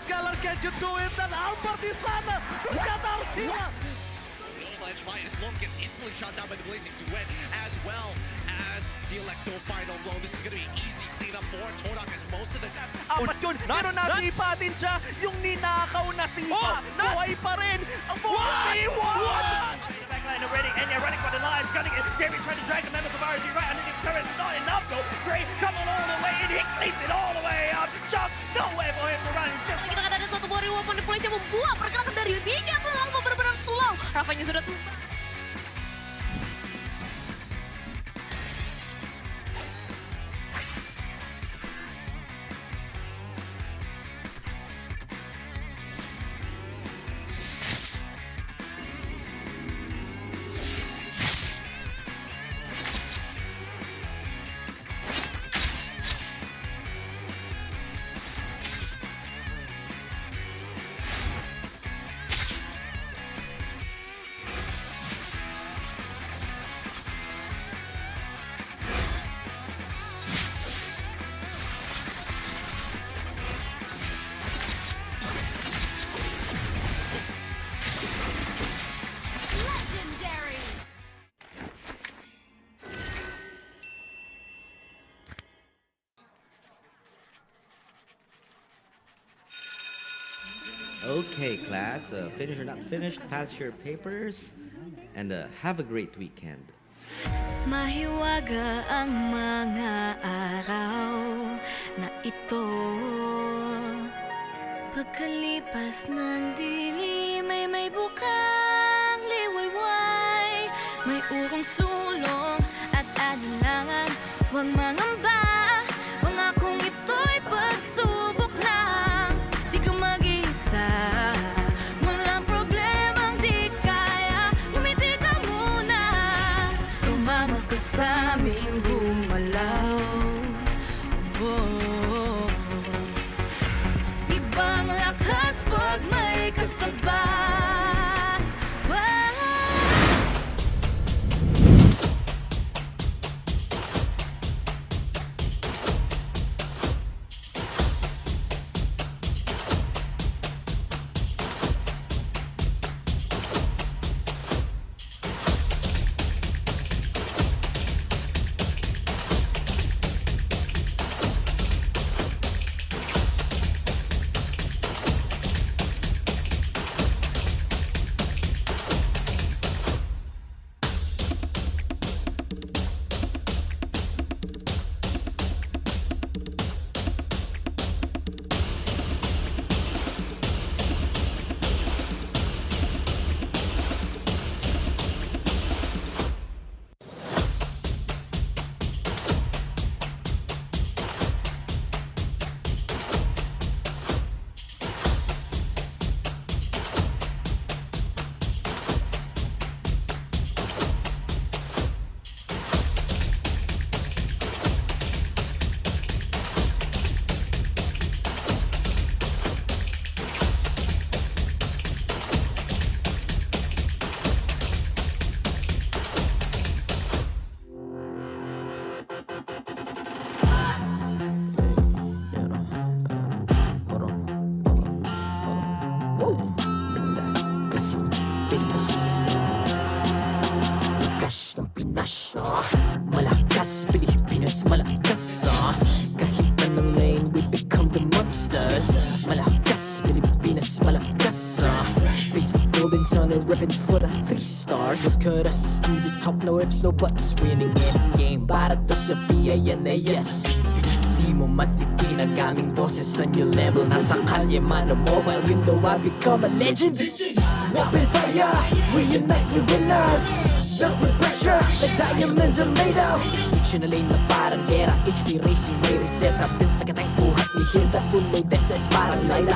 Skylar, can you do it? And Alpartisan, Katarsia. Avalanche fight as Lone gets instantly shot down by the Blazing Duet, as well as the Electo final blow. This is going to be easy cleanup for Todak as most of the... Apat yun, pero nasipa din siya. Yung ninakaw na sipa, buhay pa rin. Ang 4v1! Backline already, and they're running for the lines, gunning it. David trying to drag the members of RG right underneath the turret. It's not enough though. Gray coming all the way in, he cleans it all the way up. Just nowhere for him to run. Just Kita kata ada satu warrior weapon deploy yang membuat pergerakan dari Liga terlalu benar-benar slow. Rafanya sudah tumbang. Okay, class, finished or not finished, pass your papers, and have a great weekend. Mahiwaga ang mga araw na ito. Pagkalipas ng dilim ay may bukang liwayway. May urong sulong at alinlangan. Huwag mangamba, pangakong ito'y pagsubok lang. Di ka mag-iisa, walang problemang di kaya. Ngumiti ka muna, sumama ka sa aming gumalaw. Oh. Ibang lakas pag may kasabay. Malakas, Pilipinas, malakas Kahit anong lane, we become the monsters Malakas, Pilipinas, malakas Face the golden sun and repping for the 3 stars Look at us to the top, no ifs, no buts Winning in a game, para to sa PNNE Di mo matitinag aming boses on your level Nasa kalye man o mobile, you know I become a legend Open fire, we unite, we winners Built with pressure, like diamonds are made of Switch na lane na parang gera HP racing, may reseta Built na katang buhat ni Hilda Full load SS parang Laila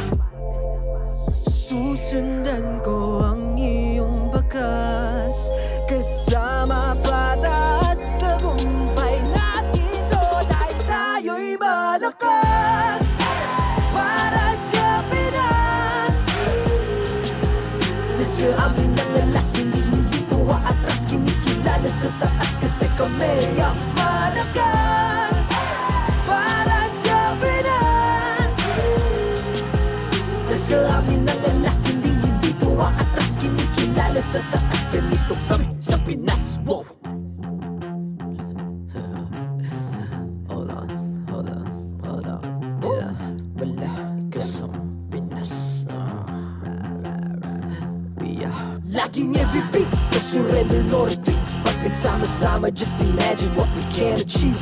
Susundan ko ang iyong bakas Kasama patas Tagumpay natin to Dahil tayo'y malakas Para sa Pinas Nasa amin ang alas Hindi po atras Kinikilala sa taas Kasi kami ang malakas Para sa Pinas sa taas, ganito kami sa Pinas. Wow! Hold on. Yeah, wala ka sa Pinas. We are laging every beat, no surrender, no retreat. Pag nagsama-sama, just imagine what we can achieve.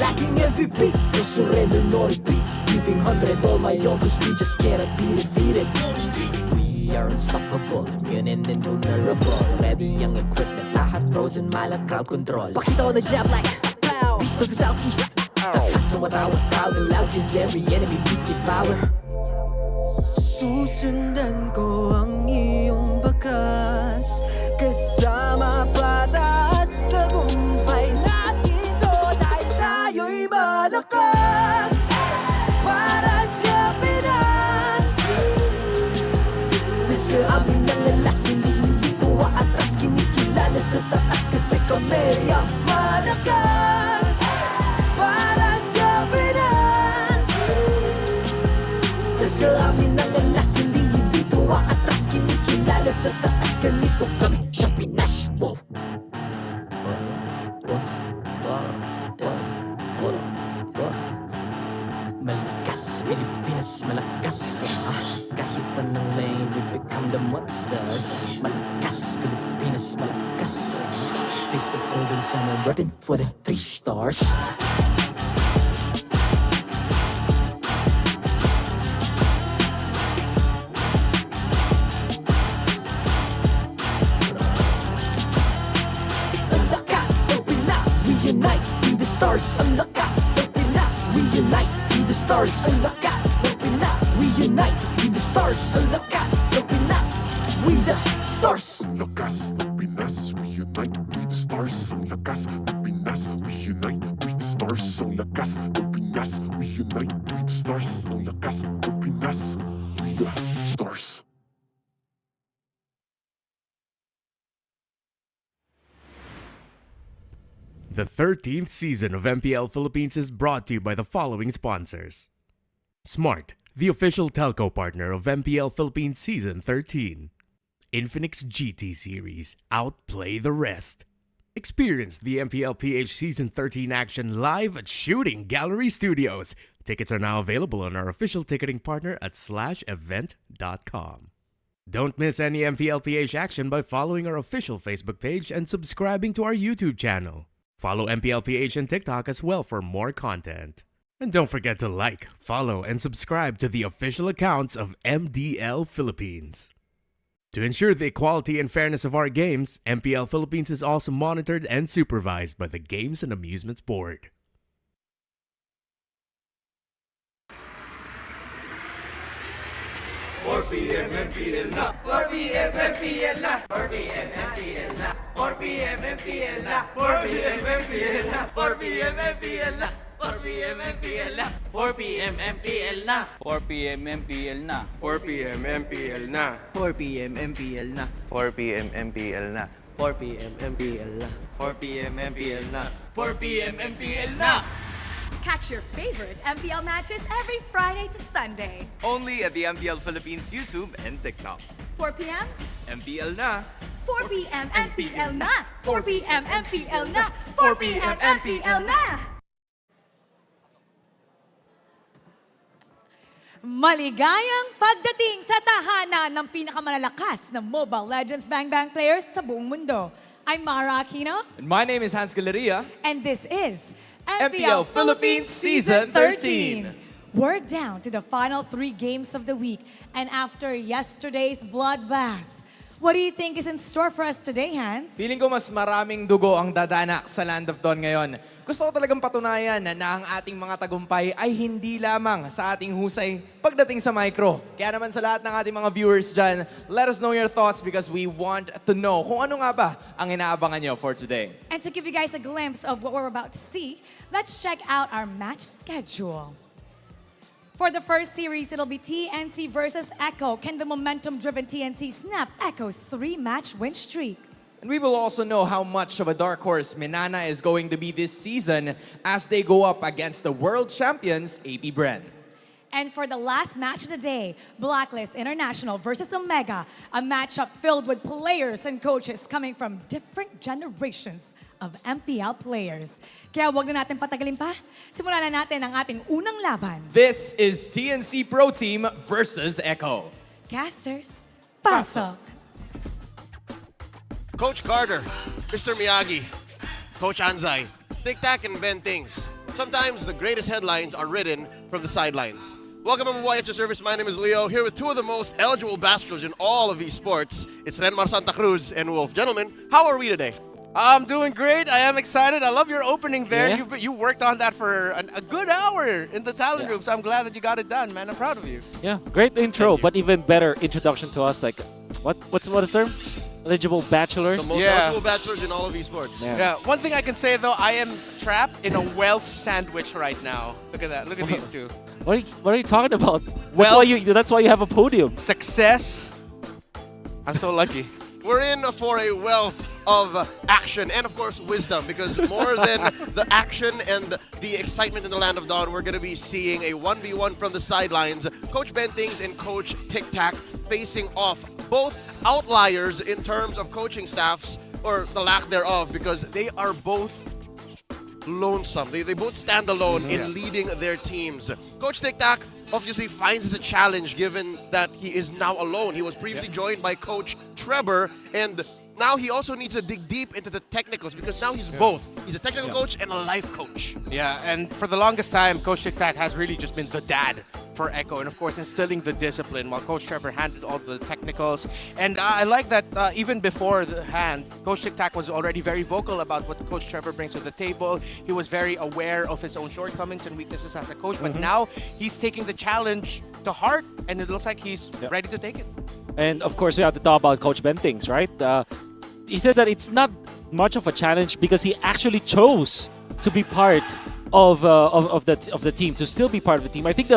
Lacking every beat, no surrender, no retreat. Giving 100 all my all, cause we just cannot be defeated. We are unstoppable, immune and invulnerable. Ready ang equipment, lahat frozen, malak crowd control. Pakita ko na jab like beast of the southeast. Taas sa matawa, proud and loud, cause every enemy we devour. Susundan ko ang iyong bakas, kasama pataas, tagumpay natin doon ay tayo'y malakas. Para sa Pinas, nasa amin ang lalas, hindi tuwa atras, kinikilala sa taas kasi kami ang malakas. Para sa Pinas, nasa amin ang lalas, hindi tuwa atras, kinikilala sa taas, ganito kami sa Pinas. Wow! Malakas, Pilipinas, malakas. Kahit anong lane, we become the monsters. Malakas, Pilipinas, malakas. Face the golden sun and repping for the 3 stars. Ang lakas ng Pinas, we unite, be the stars. Ang lakas ng Pinas, we unite, be the stars. Ang lakas ng Pinas, we unite, be the stars. Ang lakas ng Pinas, we the stars. Ang lakas ng Pinas, we unite, we the stars. Ang lakas ng Pinas, we unite, we the stars. Ang lakas ng Pinas, we unite, we the stars. Ang lakas ng Pinas, we the stars. The 13th season of MPL Philippines is brought to you by the following sponsors. Smart, the official telco partner of MPL Philippines Season 13. Infinix GT Series, outplay the rest. Experience the MPL PH Season 13 action live at Shooting Gallery Studios. Tickets are now available on our official ticketing partner at /event.com. Don't miss any MPL PH action by following our official Facebook page and subscribing to our YouTube channel. Follow MPL PH on TikTok as well for more content. And don't forget to like, follow, and subscribe to the official accounts of MDL Philippines. To ensure the equality and fairness of our games, MPL Philippines is also monitored and supervised by the Games and Amusements Board. Catch your favorite MPL matches every Friday to Sunday. Only at the MPL Philippines YouTube and TikTok. 4 p.m. MPL na! 4 p.m. MPL na! 4 p.m. MPL na! 4 p.m. MPL na! Maligayang pagdating sa tahanan ng pinakamalalakas na Mobile Legends Bang Bang players sa buong mundo. I'm Mara Aquino. And my name is Hans Galeria. And this is MPL Philippines Season 13. We're down to the final 3 games of the week. And after yesterday's bloodbath, what do you think is in store for us today, Hans? Feeling ko mas maraming dugo ang dadanak sa Land of Dawn ngayon. Gusto ko talagang patunayan na ang ating mga tagumpay ay hindi lamang sa ating husay pagdating sa micro. Kaya naman sa lahat ng ating mga viewers dyan, let us know your thoughts because we want to know kung ano nga ba ang inaabangan nyo for today. And to give you guys a glimpse of what we're about to see, let's check out our match schedule. For the first series, it'll be TNC versus Echo. Can the momentum-driven TNC snap Echo's 3-match win streak? And we will also know how much of a dark horse Minana is going to be this season as they go up against the world champions, APBR. And for the last match of the day, Blacklist International versus Omega, a matchup filled with players and coaches coming from different generations of MPL players. Kaya wag na natin patagalin pa. Simulan na natin ang ating unang laban. This is TNC Pro Team versus Echo. Casters, pasok! Coach Carter, Mr. Miyagi, Coach Anzai, tic-tac and bend things. Sometimes the greatest headlines are written from the sidelines. Welcome everyone at your service. My name is Leo, here with two of the most eligible bachelors in all of esports. It's Renmar Santa Cruz and Wolf. Gentlemen, how are we today? I'm doing great. I am excited. I love your opening there. Yeah. You worked on that for a good hour in the talent room, so I'm glad that you got it done, man. I'm proud of you. Yeah, great intro, but even better introduction to us. Like, what's the term? Eligible bachelors. The most eligible bachelors in all of esports. Yeah. One thing I can say though, I am trapped in a wealth sandwich right now. Look at that. Look at these two. What are you talking about? That's why you have a podium. Success. I'm so lucky. We're in for a wealth of action and of course wisdom, because more than the action and the excitement in the Land of Dawn, we're going to be seeing a 1v1 from the sidelines. Coach Bentings and Coach Tic Tac facing off, both outliers in terms of coaching staffs, or the lack thereof, because they are both lonesome. They both stand alone in leading their teams. Coach Tic Tac obviously finds it a challenge given that he is now alone. He was previously joined by Coach Trevor, and now he also needs to dig deep into the technicals, because now he's both. He's a technical coach and a life coach. Yeah, and for the longest time, Coach Tic Tac has really just been the dad for Echo, and of course instilling the discipline while Coach Trevor handled all the technicals. And I like that even before the hand, Coach Tic Tac was already very vocal about what Coach Trevor brings to the table. He was very aware of his own shortcomings and weaknesses as a coach, but now he's taking the challenge to heart, and it looks like he's ready to take it. And of course, we have to talk about Coach Bentings, right? He says that it's not much of a challenge because he actually chose to be part of the team, to still be part of the team. I think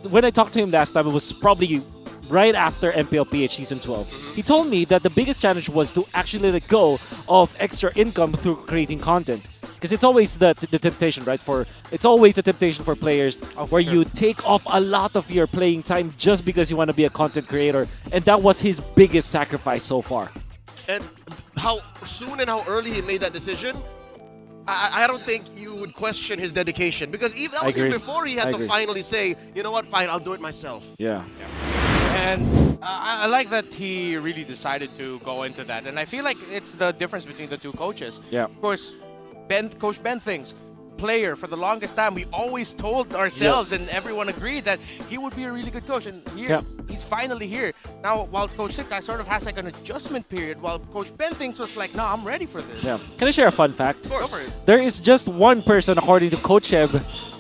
when I talked to him last time, it was probably right after MPL PH Season 12. He told me that the biggest challenge was to actually let go of extra income through creating content. Because it's always the temptation, right? It's always a temptation for players where you take off a lot of your playing time just because you want to be a content creator. And that was his biggest sacrifice so far. And how soon and how early he made that decision, I don't think you would question his dedication, because even that was even before he had to finally say, you know what, fine, I'll do it myself. Yeah. And I like that he really decided to go into that. And I feel like it's the difference between the two coaches. Yeah. Of course, Coach Bentings, player for the longest time, we always told ourselves and everyone agreed that he would be a really good coach, and here he's finally here. Now while Coach Tic Tac sort of has like an adjustment period, while Coach Bentings was like, no, I'm ready for this. Yeah. Can I share a fun fact? Of course. Go for it. There is just one person, according to Coach Eb,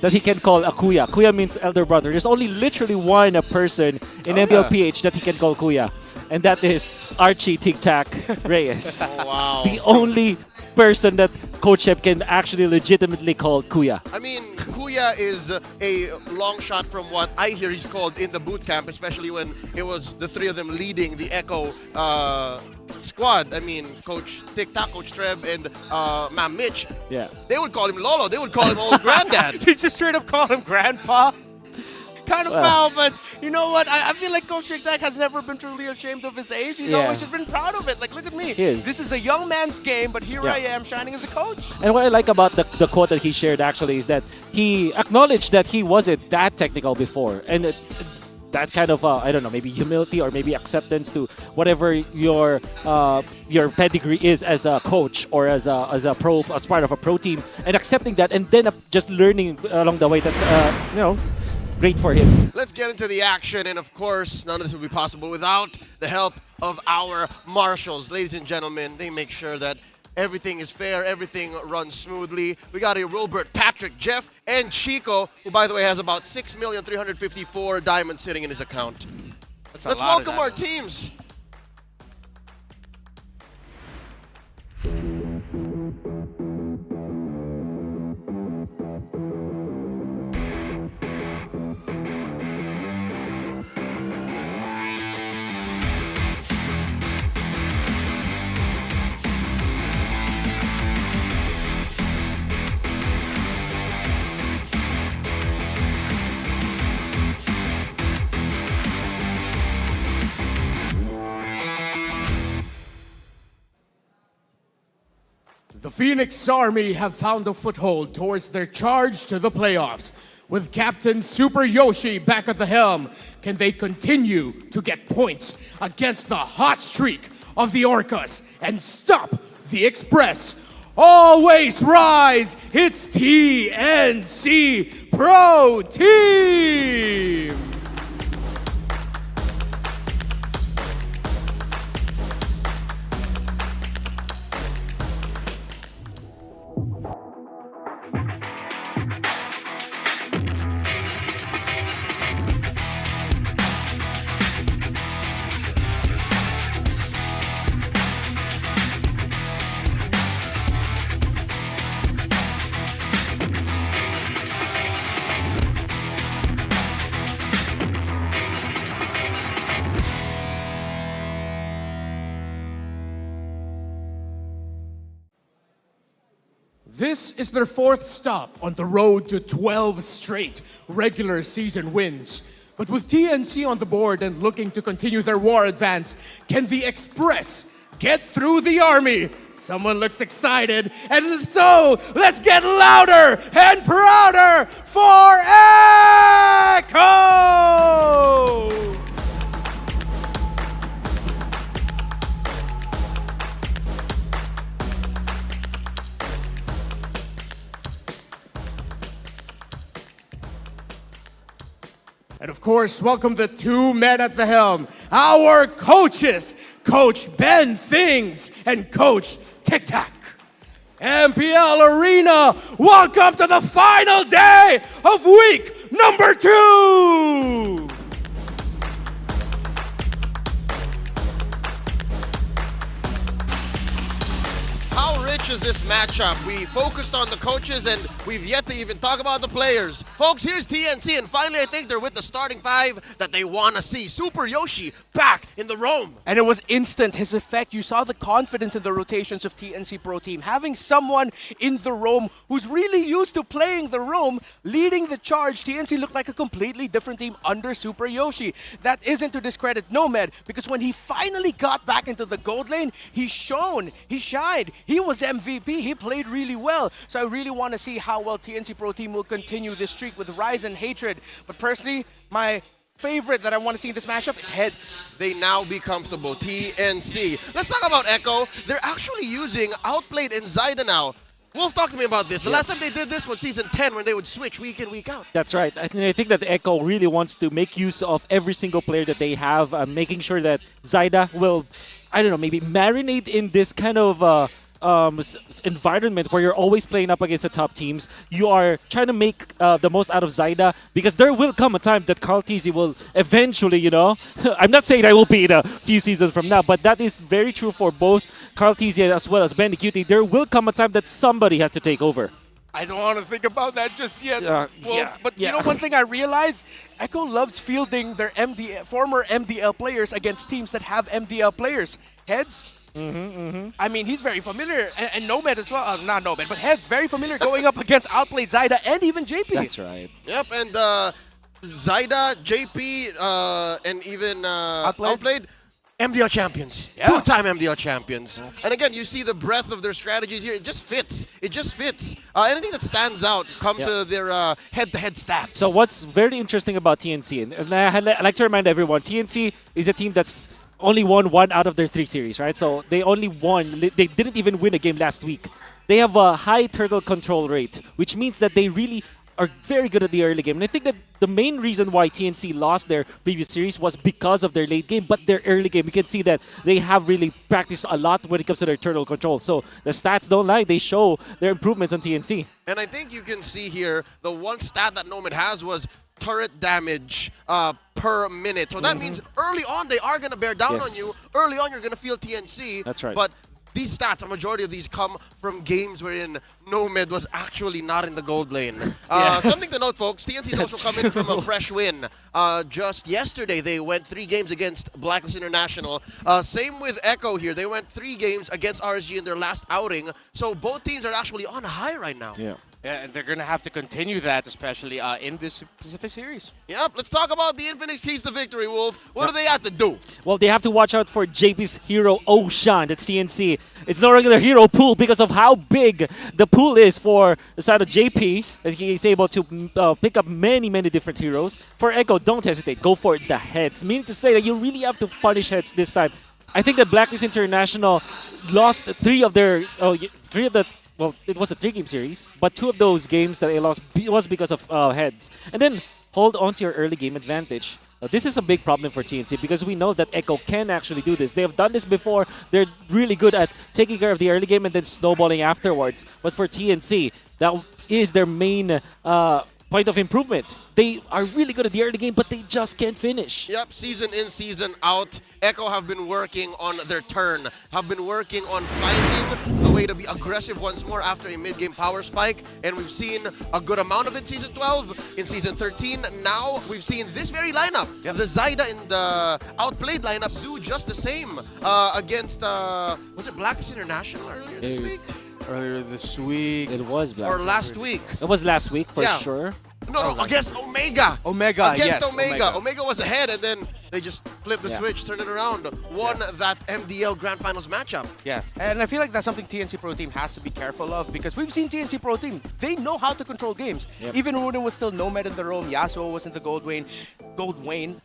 that he can call a kuya. Kuya means elder brother. There's only literally one person in MPL PH that he can call kuya, and that is Archie Tic Tac Reyes. Oh, wow. The only person that Coach Eb can actually legitimately call kuya. I mean, Kuya is a long shot from what I hear he's called in the boot camp, especially when it was the three of them leading the Echo squad. I mean, Coach Tic Tac, Coach Trev, and Ma'am Mitch. Yeah. They would call him Lolo. They would call him old granddad. He just straight up called him Grandpa. Kind of foul, but you know what? I feel like Coach Tic Tac has never been truly ashamed of his age. He's always just been proud of it. Like, look at me. This is a young man's game, but here I am shining as a coach. And what I like about the quote that he shared actually is that he acknowledged that he wasn't that technical before. And that kind of, I don't know, maybe humility or maybe acceptance to whatever your pedigree is as a coach or as part of a pro team, and accepting that and then just learning along the way. That's, great for him. Let's get into the action, and of course, none of this would be possible without the help of our marshals. Ladies and gentlemen, they make sure that everything is fair, everything runs smoothly. We got a Wilbert, Patrick, Jeff, and Chico, who by the way has about 6,354,000 diamonds sitting in his account. Let's welcome our teams. Phoenix Army have found a foothold towards their charge to the playoffs. With Captain Super Yoshi back at the helm, can they continue to get points against the hot streak of the Orcas and stop the Express? Always rise! It's TNC Pro Team! This is their fourth stop on the road to 12 straight regular season wins. But with TNC on the board and looking to continue their war advance, can the Express get through the Army? Someone looks excited, and so let's get louder and prouder for Echo! And of course, welcome the two men at the helm, our coaches, Coach Ben Things and Coach Tic Tac. MPL Arena, welcome to the final day of week number 2! How rich is this matchup? We focused on the coaches and we've yet to even talk about the players. Folks, here's TNC, and finally I think they're with the starting 5 that they want to see. Super Yoshi back in the roam. And it was instant, his effect. You saw the confidence in the rotations of TNC Pro Team. Having someone in the roam who's really used to playing the roam, leading the charge, TNC looked like a completely different team under Super Yoshi. That isn't to discredit Nomad, because when he finally got back into the gold lane, he shone, he shined. He was MVP. He played really well. So I really want to see how well TNC Pro Team will continue this streak with Rise and Hatred. But personally, my favorite that I want to see in this matchup is Heads. They now be comfortable. TNC. Let's talk about Echo. They're actually using Outplayed and Zyda now. Wolf, talk to me about this. The last time they did this was Season 10 when they would switch week in, week out. That's right. I think that Echo really wants to make use of every single player that they have, making sure that Zyda will, I don't know, maybe marinate in this kind of environment where you're always playing up against the top teams. You are trying to make the most out of Zyda, because there will come a time that Carl TZ will eventually, you know, I'm not saying that will be in a few seasons from now, but that is very true for both Carl TZ as well as Benny QT. There will come a time that somebody has to take over. I don't want to think about that just yet, But you know one thing I realized? Echo loves fielding their former MDL players against teams that have MDL players. Heads, I mean, he's very familiar, and Nomad as well. Not Nomad, but Heads very familiar going up against Outplayed, Zyda, and even JP. That's right. Yep, and Zyda, JP, and even Outplayed, MDL champions. Yeah. 2-time MDL champions. And again, you see the breadth of their strategies here. It just fits. It just fits. Anything that stands out come to their head-to-head stats. So what's very interesting about TNC, and I like to remind everyone, TNC is a team that's only won 1 out of their 3 series, right? So they only won. They didn't even win a game last week. They have a high turtle control rate, which means that they really are very good at the early game. And I think that the main reason why TNC lost their previous series was because of their late game, but their early game, you can see that they have really practiced a lot when it comes to their turtle control. So the stats don't lie. They show their improvements on TNC. And I think you can see here, the one stat that Nomad has was turret damage per minute. So that means early on they are going to bear down on you. Early on you're going to feel TNC. That's right. But these stats, a majority of these come from games wherein Nomad was actually not in the gold lane. Something to note, folks, TNC is also coming from a fresh win. Just yesterday they went 3 games against Blacklist International. Same with Echo here. They went 3 games against RSG in their last outing. So both teams are actually on a high right now. Yeah. Yeah, and they're going to have to continue that, especially in this specific series. Yep, let's talk about the Infinix Keys to victory, Wolf. What do they have to do? Well, they have to watch out for JP's hero Ocean. That's TNC. It's no regular hero pool because of how big the pool is for the side of JP. As he's able to pick up many different heroes. For Echo, don't hesitate. Go for the heads. Meaning to say that you really have to punish heads this time. I think that Blacklist International lost three of the well, it was a 3-game series, but 2 of those games that they lost was because of heads. And then hold on to your early game advantage. This is a big problem for TNC because we know that Echo can actually do this. They have done this before. They're really good at taking care of the early game and then snowballing afterwards. But for TNC, that is their main point of improvement. They are really good at the early game, but they just can't finish. Yep, season in, season out. Echo have been working on their turn, have been working on finding the way to be aggressive once more after a mid-game power spike, and we've seen a good amount of it in Season 12, in Season 13. Now, we've seen this very lineup, the Zyda and the Outplayed lineup do just the same against, was it Blacks International earlier this week? Earlier this week. It was Black. Or last week. It was last week for sure. No, against Omega. Omega, Against yes. Omega. Omega was ahead, and then they just flipped the switch, turned it around, won that MDL Grand Finals matchup. Yeah, and I feel like that's something TNC Pro Team has to be careful of because we've seen TNC Pro Team. They know how to control games. Even when it was still Nomad in the roam, Yasuo was in the Gold Wayne.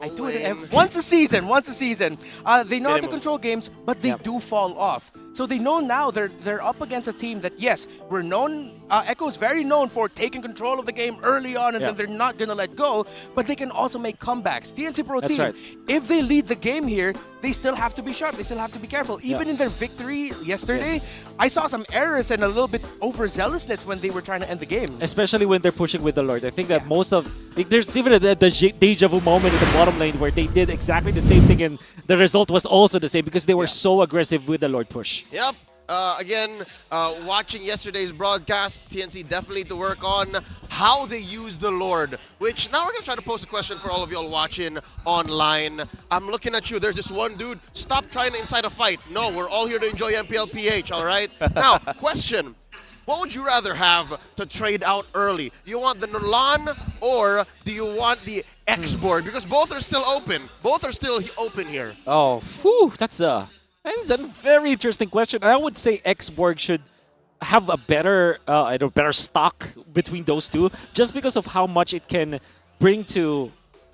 I do it once a season. They know how to control games, but they do fall off. So they know now they're up against a team that, yes, we're known, Echo is very known for taking control of the game early on and then they're not going to let go, but they can also make comebacks. TNC Pro Team, if they lead the game here, they still have to be sharp. They still have to be careful. Even in their victory yesterday, I saw some errors and a little bit overzealousness when they were trying to end the game. Especially when they're pushing with the Lord. I think that most of... There's even the deja vu moment in the bottom lane where they did exactly the same thing and the result was also the same because they were so aggressive with the Lord push. Yep. Again, watching yesterday's broadcast, TNC definitely need to work on how they use the Lord, which now we're going to try to pose a question for all of y'all watching online. I'm looking at you. There's this one dude. Stop trying to incite a fight. No, we're all here to enjoy MPL PH, all right? Now, question. What would you rather have to trade out early? Do you want the Nolan or do you want the X board? Because both are still open. Both are still open here. Oh, whew, that's a very interesting question. I would say X-Borg should have a better stock between those two, just because of how much it can bring to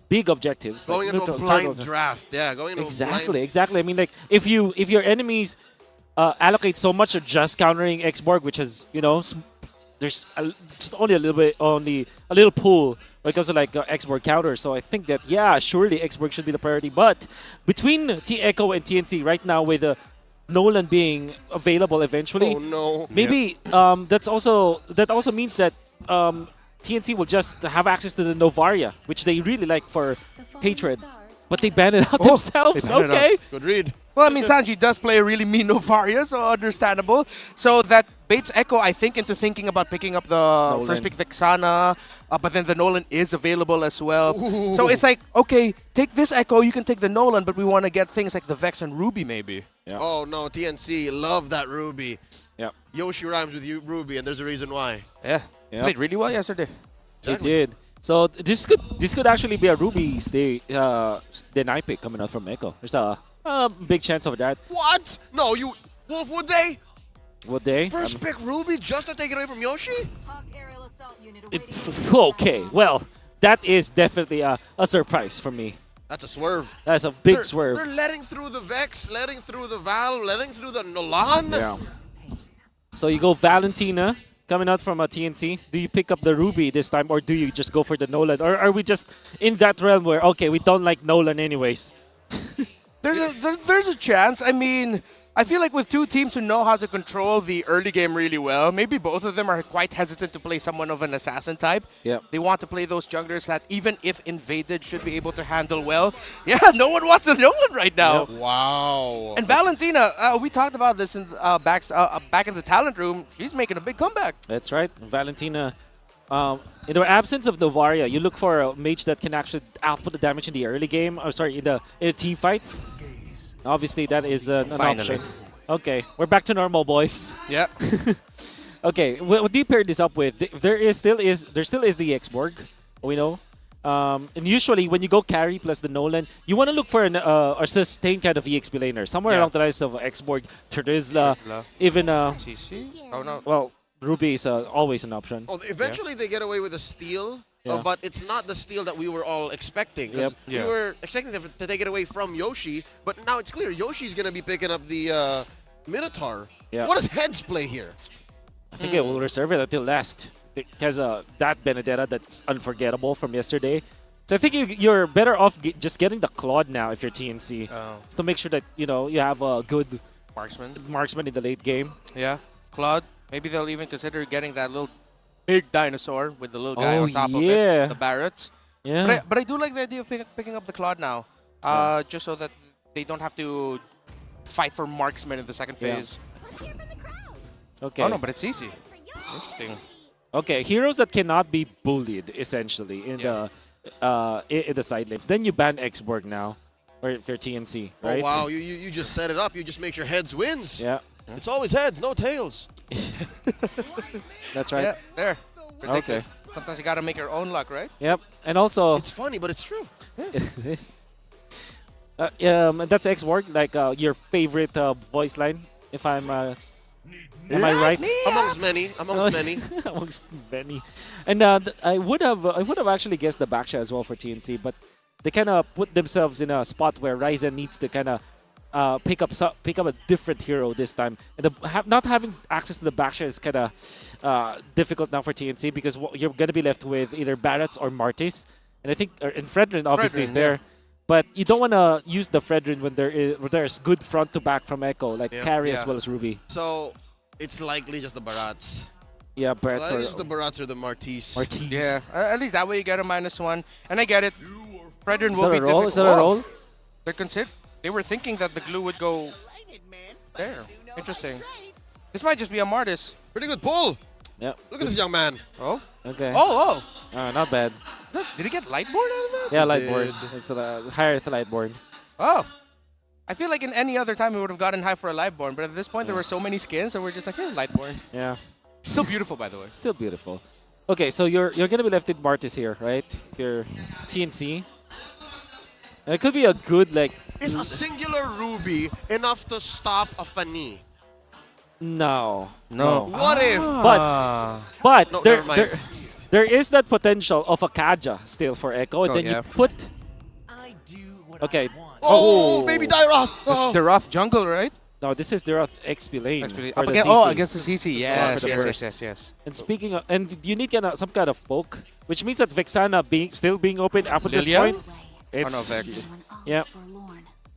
big objectives. Going into a blind draft, going into exactly. I mean, like if your enemies allocate so much to just countering X-Borg, which is there's just only a little pool when it comes to like X-Borg counter. So I think that surely X-Borg should be the priority. But between T-Echo and TNC right now, with Nolan being available eventually, maybe that also means that TNC will just have access to the Novaria, which they really like for Hatred. But they banned it out themselves. Okay. Good read. Well, I mean, Sanji does play a really mean Novaria, so understandable. So that baits Echo, I think, into thinking about picking up the first pick Vexana, but then the Nolan is available as well. Ooh. So it's like, okay, take this Echo, you can take the Nolan, but we want to get things like the Vex and Ruby maybe. Yeah. Oh no, TNC, love that Ruby. Yeah. Yoshi rhymes with you, Ruby, and there's a reason why. Yeah. Played really well yesterday. They did. So this could actually be a Ruby's deny pick coming out from Echo. There's a big chance of that. What? No, Wolf, would they? Would they? First pick Ruby just to take it away from Yoshi? Okay, well, that is definitely a surprise for me. That's a swerve. That's a big swerve. They're letting through the Vex, letting through the Val, letting through the Nolan. Yeah. So you go Valentina coming out from a TNC. Do you pick up the Ruby this time, or do you just go for the Nolan? Or are we just in that realm where, okay, we don't like Nolan anyways? There's a chance. I mean, I feel like with two teams who know how to control the early game really well, maybe both of them are quite hesitant to play someone of an assassin type. Yeah. They want to play those junglers that even if invaded should be able to handle well. Yeah, no one wants the Nolan right now. Yep. Wow. And Valentina, we talked about this in back in the talent room. She's making a big comeback. That's right. Valentina, in the absence of Novaria, you look for a mage that can actually output the damage in the early game. Oh, sorry, in the team fights. Obviously, that is an option. Okay, we're back to normal, boys. Yep. Okay, what do you pair this up with? There still is the X-Borg, we know. And usually when you go carry plus the Nolan, you want to look for a sustained kind of EXP laner. Somewhere along the lines of X-Borg, Terizla, even... CC? Oh, no. Well, Ruby is always an option. Oh, eventually they get away with a steal, but it's not the steal that we were all expecting. We were expecting them to take it away from Yoshi, but now it's clear Yoshi's going to be picking up the Minotaur. What does Heads play here? I think it will reserve it until last. Because that Benedetta that's unforgettable from yesterday. So I think you're better off just getting the Claude now if you're TNC. Just to make sure that, you have a good marksman in the late game. Yeah, Claude. Maybe they'll even consider getting that little big dinosaur with the little guy on top of it, the Barretts. Yeah. But I do like the idea of picking up the Claude now, just so that they don't have to fight for marksman in the second phase. Okay. Oh no, but it's easy. Interesting. Okay, heroes that cannot be bullied essentially in the side lanes. Then you ban X-Borg now, or if you're TNC, right? Oh wow, you just set it up. You just make sure Heads wins. Yeah. It's always Heads, no tails. That's right. Yeah, there. Predicted. Okay. Sometimes you gotta make your own luck, right? Yep, and also... It's funny, but it's true. It is. That's X-Borg, like your favorite voice line, if I'm... am I right? Amongst many. Amongst many. And I would have actually guessed the backshow as well for TNC, but they kind of put themselves in a spot where Ryzen needs to kind of pick up a different hero this time. And not having access to the backshow is kind of difficult now for TNC because you're going to be left with either Barretts or Martis. And I think and Fredrin obviously is there. But you don't want to use the Fredrin when there's good front to back from Echo, like carry as well as Ruby. So it's likely just the Barats. Yeah, Barats are just the Barats or the Martis. Yeah, at least that way you get a -1. And I get it. Fredrin will be difficult. Is that a roll? They were thinking that the glue would go there. Interesting. This might just be a Martis. Pretty good pull. Yeah. Look at this young man. Oh. Okay. Oh. Not bad. Did he get Lightborn out of that? Yeah, Lightborn. It's a higher Lightborn. Oh. I feel like in any other time we would have gotten high for a Lightborn, but at this point there were so many skins that we're just like, Lightborn. Yeah. Still beautiful, by the way. Still beautiful. Okay, so you're gonna be left with Martis here, right? If you're TNC. And it could be a good Is a singular Ruby enough to stop a Fanny? No. What if? But no, there is that potential of a Kaja still for Echo, and then you put. Okay. Oh, baby Dyroth! Oh. The Roth jungle, right? No, this is the Roth XP lane. Up against, against the CC. Yes. And speaking of, and you need some kind of poke, which means that Vexana still being open up at this point. It's, yeah.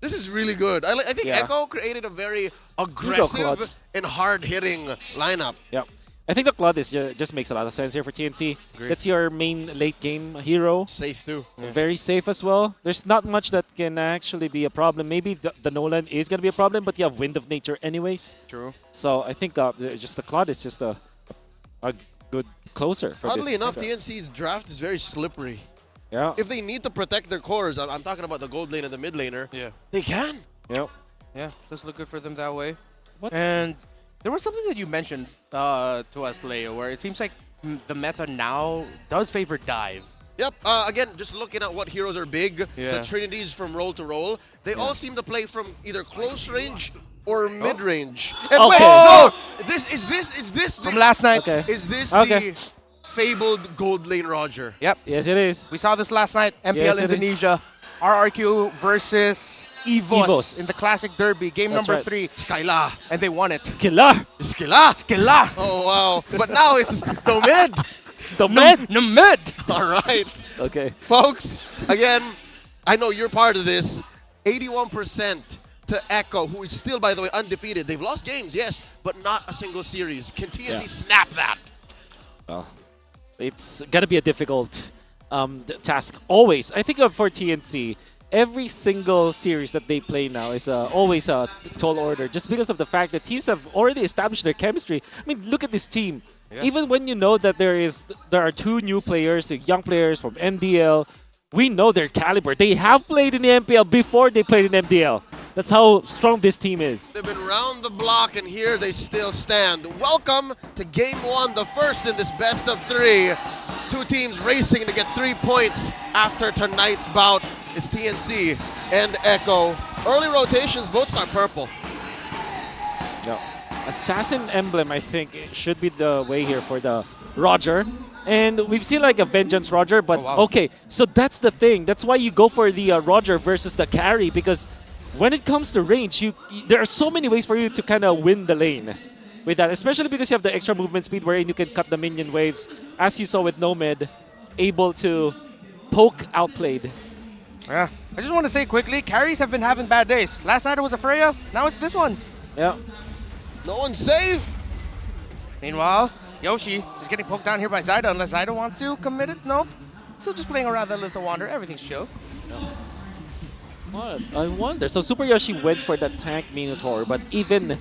This is really good. I think Echo created a very aggressive and hard-hitting lineup. Yeah. I think the Claude just makes a lot of sense here for TNC. Agreed. That's your main late game hero. Safe too. Very safe as well. There's not much that can actually be a problem. Maybe the Nolan is going to be a problem, but you have Wind of Nature anyways. True. So I think just the Claude is just a good closer for Oddly this. enough, TNC's draft is very slippery. Yeah. If they need to protect their cores, I'm talking about the gold lane and the mid laner, they can. Yep. Yeah, does look good for them that way. And there was something that you mentioned to us, Leo, where it seems like the meta now does favor dive. Yep. Again, just looking at what heroes are big, the trinities from role to role, they all seem to play from either close range or mid range. And wait, no, is this from last night? Okay. Is this the fabled gold lane Roger? Yep. Yes, it is. We saw this last night. MPL Indonesia. RRQ versus Evos in the Classic Derby, game number 3. Skyla. And they won it. Skyla. Oh, wow. But now it's Nomad. Nomad. All right. Okay. Folks, again, I know you're part of this. 81% to Echo, who is still, by the way, undefeated. They've lost games, yes, but not a single series. Can TNC snap that? Well, it's going to be a difficult task always. I think for TNC, every single series that they play now is always a tall order, just because of the fact that teams have already established their chemistry. I mean, look at this team. Yeah. Even when you know that there are 2 new players, young players from NDL, we know their caliber. They have played in the MPL before they played in MDL. That's how strong this team is. They've been round the block, and here they still stand. Welcome to Game 1, the first in this best of 3. Two teams racing to get 3 points after tonight's bout. It's TNC and Echo. Early rotations, both start purple. Yeah. Assassin emblem, I think, should be the way here for the Roger. And we've seen like a Vengeance Roger, but okay, so that's the thing. That's why you go for the Roger versus the carry, because when it comes to range, there are so many ways for you to kind of win the lane with that, especially because you have the extra movement speed wherein you can cut the minion waves, as you saw with Nomad, able to poke outplayed. Yeah, I just want to say quickly, carries have been having bad days. Last night it was a Freya, now it's this one. Yeah. No one's safe. Meanwhile, Yoshi just getting poked down here by Zyda, unless Zyda wants to commit it. Nope. Still just playing around that Little Wander. Everything's chill. What? I wonder. So Super Yoshi went for that tank Minotaur, but even,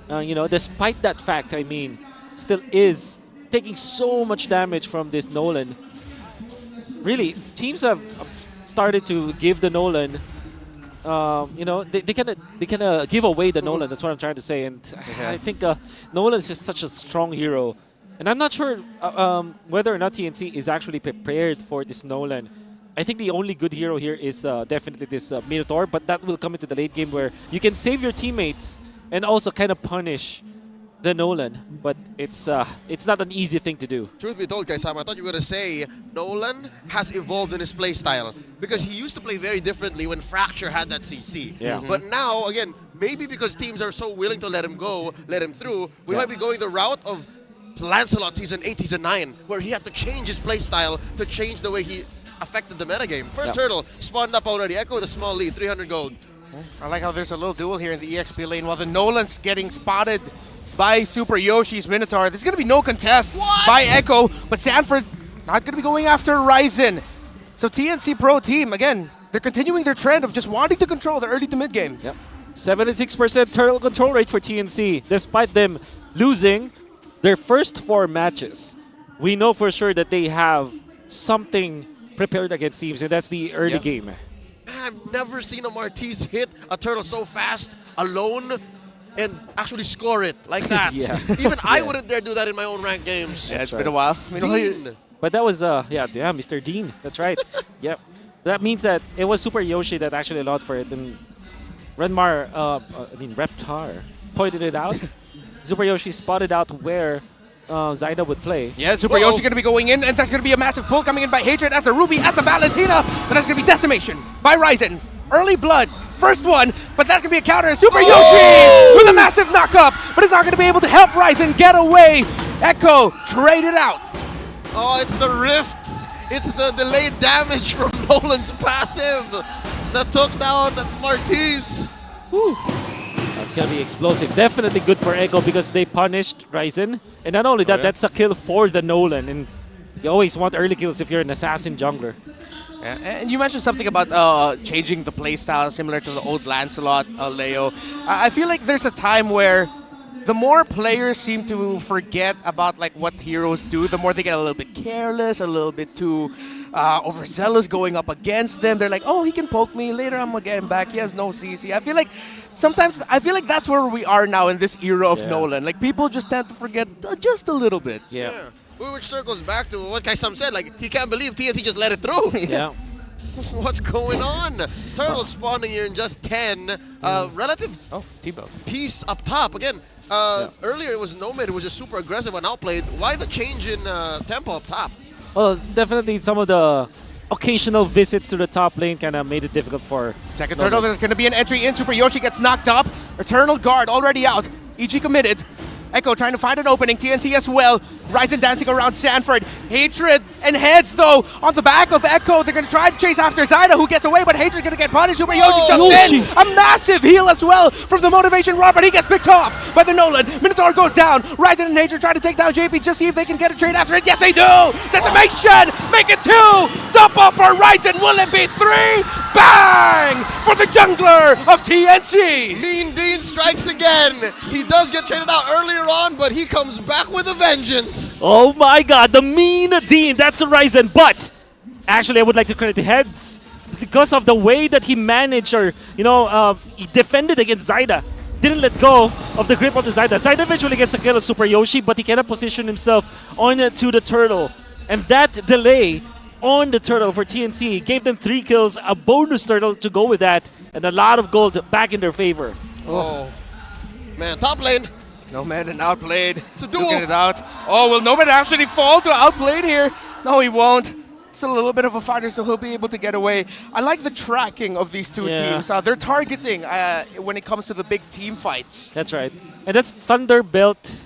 you know, despite that fact, I mean, still is taking so much damage from this Nolan. Really, teams have started to give the Nolan, you know, they kind of give away the Nolan. That's what I'm trying to say. And I think Nolan is just such a strong hero. And I'm not sure whether or not TNC is actually prepared for this Nolan. I think the only good hero here is definitely this Minotaur, but that will come into the late game where you can save your teammates and also kind of punish the Nolan. But it's not an easy thing to do. Truth be told, Kaisama, I thought you were going to say Nolan has evolved in his play style, because he used to play very differently when Fracture had that CC. Yeah. But now, again, maybe because teams are so willing to let him go, let him through, we might be going the route of Lancelot Season 8, Season 9, where he had to change his play style to change the way he affected the metagame. First hurdle spawned up already. Echo with a small lead, 300 gold. I like how there's a little duel here in the EXP lane while the Nolan's getting spotted by Super Yoshi's Minotaur. There's going to be no contest by Echo, but Sanford not going to be going after Ryzen. So TNC Pro Team, again, they're continuing their trend of just wanting to control the early to mid game. Yep. 76% turtle control rate for TNC, despite them losing their first 4 matches. We know for sure that they have something prepared against teams, and that's the early game. Man, I've never seen a Martiz hit a turtle so fast, alone, and actually score it like that. Even I wouldn't dare do that in my own ranked games. Yeah, it's been a while. Dean. But that was, Mr. Dean. That's right. Yep. That means that it was Super Yoshi that actually allowed for it. And Reptar pointed it out. Super Yoshi spotted out where Zyda would play. Yeah, Super Yoshi going to be going in, and that's going to be a massive pull coming in by Hatred as the Ruby, as the Valentina, but that's going to be Decimation by Ryzen. Early blood, first one, but that's going to be a counter. Super Yoshi with a massive knock-up, but it's not going to be able to help Ryzen get away. Echo traded out. Oh, it's the rifts. It's the delayed damage from Nolan's passive that took down Martiz. Whew. That's going to be explosive. Definitely good for Echo because they punished Ryzen. And not only that, that's a kill for the Nolan. And you always want early kills if you're an assassin jungler. Yeah, and you mentioned something about changing the playstyle similar to the old Lancelot, Leo. I feel like there's a time where the more players seem to forget about like what heroes do, the more they get a little bit careless, a little bit too overzealous going up against them. They're like, oh, he can poke me. Later I'm going to get him back. He has no CC. I feel like that's where we are now in this era of Nolan. Like, people just tend to forget just a little bit. Yeah. Which circles back to what Kaisam said. Like, he can't believe TNC just let it through. Yeah. What's going on? Turtle spawning here in just 10. Relative piece up top. Again, earlier it was Nomad who was just super aggressive and outplayed. Why the change in tempo up top? Well, definitely some of the occasional visits to the top lane kind of made it difficult for second turtle. There's going to be an entry in. Super Yoshi gets knocked up. Eternal Guard already out. EG committed. Echo trying to find an opening. TNC as well. Ryzen dancing around Sanford. Hatred and Heads, though, on the back of Echo. They're going to try to chase after Zyda, who gets away, but Hatred's going to get punished. Super Yoshi jumps in. A massive heal as well from the Motivation Rod, but he gets picked off by the Nolan. Minotaur goes down. Ryzen and Hatred try to take down JP. Just see if they can get a trade after it. Yes, they do. Decimation. Make it 2. Double for Ryzen. Will it be 3? Bang! For the jungler of TNC. Mean Dean strikes again. He does get traded out earlier on, but he comes back with a vengeance. Oh my god, the Mean Dean. That's a Ryzen. But actually, I would like to credit the Heads because of the way that he managed or, he defended against Zyda. Didn't let go of the grip of the Zyda. Zyda eventually gets a kill of Super Yoshi, but he cannot position himself onto the turtle. And that delay on the turtle for TNC gave them 3 kills, a bonus turtle to go with that, and a lot of gold back in their favor. Oh, man, top lane. Nomad and outplayed. It's a duel. Get it out. Oh, will Nomad actually fall to outplayed here? No, he won't. Still a little bit of a fighter, so he'll be able to get away. I like the tracking of these two teams. They're targeting when it comes to the big team fights. That's right. And that's Thunderbelt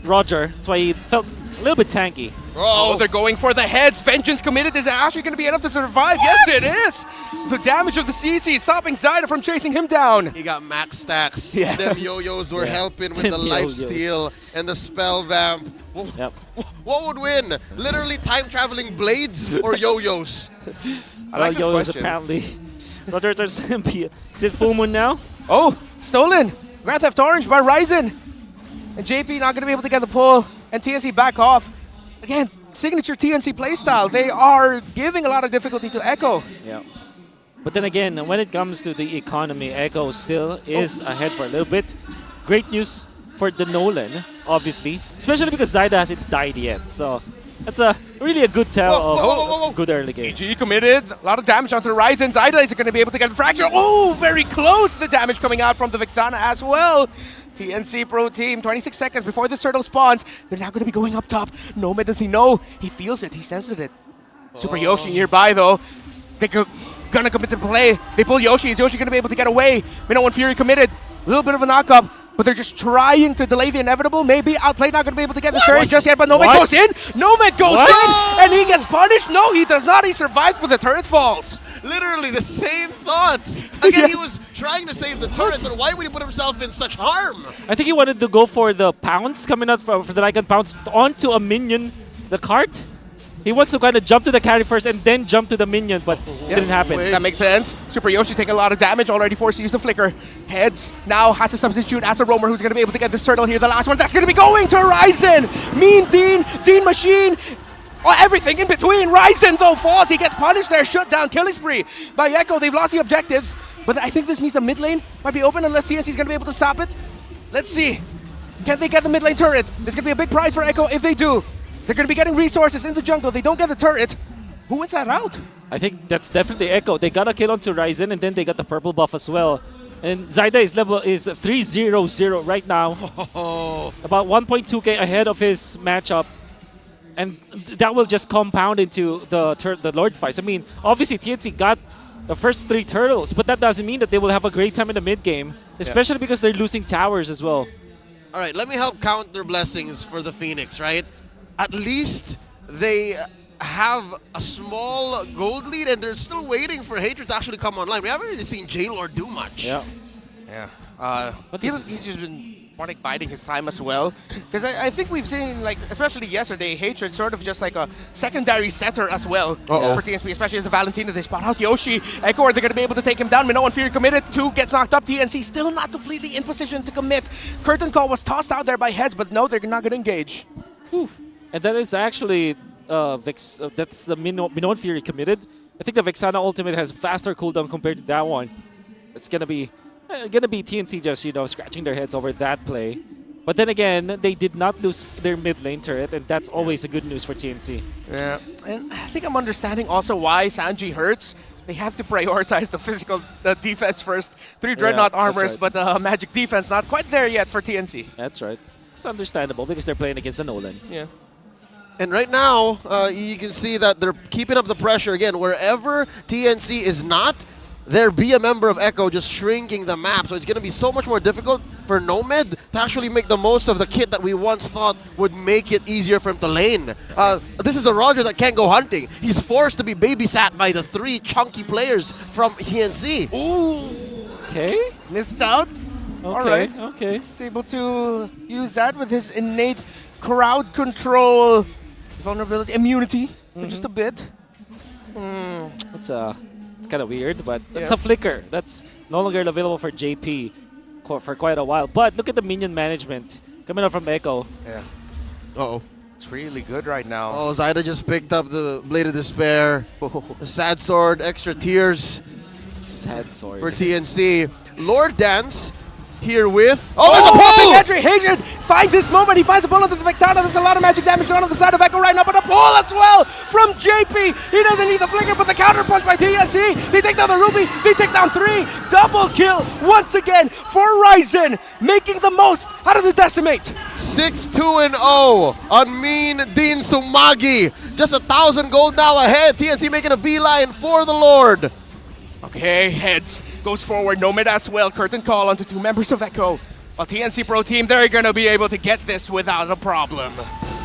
Roger. That's why he felt a little bit tanky. Oh, they're going for the heads. Vengeance committed. Is it actually going to be enough to survive? What? Yes, it is. The damage of the CC stopping Zyda from chasing him down. He got max stacks. Yeah. Them yo-yos were helping with the life steal and the spell vamp. Yep. What would win? Literally time-traveling blades or yo-yos? I like this yo-yos question. apparently. Roger, there's MP. Is it Full Moon now? Oh, stolen. Grand Theft Orange by Ryzen. And JP not going to be able to get the pull. And TNC back off. Again, signature TNC playstyle. They are giving a lot of difficulty to Echo. Yeah. But then again, when it comes to the economy, Echo still is ahead for a little bit. Great news for the Nolan, obviously. Especially because Zyda hasn't died yet. So that's really a good tell of good early game. EG committed. A lot of damage onto the Ryzen. Zyda is going to be able to get the fracture. Oh, very close. The damage coming out from the Vexana as well. TNC Pro Team, 26 seconds before this turtle spawns. They're now going to be going up top. Nomad, does he know? He feels it. He senses it. Super Yoshi nearby, though. They're going to commit to play. They pull Yoshi. Is Yoshi going to be able to get away? Minana and Fury committed. A little bit of a knock-up, but they're just trying to delay the inevitable. Maybe Outplayed not going to be able to get the turret just yet, but Nomad goes in. Nomad goes in, and he gets punished. No, he does not. He survives, but the turret falls. Literally the same thoughts. Again, he was trying to save the turret, but why would he put himself in such harm? I think he wanted to go for the pounce coming out for the Lycan pounce onto a minion, the cart. He wants to kind of jump to the carry first and then jump to the minion, but it didn't happen. That makes sense. Super Yoshi taking a lot of damage, already forced to use the flicker. Heads now has to substitute as a roamer who's going to be able to get this turtle here. The last one, that's going to be going to Ryzen. Mean Dean Machine. Everything in between. Ryzen, though, falls. He gets punished there. Shut down. Killing spree by Echo. They've lost the objectives. But I think this means the mid lane might be open unless TNC is going to be able to stop it. Let's see. Can they get the mid lane turret? There's going to be a big prize for Echo if they do. They're going to be getting resources in the jungle. They don't get the turret. Who wins that route? I think that's definitely Echo. They got a kill onto Ryzen, and then they got the purple buff as well. And Zyda is 3-0-0 right now. About 1.2k ahead of his matchup. And that will just compound into the Lord fights. I mean, obviously TNC got the first 3 turtles, but that doesn't mean that they will have a great time in the mid game, especially because they're losing towers as well. All right, let me help count their blessings for the Phoenix, right? At least they have a small gold lead, and they're still waiting for Hatred to actually come online. We haven't really seen J-Lord do much. Yeah. But he's just been biding his time as well. Because I think we've seen, like, especially yesterday, Hatred sort of just like a secondary setter as well for TNC, especially as a Valentina. They spot out Yoshi. Echo, are they going to be able to take him down? Minana and Fury committed. 2 gets knocked up. TNC still not completely in position to commit. Curtain Call was tossed out there by Heads, but no, they're not going to engage. And that is actually that's the Minana and Fury committed. I think the Vexana ultimate has faster cooldown compared to that one. It's going to be TNC just, scratching their heads over that play. But then again, they did not lose their mid lane turret, and that's always a good news for TNC. Yeah, and I think I'm understanding also why Sanji hurts. They have to prioritize the physical defense first. 3 Dreadnought armors, right. but magic defense not quite there yet for TNC. That's right. It's understandable because they're playing against a Nolan. Yeah. And right now, you can see that they're keeping up the pressure again. Wherever TNC is not, there be a member of Echo just shrinking the map. So it's going to be so much more difficult for Nomad to actually make the most of the kit that we once thought would make it easier for him to lane. This is a Roger that can't go hunting. He's forced to be babysat by the 3 chunky players from TNC. Ooh. Okay. Missed out. All right. Okay. He's able to use that with his innate crowd control, vulnerability, immunity for just a bit. It's kind of weird, but that's a flicker. That's no longer available for JP for quite a while. But look at the minion management coming up from Echo. Yeah. Uh-oh. It's really good right now. Oh, Zyda just picked up the Blade of Despair. The Sad Sword, extra tears. Sad sword. For TNC. Lord Dance here with... Oh, there's a popping pull! entry! Hadrian finds his moment. He finds a bullet to the Vexana. There's a lot of magic damage going on the side of Echo right now, but a pull as well from JP. He doesn't need the flicker, but the counter punch by TNC. They take down the Ruby. They take down 3. Double kill once again for Ryzen, making the most out of the Decimate. 6-2-0 on Mean Dean Sumagi. Just 1,000 gold now ahead. TNC making a beeline for the Lord. Okay, heads goes forward. Nomad as well. Curtain call onto 2 members of Echo. While TNC Pro Team, they're going to be able to get this without a problem.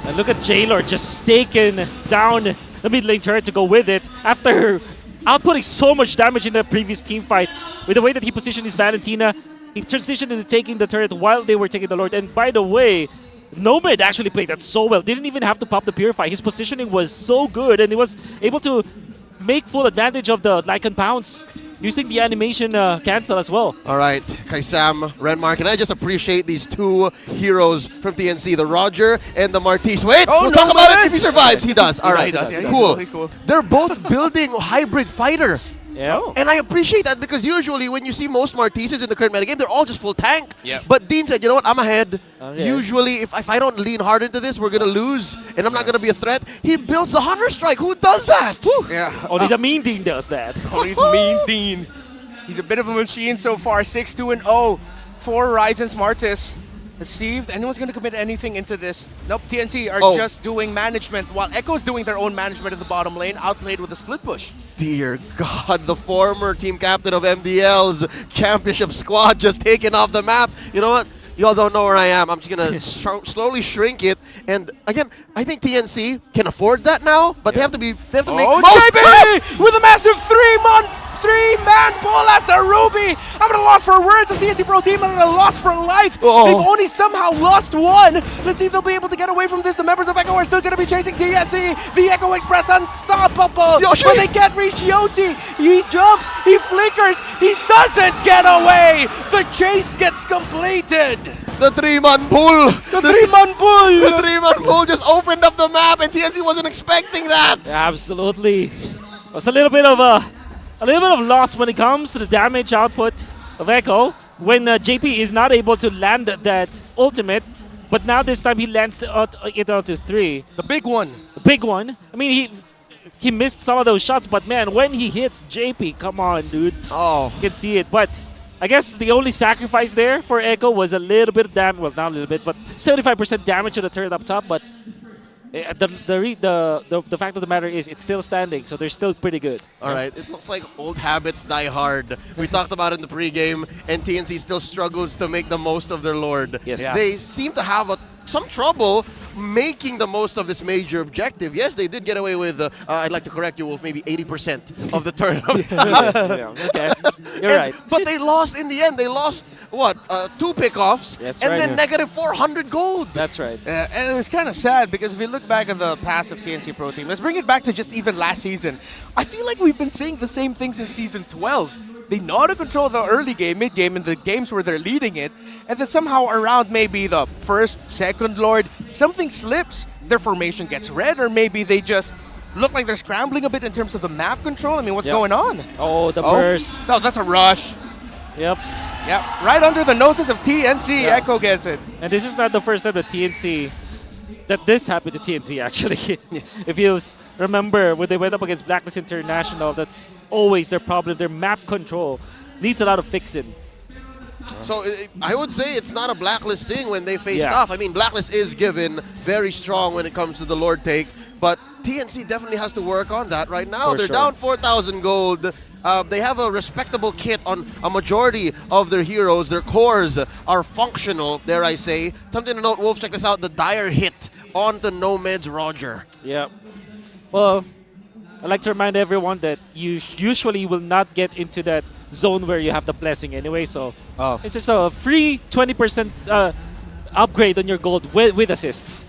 And look at Jaylord just staking down the mid lane turret to go with it after outputting so much damage in the previous team fight. With the way that he positioned his Valentina, he transitioned into taking the turret while they were taking the Lord. And by the way, Nomad actually played that so well. Didn't even have to pop the Purify. His positioning was so good, and he was able to make full advantage of the Lycan Pounce using the animation cancel as well. All right, Kaisam, Renmark, and I just appreciate these 2 heroes from TNC, the Roger and the Martis. Wait, we'll talk about it if he survives. He does. All right, cool. They're both building hybrid fighter. Yeah. And I appreciate that because usually when you see most Martises in the current metagame, they're all just full tank. Yep. But Dean said, you know what, I'm ahead. Okay. Usually, if I don't lean hard into this, we're going to lose, and I'm not going to be a threat. He builds the Hunter Strike. Who does that? Yeah. Only the Mean Dean does that. Only the Mean Dean. He's a bit of a machine so far. 6-2-0 for Ryzen's Martis. Let's see if anyone's going to commit anything into this. Nope, TNC are just doing management while Echo's doing their own management at the bottom lane, outplayed with a split push. Dear God, the former team captain of MDL's championship squad just taken off the map. You know what? Y'all don't know where I am. I'm just going to slowly shrink it. And again, I think TNC can afford that now, but they have to make most JP with a massive 3-man pull as the Ruby. I'm at a loss for words as TNC Pro Team. I'm at a loss for life. They've only somehow lost 1. Let's see if they'll be able to get away from this. The members of Echo are still going to be chasing TNC. The Echo Express unstoppable. Yoshi! But they can't reach Yoshi. He jumps. He flickers. He doesn't get away. The chase gets completed. The 3-man pull. The 3-man pull. The 3-man pull just opened up the map, and TNC wasn't expecting that. Absolutely. It was a little bit of loss when it comes to the damage output of Echo when JP is not able to land that ultimate, but now this time he lands it onto 3. The big one. The big one. I mean, he missed some of those shots, but man, when he hits JP, come on, dude. Oh. You can see it, but I guess the only sacrifice there for Echo was a little bit of damage. Well, not a little bit, but 75% damage to the turret up top, but the fact of the matter is it's still standing, so they're still pretty good. All right, it looks like old habits die hard. We talked about it in the pregame, and TNC still struggles to make the most of their Lord. Yes. Yeah. They seem to have some trouble making the most of this major objective. Yes, they did get away with, I'd like to correct you, Wolf, maybe 80% of the turn. Okay, you're right. But they lost in the end. They lost, what, 2 pickoffs, then negative 400 gold. That's right. And it was kind of sad because if you look back at the past of TNC Pro Team, let's bring it back to just even last season. I feel like we've been saying the same thing since Season 12. They know how to control the early game, mid game, and the games where they're leading it, and then somehow around maybe the first, second Lord, something slips, their formation gets red, or maybe they just look like they're scrambling a bit in terms of the map control. I mean, what's going on? Oh, the burst. No, that's a rush. Yep. Yep, right under the noses of TNC, Echo gets it. And this is not the first time that this happened to TNC, actually. If you remember, when they went up against Blacklist International, that's always their problem. Their map control needs a lot of fixing. So I would say it's not a Blacklist thing when they face off. I mean, Blacklist is given very strong when it comes to the Lord take, but TNC definitely has to work on that right now. They're down 4,000 gold. They have a respectable kit on a majority of their heroes. Their cores are functional, dare I say. Something to note, Wolf, check this out, the dire hit on the Nomad's Roger. Yeah. Well, I'd like to remind everyone that you usually will not get into that zone where you have the blessing anyway, so it's just a free 20% upgrade on your gold with assists.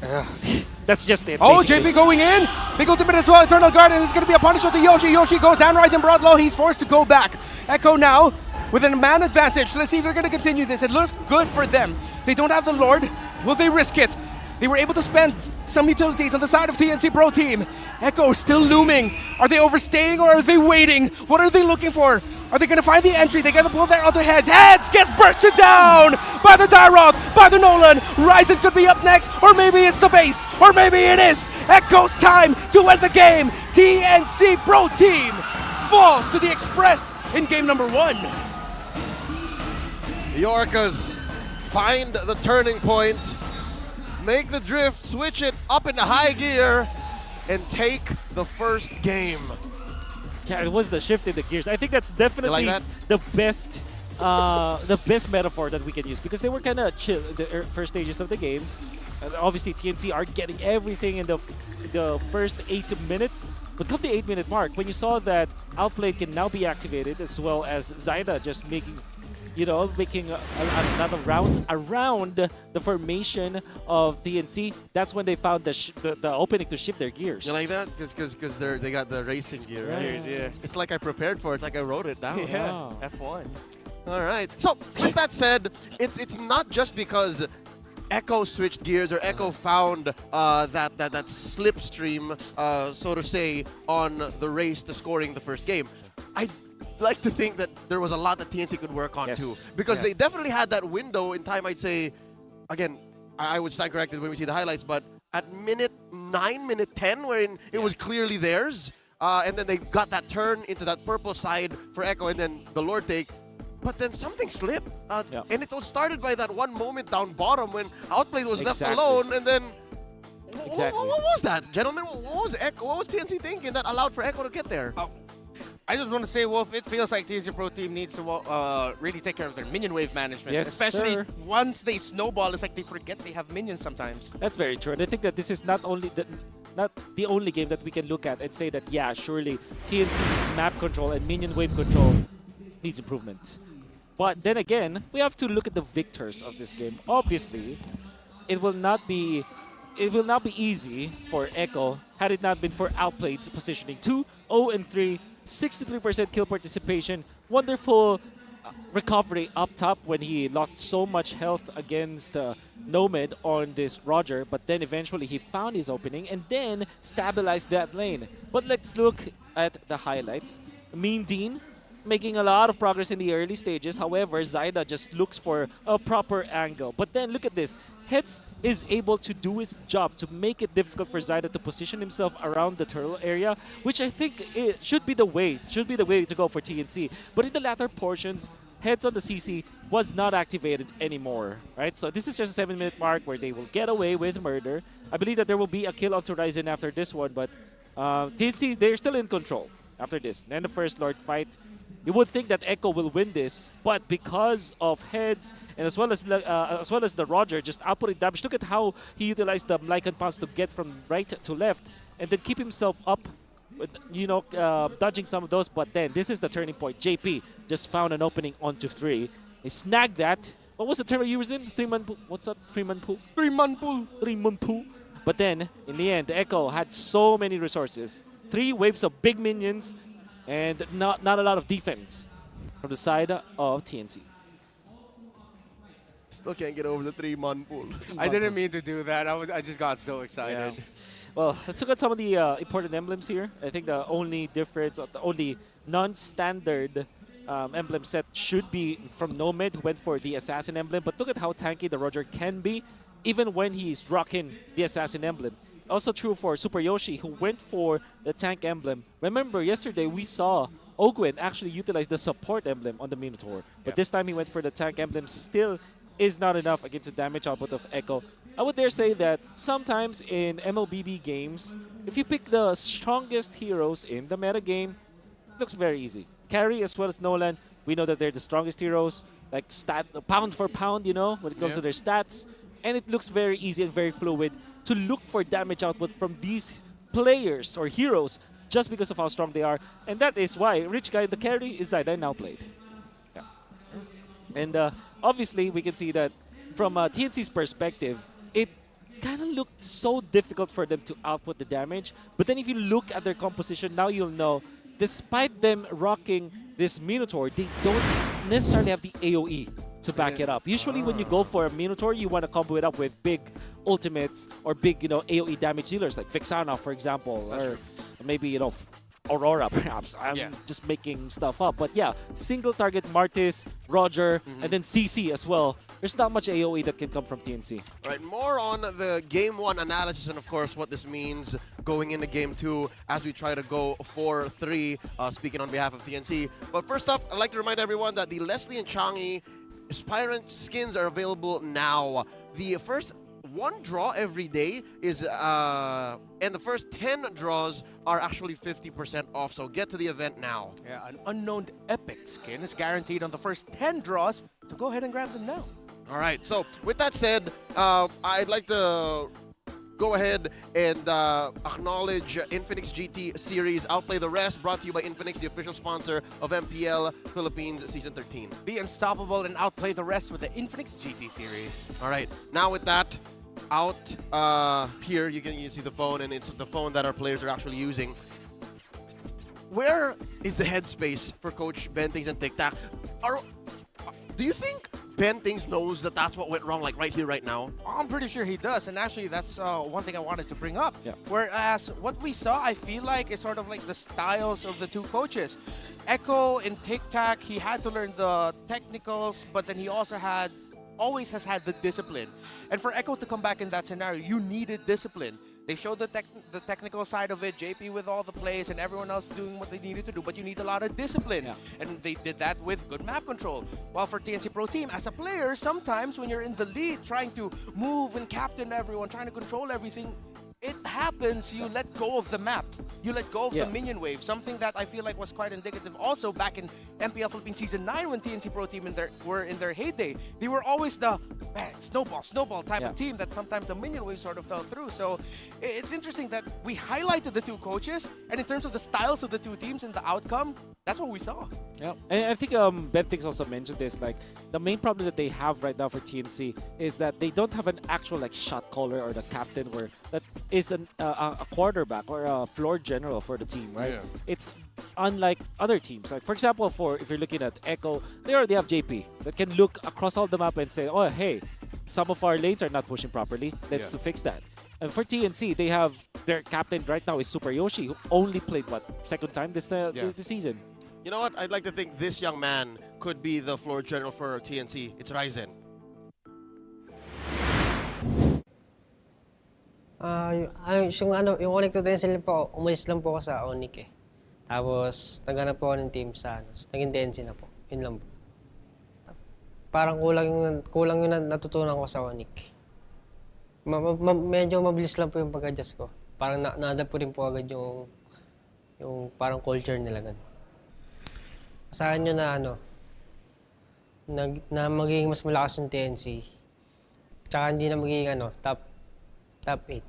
That's just it. Oh, basically. JP going in. Big ultimate as well. Eternal Guard, and it's going to be a punish to Yoshi. Yoshi goes down, right in broad low. He's forced to go back. Echo now with a man advantage. Let's see if they're going to continue this. It looks good for them. They don't have the Lord. Will they risk it? They were able to spend some utilities on the side of TNC Pro Team. Echo still looming. Are they overstaying or are they waiting? What are they looking for? Are they going to find the entry? They got to pull their other heads. Heads gets bursted down by the Tyroth, by the Nolan. Ryzen could be up next, or maybe it's the base, or maybe it is. Echo's time to win the game. TNC Pro Team falls to the Express in game number 1. The Orcas find the turning point, make the drift, switch it up into high gear, and take the first game. Yeah, it was the shift in the gears. I think that's definitely the best metaphor that we can use, because they were kind of chill in the first stages of the game. Obviously, TNC are getting everything in the first 8 minutes. But come the 8-minute mark, when you saw that Outplay can now be activated, as well as Zyda just making another rounds around the formation of TNC, that's when they found the opening to shift their gears. You like that? Because they got the racing gear, right? Yeah. It's like I prepared for it. It's like I wrote it down. Yeah, Wow. F1. All right. So with that said, it's not just because Echo switched gears or Echo found that slipstream, so to say, on the race to scoring the first game. I like to think that there was a lot that TNC could work on too, because they definitely had that window in time. I'd say, again, I would stand corrected when we see the highlights, but at minute 9, minute 10, wherein it was clearly theirs, and then they got that turn into that purple side for Echo, and then the Lord take. But then something slipped, and it was started by that one moment down bottom when Outplay was left alone, and then what was that, gentlemen? What was Echo? What was TNC thinking that allowed for Echo to get there? I just want to say, Wolf, it feels like TNC Pro Team needs to really take care of their minion wave management. Yes, especially sir. once they snowball, it's like they forget they have minions sometimes. That's very true. And I think that this is not the only game that we can look at and say that, yeah, surely TNC's map control and minion wave control needs improvement. But then again, we have to look at the victors of this game. Obviously, it will not be easy for Echo had it not been for Outplay's positioning. 2-0-3, 63% kill participation, wonderful recovery up top when he lost so much health against Nomad on this Roger, but then eventually he found his opening and then stabilized that lane. But let's look at the highlights. Mean Dean making a lot of progress in the early stages. However, Zyda just looks for a proper angle. But then look at this. Hetz is able to do his job to make it difficult for Zyda to position himself around the turtle area, which I think it should be the way to go for TNC. But in the latter portions, Heads on the CC was not activated anymore, right? So this is just a 7-minute mark where they will get away with murder. I believe that there will be a kill onto Ryzen after this one, but TNC, they're still in control after this. Then the first Lord fight. You would think that Echo will win this, but because of Heads and as well as the Roger just outputting damage, look at how he utilized the Lycan Pounce to get from right to left and then keep himself up, with, dodging some of those. But then this is the turning point. JP just found an opening onto 3. He snagged that. What was the term you were in? 3-man pool? What's that? 3-man pool? 3-man pool. 3-man pool. But then in the end, Echo had so many resources. 3 waves of big minions. And not a lot of defense from the side of TNC. Still can't get over the 3-man pool. I didn't mean to do that. I just got so excited. Yeah. Well, let's look at some of the important emblems here. I think the only difference, or the only non-standard emblem set should be from Nomad, who went for the Assassin emblem. But look at how tanky the Roger can be, even when he's rocking the Assassin emblem. Also true for Super Yoshi, who went for the tank emblem. Remember, yesterday we saw Ogwen actually utilize the support emblem on the Minotaur. But this time he went for the tank emblem. Still is not enough against the damage output of Echo. I would dare say that sometimes in MLBB games, if you pick the strongest heroes in the meta game, it looks very easy. Carry as well as Nolan, we know that they're the strongest heroes, like pound for pound, when it comes to their stats. And it looks very easy and very fluid to look for damage output from these players or heroes just because of how strong they are. And that is why Rich Guy, the carry, is Zyda now played. Yeah. And obviously, we can see that from TNC's perspective, it kind of looked so difficult for them to output the damage. But then if you look at their composition, now you'll know, despite them rocking this Minotaur, they don't necessarily have the AoE to back it up. Usually when you go for a Minotaur, you want to combo it up with big ultimates or big, AoE damage dealers like Vexana, for example, or maybe, Aurora, perhaps. I'm just making stuff up. But yeah, single target Martis, Roger, and then CC as well. There's not much AoE that can come from TNC. All right, more on the Game 1 analysis and, of course, what this means going into Game 2 as we try to go 4-3, speaking on behalf of TNC. But first up, I'd like to remind everyone that the Leslie and Changi Aspirant skins are available now. The first one draw every day is, and the first 10 draws are actually 50% off, so get to the event now. Yeah, an unknown epic skin is guaranteed on the first 10 draws, so go ahead and grab them now. All right, so with that said, I'd like to go ahead and acknowledge Infinix GT Series Outplay the Rest, brought to you by Infinix, the official sponsor of MPL Philippines Season 13. Be unstoppable and outplay the rest with the Infinix GT Series. All right, now with that, out here, you see the phone, and it's the phone that our players are actually using. Where is the headspace for Coach Bentings and TikTok? Do you think Bentings knows that that's what went wrong, like right here, right now? I'm pretty sure he does, and actually that's one thing I wanted to bring up. Yeah. Whereas what we saw, I feel like, is sort of like the styles of the two coaches. Echo in TikTok, he had to learn the technicals, but then he also always has had the discipline. And for Echo to come back in that scenario, you needed discipline. They showed the technical side of it, JP with all the plays and everyone else doing what they needed to do, but you need a lot of discipline. Yeah. And they did that with good map control. While for TNC Pro Team, as a player, sometimes when you're in the lead, trying to move and captain everyone, trying to control everything, it happens, you let go of the map. You let go of the minion wave, something that I feel like was quite indicative also back in MPL Philippines Season 9 when TNC Pro Team were in their heyday. They were always the snowball type of team that sometimes the minion wave sort of fell through. So it's interesting that we highlighted the two coaches, and in terms of the styles of the two teams and the outcome, that's what we saw. Yeah, and I think Bentings also mentioned this, like the main problem that they have right now for TNC is that they don't have an actual shot caller or the captain that is a quarterback or a floor general for the team, right? Yeah. It's unlike other teams. Like for example, if you're looking at Echo, they already have JP that can look across all the map and say, oh hey, some of our lanes are not pushing properly. Let's fix that. And for TNC, they have their captain right now is Super Yoshi, who only played second time this season. You know what? I'd like to think this young man could be the floor general for TNC. It's Ryzen. Yung Onyx Utensil po, umalis lang po ako sa Onyx eh. Tapos, naghanap po ako ng team sa, naging DNC na po. Yun lang po. Parang kulang yung natutunan ko sa Onyx. Medyo mabilis lang po yung pag-adjust ko. Parang na-adapt po rin po agad yung parang culture nila ganun. Asahan nyo na magiging mas malakas yung TNC. Tsaka hindi na magiging top 8.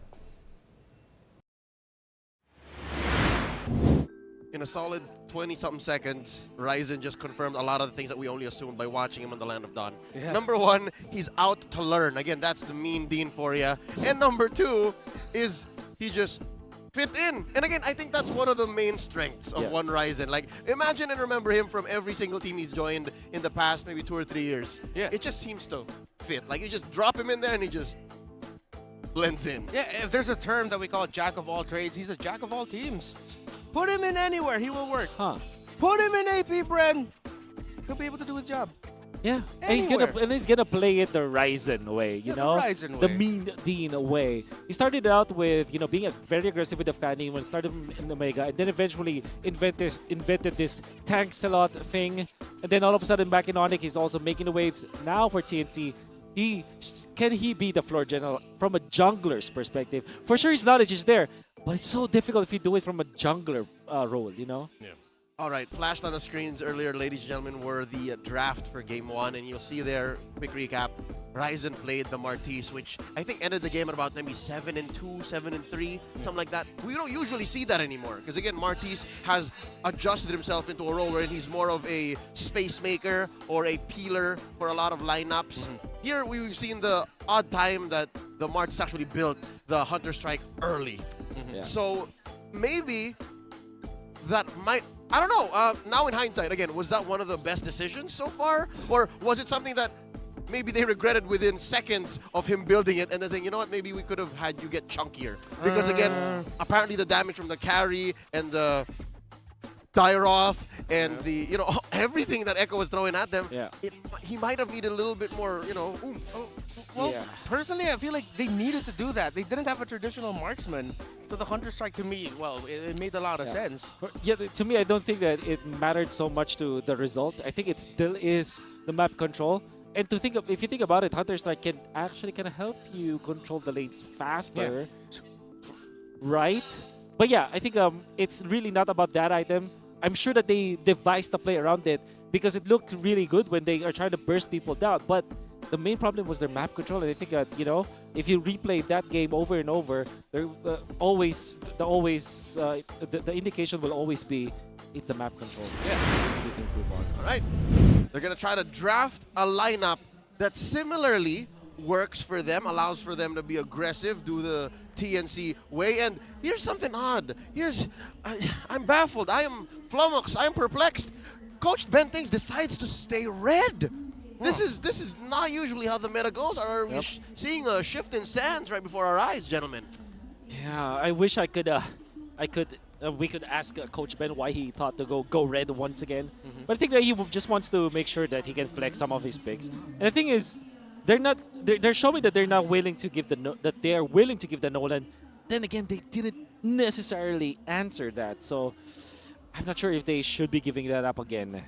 In a solid 20-something seconds, Ryzen just confirmed a lot of the things that we only assumed by watching him on the Land of Dawn. Yeah. Number one, he's out to learn. Again, that's the mean Dean for you. And number two is he just fit in. And again, I think that's one of the main strengths of one Ryzen. Like, imagine and remember him from every single team he's joined in the past maybe 2 or 3 years. Yeah. It just seems to fit. Like, you just drop him in there and he just blends in. Yeah, if there's a term that we call jack of all trades, he's a jack of all teams. Put him in anywhere, he will work. Put him in AP Bren, he'll be able to do his job. Yeah, and he's gonna play it the Ryzen way, you know, the mean Dean way. He started out with being very aggressive with the fanning when started in Omega, and then eventually invented this tanks a lot thing, and then all of a sudden back in Onyx he's also making the waves. Now for TNC, can he be the floor general from a jungler's perspective? For sure his knowledge is there, but it's so difficult if you do it from a jungler role, you know? Yeah. All right, flashed on the screens earlier, ladies and gentlemen, were the draft for Game 1, and you'll see there, quick recap, Ryzen played the Martis, which I think ended the game at about maybe 7-2, 7-3, something like that. We don't usually see that anymore, because again, Martis has adjusted himself into a role where he's more of a space maker or a peeler for a lot of lineups. Here, we've seen the odd time that the Martis actually built the Hunter Strike early. So maybe that might... I don't know. Now in hindsight, again, was that one of the best decisions so far? Or was it something that maybe they regretted within seconds of him building it and then saying, you know what, maybe we could have had you get chunkier. Because again, apparently the damage from the carry and the Dairoth and the, everything that Echo was throwing at them, he might have needed a little bit more, oomph. Well, personally, I feel like they needed to do that. They didn't have a traditional marksman. So the Hunter Strike, to me, well, it made a lot of sense. Yeah, to me, I don't think that it mattered so much to the result. I think it still is the map control. And if you think about it, Hunter Strike can actually kind of help you control the lanes faster, right? But yeah, I think it's really not about that item. I'm sure that they devised the play around it because it looked really good when they are trying to burst people down. But the main problem was their map control, and I think that if you replay that game over and over, the indication will always be it's the map control. Yeah. To improve on. All right. They're gonna try to draft a lineup that similarly works for them, allows for them to be aggressive, do the TNC way. And here's something odd. I'm baffled. I am flummoxed. I am perplexed. Coach Ben Things decides to stay red. This is not usually how the meta goes. Are we seeing a shift in sands right before our eyes, gentlemen? Yeah, I wish we could ask Coach Ben why he thought to go red once again. But I think that he just wants to make sure that he can flex some of his picks. And the thing is, they're showing that they're not willing to give they are willing to give the Nolan. Then again, they didn't necessarily answer that. So I'm not sure if they should be giving that up again.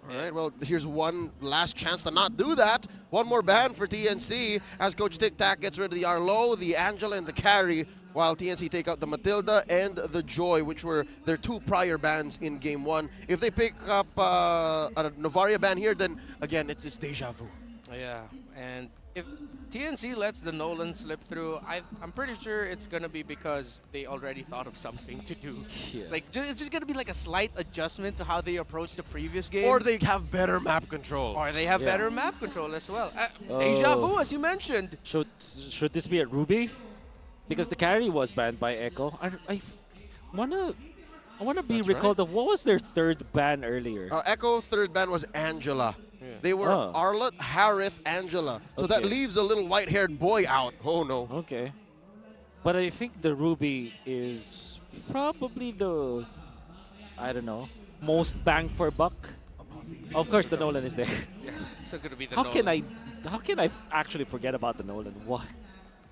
All right, well, here's one last chance to not do that. One more ban for TNC as Coach Tic Tac gets rid of the Arlo, the Angela, and the Carry, while TNC take out the Matilda and the Joy, which were their two prior bans in Game 1. If they pick up a Novaria ban here, then, again, it's just deja vu. Yeah, and if TNC lets the Nolan slip through, I'm pretty sure it's going to be because they already thought of something to do. Yeah. Like, it's just going to be like a slight adjustment to how they approached the previous game. Or they have better map control. Or they have better map control as well. Deja vu, as you mentioned. Should this be a Ruby? Because the carry was banned by Echo. I wanna be recalled of what was their third ban earlier. Echo third ban was Angela. Yeah. They were Arlott, Harith, Angela. So that leaves a little white-haired boy out. Oh no. Okay. But I think the Ruby is probably the, I don't know, most bang for buck. Of course, the Nolan is there. Yeah, so gonna be the How Nolan. can I actually forget about the Nolan? Why?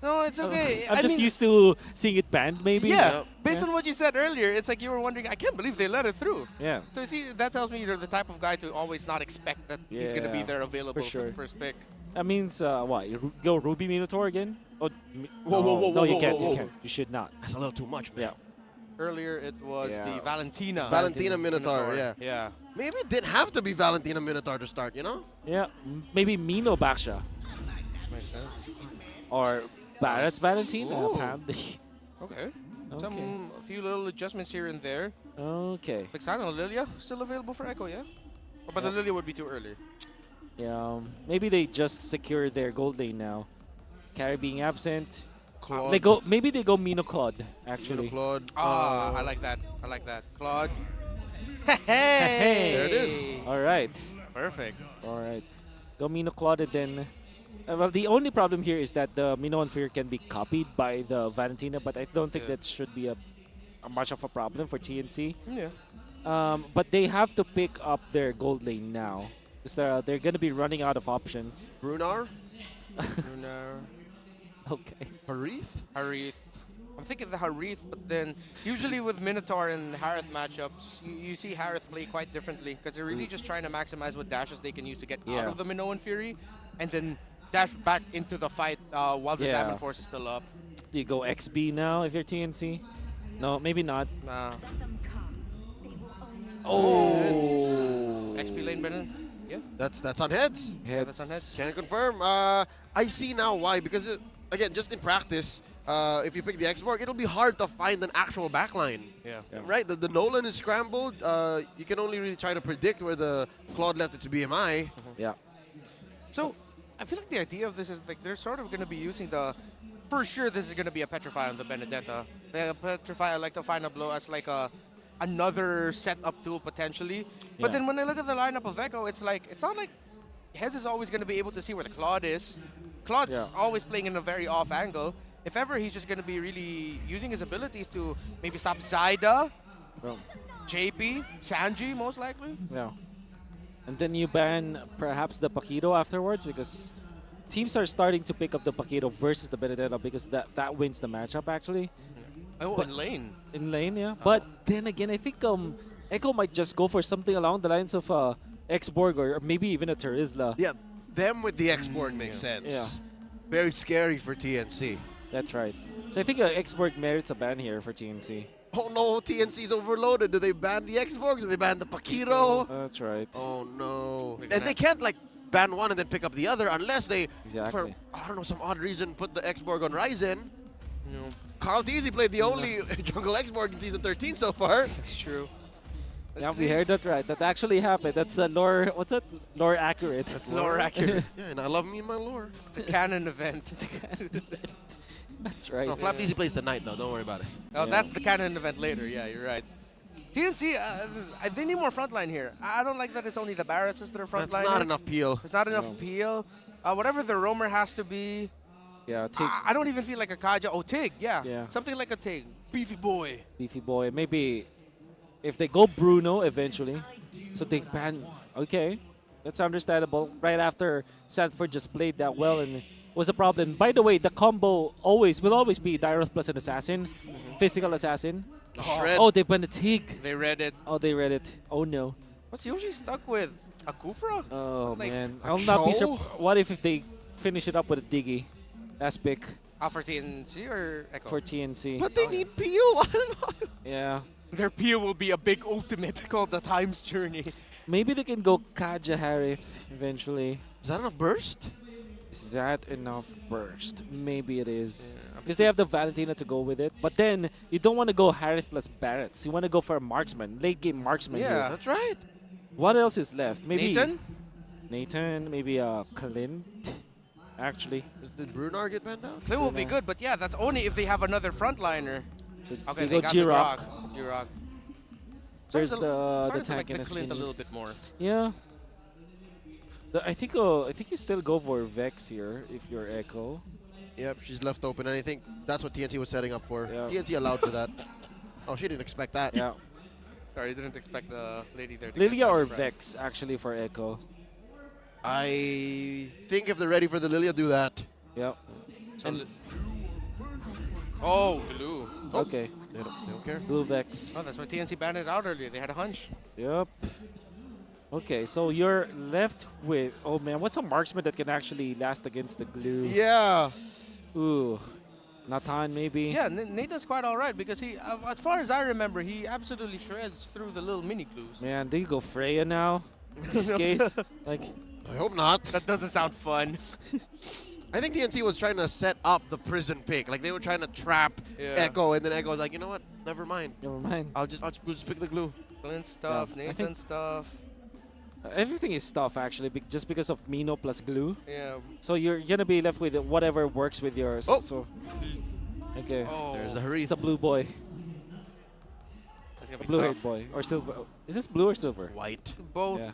No, it's okay. I'm just used to seeing it banned, maybe. Yeah, based on what you said earlier, it's like you were wondering, I can't believe they let it through. Yeah. So you see, that tells me you're the type of guy to always not expect that he's going to be there available for the first pick. That means, what, you go Ruby Minotaur again? Oh, whoa, no, you can't. You should not. That's a little too much, man. Yeah. Earlier, it was the Valentina. Valentina Minotaur, yeah. Yeah. Maybe it didn't have to be Valentina Minotaur to start, Yeah, maybe Mino Baksha. Makes sense. Or Barrett's Valentina, apparently. Okay. A few little adjustments here and there. Okay. Lexano, Lilia, still available for Echo, yeah? But the Lilia would be too early. Yeah, maybe they just secured their gold lane now. Carry being absent. Claude. Maybe they go Mino Claude, actually. Mino Claude. I like that. I like that. Claude. Hey! There it is. All right. Perfect. All right. Go Mino Claude and then... well, the only problem here is that the Mino and Fear can be copied by the Valentina, but I don't think that should be a much of a problem for TNC. Yeah. But they have to pick up their gold lane now. They're going to be running out of options. Brunar? Brunar. Okay. Harith? I'm thinking the Harith, but then usually with Minotaur and Harith matchups, you see Harith play quite differently because they're really just trying to maximize what dashes they can use to get out of the Minoan Fury and then dash back into the fight while the Salmon Force is still up. You go XB now if you're TNC? No, maybe not. Nah. Oh! XP lane, Brennan? Yeah. That's on heads. Yeah, that's on heads. Can't confirm. I see now why, because again, just in practice, if you pick the X-Borg, it'll be hard to find an actual backline. Yeah. Right? The Nolan is scrambled. You can only really try to predict where the Claude left its BMI. Yeah. So, I feel like the idea of this is like they're sort of going to be using the... For sure, this is going to be a Petrify on the Benedetta. The Petrify, I like to find a blow as like another setup tool potentially. But then when I look at the lineup of Echo, it's like it's not like Hez is always going to be able to see where the Claude is. Claude's always playing in a very off angle. If ever, he's just going to be really using his abilities to maybe stop Zyda, JP, Sanji, most likely. Yeah. And then you ban perhaps the Paquito afterwards because teams are starting to pick up the Paquito versus the Benedetta because that wins the matchup actually. Oh, in lane. In lane, yeah. But then again, I think Echo might just go for something along the lines of X-Borg or maybe even a Terizla. Yeah, them with the X-Borg makes sense. Yeah. Very scary for TNC. That's right. So I think X-Borg merits a ban here for TNC. Oh no, TNC's overloaded. Do they ban the X-Borg? Do they ban the Paquito? That's right. Oh no. And they can't like ban one and then pick up the other unless they, for I don't know, some odd reason, put the X-Borg on Ryzen. No. Carl Teasy played the only jungle X-Borg in Season 13 so far. That's true. Yeah, we heard that right. That actually happened. That's lore. What's that? Lore accurate. That's lore accurate. Yeah, and I love me and my lore. It's a canon event. It's a canon event. That's right. No, Flap Teasy plays tonight though. Don't worry about it. Oh, that's the canon event later. Yeah, you're right. TNC, they need more frontline here. I don't like that it's only the Barretts that are frontline. That's not enough peel. It's not enough peel. Whatever the roamer has to be. Yeah, Tig. I don't even feel like a Kaja. Oh, Tig, yeah. Something like a Tig. Beefy boy. Beefy boy. Maybe if they go Bruno eventually, so they ban. Okay, that's understandable. Right after Sanford just played that well and was a problem. By the way, the combo will always be Dyros plus an assassin, physical assassin. Oh, they banned a Tig. They read it. Oh, they read it. Oh no. What's Yoshi stuck with? A Kufra? Oh like, man, I'll not be surprised. What if they finish it up with a Diggy? Last pick. For TNC or Echo? For TNC. But they need peel. Yeah. Their peel will be a big ultimate called the Time's Journey. Maybe they can go Kaja Harith eventually. Is that enough burst? Is that enough burst? Maybe it is. Because they have the Valentina to go with it. But then, you don't want to go Harith plus Barretts. You want to go for a marksman. Late game marksman here. That's right. What else is left? Maybe Nathan? Maybe Clint. Actually. Did Brunar get banned out? Clint will be good, but yeah, that's only if they have another frontliner. So okay, they got G-Rock. G-Rock. There's the tank like in the the Clint a little bit more. Yeah. I think you still go for Vex here if you're Echo. Yep, she's left open, and I think that's what TNT was setting up for. Yeah. TNT allowed for that. Oh, she didn't expect that. Yeah. Sorry, didn't expect the lady there to Lilia or surprise. Vex actually for Echo. I think if they're ready for the Lilia, do that. Yep. And oh, blue. Okay. They don't care. Blue Vex. Oh, that's why TNC banned it out earlier. They had a hunch. Yep. Okay, so you're left with... Oh, man. What's a marksman that can actually last against the glue? Yeah. Ooh. Nathan, maybe? Yeah, Nathan's quite all right because he, as far as I remember, he absolutely shreds through the little mini glues. Man, do you go Freya now? In this case? Like... I hope not. That doesn't sound fun. I think TNC was trying to set up the prison pick. Like, they were trying to trap Echo, and then Echo was like, you know what? Never mind. Never mind. I'll just pick the glue. Clint stuff, Nathan stuff. Everything is stuff, actually, just because of Mino plus glue. Yeah. So you're going to be left with whatever works with yours. Oh. So, okay. Oh. There's the Harith. It's a blue boy. That's gonna be Blue-haired tough. boy. Or silver. Is this blue or silver? White. Both. Yeah.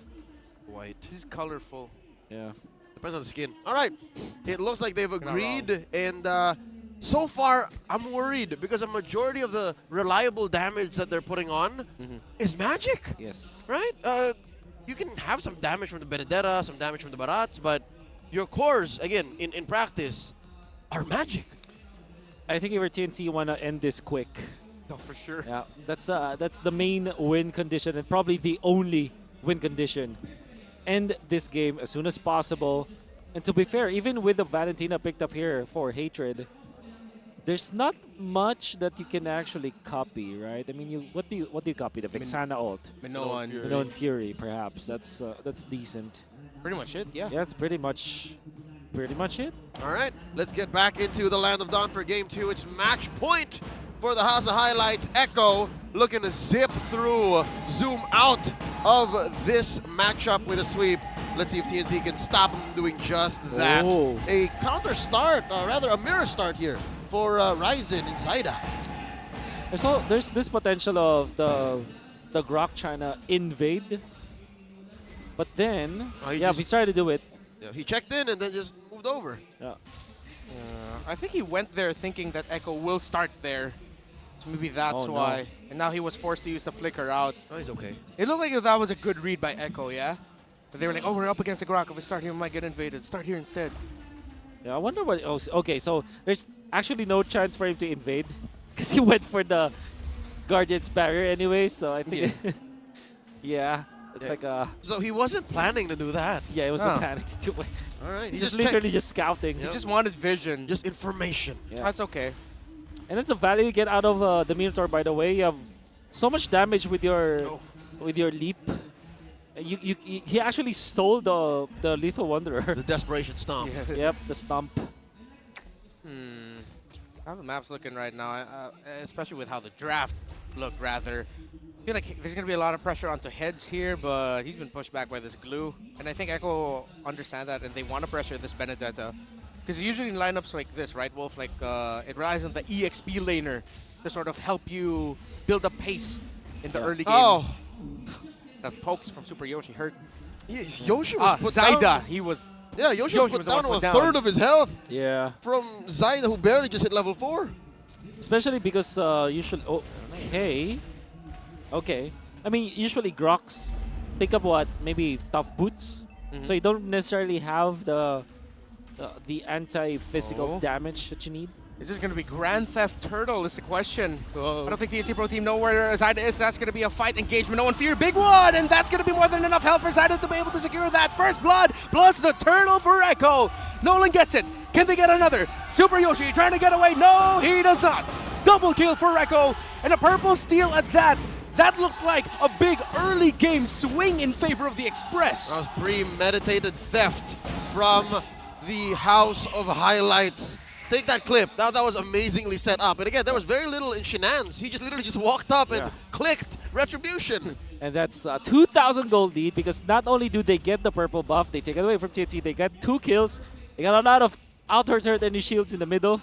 White. He's colorful. Yeah. Depends on the skin. All right. It looks like they've agreed, and so far, I'm worried because a majority of the reliable damage that they're putting on is magic. Yes. Right? You can have some damage from the Benedetta, some damage from the Barats, but your cores, again, in practice, are magic. I think if you're TNC, you want to end this quick. No, for sure. Yeah, that's the main win condition and probably the only win condition. End this game as soon as possible. And to be fair, even with the Valentina picked up here for Hatred, there's not much that you can actually copy, right? I mean, what do you copy? The Vexana ult, Minoan Fury, perhaps. That's decent. Pretty much it, yeah. Yeah, it's pretty much it. All right, let's get back into the Land of Dawn for Game 2. It's match point for the House of Highlights. Echo looking to zip through, zoom out of this matchup with a sweep. Let's see if TNC can stop him doing just that. Oh. A counter start, rather a mirror start here for Ryzen and Zyda. There's this potential of the Grok trying to invade But then, he we started to do it. Yeah, he checked in and then just moved over. Yeah. I think he went there thinking that Echo will start there. So maybe that's why. No. And now he was forced to use the flicker out. Oh, he's okay. It looked like that was a good read by Echo, yeah? But they were like, oh, we're up against a Grok. If we start here, we might get invaded. Start here instead. Yeah, I wonder what. Oh, okay, so there's actually no chance for him to invade because he went for the Guardian's barrier anyway. So I think, yeah, it's like a. So he wasn't planning to do that. Yeah, he wasn't planning to do it. All right, He's just literally just scouting. He just wanted vision. Just information. Yeah. That's okay. And it's a value you get out of the Minotaur. By the way, you have so much damage with your leap. He actually stole the Lethal Wanderer. The Desperation Stomp. Yep, the stomp. How the map's looking right now, especially with how the draft looked, rather. I feel like there's going to be a lot of pressure onto Heads here, but he's been pushed back by this glue. And I think Echo understand that, and they want to pressure this Benedetta. Because usually in lineups like this, right, Wolf, like it relies on the EXP laner to sort of help you build up pace in the early game. Oh! The pokes from Super Yoshi hurt. Yoshi was put Zaida, down. he was... Yeah, Yoshi was put down to a down. third of his health. Yeah. From Zaida, who barely just hit level 4. Especially because usually... Oh, hey. Okay. I mean, usually Groks pick up what? Maybe tough boots. So you don't necessarily have the anti-physical damage that you need. Is this going to be Grand Theft Turtle is the question. I don't think the TNC Pro Team know where Zaida is. That's going to be a fight engagement. No one fear. Big one! And that's going to be more than enough health for Zaida to be able to secure that first blood. Plus the turtle for Echo. Nolan gets it. Can they get another? Super Yoshi trying to get away. No, he does not. Double kill for Echo. And a purple steal at that. That looks like a big early game swing in favor of the Express. That was premeditated theft from the House of Highlights. Take that clip. That was amazingly set up. And again, there was very little in shenanigans. He just literally just walked up and clicked Retribution. And that's 2,000 gold lead because not only do they get the purple buff, they take it away from TNC, they got 2 kills, they got a lot of outer turret and shields in the middle.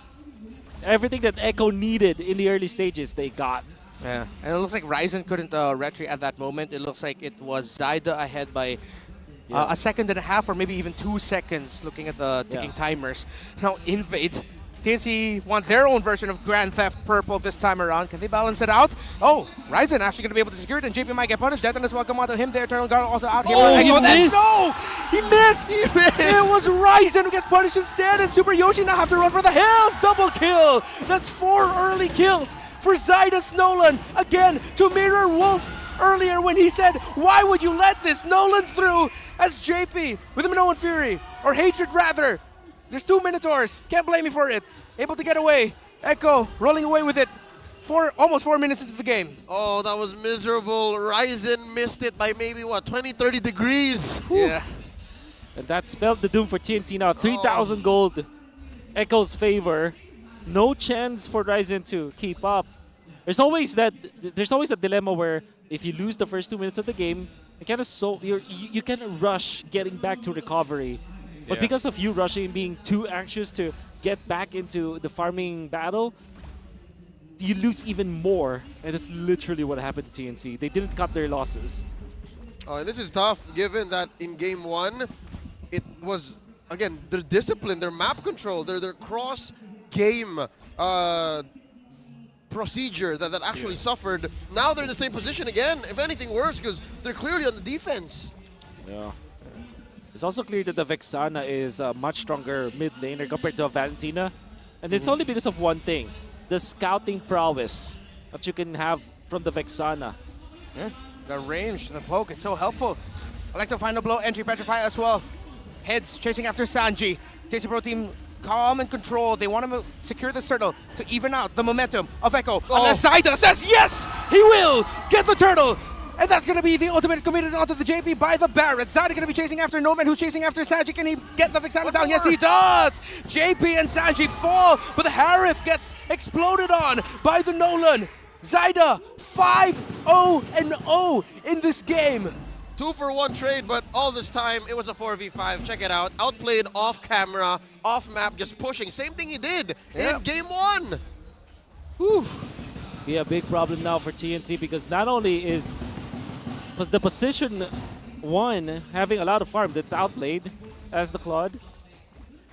Everything that Echo needed in the early stages, they got. Yeah, and it looks like Ryzen couldn't retry at that moment. It looks like it was Zaida ahead by a second and a half or maybe even 2 seconds looking at the ticking timers. Now Invade. TNC want their own version of Grand Theft Purple this time around. Can they balance it out? Oh, Ryzen actually going to be able to secure it, and JP might get punished. Death as well come onto him there. Eternal Guard also out here. Oh, he missed! No! He missed! It was Ryzen who gets punished instead, and Super Yoshi now have to run for the hills. Double kill! That's 4 early kills for Zydus Nolan. Again, to mirror Wolf earlier when he said, why would you let this Nolan through? As JP with Minoan Fury, or Hatred rather. There's 2 Minotaurs. Can't blame me for it. Able to get away. Echo rolling away with it. Almost 4 minutes into the game. Oh, that was miserable. Ryzen missed it by maybe, what, 20, 30 degrees? Yeah. And that spelled the doom for TNC now. 3,000 gold. Echo's favor. No chance for Ryzen to keep up. There's always that dilemma where if you lose the first 2 minutes of the game, you can rush getting back to recovery. But because of you rushing and being too anxious to get back into the farming battle, you lose even more. And that's literally what happened to TNC. They didn't cut their losses. Oh, and this is tough given that in game 1, it was, again, their discipline, their map control, their cross-game procedure that actually suffered. Now they're in the same position again, if anything worse, because they're clearly on the defense. Yeah. It's also clear that the Vexana is a much stronger mid laner compared to a Valentina. And it's only because of one thing, the scouting prowess that you can have from the Vexana. Yeah, the range, the poke, it's so helpful. I like the final blow, entry petrify as well. Heads chasing after Sanji. TNC Pro Team calm and controlled. They want to secure this turtle to even out the momentum of Echo. Unless Zaida says yes, he will get the turtle. And that's going to be the ultimate committed onto the JP by the Barret. Zaida going to be chasing after Nomad, who's chasing after Sanji. Can he get the Vexana down? Yes, he does! JP and Sanji fall, but the Harith gets exploded on by the Nolan. Zaida, 5-0-0 in this game. 2-for-1 trade, but all this time, it was a 4v5. Check it out. Outplayed off camera, off map, just pushing. Same thing he did in game 1. Whew. Be a big problem now for TNC because not only is the position one having a lot of farm that's outplayed as the Claude.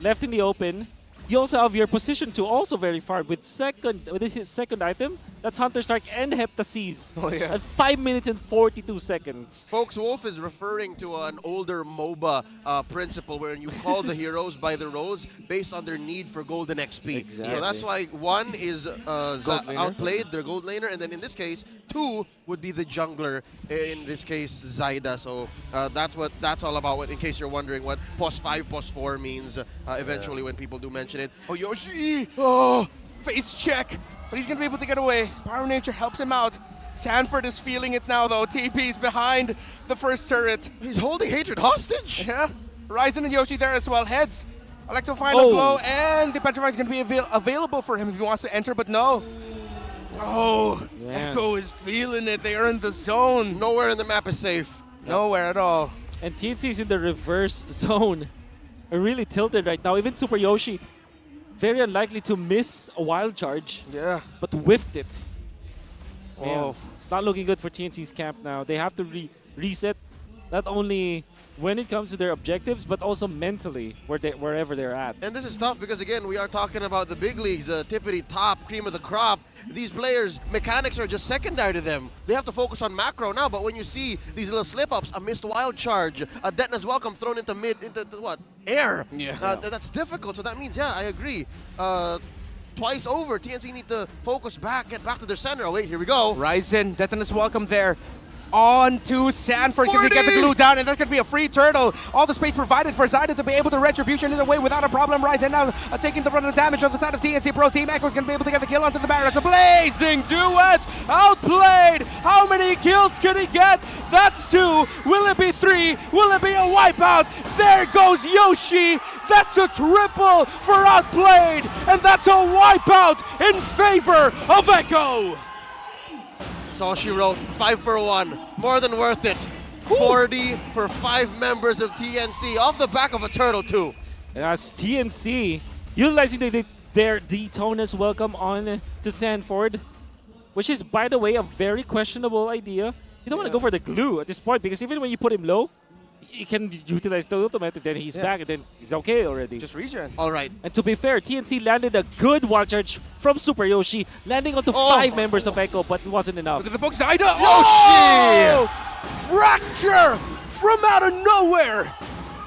Left in the open. You also have your position to also very far with his second item. That's Hunter Strike and Heptaseas at 5 minutes and 42 seconds. Folks, Wolf is referring to an older MOBA principle wherein you call the heroes by the roles based on their need for golden XP. Exactly. So that's why one is outplayed, their gold laner, and then in this case, two would be the jungler, in this case, Zyda. So that's what that's all about, in case you're wondering what pos 5, pos 4 means eventually when people do mention it. Oh, Yoshi! Oh, face check! But he's going to be able to get away. Power Nature helps him out. Sanford is feeling it now, though. TP's behind the first turret. He's holding Hatred hostage? Yeah. Ryzen and Yoshi there as well. Heads. Electro final blow, and the Petrify is going to be available for him if he wants to enter, but no. Oh, Echo is feeling it. They are in the zone. Nowhere in the map is safe. Nowhere at all. And TNC is in the reverse zone. Are really tilted right now. Even Super Yoshi, very unlikely to miss a wild charge. Yeah. But whiffed it. Man, Oh. it's not looking good for TNC's camp now. They have to reset, not only when it comes to their objectives, but also mentally wherever they're at. And this is tough because, again, we are talking about the big leagues, the tippity top, cream of the crop. These players, mechanics are just secondary to them. They have to focus on macro now, but when you see these little slip-ups, a missed wild charge, a Detna's welcome thrown into air. Yeah. That's difficult, so that means, yeah, I agree. Twice over, TNC need to focus back, get back to their center. Oh, wait, here we go. Ryzen, Detna's welcome there. On to Sanford, can he get the glue down, and that's going to be a free turtle. All the space provided for Zyda to be able to retribution his away without a problem. Ryzen now taking the run of damage on the side of TNC Pro Team. Echo's going to be able to get the kill onto the barracks. A blazing duet, outplayed. How many kills can he get? That's 2. Will it be 3? Will it be a wipeout? There goes Yoshi. That's a triple for outplayed, and that's a wipeout in favor of Echo. That's all she wrote. 5 for 1. More than worth it. 40 for 5 members of TNC. Off the back of a turtle, too. As TNC utilizing their Daytona's welcome on to Sanford, which is, by the way, a very questionable idea. You don't want to go for the glue at this point, because even when you put him low, he can utilize the ultimate, and then he's back, and then he's okay already. Just regen. All right. And to be fair, TNC landed a good wild charge from Super Yoshi, landing onto 5 members of Echo, but it wasn't enough. Look at the book, Zyda. Oh! Fracture from out of nowhere.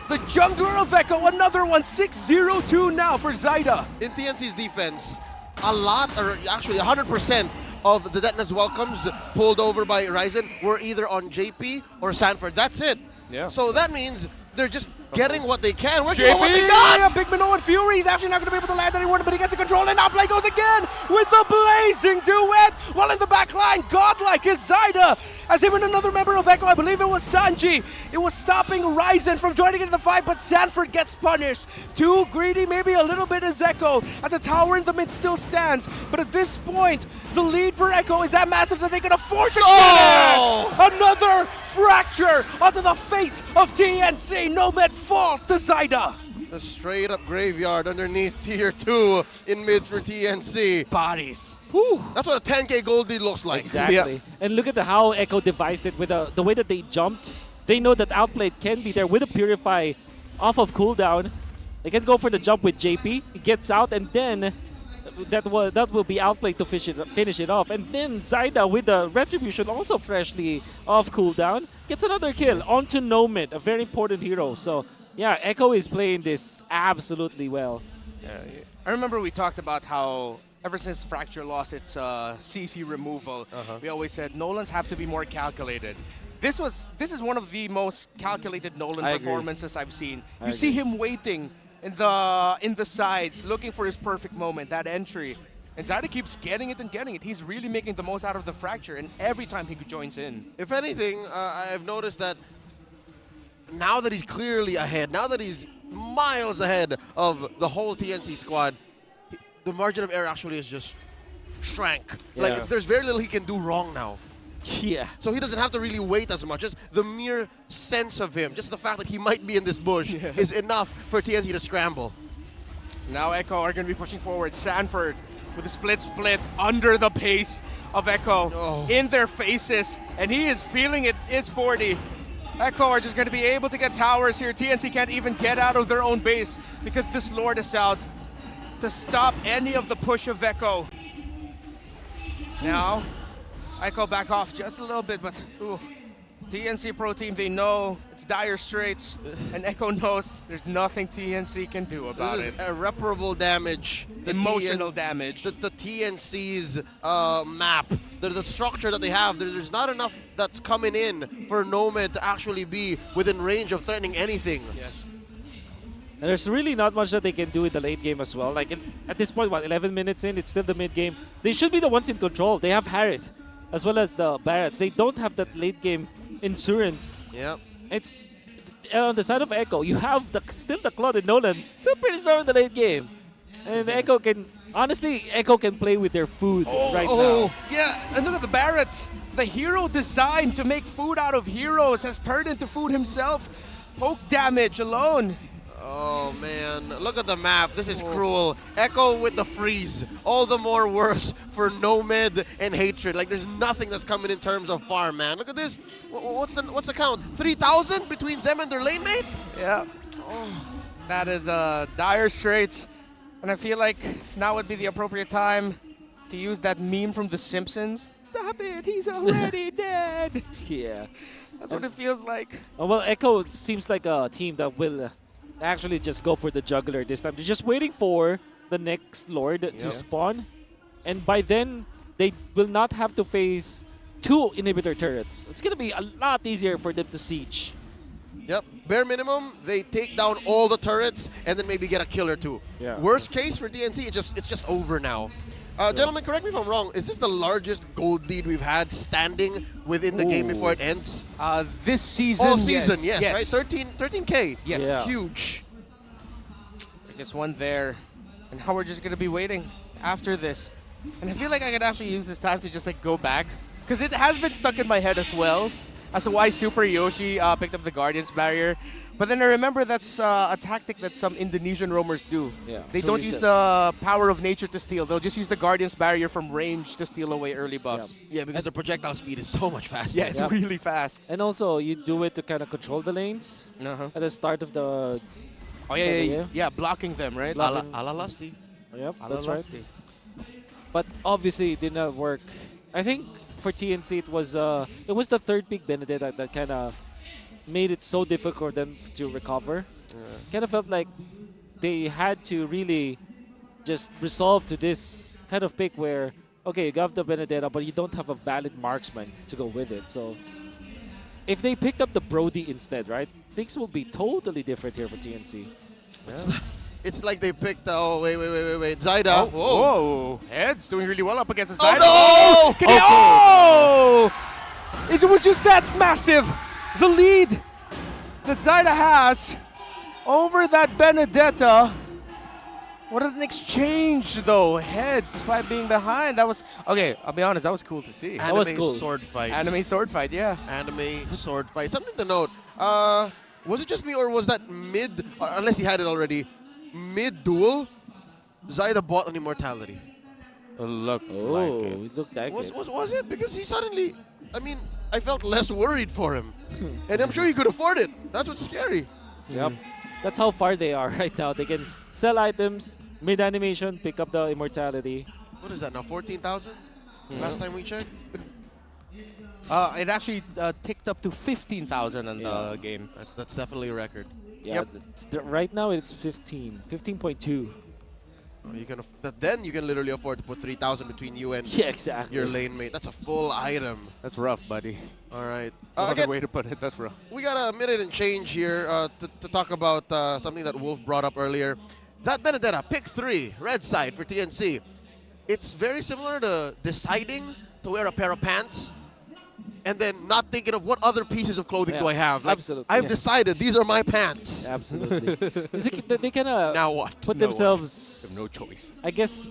The jungler of Echo, another one, 6-0-2 now for Zyda. In TNC's defense, a lot, or actually 100% of the Detna's welcomes pulled over by Ryzen were either on JP or Sanford. That's it. Yeah. So that means they're just getting what they can. What JP, they got? Big Minoan Fury. He's actually not going to be able to land anyone, but he gets the control, and outplay goes again with the blazing duet. While in the back line, godlike is Zyda. As him and another member of Echo, I believe it was Sanji. It was stopping Ryzen from joining into the fight, but Sanford gets punished. Too greedy, maybe a little bit is Echo, as a tower in the mid still stands. But at this point, the lead for Echo is that massive that they can afford to get it. Another fracture onto the face of TNC. Nomad falls to Zyda. The straight up graveyard underneath tier 2 in mid for TNC. Bodies. Whew. That's what a 10k gold lead looks like. Exactly. Yeah. And look at how Echo devised it with the way that they jumped. They know that Outplayed can be there with a Purify off of cooldown. They can go for the jump with JP. He gets out, and then that will be Outplayed to finish it off. And then Zyda with the Retribution also freshly off cooldown gets another kill onto Nomad, a very important hero. So yeah, Echo is playing this absolutely well. Yeah, I remember we talked about how ever since Fracture lost its CC removal, we always said Nolans have to be more calculated. This is one of the most calculated Nolan performances I've seen. You see him waiting in the sides, looking for his perfect moment, that entry. And Zyda keeps getting it and getting it. He's really making the most out of the Fracture, and every time he joins in. If anything, I've noticed that now that he's clearly ahead, now that he's miles ahead of the whole TNC squad, the margin of error actually is just shrank. Yeah. Like, there's very little he can do wrong now. Yeah. So he doesn't have to really wait as much. Just the mere sense of him, just the fact that he might be in this bush is enough for TNC to scramble. Now Echo are going to be pushing forward. Sanford with a split under the pace of Echo in their faces, and he is feeling it. It's 40. Echo are just going to be able to get towers here. TNC can't even get out of their own base because this Lord is out to stop any of the push of Echo. Now, Echo back off just a little bit, but ooh, TNC Pro Team, they know it's dire straits, and Echo knows there's nothing TNC can do about This it. is irreparable damage. Emotional damage. The TNC's map, the structure that they have, there's not enough that's coming in for Nomad to actually be within range of threatening anything. Yes. And there's really not much that they can do in the late game as well. Like at this point, what, 11 minutes in, it's still the mid game. They should be the ones in control. They have Harith as well as the Barretts. They don't have that late game insurance. Yep. It's on the side of Echo, you have still the Claude and Nolan, still pretty strong in the late game. And Echo can, honestly, Echo can play with their food right now. Yeah, and look at the Barretts. The hero designed to make food out of heroes has turned into food himself. Poke damage alone. Oh man, look at the map. This is cruel. Echo with the freeze. All the more worse for Nomad and Hatred. Like there's nothing that's coming in terms of farm, man. Look at this. What's the count? 3,000 between them and their lane mate? Yeah. Oh, that is dire straits. And I feel like now would be the appropriate time to use that meme from The Simpsons. Stop it, he's already dead. Yeah. That's what it feels like. Oh, well, Echo seems like a team that will actually just go for the juggler this time. They're just waiting for the next Lord to spawn. And by then, they will not have to face 2 inhibitor turrets. It's going to be a lot easier for them to siege. Yep. Bare minimum, they take down all the turrets and then maybe get a kill or 2. Yeah. Worst case for DNC, it's just over now. Gentlemen, correct me if I'm wrong. Is this the largest gold lead we've had standing within the game before it ends? This season, All season, yes. Right? 13K. Yes. Yeah. Huge. I guess one there. And now we're just going to be waiting after this. And I feel like I could actually use this time to just like go back. Because it has been stuck in my head as well as to why Super Yoshi picked up the Guardian's Barrier. But then I remember that's a tactic that some Indonesian roamers do. Yeah. They So don't we use said- the power of nature to steal. They'll just use the Guardian's Barrier from range to steal away early buffs. Yeah, because the projectile speed is so much faster. Yeah, it's really fast. And also, you do it to kind of control the lanes at the start of the... Oh, yeah, blocking them, right? Blocking- Ala Lusty. Yep, Ala that's right. Lusty. But obviously, it did not work. I think for TNC, it was the third pick Benedetta that kind of made it so difficult for them to recover. Kind of felt like they had to really just resolve to this kind of pick where, okay, you got the Benedetta, but you don't have a valid marksman to go with it. So if they picked up the Brody instead, right, things will be totally different here for TNC. It's like they picked, oh, wait. Zyda. Whoa. Heads doing really well up against the Oh, side. no! Can he- oh! It was just that massive. The lead that Zyda has over that Benedetta. What an exchange, though. Heads, despite being behind. That was, okay, I'll be honest, that was cool to see. Anime was cool. sword fight. Anime sword fight, yeah. Anime sword fight. Something to note. Was it just me or was that mid, unless he had it already, mid-duel, Zyda bought an immortality? Look Oh, it looked like it. Was it? Because he suddenly, I mean, I felt less worried for him. And I'm sure he could afford it. That's what's scary. Yep. That's how far they are right now. They can sell items, mid-animation, pick up the immortality. What is that now, 14,000? Last time we checked? It actually ticked up to 15,000 in the game. That's definitely a record. Yeah, right now it's 15.2. You can then you can literally afford to put 3,000 between you and Yeah, exactly. your lane mate. That's a full item. That's rough, buddy. All right. Another Again, way to put it, that's rough. we got a minute and change here to talk about something that Wolf brought up earlier. That Benedetta, pick 3, red side for TNC. It's very similar to deciding to wear a pair of pants and then not thinking of what other pieces of clothing do I have. Like, absolutely. I've decided these are my pants. Absolutely. They kind of Now what? put Now what? themselves, They have no choice. I guess,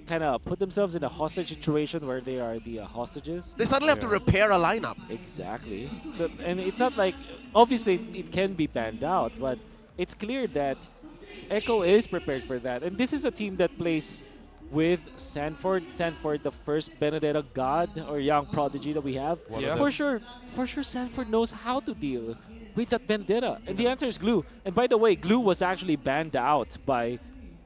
kind of put themselves in a hostage situation where they are the hostages. They suddenly have to repair a lineup. Exactly. So, and it's not like, obviously it can be banned out, but it's clear that Echo is prepared for that. And this is a team that plays with Sanford. Sanford, the first Benedetta god or young prodigy that we have. For sure, Sanford knows how to deal with that Benedetta. And the answer is Glue. And by the way, Glue was actually banned out by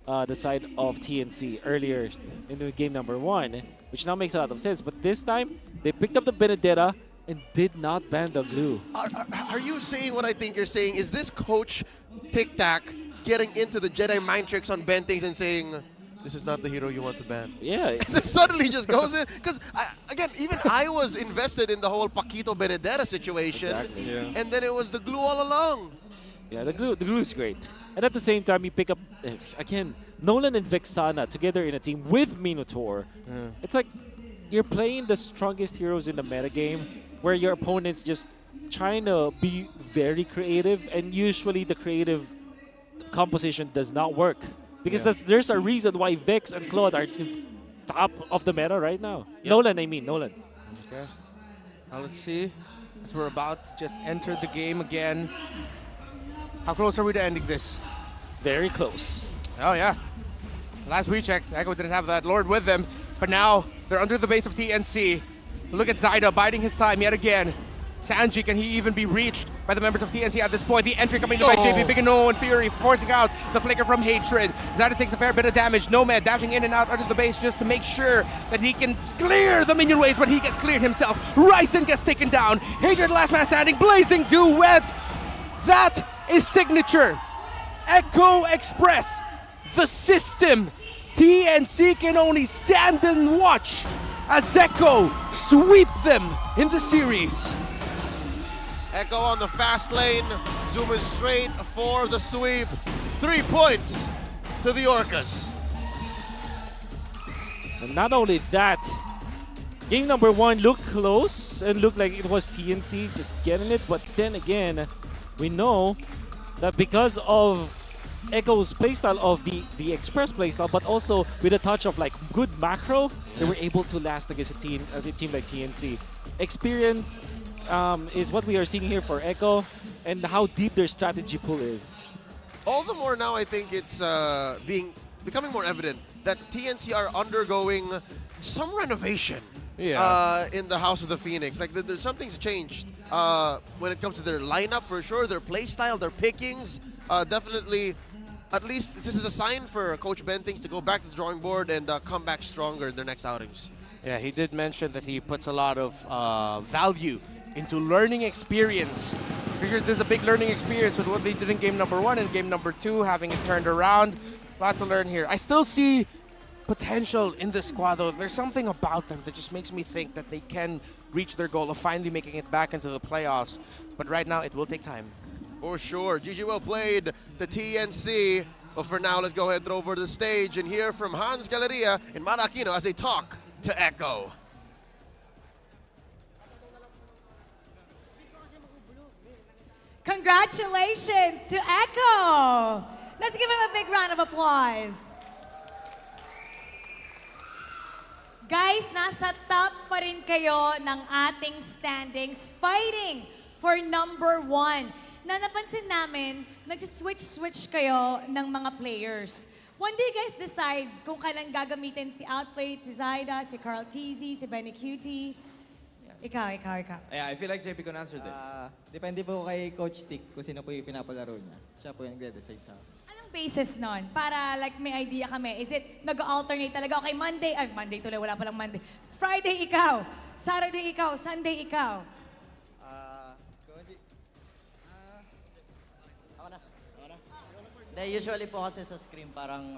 the side of TNC earlier in the game number 1, which now makes a lot of sense. But this time, they picked up the Benedetta and did not ban the Glue. Are you saying what I think you're saying? Is this Coach Tic Tac getting into the Jedi mind tricks on Bentings and saying, this is not the hero you want to ban? Yeah. And then suddenly just goes in. Because, again, even I was invested in the whole Paquito Benedetta situation. Exactly. Yeah. And then it was the Glue all along. Yeah, the glue is great. And at the same time, you pick up, again, Nolan and Vexana together in a team with Minotaur. It's like you're playing the strongest heroes in the metagame where your opponent's just trying to be very creative, and usually the creative composition does not work. Because there's a reason why Vex and Claude are in top of the meta right now. Nolan. Okay. Now let's see. As we're about to just enter the game again. How close are we to ending this? Very close. Oh, yeah. Last we checked, Echo didn't have that Lord with them. But now, they're under the base of TNC. Look at Zyda biding his time yet again. Sanji, can he even be reached by the members of TNC at this point? The entry coming in by JP Bigano and Fury, forcing out the flicker from Hatred. Zyda takes a fair bit of damage. Nomad dashing in and out under the base just to make sure that he can clear the minion waves, but he gets cleared himself. Ryzen gets taken down. Hatred, last man standing, blazing duet. That is signature. Echo Express, the system. TNC can only stand and watch as Echo sweep them in the series. Echo on the fast lane, zooming straight for the sweep. 3 points to the Orcas. And not only that, game number 1 looked close and looked like it was TNC just getting it, but then again, we know that because of Echo's playstyle of the Express playstyle, but also with a touch of like good macro, they were able to last against a team like TNC. Experience is what we are seeing here for Echo, and how deep their strategy pool is. All the more now, I think it's becoming more evident that TNC are undergoing some renovation in the House of the Phoenix. Like there's something's changed when it comes to their lineup for sure, their playstyle, their pickings. Definitely, at least this is a sign for Coach Bentings to go back to the drawing board and come back stronger in their next outings. Yeah, he did mention that he puts a lot of value into learning experience. Pretty sure there's a big learning experience with what they did in game number 1 and game number 2, having it turned around. A lot to learn here. I still see potential in this squad, though. There's something about them that just makes me think that they can reach their goal of finally making it back into the playoffs. But right now, it will take time. For sure. GG well played, the TNC. But for now, let's go ahead and throw over to the stage and hear from Hans Galleria and Marakino as they talk to Echo. Congratulations to Echo! Let's give him a big round of applause. Guys, nasa top pa rin kayo ng ating standings, fighting for number 1. Na napansin namin, nagsiswitch-switch kayo ng mga players. When do you guys decide kung kailan gagamitin si Outplayed, si Zyda, si Carl TZ, si Benny Cutie? Ikaw. Yeah, I feel like JP can answer this. Depende po kay Coach Tick kung sino po yung pinapalaro niya. Siya po yung nagde-decide sa Anong basis nun? Para like may idea kami. Is it nag-alternate talaga? Okay, Monday tuloy, wala palang Monday. Friday ikaw, Saturday ikaw, Sunday ikaw. Usually po kasi sa scrim parang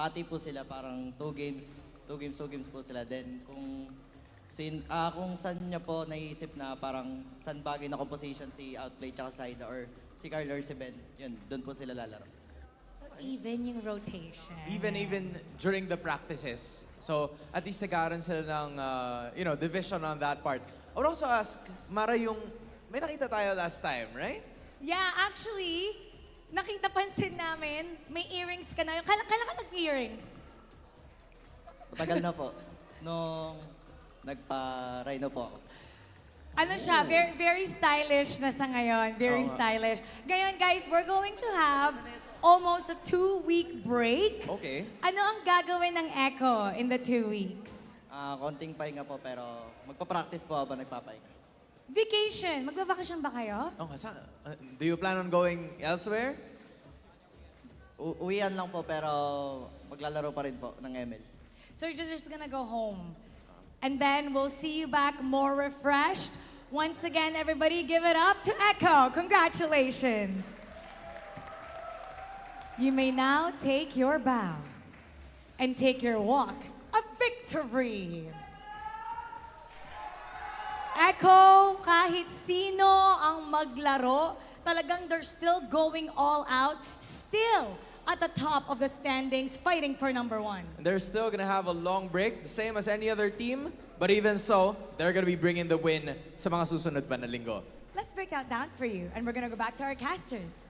hati po sila, parang 2 games po sila. Then kung saan niya po naiisip na parang saan bagay na composition si Outplay tsaka Saida or si Carl or si Ben, yun, doon po sila lalaro. So even yung rotation. Even during the practices. So at least nagaran sila ng division on that part. I would also ask, Mara, may nakita tayo last time, right? Yeah, actually, pansin namin, may earrings ka na. Kailan ka nag-earrings? Matagal na po. Nung nagpa-rhino po ako. Ano siya, very stylish na sa ngayon. Very stylish. Ngayon guys, we're going to have almost a 2-week break. Okay. Ano ang gagawin ng Echo in the 2 weeks? Konting pahinga po pero magpa-practice po habang nagpapahinga. Vacation. Magba-vacation ba kayo? Oh, do you plan on going elsewhere? Uwian lang po pero maglalaro pa rin po ng ML. So you're just gonna go home. And then we'll see you back more refreshed. Once again, everybody give it up to Echo. Congratulations. You may now take your bow and take your walk of victory. Echo, kahit sino ang maglaro, talagang they're still going all out, still at the top of the standings, fighting for number 1. They're still gonna have a long break, the same as any other team. But even so, they're gonna be bringing the win sa mga susunod pa na linggo. Let's break that down for you, and we're gonna go back to our casters.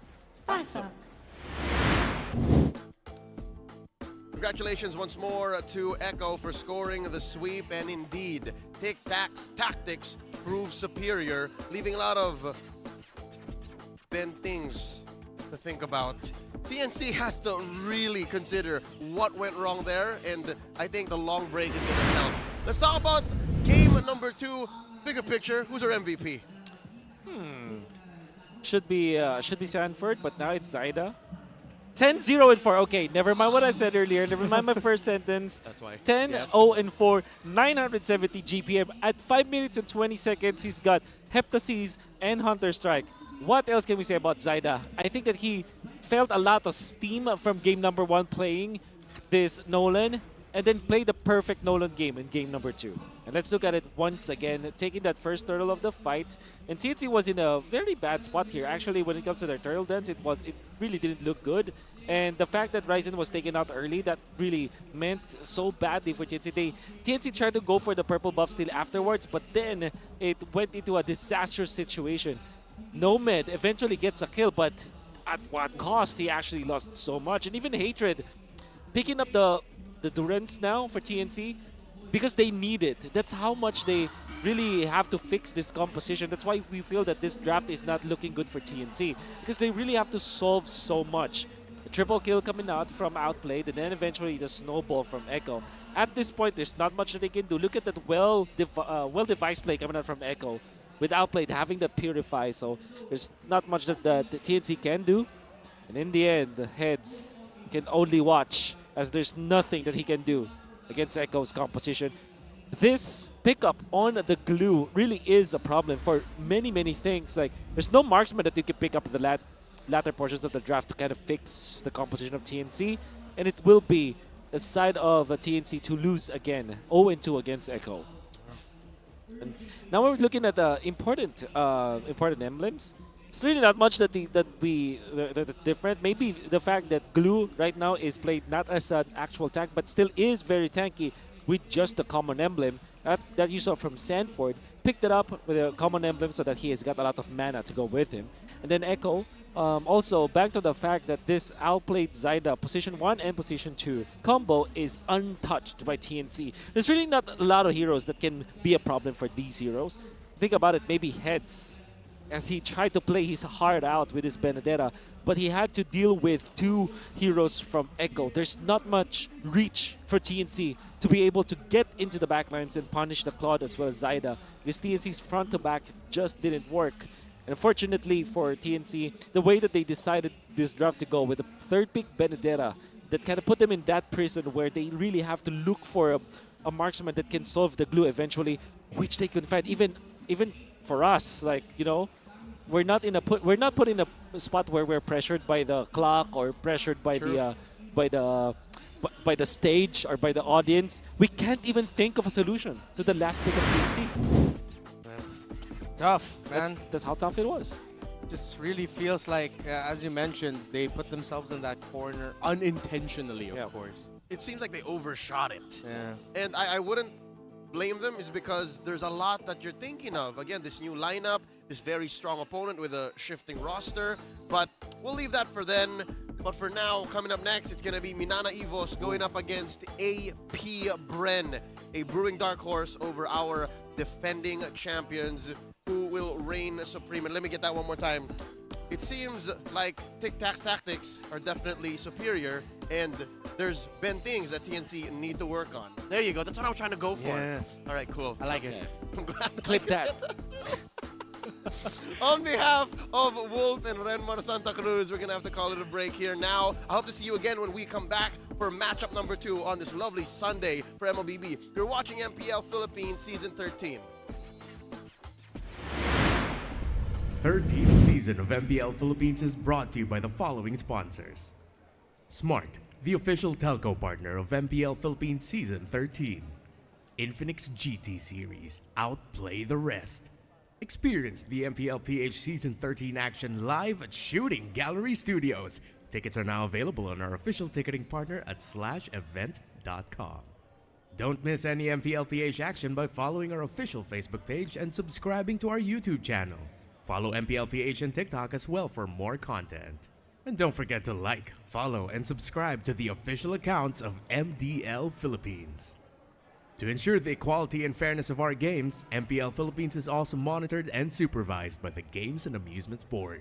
Fasa. Congratulations once more to Echo for scoring the sweep, and indeed, Tic-Tac's tactics prove superior, leaving a lot of things to think about. TNC has to really consider what went wrong there, and I think the long break is going to help. Let's talk about game number 2, bigger picture. Who's our MVP? Should be Sanford, but now it's Zaida. 10-0-4. Okay, never mind what I said earlier. Never mind my first sentence. That's why. 10-0-4, 970 GPM. At 5 minutes and 20 seconds, he's got Heptaseas and Hunter Strike. What else can we say about Zaida? I think that he felt a lot of steam from game number 1 playing this Nolan, and then played the perfect Nolan game in game number 2. And let's look at it once again, taking that first turtle of the fight. And TNC was in a very bad spot here. Actually, when it comes to their turtle dance, it really didn't look good. And the fact that Ryzen was taken out early, that really meant so badly for TNC. TNC tried to go for the purple buff steal afterwards, but then it went into a disastrous situation. Nomad eventually gets a kill, but at what cost? He actually lost so much. And even Hatred picking up the Durance now for TNC because they need it. That's how much they really have to fix this composition. That's why we feel that this draft is not looking good for TNC, because they really have to solve so much. The triple kill coming out from Outplayed, and then eventually the snowball from Echo. At this point, there's not much that they can do. Look at that well-devised play coming out from Echo, with Outplayed having the Purify, so there's not much that the TNC can do. And in the end, the Heads can only watch, as there's nothing that he can do against Echo's composition. This pickup on the glue really is a problem for many, many things. Like, there's no marksman that you can pick up in the latter portions of the draft to kind of fix the composition of TNC, and it will be the side of TNC to lose again, 0-2 against Echo. And now we're looking at important emblems. It's really not much that's different. Maybe the fact that Glue right now is played not as an actual tank, but still is very tanky with just the common emblem that you saw from Sanford. Picked it up with a common emblem so that he has got a lot of mana to go with him. And then Echo also banked on the fact that this Outplayed Zaida position 1 and position 2 combo is untouched by TNC. There's really not a lot of heroes that can be a problem for these heroes. Think about it, maybe Heads, as he tried to play his heart out with his Benedetta, but he had to deal with 2 heroes from Echo. There's not much reach for TNC to be able to get into the backlines and punish the Claude as well as Zaida, because TNC's front to back just didn't work. And unfortunately for TNC, the way that they decided this draft to go with the 3rd pick Benedetta, that kind of put them in that prison where they really have to look for a marksman that can solve the glue eventually, which they couldn't find. Even for us, like, you know, we're not put in a spot where we're pressured by the clock or pressured by the stage or by the audience. We can't even think of a solution to the last pick of TNC. Tough, man. That's how tough it was. Just really feels like, as you mentioned, they put themselves in that corner unintentionally, of course. It seems like they overshot it. Yeah. And I wouldn't blame them, is because there's a lot that you're thinking of. Again, this new lineup, this very strong opponent with a shifting roster. But we'll leave that for then. But for now, coming up next, it's going to be Minana Evos going up against Bren, a brewing dark horse over our defending champions, who will reign supreme. And let me get that one more time. it seems like Tic Tac's tactics are definitely superior, and there's been things that TNC need to work on. There you go. That's what I was trying to go for. Yeah. All right, cool. I like it. I'm glad Clip that. On behalf of Wolf and Renmar Santa Cruz, we're going to have to call it a break here now. I hope to see you again when we come back for matchup number 2 on this lovely Sunday for MLBB. You're watching MPL Philippines Season 13. 13th season of MPL Philippines is brought to you by the following sponsors. Smart, the official telco partner of MPL Philippines Season 13. Infinix GT Series, outplay the rest. Experience the MPL PH Season 13 action live at Shooting Gallery Studios. Tickets are now available on our official ticketing partner at /event.com. Don't miss any MPL PH action by following our official Facebook page and subscribing to our YouTube channel. Follow MPL PH on TikTok as well for more content. And don't forget to like, follow, and subscribe to the official accounts of MDL Philippines. To ensure the equality and fairness of our games, MPL Philippines is also monitored and supervised by the Games and Amusements Board.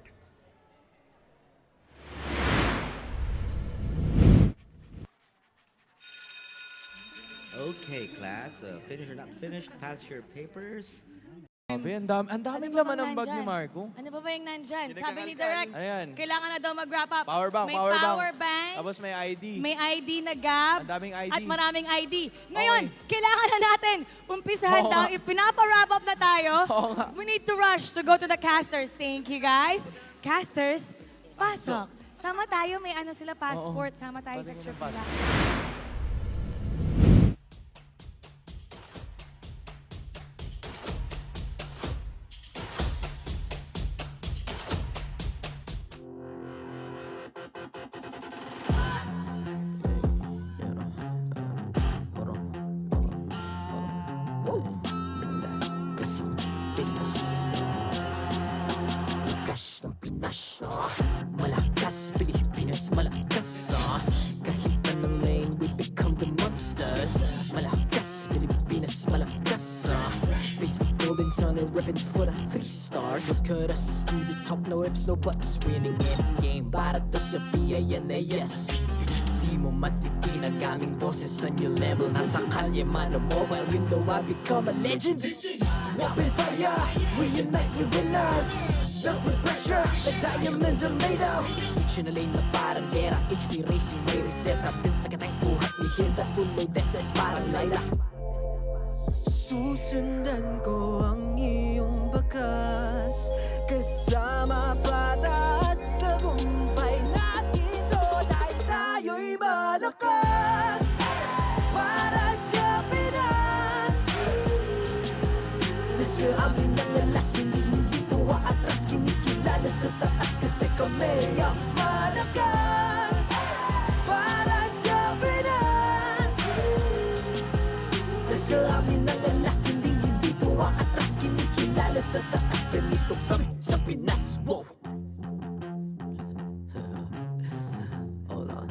Okay, class. Finished or not finished, pass your papers. Ang daming laman ng bag ni Marco. Ano ba yung nandyan? Sabi ni Direk, Ayan. kailangan na daw mag-wrap up. Power bank, may power power bank. bank. Tapos may ID. May ID na gab. Ang daming ID. At maraming ID. Ngayon, kailangan na natin umpisahan daw. Pinapa-wrap up na tayo. We need to rush to go to the casters. Thank you, guys. Casters, pasok. Sama tayo. May ano sila, passport. Sama tayo sa trip nila. Malakas, Pilipinas, malakas Kahit anong lane, we become the monsters Malakas, Pilipinas, malakas Face the golden sun and ribbon for the 3 stars Look at us, to the top, no ifs, no buts Winning any game, para to sa PNNS Di mo matitinag aming boses on your level Nasa kalye man o mobile window, I become a legend Open fire, reunite with winners Built with pressure, the diamonds are made of Switching a lane na parang gera HP Racing may reseta Built na katang buhat ni Hilda Full load SS parang Laila Susundan ko ang iyong bakas Kasama patas Tagumpay natin to Dahil tayo'y malakas Para sa Pinas Nasa amin ang alas Hindi to atras Kinikilala sa taas Kasi kami ang malakas Para sa Pinas Nasa amin ang alas Hindi to atras Kinikilala sa taas Ganito kami sa Pinas Wow! Hold on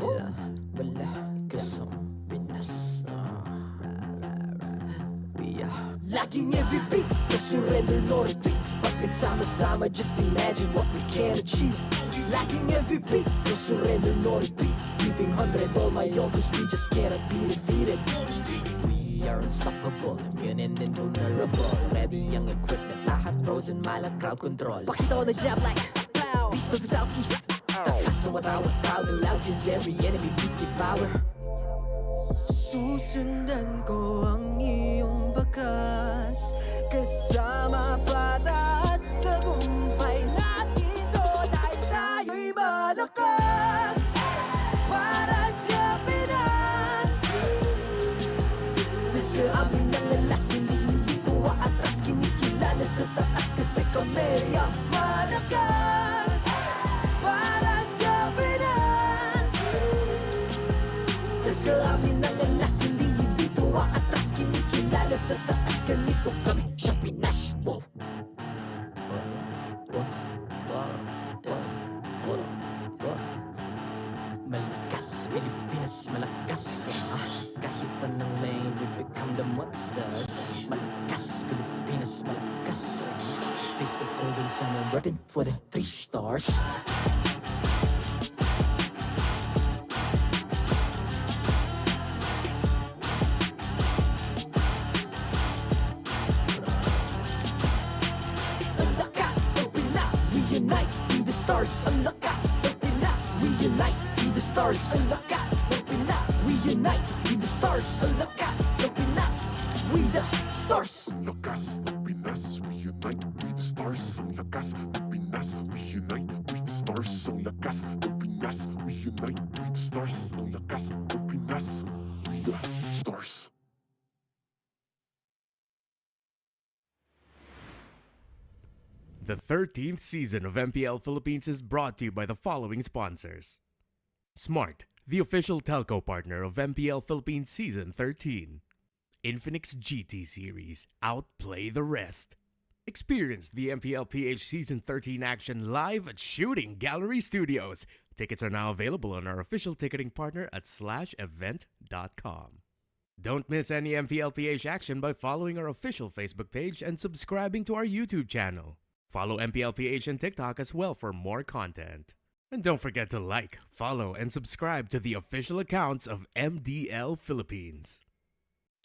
Yeah, malakas ang Pinas Laging every beat, no surrender, no retreat Pag nagsama-sama, just imagine what we can achieve Laging every beat, no surrender, no retreat Giving 100 all my all, cause we just cannot be defeated We are unstoppable, immune and invulnerable Ready ang equipment, lahat frozen, malang crowd control Pakita ko na jab like, east to the southeast Taas sa matawa, proud and loud, cause every enemy we devour Susundan ko ang iyong bakas Kasama patas Tagumpay natin to Dahil tayo'y malakas Para sa Pinas Nasa amin ang alas Hindi to atras Kinikilala sa taas Kasi kami ang malakas Para sa Pinas Nasa amin ang alas Hindi to atras Kinikilala sa taas Ganito kami sa Pinas Wow! Malakas, Pilipinas, malakas Kahit anong lane, we become the monsters Malakas, Pilipinas, malakas Face the the golden sun, I'm repping for the 3 stars. Ang lakas ng Pinas, we unite, be the stars. Ang lakas ng Pinas, we unite, be the stars. Ang lakas ng Pinas, we unite, be the stars. Ang lakas ng Pinas, we the stars. Ang lakas ng Pinas, we unite, we the stars. Ang lakas ng Pinas, we unite, we the stars. Ang lakas ng Pinas, we unite, we the stars. Ang lakas ng Pinas, we the stars. The 13th season of MPL Philippines is brought to you by the following sponsors. Smart, the official telco partner of MPL Philippines Season 13. Infinix GT Series, outplay the rest. Experience the MPL PH Season 13 action live at Shooting Gallery Studios. Tickets are now available on our official ticketing partner at /event.com. Don't miss any MPL PH action by following our official Facebook page and subscribing to our YouTube channel. Follow MPL PH on TikTok as well for more content. And don't forget to like, follow, and subscribe to the official accounts of MDL Philippines.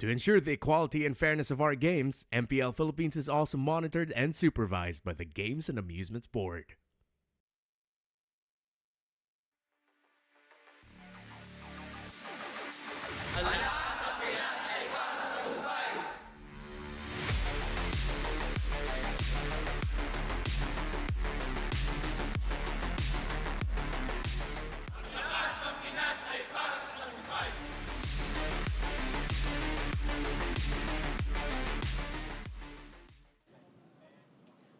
To ensure the equality and fairness of our games, MPL Philippines is also monitored and supervised by the Games and Amusements Board.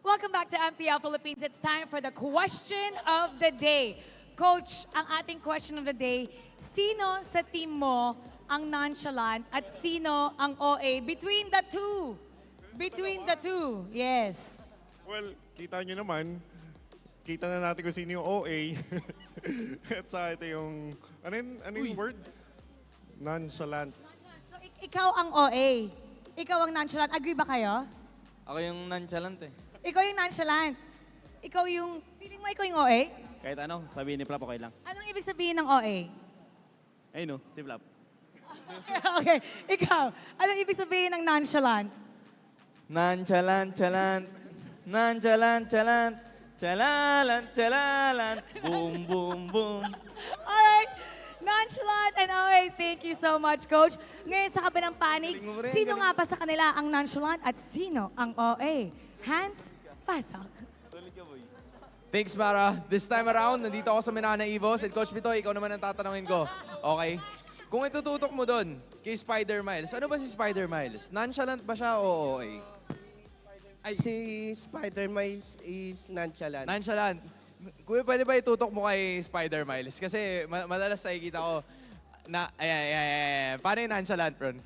Welcome back to MPL Philippines. It's time for the question of the day. Coach, ang ating question of the day, sino sa team mo ang nonchalant at sino ang OA? Between the two. Between the two, yes. Well, kita nyo naman, kita na natin kung sino yung OA. At saka ito yung, ano yung word? Nonchalant. So, ikaw ang OA. Ikaw ang nonchalant. Agree ba kayo? Ako yung nonchalant eh. Ikaw yung nonchalant. Ikaw yung, feeling mo ikaw yung OA? Kahit ano, sabihin ni Flap, okay lang. Anong ibig sabihin ng OA? Ay no, si Flap. Okay, ikaw. Anong ibig sabihin ng nonchalant? Nonchalant, chalant. Nonchalant, chalant. Chalalant, chalalant. Boom, boom, boom. Alright, nonchalant and OA, thank you so much, Coach. Ngayon sa kabilang panig, sino nga pa sa kanila ang nonchalant at sino ang OA? Hands, pasok. Thanks, Mara. This time around, nandito ako sa Minana Evos. And Coach Bitoy, ikaw naman ang tatanungin ko. Okay? Kung itututok mo doon kay Spider Miles, ano ba si Spider Miles? Nonchalant ba siya o OA? Si Spider Miles is nonchalant. Nonchalant. Kuya, pwede ba itutok mo kay Spider Miles? Kasi madalas nakikita ko na, paano yung nonchalant, Ron?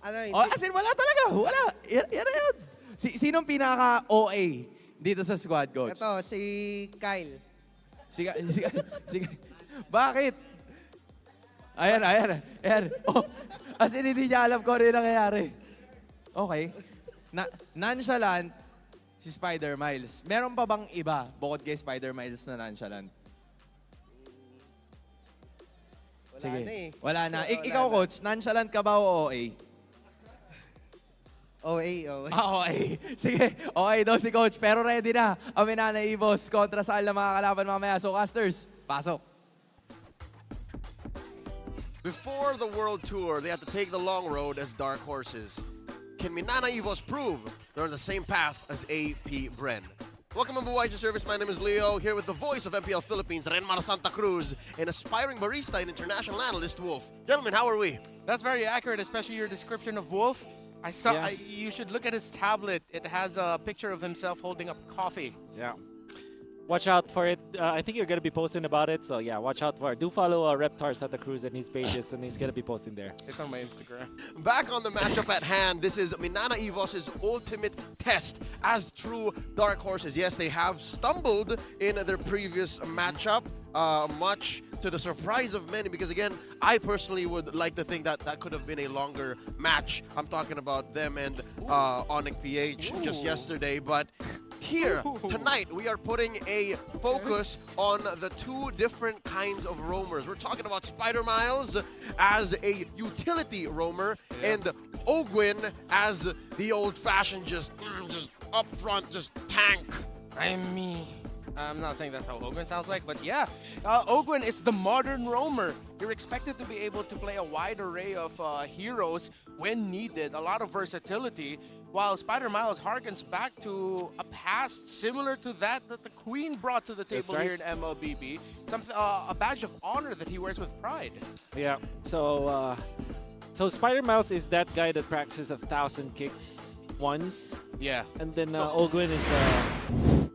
Ano, hindi. As in, wala talaga. Wala. Yan yun. Sinong pinaka-OA dito sa squad, Coach? Ito, si Kyle. Bakit? Ayan. Oh, as in, hindi niya alam kung ano yung nangyayari. Okay. Nonchalant si Spider Miles. Meron pa bang iba bukod kay Spider Miles na nonchalant? Wala na eh. Wala na. Ikaw, Coach, nonchalant ka ba o OA? OA. OA. Sige, okay daw si Coach. Pero ready na ang Minana Evos kontra saan na mga kalaban mamaya. So, casters, pasok. Before the World Tour, they had to take the long road as dark horses. Can Minana Evos prove they're on the same path as AP Bren? Welcome on Buhay Service. My name is Leo, here with the voice of MPL Philippines, Renmar Santa Cruz, and aspiring barista and international analyst, Wolf. Gentlemen, how are we? That's very accurate, especially your description of Wolf. I saw. You should look at his tablet. It has a picture of himself holding up coffee. Yeah. Watch out for it. I think you're going to be posting about it. So, yeah, watch out for it. Do follow Reptar Santa Cruz and his pages, and he's going to be posting there. It's on my Instagram. Back on the matchup at hand, this is Minana Evos' ultimate test as true dark horses. Yes, they have stumbled in their previous matchup, much to the surprise of many, because again, I personally would like to think that that could have been a longer match. I'm talking about them and Onyx PH just yesterday, but here tonight, we are putting a focus on the two different kinds of roamers. We're talking about Spider Miles as a utility roamer and Ogwin as the old-fashioned just up front, just tank. I'm not saying that's how Ogwin sounds like, but yeah, Ogwin is the modern roamer. You're expected to be able to play a wide array of heroes when needed, a lot of versatility, while Spider Miles harkens back to a past similar to that the Queen brought to the table here in MLBB, something a badge of honor that he wears with pride. Yeah, so Spider Miles is that guy that practices 1,000 kicks once. Yeah. And then Ogwin is the...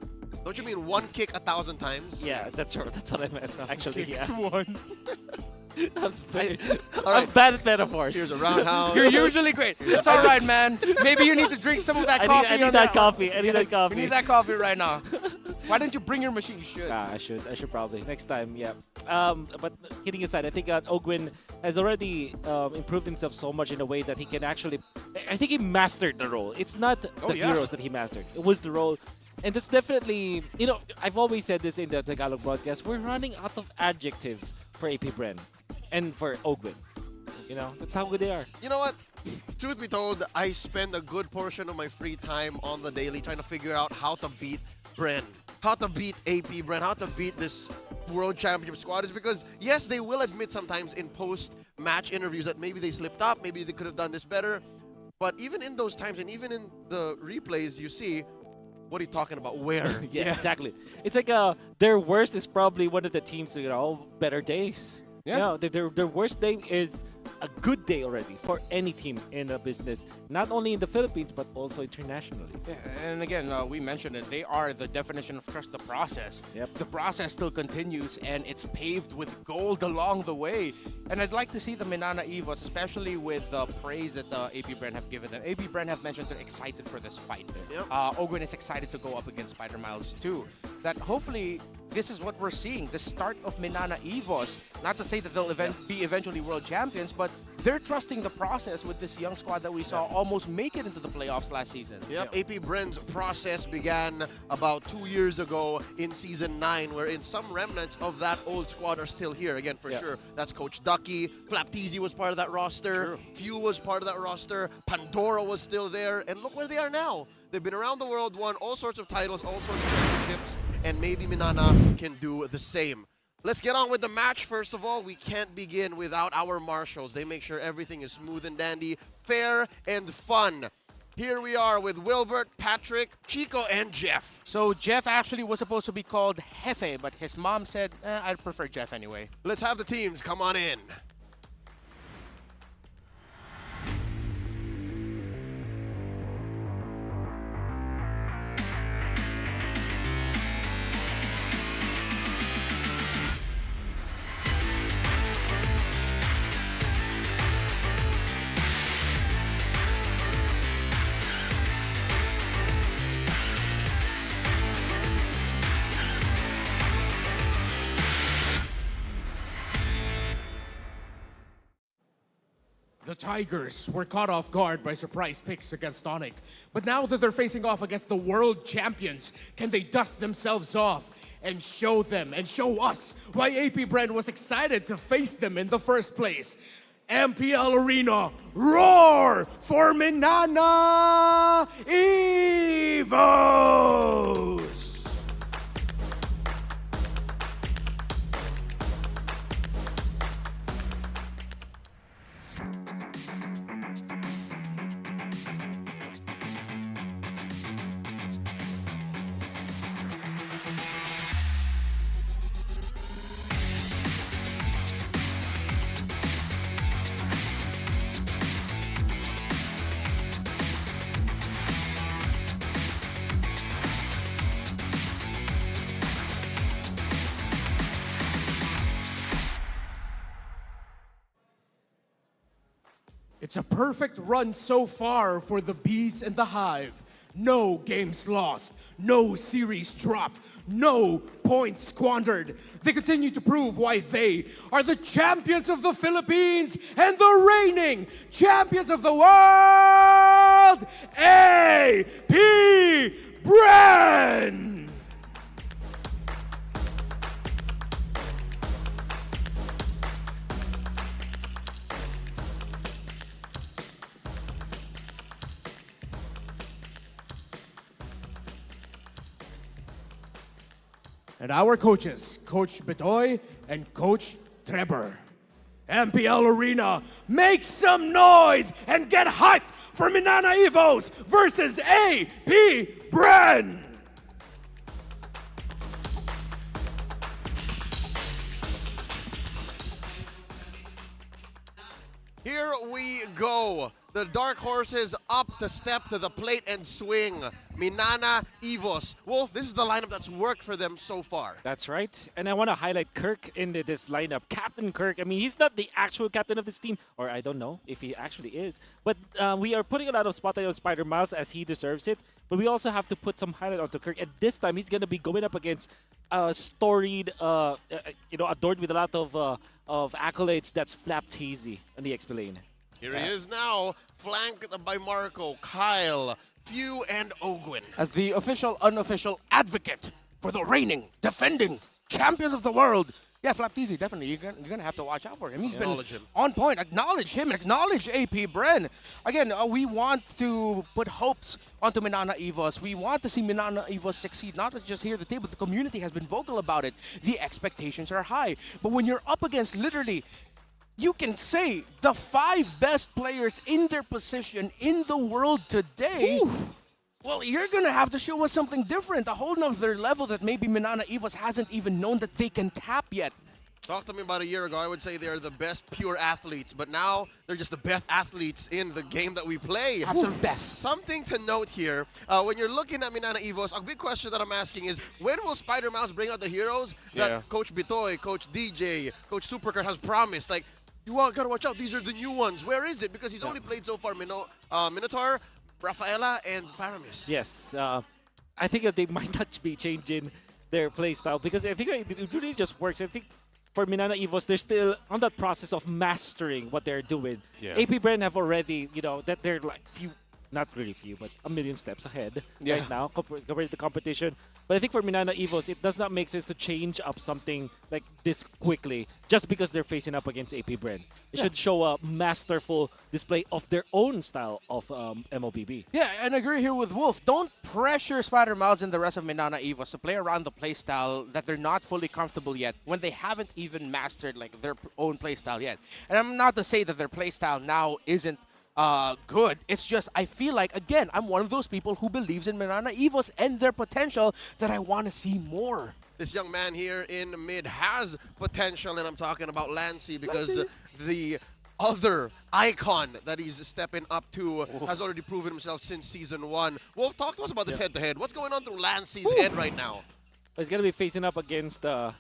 Don't you mean one kick 1,000 times? Yeah, that's what I meant, actually. Kicks Yeah. once. I'm bad at metaphors. Here's a roundhouse. You're usually great. It's all right, man. Maybe you need to drink some of that coffee. I need that coffee. I need that coffee. You need that coffee right now. Why don't you bring your machine? You should. I should probably next time. Yeah. But kidding aside, I think Ogwin has already improved himself so much in a way that he can actually. I think he mastered the role. It's not the heroes that he mastered. It was the role. And that's definitely, I've always said this in the Tagalog broadcast, we're running out of adjectives for AP Bren and for Ogwin. That's how good they are. You know what? Truth be told, I spend a good portion of my free time on the daily trying to figure out how to beat Bren, how to beat AP Bren, how to beat this World Championship squad. Is because, yes, they will admit sometimes in post-match interviews that maybe they slipped up, maybe they could have done this better. But even in those times and even in the replays, you see, what are you talking about? Where? Yeah, exactly. It's like their worst is probably one of the team's better days. Yeah. Their worst day is a good day already for any team in a business, not only in the Philippines but also internationally. Yeah, and again, we mentioned it. They are the definition of trust the process. Yep. The process still continues, and it's paved with gold along the way. And I'd like to see the Minana Evos, especially with the praise that AP Bren have given them. AP Bren have mentioned they're excited for this fight. Yep. Ogwin is excited to go up against Spider Miles too. That hopefully this is what we're seeing, the start of Minana Evos. Not to say that they'll be eventually world champions, but they're trusting the process with this young squad that we saw almost make it into the playoffs last season. Yep, AP Bren's process began about 2 years ago in Season 9, wherein some remnants of that old squad are still here. Again, for sure, that's Coach Ducky, Flapteasy was part of that roster, Few was part of that roster, Pandora was still there, and look where they are now. They've been around the world, won all sorts of titles, all sorts of championships, and maybe Minana can do the same. Let's get on with the match. First of all, we can't begin without our marshals. They make sure everything is smooth and dandy, fair and fun. Here we are with Wilbert, Patrick, Chico, and Jeff. So Jeff actually was supposed to be called Jefe, but his mom said, I'd prefer Jeff anyway. Let's have the teams come on in. The Tigers were caught off guard by surprise picks against Onic. But now that they're facing off against the world champions, can they dust themselves off and show them and show us why AP Bren was excited to face them in the first place? MPL Arena, roar for Minana Evos! It's a perfect run so far for the Bees and the Hive. No games lost, no series dropped, no points squandered. They continue to prove why they are the champions of the Philippines and the reigning champions of the world, AP Bren! and our coaches, Coach Betoy and Coach Trevor. MPL Arena, make some noise and get hyped for Minana Evos versus APBR. Here we go. The dark horses up to step to the plate and swing. Minana, Evos. Wolf, this is the lineup that's worked for them so far. That's right. And I want to highlight Kirk in this lineup. Captain Kirk. I mean, he's not the actual captain of this team, or I don't know if he actually is. But we are putting a lot of spotlight on Spider Miles as he deserves it. But we also have to put some highlight onto Kirk. And this time, he's going to be going up against storied, adored with a lot of accolades. That's Flap Teasy on the X-Plane. Here he is now, flanked by Marco, Kyle, Few, and Ogwin. As the official, unofficial advocate for the reigning, defending champions of the world. Yeah, Flapteasy, definitely. You're gonna have to watch out for him. He's been on point. Acknowledge him. Acknowledge APBR. Again, we want to put hopes onto Minana Evos. We want to see Minana Evos succeed, not just here at the table. The community has been vocal about it. The expectations are high. But when you're up against literally, you can say the 5 best players in their position in the world today. Ooh. Well, you're going to have to show us something different, a whole nother level that maybe Minana Evos hasn't even known that they can tap yet. Talk to me about a year ago, I would say they're the best pure athletes, but now they're just the best athletes in the game that we play. Absolute best. Something to note here, when you're looking at Minana Evos, a big question that I'm asking is, when will Spider Mouse bring out the heroes that Coach Bitoy, Coach DJ, Coach Supercard has promised? Like, you all gotta watch out, these are the new ones. Where is it? Because he's only played so far Minotaur, Rafaela, and Faramis. Yes, I think that they might not be changing their playstyle because I think it really just works. I think for Minana Evos, they're still on that process of mastering what they're doing. Yeah. APBR have already, that they're like not really few, but a million steps ahead right now compared to the competition. But I think for Minana Evos, it does not make sense to change up something like this quickly just because they're facing up against APBR. It should show a masterful display of their own style of MOBB. Yeah, and I agree here with Wolf. Don't pressure Spider Miles and the rest of Minana Evos to play around the playstyle that they're not fully comfortable yet when they haven't even mastered like their own playstyle yet. And I'm not to say that their playstyle now isn't good. It's just, I feel like, again, I'm one of those people who believes in Minana Evos and their potential that I want to see more. This young man here in mid has potential, and I'm talking about Lancey because the other icon that he's stepping up to has already proven himself since Season 1. Wolf, talk to us about this head-to-head. What's going on through Lancey's head right now? He's going to be facing up against a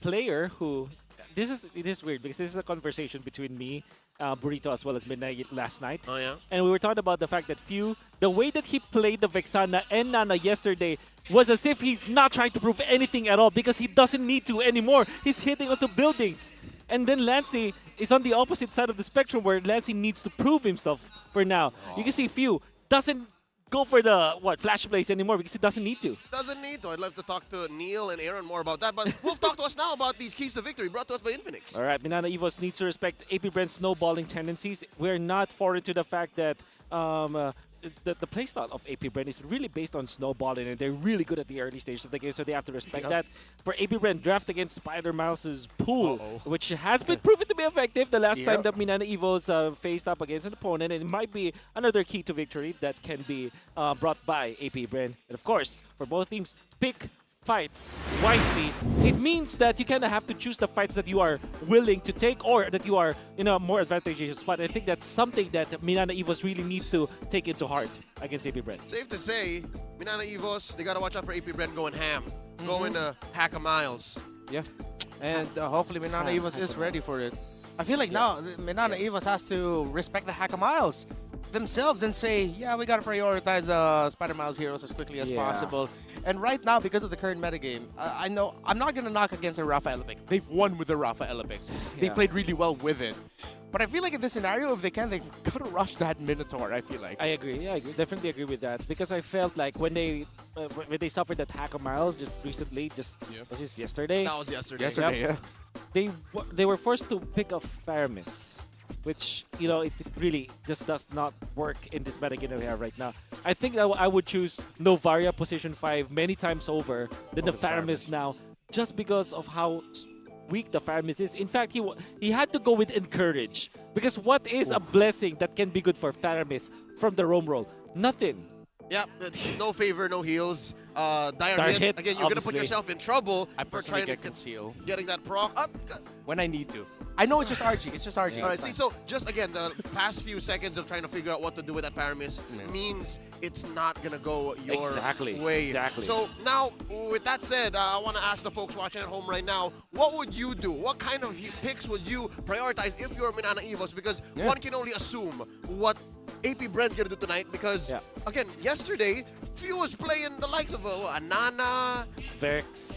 player who... It is weird because this is a conversation between me, Burrito, as well as Midnight last night. Oh, yeah? And we were talking about the fact that the way that he played the Vexana and Nana yesterday was as if he's not trying to prove anything at all because he doesn't need to anymore. He's hitting onto buildings. And then Lancey is on the opposite side of the spectrum where Lancey needs to prove himself for now. You can see Few doesn't go for the flash plays anymore because he doesn't need to. Doesn't need to. I'd love to talk to Neil and Aaron more about that. But Wolf, talk to us now about these keys to victory brought to us by Infinix. All right, Minana Evos needs to respect APBR's snowballing tendencies. We're not foreign to the fact that the playstyle of APBR is really based on snowballing, and they're really good at the early stages of the game, so they have to respect that. For APBR, draft against Spider Mouse's pool, which has been proven to be effective the last time that Minana Evos faced up against an opponent, and it might be another key to victory that can be brought by APBR. And of course, for both teams, pick fights wisely. It means that you kind of have to choose the fights that you are willing to take or that you are in a more advantageous spot. I think that's something that Minana Evos really needs to take into heart against APBR. Safe to say, Minana Evos, they got to watch out for APBR going ham, going hack a miles. Yeah, and hopefully Minana Evos is ready for it. I feel like now Minana Evos has to respect the hack a miles themselves and say, yeah, we got to prioritize Spider Miles heroes as quickly as possible. And right now, because of the current metagame, I know I'm not going to knock against the Rafaela pick. They've won with the Rafaela picks. They played really well with it. But I feel like in this scenario, if they can, they've got to rush that Minotaur, I feel like. I agree. Yeah, I definitely agree with that. Because I felt like when they suffered that hack of miles just recently, was this yesterday? That was yesterday. Yesterday, They were forced to pick up Faramis, which, it really just does not work in this metagame that we have right now. I think that I would choose Novaria position 5 many times over than the Faramis now. just because of how weak the Faramis is. In fact, he had to go with Encourage. Because what is a blessing that can be good for Faramis from the roam roll? Nothing. Yeah, no favor, no heals. Dire hit. Again, you're going to put yourself in trouble for trying to conceal. Getting that proc up. When I need to. I know it's just RG. It's just RG. All right, see, so just again, the past few seconds of trying to figure out what to do with that Paramis means it's not going to go your way. Exactly. So now, with that said, I want to ask the folks watching at home right now, what would you do? What kind of picks would you prioritize if you're Minana Evos? Because one can only assume what AP Bren's going to do tonight because, again, yesterday, Few was playing the likes of a Nana, Vex,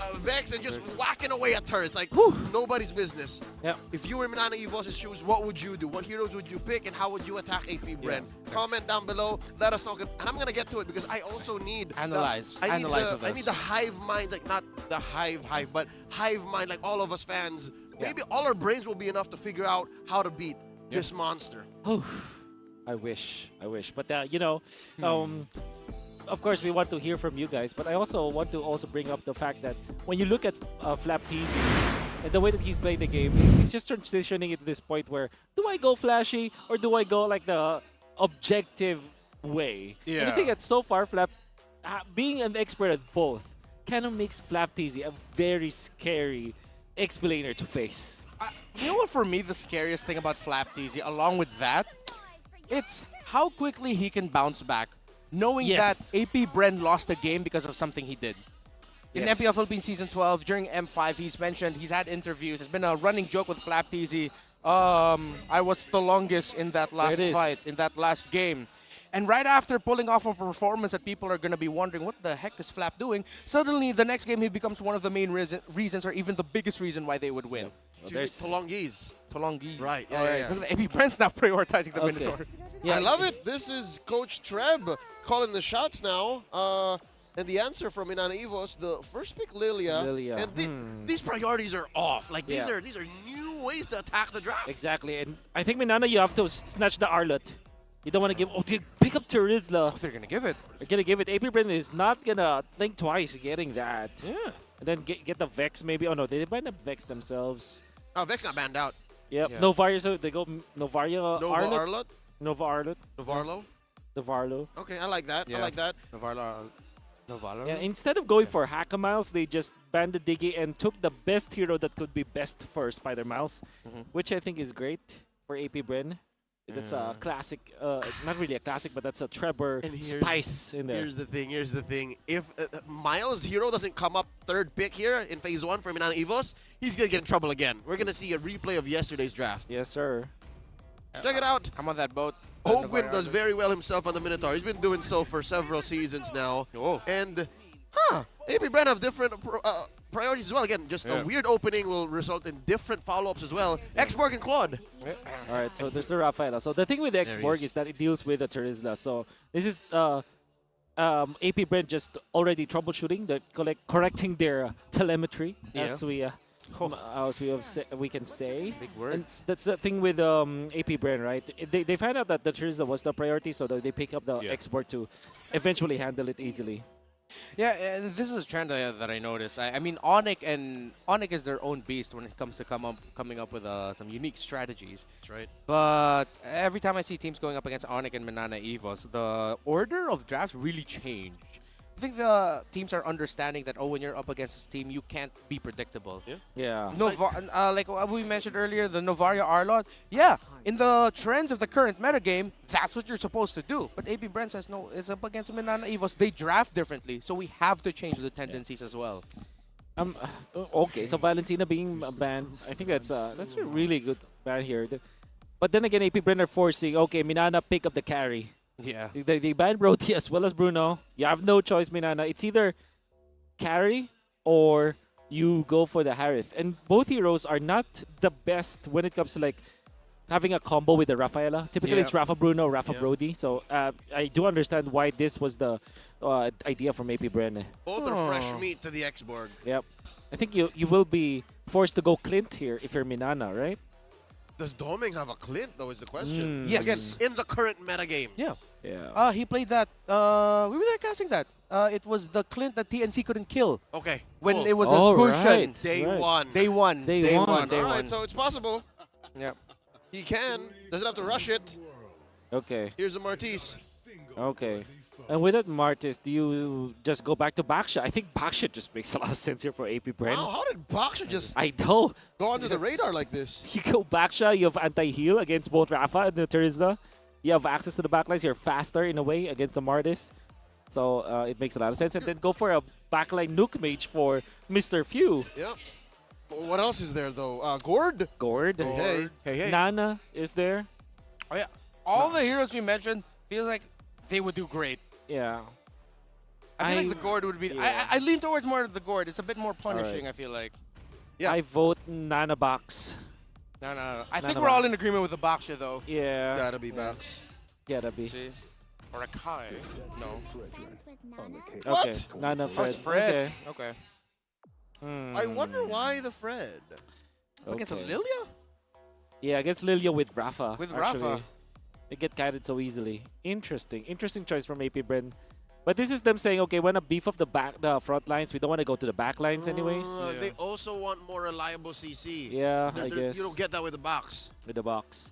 and just whacking away at turrets like nobody's business. Yep. If you were in Minana Evos' shoes, what would you do? What heroes would you pick, and how would you attack AP Bren? Comment down below. Let us know, and I'm gonna get to it because I also need I need the hive mind, like not the hive, but hive mind, like all of us fans. Maybe all our brains will be enough to figure out how to beat this monster. I wish. But you know, of course, we want to hear from you guys, but I also want to bring up the fact that when you look at Flapteasy and the way that he's playing the game, he's just transitioning at this point where, do I go flashy or do I go like the objective way? And I think that so far, being an expert at both kind of makes Flapteasy a very scary explainer to face. You know what, for me, the scariest thing about Flapteasy, along with that, it's how quickly he can bounce back. Knowing that AP Bren lost a game because of something he did. In MPL Philippines Season 12, during M5, he's mentioned, he's had interviews. It's been a running joke with Flapteasy. I was the longest in that last fight, in that last game. And right after pulling off a performance that people are going to be wondering, what the heck is Flap doing? Suddenly, the next game, he becomes one of the main reasons or even the biggest reason why they would win. There's Tolongis. Right. AP Bren's now prioritizing the Minotaur. I love it. This is Coach Treb calling the shots now. And the answer from Minana Evos, the first pick, Lilia. And these priorities are off. Like these are new ways to attack the draft. Exactly. And I think Minana, you have to snatch the Arlot. You don't want to give. Oh, they pick up Terizla. Oh, they're gonna give it. They're gonna give it. AP Bren is not gonna think twice getting that. Yeah. And then get the Vex maybe. Oh no, they banned the Vex themselves. Oh, Vex got banned out. Yep. Novaria, so they go Novaria Arlot. Nova Arlot. Navarlo. Okay, I like that. I like that. Navarlo. Yeah, instead of going for Hackamiles, they just banned the Diggy and took the best hero that could be best for Spider Miles, which I think is great for AP Bren. That's a classic, not really a classic, but that's a Trevor spice in there. Here's the thing. If Miles' hero doesn't come up third pick here in Phase 1 for Minana Evos, he's going to get in trouble again. We're going to see a replay of yesterday's draft. Yes, sir. Check it out. I'm on that boat. Ogwin does very well himself on the Minotaur. He's been doing so for several seasons now. And, AP Bren have different priorities as well. Again, just a weird opening will result in different follow-ups as well. X-Borg and Claude. All right, so there's the Rafaela. So the thing with the X-Borg is that it deals with the Terizla. So this is AP Bren just already troubleshooting, correcting their telemetry, as we can say. Big words. And that's the thing with AP Bren, right? They find out that the Terizla was the priority, so they pick up the X-Borg to eventually handle it easily. Yeah, and this is a trend that I noticed. I mean, Onyx is their own beast when it comes to coming up with some unique strategies. That's right. But every time I see teams going up against Onyx and Minana Evos, the order of drafts really change. I think the teams are understanding that, when you're up against this team, you can't be predictable. Yeah. Like what we mentioned earlier, the Novaria Arlot. Yeah, in the trends of the current metagame, that's what you're supposed to do. But AP Bren says, no, it's up against Minana Evos. They draft differently, so we have to change the tendencies as well. Okay, so Valentina being banned, I think that's a really good ban here. But then again, AP Bren are forcing, Minana pick up the carry. Yeah. They ban Brody as well as Bruno. You have no choice, Minana. It's either carry or you go for the Harith. And both heroes are not the best when it comes to like having a combo with the Rafaela. Typically it's Rafa Bruno, Rafa Brody. So I do understand why this was the idea from AP Bren. Both are fresh meat to the X-Borg. Yep. I think you will be forced to go Clint here if you're Minana, right? Does Doming have a Clint, though, is the question? Yes. Again, in the current metagame. Yeah. Yeah. He played that. We were there casting that. it was the Clint that TNC couldn't kill. Okay. When cool. it was Oh, a cushion. right. Day Right. one. Day one. Day one. Day All right, one. so it's possible. Yeah. He can. Doesn't have to rush it. Okay. Here's the Martis. Okay. And with that, Martis, do you just go back to Baksha? I think Baksha just makes a lot of sense here for AP Bren. Wow, how did Baksha just I know. go under the radar like this? You go Baksha, you have anti-heal against both Rafa and the Terizla. You have access to the backlines. You're faster in a way against the Martis. So it makes a lot of sense. And then go for a backline nuke mage for Mr. Few. Yep. What else is there, though? Gord? Gord. Hey, hey, hey. Nana is there. Oh, yeah. All the heroes we mentioned feel like they would do great. Yeah. I feel like the Gord would be... Yeah. I lean towards more of the Gord. It's a bit more punishing, Alright. I feel like. Yeah. I vote Nana Box. No. I think Nana we're all Box. in agreement with the Baksha, though. Yeah. Gotta be Bax. Gotta be. See? Or a Kai. No. Okay. What? Nana Oh, Fred. it's Fred. Okay. Okay. I wonder why the Fred. Against a Okay. Lilia? Yeah, against Lilia with Rafa. With actually. Rafa. They get guided so easily. Interesting. Interesting choice from AP Bren. But this is them saying, okay, we want to beef up the front lines. We don't want to go to the back lines anyways. They also want more reliable CC. Yeah, I guess. You don't get that with the box. With the box.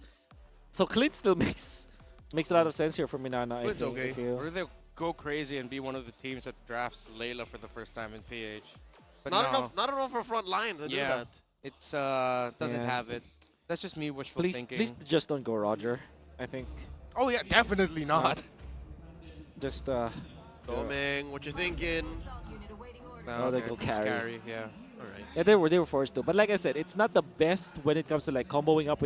So Clint still makes a lot of sense here for Minana, I Clint's think. okay. I feel. Or they'll go crazy and be one of the teams that drafts Layla for the first time in PH. But Not no. enough. Not enough for front line to do Yeah. that. It's doesn't Yeah. have it. That's just me wishful Please, thinking. please just don't go Roger, I think. Oh yeah, definitely not. Just Doming, what you thinking? Oh, they okay, go it's carry. Yeah. All right. Yeah, they were forced to. But like I said, it's not the best when it comes to like comboing up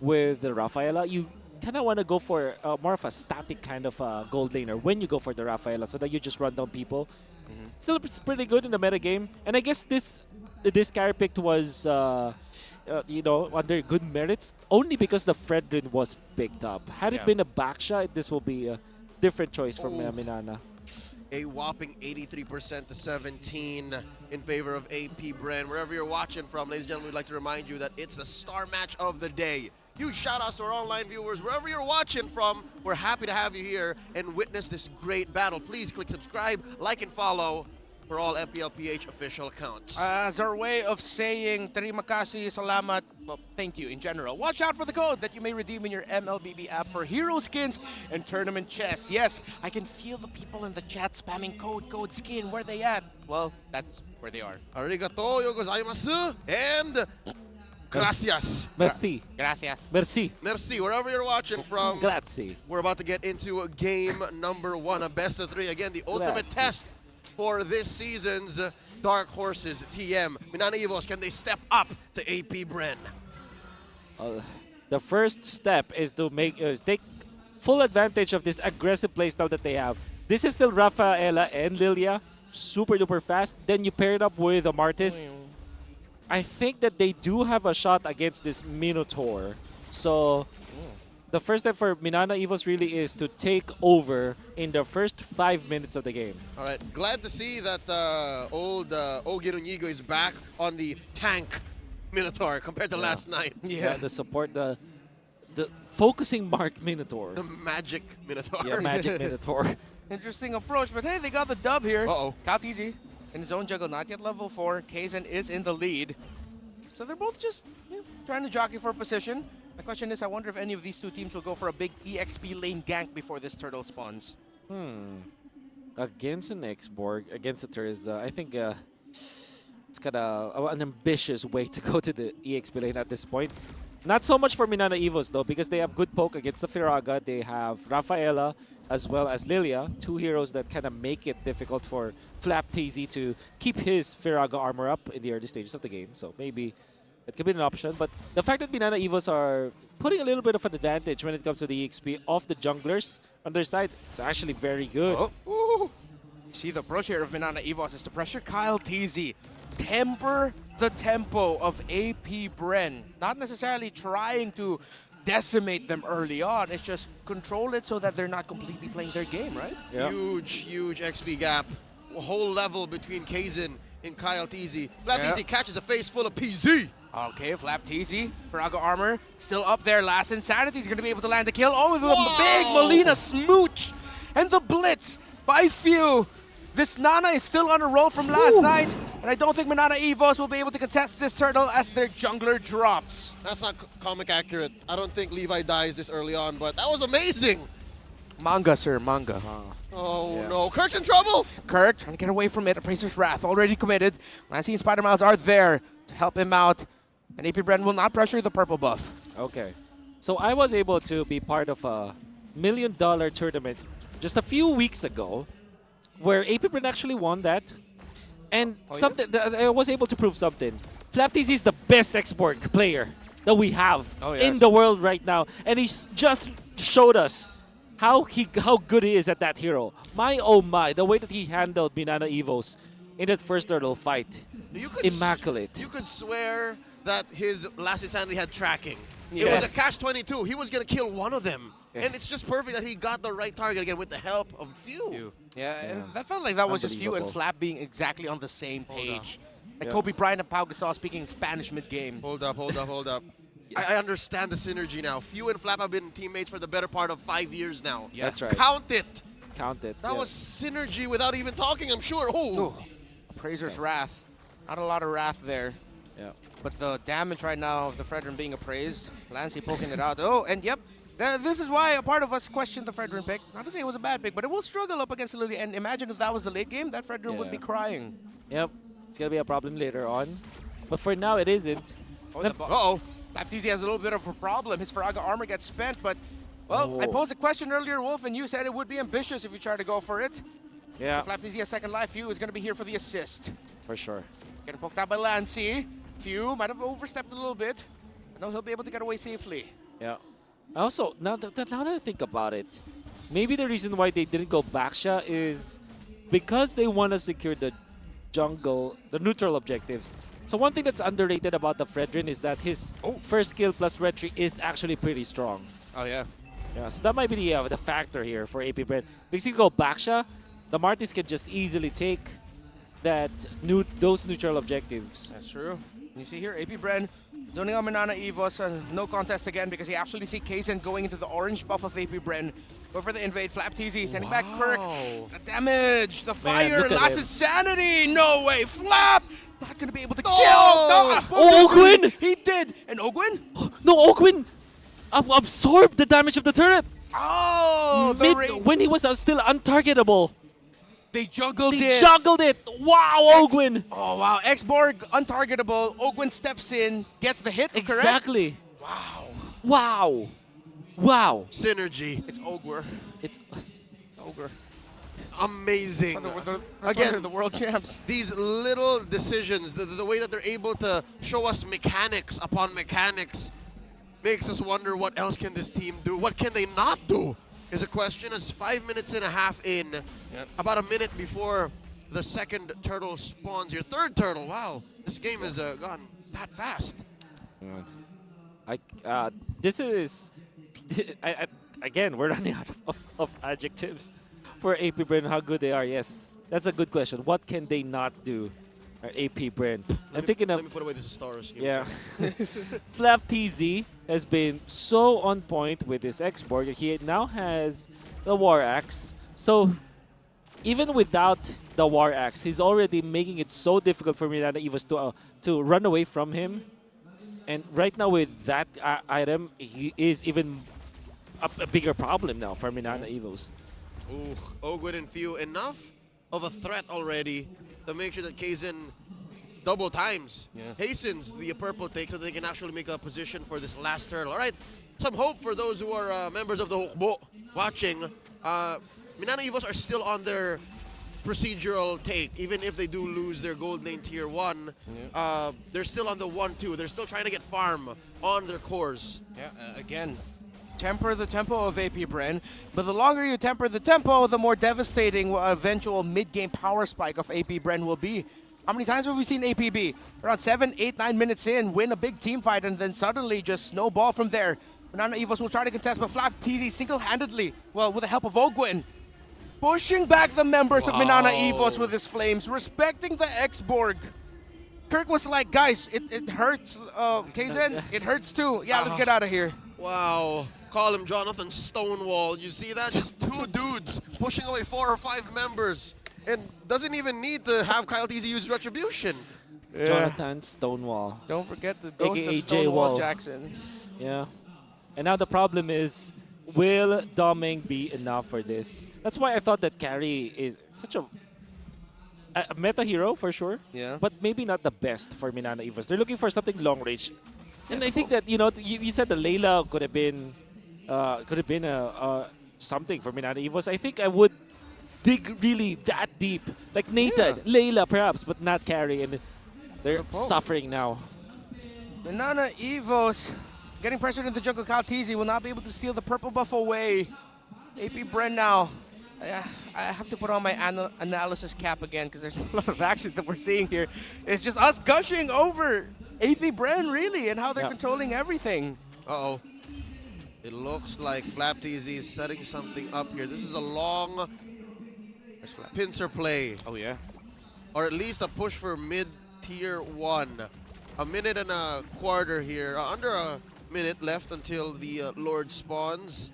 with the Rafaela. You kind of want to go for more of a static kind of gold laner when you go for the Rafaela, so that you just run down people. Still, it's pretty good in the meta game. And I guess this carry picked was under good merits only because the Fredrin was picked up. Had it been a Baksha, this will be a different choice from Minana. A whopping 83% to 17 in favor of AP Bren. Wherever you're watching from, ladies and gentlemen, we'd like to remind you that it's the star match of the day. Huge shout outs to our online viewers. Wherever you're watching from, we're happy to have you here and witness this great battle. Please click subscribe, like, and follow for all MPL PH official accounts. As our way of saying terima kasih, salamat, well, thank you in general. Watch out for the code that you may redeem in your MLBB app for hero skins and tournament chests. Yes, I can feel the people in the chat spamming code skin. Where they at? Well, that's where they are. Arigato gozaimasu and gracias. Merci. Gracias. Merci. Merci. Wherever you're watching from, Grazie. we're about to get into game number 1, a best of 3. Again, the ultimate Grazie. test for this season's Dark Horses TM. Minana Evos, can they step up to AP Bren? The first step is to take full advantage of this aggressive playstyle that they have. This is still Rafaela and Lilia, super duper fast. Then you pair it up with a Martis. I think that they do have a shot against this Minotaur. So the first step for Minana Evos really is to take over in the first 5 minutes of the game. All right, glad to see that old Ogirunigo is back on the tank Minotaur compared to last night. Yeah, the support, the focusing mark Minotaur. The magic Minotaur. Yeah, magic Minotaur. Interesting approach, but hey, they got the dub here. Uh-oh. Count easy. In his own juggle, not yet level 4. Kaizen is in the lead. So they're both just trying to jockey for position. The question is, I wonder if any of these two teams will go for a big EXP lane gank before this turtle spawns. Against an X-Borg, against a Terizla, I think it's kind of an ambitious way to go to the EXP lane at this point. Not so much for Minana Evos though, because they have good poke against the Firaga. They have Rafaela as well as Lilia, two heroes that kind of make it difficult for Flap TZ to keep his Firaga armor up in the early stages of the game. So maybe it could be an option. But the fact that Minana Evos are putting a little bit of an advantage when it comes to the EXP of the junglers on their side, it's actually very good. Oh. See, the approach here of Minana Evos is to pressure Kyle TZ. Temper the tempo of AP Bren. Not necessarily trying to decimate them early on. It's just control it so that they're not completely playing their game, right? Yeah. Huge XP gap. A whole level between Kaizen and Kyle TZ. Flap TZ catches a face full of PZ. Okay, Flap TZ, Firaga armor, still up there. Last Insanity is going to be able to land the kill. Oh, with a big Molina smooch. And the blitz by few. This Nana is still on a roll from last night, and I don't think Minana Evos will be able to contest this turtle as their jungler drops. That's not comic accurate. I don't think Levi dies this early on, but that was amazing. Manga, sir, manga. Oh no, Kirk's in trouble. Kirk trying to get away from it. Appraiser's Wrath already committed. Lancy and Spider Miles are there to help him out, and AP Bren will not pressure the purple buff. Okay. So I was able to be part of a $1 million tournament just a few weeks ago where AP Bren actually won that. And something I was able to prove something. FlapTZ is the best export player that we have in the world right now. And he's just showed us how good he is at that hero. My oh my, the way that he handled Minana Evos in that first turtle fight. Immaculate. You could swear that his last insanity had tracking. It Yes. was a catch-22. He was going to kill one of them. Yes. And it's just perfect that he got the right target again with the help of Few. Yeah, and that felt like that was just Few and Flap being exactly on the same page. Like Kobe Bryant and Pau Gasol speaking in Spanish mid-game. Hold up. I understand the synergy now. Few and Flap have been teammates for the better part of 5 years now. Yeah. That's right. Count it. Count it. That was synergy without even talking, I'm sure. Oh. Appraiser's Wrath. Not a lot of wrath there. Yeah. But the damage right now of the Fredrin being appraised. Lancy poking it out. Oh, and yep. This is why a part of us questioned the Fredrin pick. Not to say it was a bad pick, but it will struggle up against Lily. And imagine if that was the late game, that Fredrin would be crying. Yep. It's going to be a problem later on. But for now, it isn't. Uh-oh. FlapTZ has a little bit of a problem. His Faraga armor gets spent, but, well, I posed a question earlier, Wolf, and you said it would be ambitious if you try to go for it. Yeah. FlapTZ has second life. Few is going to be here for the assist. For sure. Getting poked out by Lancy. Few might have overstepped a little bit. But no, he'll be able to get away safely. Yeah. Also, now that I think about it, maybe the reason why they didn't go Baksha is because they want to secure the jungle, the neutral objectives. So one thing that's underrated about the Fredrin is that his first skill plus red tree is actually pretty strong. Oh, yeah. Yeah, so that might be the factor here for AP Bren. Because if you go Baksha, the Martis can just easily take those neutral objectives. That's true. You see here, AP Bren zoning on Minana Evos. No contest again because you actually see Kaizen going into the orange buff of AP Bren. Go for the invade. FlapTZ sending back Kirk. The damage, the fire, last insanity. No way. Flap not going to be able to kill. No, Ogwin! He did. And Ogwin? No, Ogwin absorbed the damage of the turret. Oh, when he was still untargetable. They juggled They juggled it. Wow, Ogwin. Oh, wow. X-Borg untargetable. Ogwin steps in, gets the hit, Exactly. Correct? Wow. Wow. Synergy. It's Ogre. It's Ogre. Amazing. Again, the world champs. These little decisions, the way that they're able to show us mechanics upon mechanics, makes us wonder what else can this team do? What can they not do? Is a question. As 5 minutes and a half in, about a minute before the second turtle spawns, your third turtle. Wow, this game has gone that fast. This is again, we're running out of adjectives for AP Bren, how good they are. Yes, that's a good question. What can they not do? AP Bren. I'm thinking of. Let me put away the stars. Yeah. FlapTZ has been so on point with his export. He now has the War Axe. So even without the War Axe, he's already making it so difficult for Minana Evos to run away from him. And right now with that item, he is even a bigger problem now for Minana Evos. Ooh, Ogwin and Few, enough of a threat already to make sure that Kaizen double times hastens the purple take so they can actually make a position for this last turtle. All right, some hope for those who are members of the Hukbo watching. Minana Evos are still on their procedural take. Even if they do lose their gold lane tier 1, they're still on the 1-2. They're still trying to get farm on their cores. Yeah, again, temper the tempo of AP Bren, but the longer you temper the tempo, the more devastating eventual mid-game power spike of AP Bren will be. How many times have we seen APB? Around 7, 8, 9 minutes in, win a big team fight, and then suddenly just snowball from there. Minana Evos will try to contest, but FlapTZ single-handedly, well, with the help of Ogwin, pushing back the members of Minana Evos with his flames, respecting the X-Borg. Kirk was like, guys, it hurts, Kaizen, it hurts too. Yeah, let's get out of here. Wow. call him Jonathan Stonewall. You see that? Just two dudes pushing away 4 or 5 members. And doesn't even need to have Kyle TZ use Retribution. Yeah. Jonathan Stonewall. Don't forget the ghost AKA of Stonewall J-Wall. Jackson. Yeah. And now the problem is, will Doming be enough for this? That's why I thought that Carry is such a meta hero for sure. Yeah. But maybe not the best for Minana Evos. They're looking for something long range. And I think that, you know, you said the Layla could have been something for Minana Evos. I think I would dig really that deep. Like Nathan, Layla perhaps, but not Carry. And they're suffering now. Minana Evos getting pressured into jungle. Kyle TZ will not be able to steal the purple buff away. AP Bren now. I have to put on my analysis cap again because there's a lot of action that we're seeing here. It's just us gushing over AP Bren, really, and how they're controlling everything. Uh-oh. It looks like Flap TZ is setting something up here. This is a long pincer play. Oh, yeah. Or at least a push for mid-tier 1. A minute and a quarter here. Under a minute left until the Lord spawns.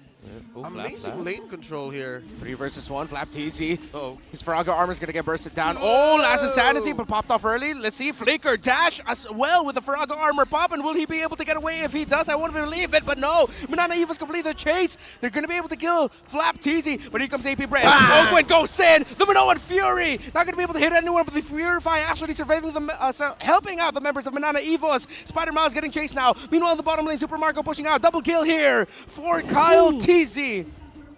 Ooh, Amazing lane control here. 3 versus 1, Flap TZ. Oh. His Faraga armor's gonna get bursted down. Oh, last insanity, but popped off early. Let's see, Flicker dash as well with the Faraga armor popping. Will he be able to get away? If he does, I won't believe it, but no. Minana Evos complete the chase. They're gonna be able to kill Flap TZ, but here comes AP Bren. Ogwen goes in. The Minoan Fury not gonna be able to hit anyone, but the Purify actually surviving the, helping out the members of Minana Evos. Spider Miles getting chased now. Meanwhile, in the bottom lane, Super Marco pushing out. Double kill here for Kyle TZ.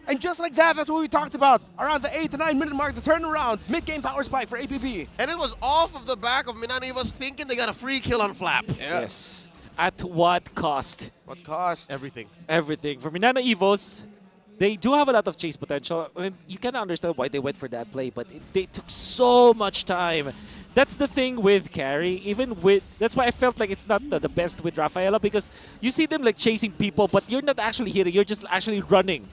And just like that, that's what we talked about. Around the 8 to 9 minute mark, the turnaround. Mid-game power spike for APB. And it was off of the back of Minana Evos thinking they got a free kill on Flap. Yes. At what cost? What cost? Everything. Everything. For Minana Evos, they do have a lot of chase potential. I mean, you can understand why they went for that play, but they took so much time. That's the thing with Carry. Even with, that's why I felt like it's not the best with Rafaela, because you see them like chasing people, but you're not actually hitting. You're just actually running.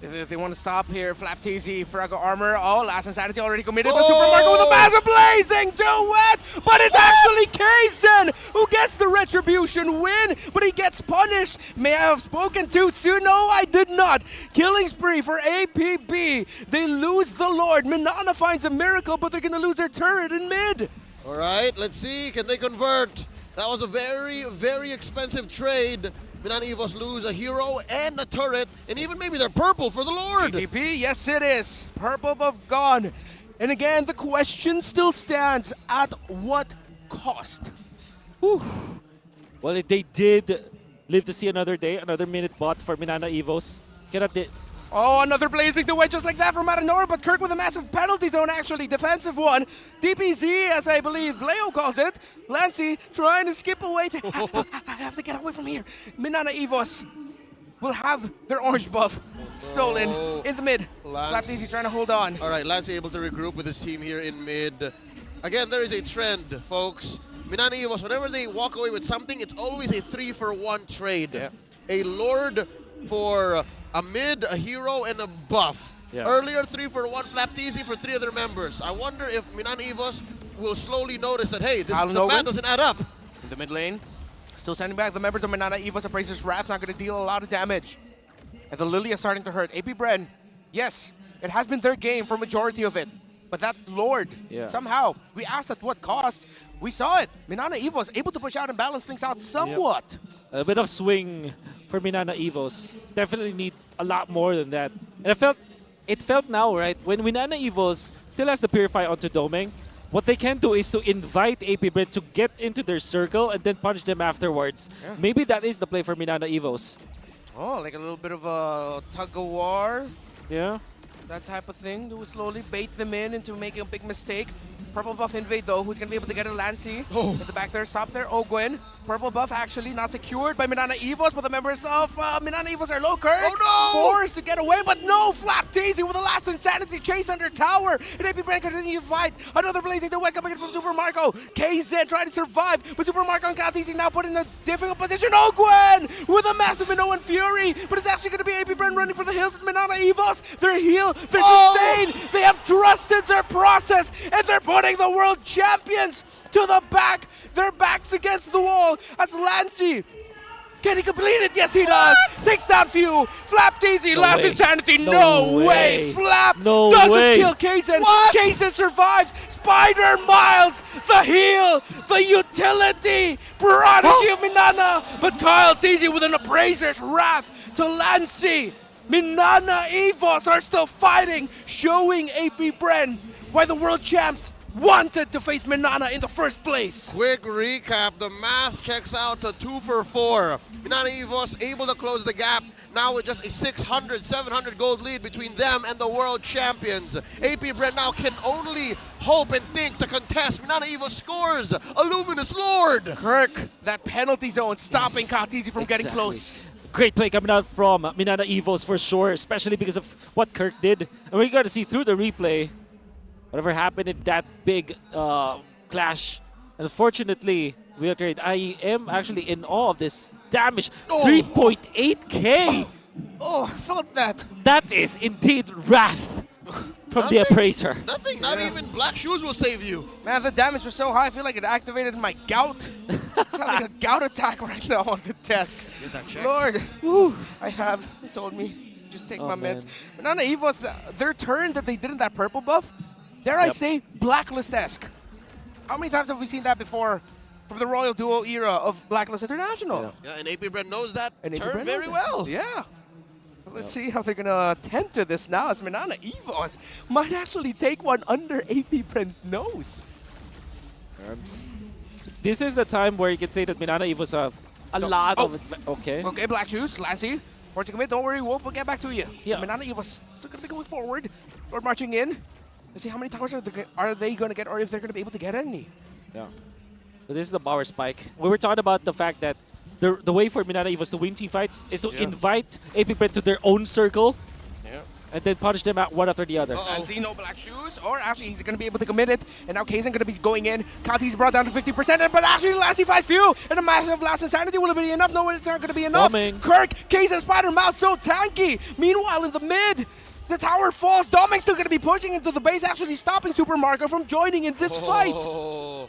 If they want to stop here, Flap TZ, Faraga armor. Oh, last insanity already committed, but Super Marco with a massive blazing duet! But it's actually Kaizen who gets the retribution win, but he gets punished. May I have spoken too soon? No, I did not. Killing spree for APB. They lose the Lord. Minana finds a miracle, but they're going to lose their turret in mid. All right, let's see. Can they convert? That was a very, very expensive trade. Minana Evos lose a hero and a turret, and even maybe they're purple for the Lord. GDP, yes it is. Purple buff gone. And again, the question still stands, at what cost? Whew. Well, they did live to see another day, another minute bot for Minana Evos. Oh, another blazing duet just like that from Maranora, but Kirk with a massive penalty zone, actually. Defensive one. DPZ, as I believe Leo calls it. Lancy trying to skip away. I have to get away from here. Minana Evos will have their orange buff stolen in the mid. Flap TZ trying to hold on. All right, Lance able to regroup with his team here in mid. Again, there is a trend, folks. Minana Evos, whenever they walk away with something, it's always a 3-for-1 trade. Yeah. A Lord for a mid, a hero, and a buff. Yeah. Earlier, 3-for-1, Flap TZ for 3 other members. I wonder if Minana Evos will slowly notice that, hey, the math doesn't add up. In the mid lane, still sending back the members of Minana Evos. Appraiser's Wrath not going to deal a lot of damage. And the Lily is starting to hurt. AP Bren, yes, it has been their game for majority of it. But that Lord, somehow, we asked at what cost. We saw it. Minana Evos able to push out and balance things out somewhat. A bit of swing for Minana Evos. Definitely needs a lot more than that. And it felt now, right, when Minana Evos still has the Purify onto Doming, what they can do is to invite AP Bren to get into their circle and then punish them afterwards. Yeah. Maybe that is the play for Minana Evos. Oh, like a little bit of a tug-of-war. Yeah. That type of thing to slowly bait them into making a big mistake. Purple buff invade though, who's gonna be able to get a Lancy in the back there, stop there, Ogwen. Purple buff actually not secured by Minana Evos, but the members of Minana Evos are low. Kirk forced to get away, but no, Flap TZ with the last insanity chase under tower. And AP Bren continues to fight. Another blazing duet coming in from Super Marco. KZ trying to survive, but Super Marco and Kyle TZ now put in a difficult position. Ogwen with a massive Minoan Fury, but it's actually gonna be AP Bren running for the hills with Minana Evos. Their heal, their sustain, they have trusted their process, and they're putting the world champions to the back. Their backs against the wall as Lancy Can he complete it? Yes, he does. Takes down Few. Flap DZ, No last way. insanity. No No way. way. Flap No doesn't way. kill Kaizen. What? Kaizen survives. Spider Miles, the heal, the utility. Prodigy of Minana. But Kyle DZ with an Appraiser's Wrath to Lancy. Minana Evos are still fighting, showing AP Bren why the world champs wanted to face Minana in the first place. Quick recap, the math checks out to 2 for 4. Minana Evos able to close the gap, now with just a 600, 700 gold lead between them and the world champions. AP Bren now can only hope and think to contest. Minana Evos scores a Luminous Lord. Kirk, that penalty zone stopping Katizi from getting close. Great play coming out from Minana Evos for sure, especially because of what Kirk did. And we got to see through the replay whatever happened in that big clash. Unfortunately, we'll trade. I am actually in awe of this damage. 3.8k. Oh, I felt that. That is indeed wrath from the Appraiser. Nothing, not even Black Shoes will save you. Man, the damage was so high, I feel like it activated my gout. I'm having a gout attack right now on the desk. Get that checked. Lord, whew, I have. They told me, just take my man. meds. Minana Evos, their turn that they did in that purple buff, dare I say, Blacklist-esque. How many times have we seen that before from the Royal Duo era of Blacklist International? Yeah, and AP Bren knows that And AP turn Bren very knows well. it. Yeah. Let's see how they're going to tend to this now, as Minana Evos might actually take one under AP Bren's nose. This is the time where you can say that Minana Evos have a lot of... Okay. Okay, Black Shoes, Lancy. Or to commit, don't worry, Wolf will get back to you. Yeah. Minana Evos still going to be going forward. Lord marching in. Let's see how many towers are they going to get, or if they're going to be able to get any. Yeah. So this is the power spike. We were talking about the fact that the way for Minana Evos to win team fights is to invite AP Bren to their own circle and then punish them out one after the other. Lancy, no Black Shoes, or actually he's going to be able to commit it. And now Kaizen going to be going in. Kati's brought down to 50%, but actually Lancy fights Few. And a massive last insanity, will it be enough? No, it's not going to be enough. Doming. Kirk, Kaizen, Spider Mouth so tanky. Meanwhile, in the mid, the tower falls. Doming's still going to be pushing into the base, actually stopping Super Marco from joining in this fight.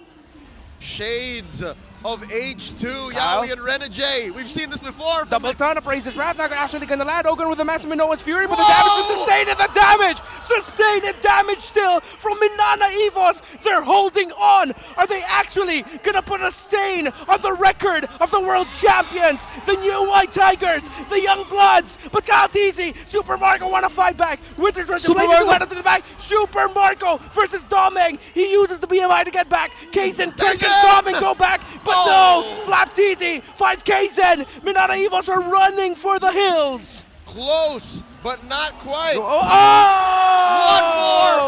Shades of H2, Yaoi and Renegade. We've seen this before. Double ton of praises. Wrath not actually going to land. Ogun with the massive Minoa's Fury, but the damage is sustained, and the damage! Sustained damage still from Minana Evos. They're holding on. Are they actually going to put a stain on the record of the world champions? The new White Tigers, the Young Bloods, but Katizi, Super Marco want to fight back. Winter Trojan Super Blazing Marco. to the back. Super Marco versus Doming. He uses the BMI to get back. Kaizen, Kirk, and Doming go back, but no! Flap DZ finds Kaizen. Minana Evos are running for the hills. Close, but not quite. Oh! One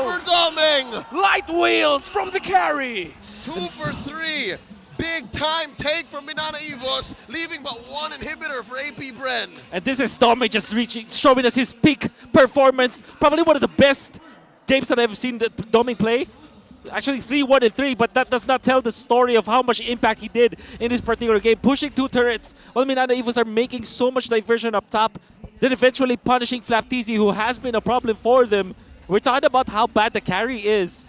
more for Doming. Light wheels from the carry. 2 for 3. Big time take from Minana Evos, leaving but one inhibitor for AP Bren. And this is Doming just showing us his peak performance. Probably one of the best games that I've seen that Doming play. Actually 3-1-3, but that does not tell the story of how much impact he did in this particular game. Pushing 2 turrets while Minana Evos are making so much diversion up top, then eventually punishing Flaptizi, who has been a problem for them. We're talking about how bad the carry is,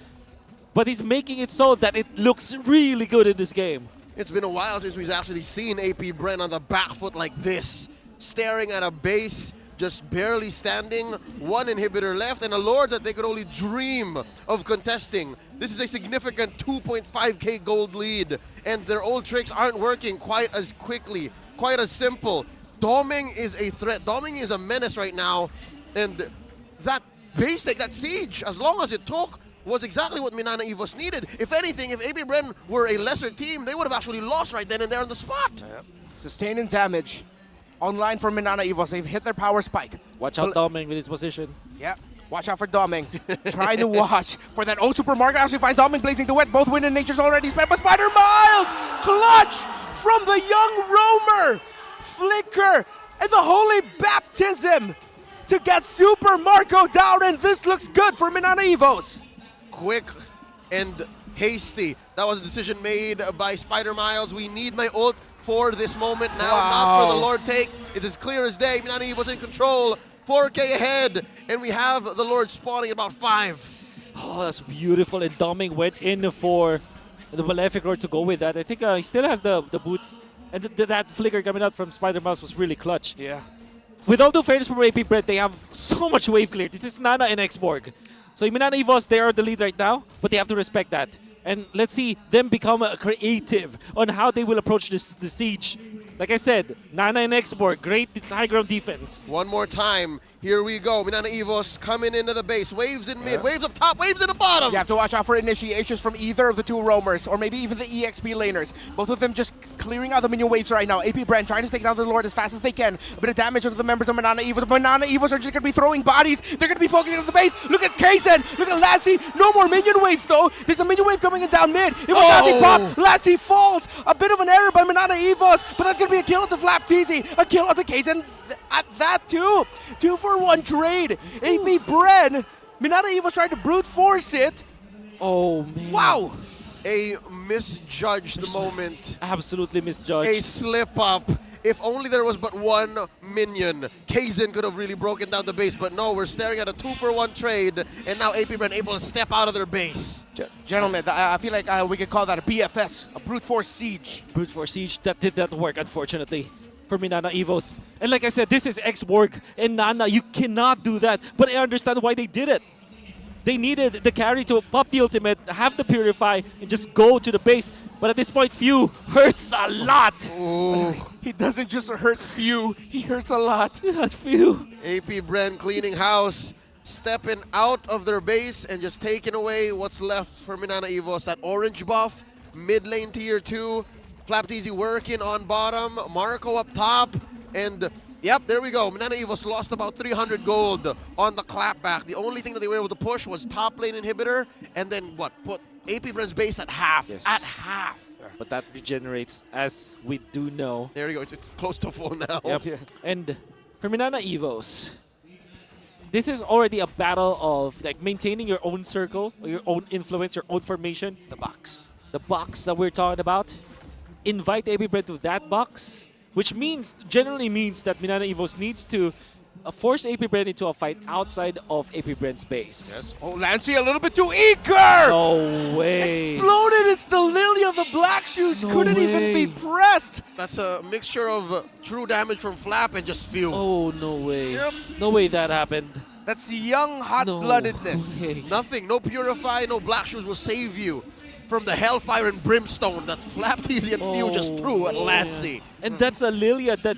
but he's making it so that it looks really good in this game. It's been a while since we've actually seen AP Bren on the back foot like this, staring at a base, just barely standing, one inhibitor left, and a Lord that they could only dream of contesting. This is a significant 2.5k gold lead, and their old tricks aren't working quite as quickly, quite as simple. Doming is a threat. Doming is a menace right now, and that base take, that siege, as long as it took, was exactly what Minana Evos needed. If anything, if AP Bren were a lesser team, they would have actually lost right then and there on the spot. Sustaining damage. Online for Minana Evos. They've hit their power spike. Watch out, Doming, with his position. Yeah, watch out for Doming. Trying to watch for that old Super Market. Actually finds Doming blazing the wet. Both Wind and Nature's already spent, but Spider Miles! Clutch from the young roamer. Flicker and the Holy Baptism to get Super Marco down, and this looks good for Minana Evos. Quick and hasty. That was a decision made by Spider Miles. We need my ult for this moment now, not for the Lord take. It is clear as day. Minana Evos in control. 4k ahead, and we have the Lord spawning about 5. Oh, that's beautiful. And Doming went in for the Malefic Lord to go with that. I think he still has the boots And that flicker coming out from Spider-Mouse was really clutch. Yeah. With all due fairness from AP Brent, they have so much wave clear. This is Nana and Xborg. So Minana Evos, they are the lead right now, but they have to respect that. And let's see them become creative on how they will approach the siege. Like I said, Nana and Xborg, great high ground defense. One more time. Here we go. Minana Evos coming into the base. Waves in mid, waves up top, waves in the bottom. You have to watch out for initiations from either of the two roamers, or maybe even the EXP laners. Both of them just clearing out the minion waves right now. AP Bren trying to take down the Lord as fast as they can. A bit of damage to the members of Minana Evos. Minana Evos are just going to be throwing bodies. They're going to be focusing on the base. Look at Kaysen. Look at Lassie. No more minion waves, though. There's a minion wave coming in down mid. It will not be popped. Lassie falls. A bit of an error by Minana Evos, but that's going to be a kill onto Flap TZ. A kill onto Kaysen at that, too. 2-for-1 trade. AP Bren. Minana Evos trying to brute force it. Oh, man. Wow. A misjudged moment. Absolutely misjudged. A slip up. If only there was but one minion, Kaysen could have really broken down the base, but no, we're staring at a 2-for-1 trade, and now AP Bren able to step out of their base. Gentlemen, I feel like we could call that a BFS, a brute force siege. Brute force siege, that did not work, unfortunately, for Minana Evos. And like I said, this is Xborg and Nana. You cannot do that, but I understand why they did it. They needed the carry to pop the ultimate, have the Purify, and just go to the base. But at this point, Few hurts a lot. He doesn't just hurt Few, he hurts a lot. That's Few. AP Bren cleaning house, stepping out of their base and just taking away what's left for Minana Evos. That orange buff, mid lane tier 2, Flap TZ working on bottom, Marco up top, and yep, there we go. Minana Evos lost about 300 gold on the clapback. The only thing that they were able to push was top lane inhibitor, and then what? Put AP Bren's base at half. Yes. At half. But that regenerates, as we do know. There you go. It's close to full now. Yep. Yeah. And for Minana Evos, this is already a battle of like maintaining your own circle, or your own influence, your own formation. The box. The box that we're talking about. Invite AP Bren to that box, which generally means that Minana Evos needs to force AP Bren into a fight outside of AP Bren's base. Yes. Oh, Lancey a little bit too eager! No way. Exploded as the Lily of the Black Shoes couldn't even be pressed. That's a mixture of true damage from Flap and just Few. Oh, no way. Yep. No way that happened. That's young hot-bloodedness. No way. Nothing, no Purify, no Black Shoes will save you from the hellfire and brimstone that Flap TZ and Few just threw at Lancey. And that's a Lilia that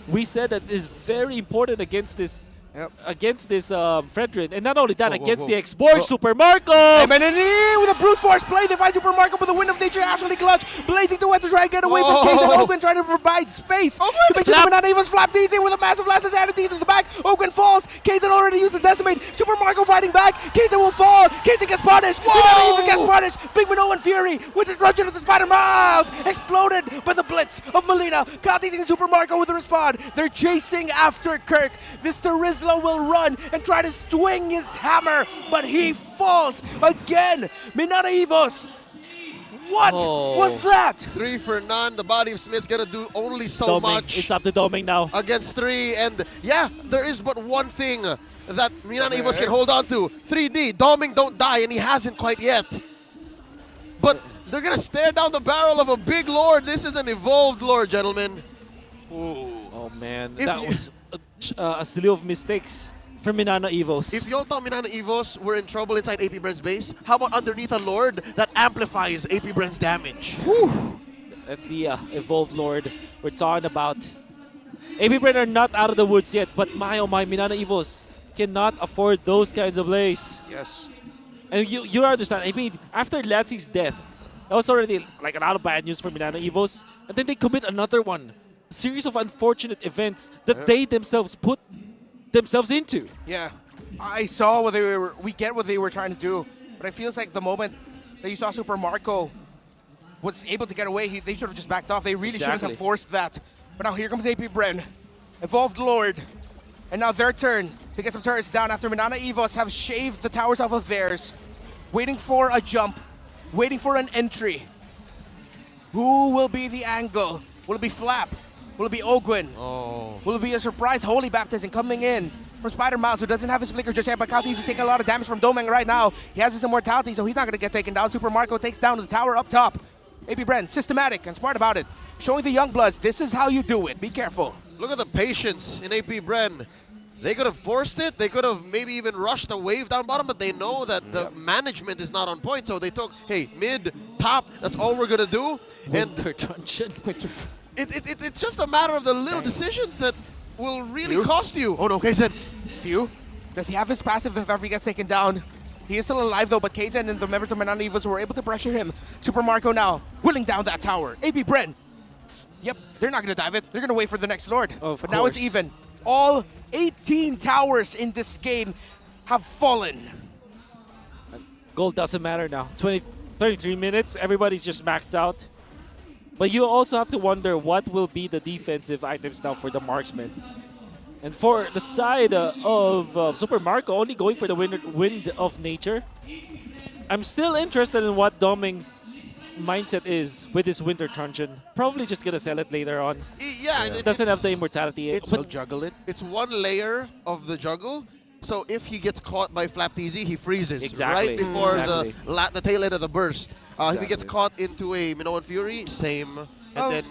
we said that is very important against this Fredrin. And not only that, against the Xborg Super Marco! MNNE with a brute force play. They find Super Marco, but the Wind of Nature actually clutch. Blazing to try and get away from Case and Ogun trying to provide space. To make sure that Minana Evos Flap TZ with a massive last insanity to the back. Ogun falls. Kaysen already used the Decimate. Super Marco fighting back. Kaysen will fall. Kaysen gets punished. Minana Evos gets punished. Big Minoan Fury with the truncheon of the Spider Miles. Exploded by the blitz of Melina. Got teasing Super Marco with a respawn. They're chasing after Kirk. This Terizla will run and try to swing his hammer, but he falls again. Minana Evos. What was that? 3 for none. The body of Smith's gonna do only so much. It's up to Doming now. Against 3, and yeah, there is but one thing that Minana Evos can hold on to. 3D, Doming don't die, and he hasn't quite yet. But they're gonna stare down the barrel of a big Lord. This is an evolved Lord, gentlemen. Ooh. Oh man, that was a slew of mistakes for Minana Evos. If y'all thought Minana Evos were in trouble inside AP Bren's base, how about underneath a Lord that amplifies AP Bren's damage? Whew. That's the evolved Lord we're talking about. AP Bren are not out of the woods yet, but my oh my, Minana Evos cannot afford those kinds of plays. Yes. And you understand, I mean, after Lancey's death, that was already like a lot of bad news for Minana Evos, and then they commit another one. Series of unfortunate events that they themselves put themselves into. Yeah, I saw what we get what they were trying to do, but it feels like the moment that you saw Super Marco was able to get away, they sort of just backed off. They really shouldn't have forced that. But now here comes AP Bren, evolved Lord, and now their turn to get some turrets down after Minana Evos have shaved the towers off of theirs, waiting for a jump, waiting for an entry. Who will be the angle? Will it be Flap? Will it be Ogwin? Will it be a surprise Holy Baptism coming in from Spider-Mouse, who doesn't have his flicker just yet, but Kati is taking a lot of damage from Domeng right now. He has his immortality, so he's not going to get taken down. Super Marco takes down the tower up top. AP Bren, systematic and smart about it. Showing the young bloods, this is how you do it. Be careful. Look at the patience in AP Bren. They could have forced it. They could have maybe even rushed the wave down bottom, but they know that the management is not on point. So they took, hey, mid, top, that's all we're going to do. Winter Dungeon. It's just a matter of the little decisions that will really cost you. Oh no, KZ. Few. Does he have his passive if ever he gets taken down? He is still alive though, but KZ and the members of MNNE Evos were able to pressure him. Super Marco now, willing down that tower. AP Bren. Yep, they're not going to dive it. They're going to wait for the next Lord. But now it's even. All 18 towers in this game have fallen. Gold doesn't matter now. 33 minutes, everybody's just maxed out. But you also have to wonder what will be the defensive items now for the marksman. And for the side of Super Marco, only going for the Wind of Nature. I'm still interested in what Doming's mindset is with his Winter Truncheon. Probably just gonna sell it later on. Yeah, it doesn't have the immortality. He'll juggle it. It's one layer of the juggle. So if he gets caught by Flap TZ, he freezes right before the tail end of the burst. If he gets caught into a Minoan Fury, same. And then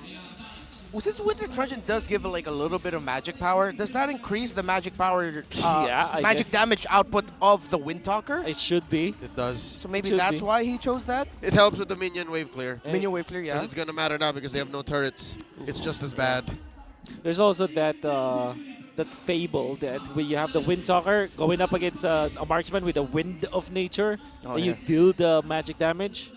since Winter Truncheon does give like a little bit of magic power, does that increase the magic power, I magic guess. damage output of the Windtalker? It should be. It does. So maybe that's why he chose that? It helps with the minion wave clear. Minion wave clear, yeah. 'Cause it's going to matter now because they have no turrets. It's just as bad. There's also that that fable that where you have the Windtalker going up against a marksman with a Wind of Nature, and you deal the magic damage.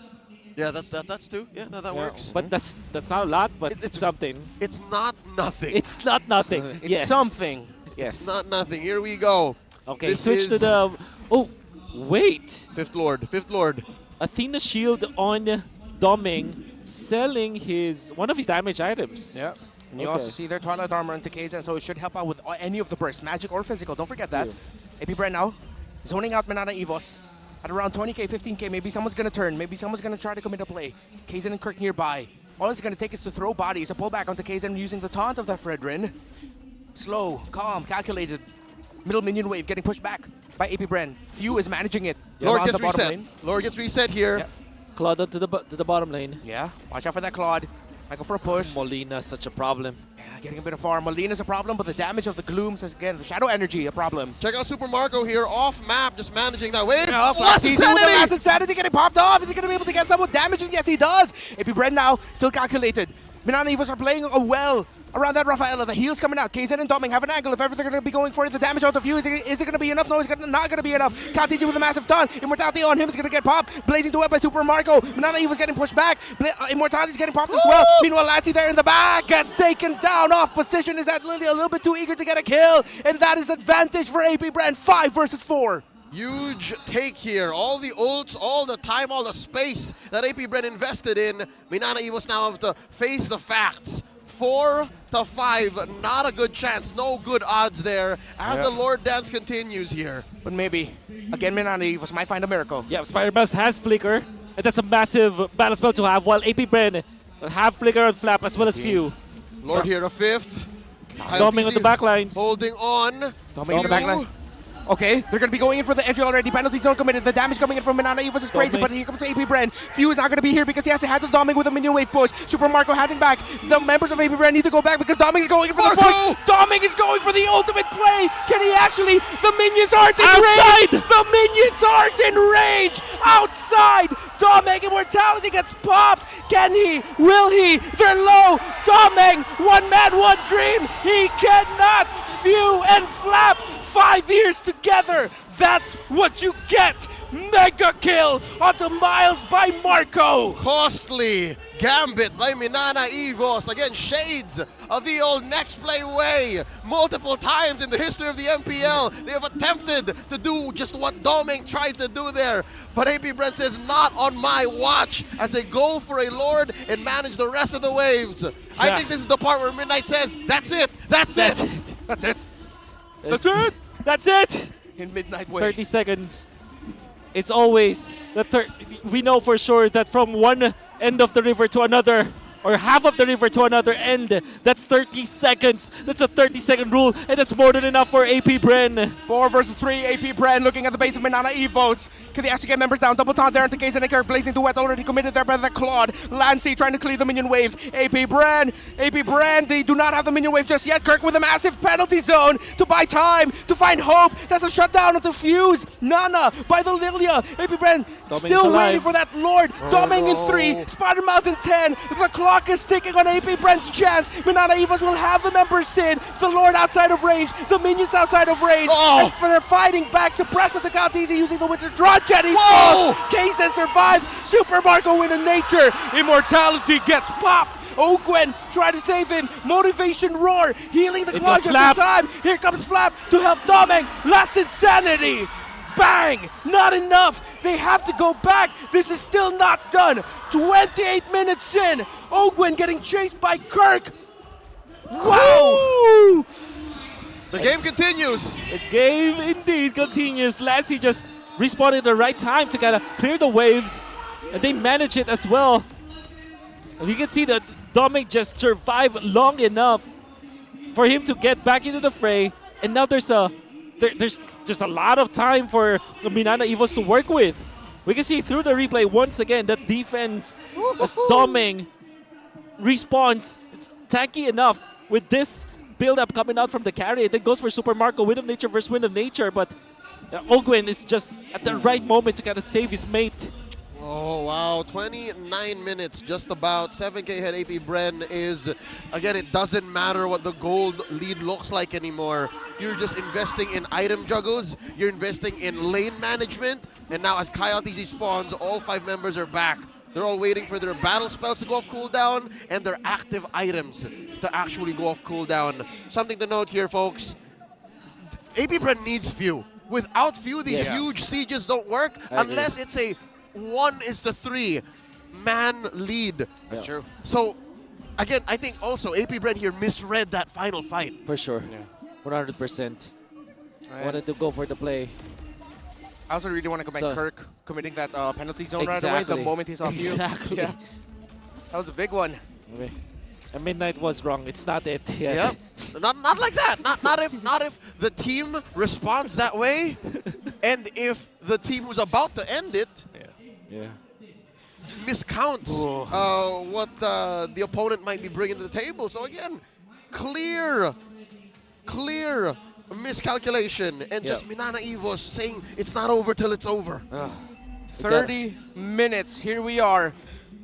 Yeah, that's too. Yeah, that works. But that's not a lot, but it's something. It's not nothing. It's not nothing. It's something. Yes. It's not nothing. Here we go. Okay, This switch to is the... Oh, wait. Fifth Lord. Athena Shield on Doming, selling one of his damage items. Yeah. And you also see their Twilight Armor into KZ, so it should help out with any of the bursts, magic or physical. Don't forget that. AP Bren now, zoning out Minana Evos. At around 20k, 15k, maybe someone's going to turn. Maybe someone's going to try to commit a play. KZ and Kirk nearby. All it's going to take is to throw bodies. A pullback onto KZ using the taunt of that Fredrin. Slow, calm, calculated. Middle minion wave getting pushed back by AP Bren. Few is managing it. Lord gets reset. Lord gets reset here. Yeah. Claude onto the bottom lane. Yeah, watch out for that Claude. I go for a push. Molina, such a problem. Yeah, getting a bit of farm. Molina's a problem, but the damage of the glooms is, again, the shadow energy, a problem. Check out Super Marco here, off map, just managing that wave. Yeah, Flash with the last insanity getting popped off. Is he going to be able to get some damage? Yes, he does. AP Bren now, still calculated. Minana Evos are playing well around that Rafaela. The heal's coming out. KZ and Doming have an angle. If ever they're going to be going for it, the damage out of Few, is it going to be enough? No, it's not going to be enough. KTG with a massive taunt. Immortality on him is going to get popped. Blazing duet by Super Marco. Minana Evos getting pushed back. Immortality's getting popped as well. Meanwhile, Lassie there in the back gets taken down off position. Is that Lily a little bit too eager to get a kill? And that is advantage for AP Bren. 5 versus 4. Huge take here. All the ults, all the time, all the space that AP Bren invested in. Minana Evos now have to face the facts. 4-5, not a good chance, no good odds there as the Lord Dance continues here. But maybe, again, Minana Evos might find a miracle. Yeah, Spider-Bus has Flicker, and that's a massive battle spell to have, while AP Bren have Flicker and Flap as well as Few. Lord here, a fifth. Doming on the backlines. Holding on. Doming on the backline. Okay, they're going to be going in for the entry already. Penalty zone committed. The damage coming in from Minana Evos is crazy, but here comes AP Bren. Few is not going to be here because he has to handle Doming with a minion wave push. Super Marco handing back. The members of AP Bren need to go back because Doming is going in for the push. Doming is going for the ultimate play. Can he actually? The minions aren't in range. The minions aren't in range. Outside. Doming, immortality gets popped. Can he? Will he? They're low. Doming, one man, one dream. He cannot. Few and Flap. 5 years together, that's what you get! Mega kill onto Miles by Marco! Costly gambit by Minana Evos. Again, shades of the old next play way. Multiple times in the history of the MPL, they have attempted to do just what Doming tried to do there. But AP Bren says, not on my watch, as they go for a Lord and manage the rest of the waves. I think this is the part where Midnight says, that's it, that's it. That's it. That's it! That's it! In Midnight Wave. 30 seconds. It's always the we know for sure that from one end of the river to another, or half of the river to another end. That's 30 seconds. That's a 30-second rule, and that's more than enough for AP Bren. 4 versus 3, AP Bren looking at the base of Minana Evos. Can they actually get members down? Double taunt there into Case and Kirk. Blazing Duet already committed there by the Claude. Lancy trying to clear the minion waves. AP Bren, they do not have the minion wave just yet. Kirk with a massive penalty zone to buy time, to find hope. That's a shutdown of the Fuse. Nana by the Lilia. AP Bren still waiting for that Lord. Doming in 3, Spider Mouse in 10. The clock is ticking on AP Bren's chance. Minana Evos will have the members in. The Lord outside of range. The minions outside of range. And for their fighting back, Suppressor to count easy using the Winter Draw Jetty. Kaysen survives. Super Marco in nature. Immortality gets popped. Ogwen trying to save him. Motivation Roar. Healing the claw just in time. Here comes Flap to help Domeng. Last Insanity. Bang! Not enough. They have to go back. This is still not done. 28 minutes in. Ogwen getting chased by Kirk. Wow! The game continues. The game indeed continues. Lancy just respawned at the right time to kind of clear the waves, and they manage it as well. And you can see that Dominic just survived long enough for him to get back into the fray, and now there's just a lot of time for the Minana Evos to work with. We can see through the replay once again that defense as Doming respawns. It's tanky enough with this build-up coming out from the carry. It then goes for Super Marco, Wind of Nature versus Wind of Nature, but Ogwen is just at the right moment to kind of save his mate. Oh, wow. 29 minutes, just about. 7K head AP Bren is, again, it doesn't matter what the gold lead looks like anymore. You're just investing in item juggles. You're investing in lane management. And now as Kyle TZ spawns, all 5 members are back. They're all waiting for their battle spells to go off cooldown and their active items to actually go off cooldown. Something to note here, folks. AP Bren needs few. Without few, these huge sieges don't work unless it's a 1:3 man lead. That's true. So, again, I think also AP Bren here misread that final fight. For sure. 100%. Wanted to go for the play. I also really want to commend Kirk committing that penalty zone right away the moment he's off you. Exactly. Yeah. That was a big one. And Midnight was wrong. It's not it yet. Yep. Not like that. Not if the team responds that way, and if the team who's about to end it miscounts what the opponent might be bringing to the table. So again, clear miscalculation, and just Minana Evos saying it's not over till it's over. 30 minutes. Here we are.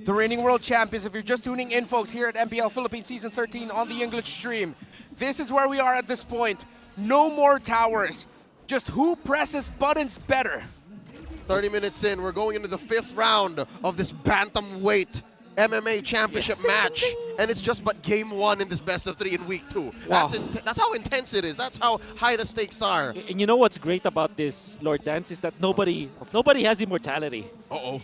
The reigning world champions. If you're just tuning in, folks, here at MPL Philippines Season 13 on the English stream, this is where we are at this point. No more towers. Just who presses buttons better. 30 minutes in, we're going into the 5th round of this bantamweight MMA championship match, and it's just but game 1 in this best of 3 in week 2. Wow. That's how intense it is. That's how high the stakes are. And you know what's great about this, Lord Dance, is that nobody has immortality.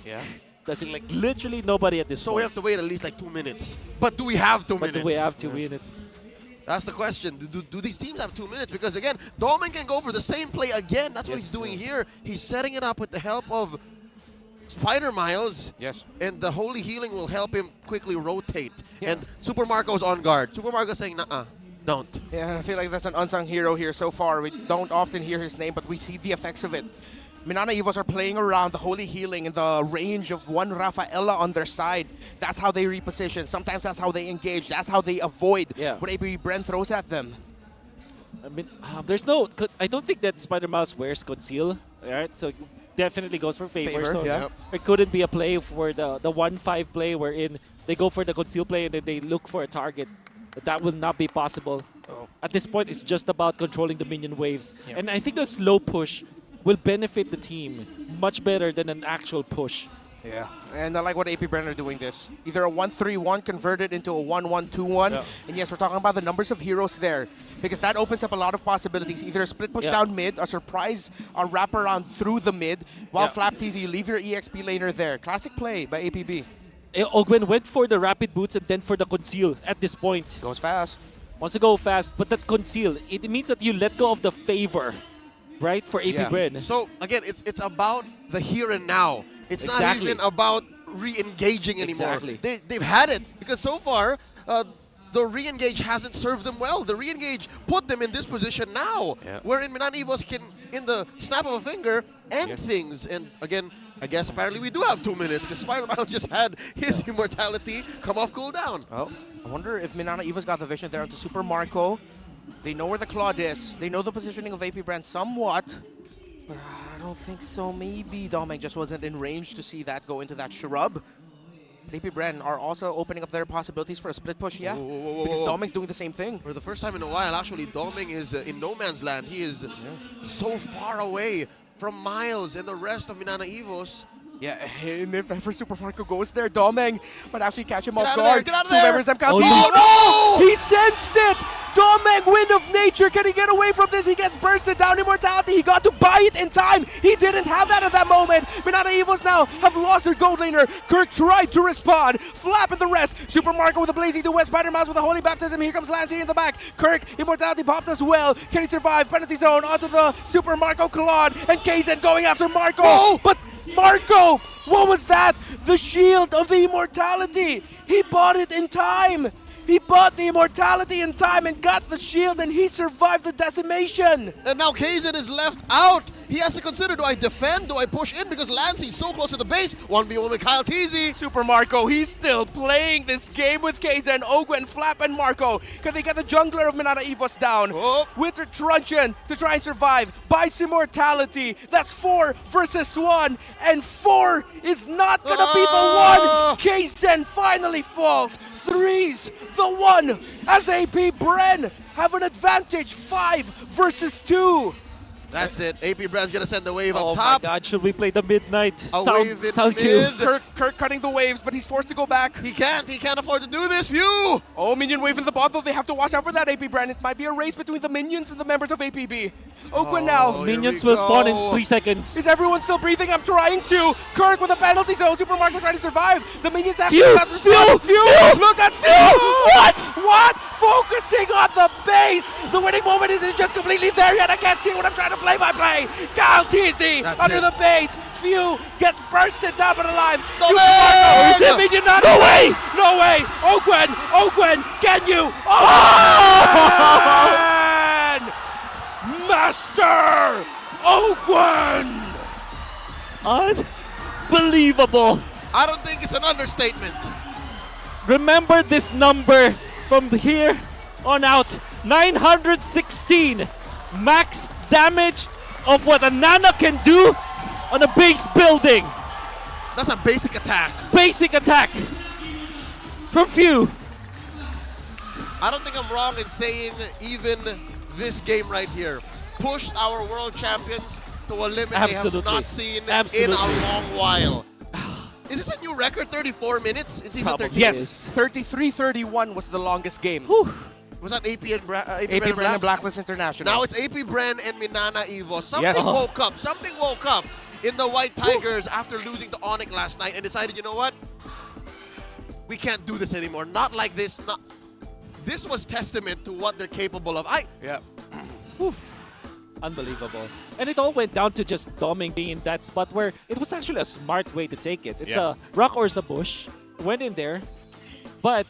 Yeah. That's it, like literally nobody at this point. So we have to wait at least like 2 minutes. But do we have 2 minutes? Do we have 2 minutes? That's the question. Do these teams have 2 minutes? Because again, Domin can go for the same play again. That's what he's doing here. He's setting it up with the help of Spider Miles. Yes. And the Holy Healing will help him quickly rotate. And Super Marco's on guard. Super Marco's saying, nuh-uh, don't. Yeah, I feel like that's an unsung hero here so far. We don't often hear his name, but we see the effects of it. Minana Evos are playing around the Holy Healing in the range of one Rafaela on their side. That's how they reposition. Sometimes that's how they engage. That's how they avoid what AP Bren throws at them. I mean, I don't think that Spider Mouse wears conceal, right? So definitely goes for favor. So it couldn't be a play for the 1-5 play wherein they go for the conceal play and then they look for a target. But that will not be possible. At this point, it's just about controlling the minion waves. And I think the slow push will benefit the team much better than an actual push. Yeah, and I like what AP Bren are doing this. Either a 1-3-1 converted into a 1-1-2-1. And yes, we're talking about the numbers of heroes there, because that opens up a lot of possibilities. Either a split push down mid, a surprise wraparound through the mid, while Flap TZ, you leave your EXP laner there. Classic play by APB. Ogwen went for the rapid boots and then for the conceal at this point. Goes fast. Wants to go fast, but that conceal, it means that you let go of the favor, right, for AP Bren. So again, it's about the here and now. It's not even about re-engaging anymore. Exactly. They've had it because so far the re-engage hasn't served them well. The re-engage put them in this position now, wherein Minana Evos can, in the snap of a finger, end things. And again, I guess apparently we do have 2 minutes because Spider-Man just had his immortality come off cooldown. Oh, I wonder if Minana Evos got the vision there onto Super Marco. They know where the Claude is. They know the positioning of APBR somewhat. But I don't think so. Maybe Dominic just wasn't in range to see that go into that shrub. APBR are also opening up their possibilities for a split push, because Doming's doing the same thing. For the first time in a while, actually, Doming is in no man's land. He is so far away from Miles and the rest of Minana Evos. Yeah, and if ever Super Marco goes there, Doming might actually catch him off Get guard. out of Two there! members of Oh, no! no! He sensed it! Doming, Wind of Nature, can he get away from this? He gets bursted down, immortality. He got to buy it in time. He didn't have that at that moment. Minana Evos now have lost their gold laner. Kirk tried to respond. Flap and the rest. Super Marco with a blazing duet. Spider-Mouse with a holy baptism. Here comes Lancey in the back. Kirk, immortality popped as well. Can he survive? Penalty zone onto the Super Marco Claude. And Kaizen going after Marco. Oh! But Marco, what was that? The shield of the immortality. He bought it in time. He bought the immortality in time and got the shield, and he survived the decimation. And now Kaizen is left out. He has to consider, do I defend? Do I push in? Because Lancey's so close to the base. 1v1 with Kyle TZ. Super Marco, he's still playing this game with Kaizen, Ogwen, Flap, and Marco. Can they get the jungler of Minana Evos down? Winter Truncheon to try and survive. Buys immortality. That's 4 versus 1. And 4 is not going to be the one. Kaizen finally falls. 3's the one as AP Bren have an advantage. 5 versus 2. That's it. APBR's gonna send the wave up Oh top. my God, should we play the midnight wave in sound cue? mid. Kirk cutting the waves, but he's forced to go back. He can't afford to do this, View! Oh, minion wave in the bot, though they have to watch out for that, APBR. It might be a race between the minions and the members of APB. Ogwen now. Minions will spawn in 3 seconds. Is everyone still breathing? I'm trying to. Kirk with a penalty zone. Super Marco trying to survive. The minions have Phew! to Phew! Phew! Look at Phew! What? Focusing on the base. The winning moment isn't just completely there yet. I can't see what I'm trying to play by play. Kyle TZ under the base. Phew gets bursted down but alive. Super Marco is a minion. No way! No way! Ogwen, can you? Ogwen! Master Ogwen! Unbelievable. I don't think it's an understatement. Remember this number from here on out. 916 max damage of what a Nana can do on a base building. That's a basic attack. Basic attack from Few. I don't think I'm wrong in saying even this game right here pushed our world champions to a limit they have not seen in a long while. Is this a new record, 34 minutes in Season 13? Yes, 33-31 was the longest game. Was that AP and Bren and Blacklist International. Now it's AP Bren and Minana Evos. Something woke up. Something woke up in the White Tigers after losing to Onyx last night and decided, you know what? We can't do this anymore. Not like this. This was testament to what they're capable of. Unbelievable. And it all went down to just Doming being in that spot where it was actually a smart way to take it. It's a rock or a bush. Went in there. But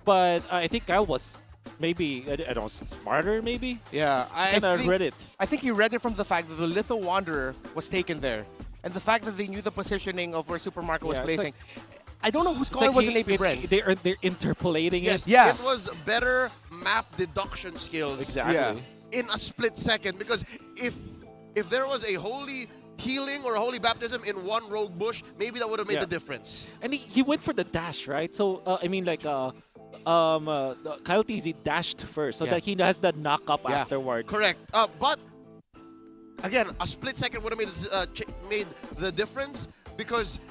I think Kyle was maybe, I don't know, smarter maybe? Yeah, I read it. I think he read it from the fact that the Litho Wanderer was taken there. And the fact that they knew the positioning of where Super Marco was placing. I don't know whose call it was in AP Bren. They're interpolating it. Yeah. It was better map deduction skills. Exactly. In a split second. Because if there was a holy healing or a holy baptism in one rogue bush, maybe that would have made the difference. And he went for the dash, right? So, I mean, like, Kyle TZ dashed first so that he has that knock up afterwards. Correct. But, again, a split second would have made the difference because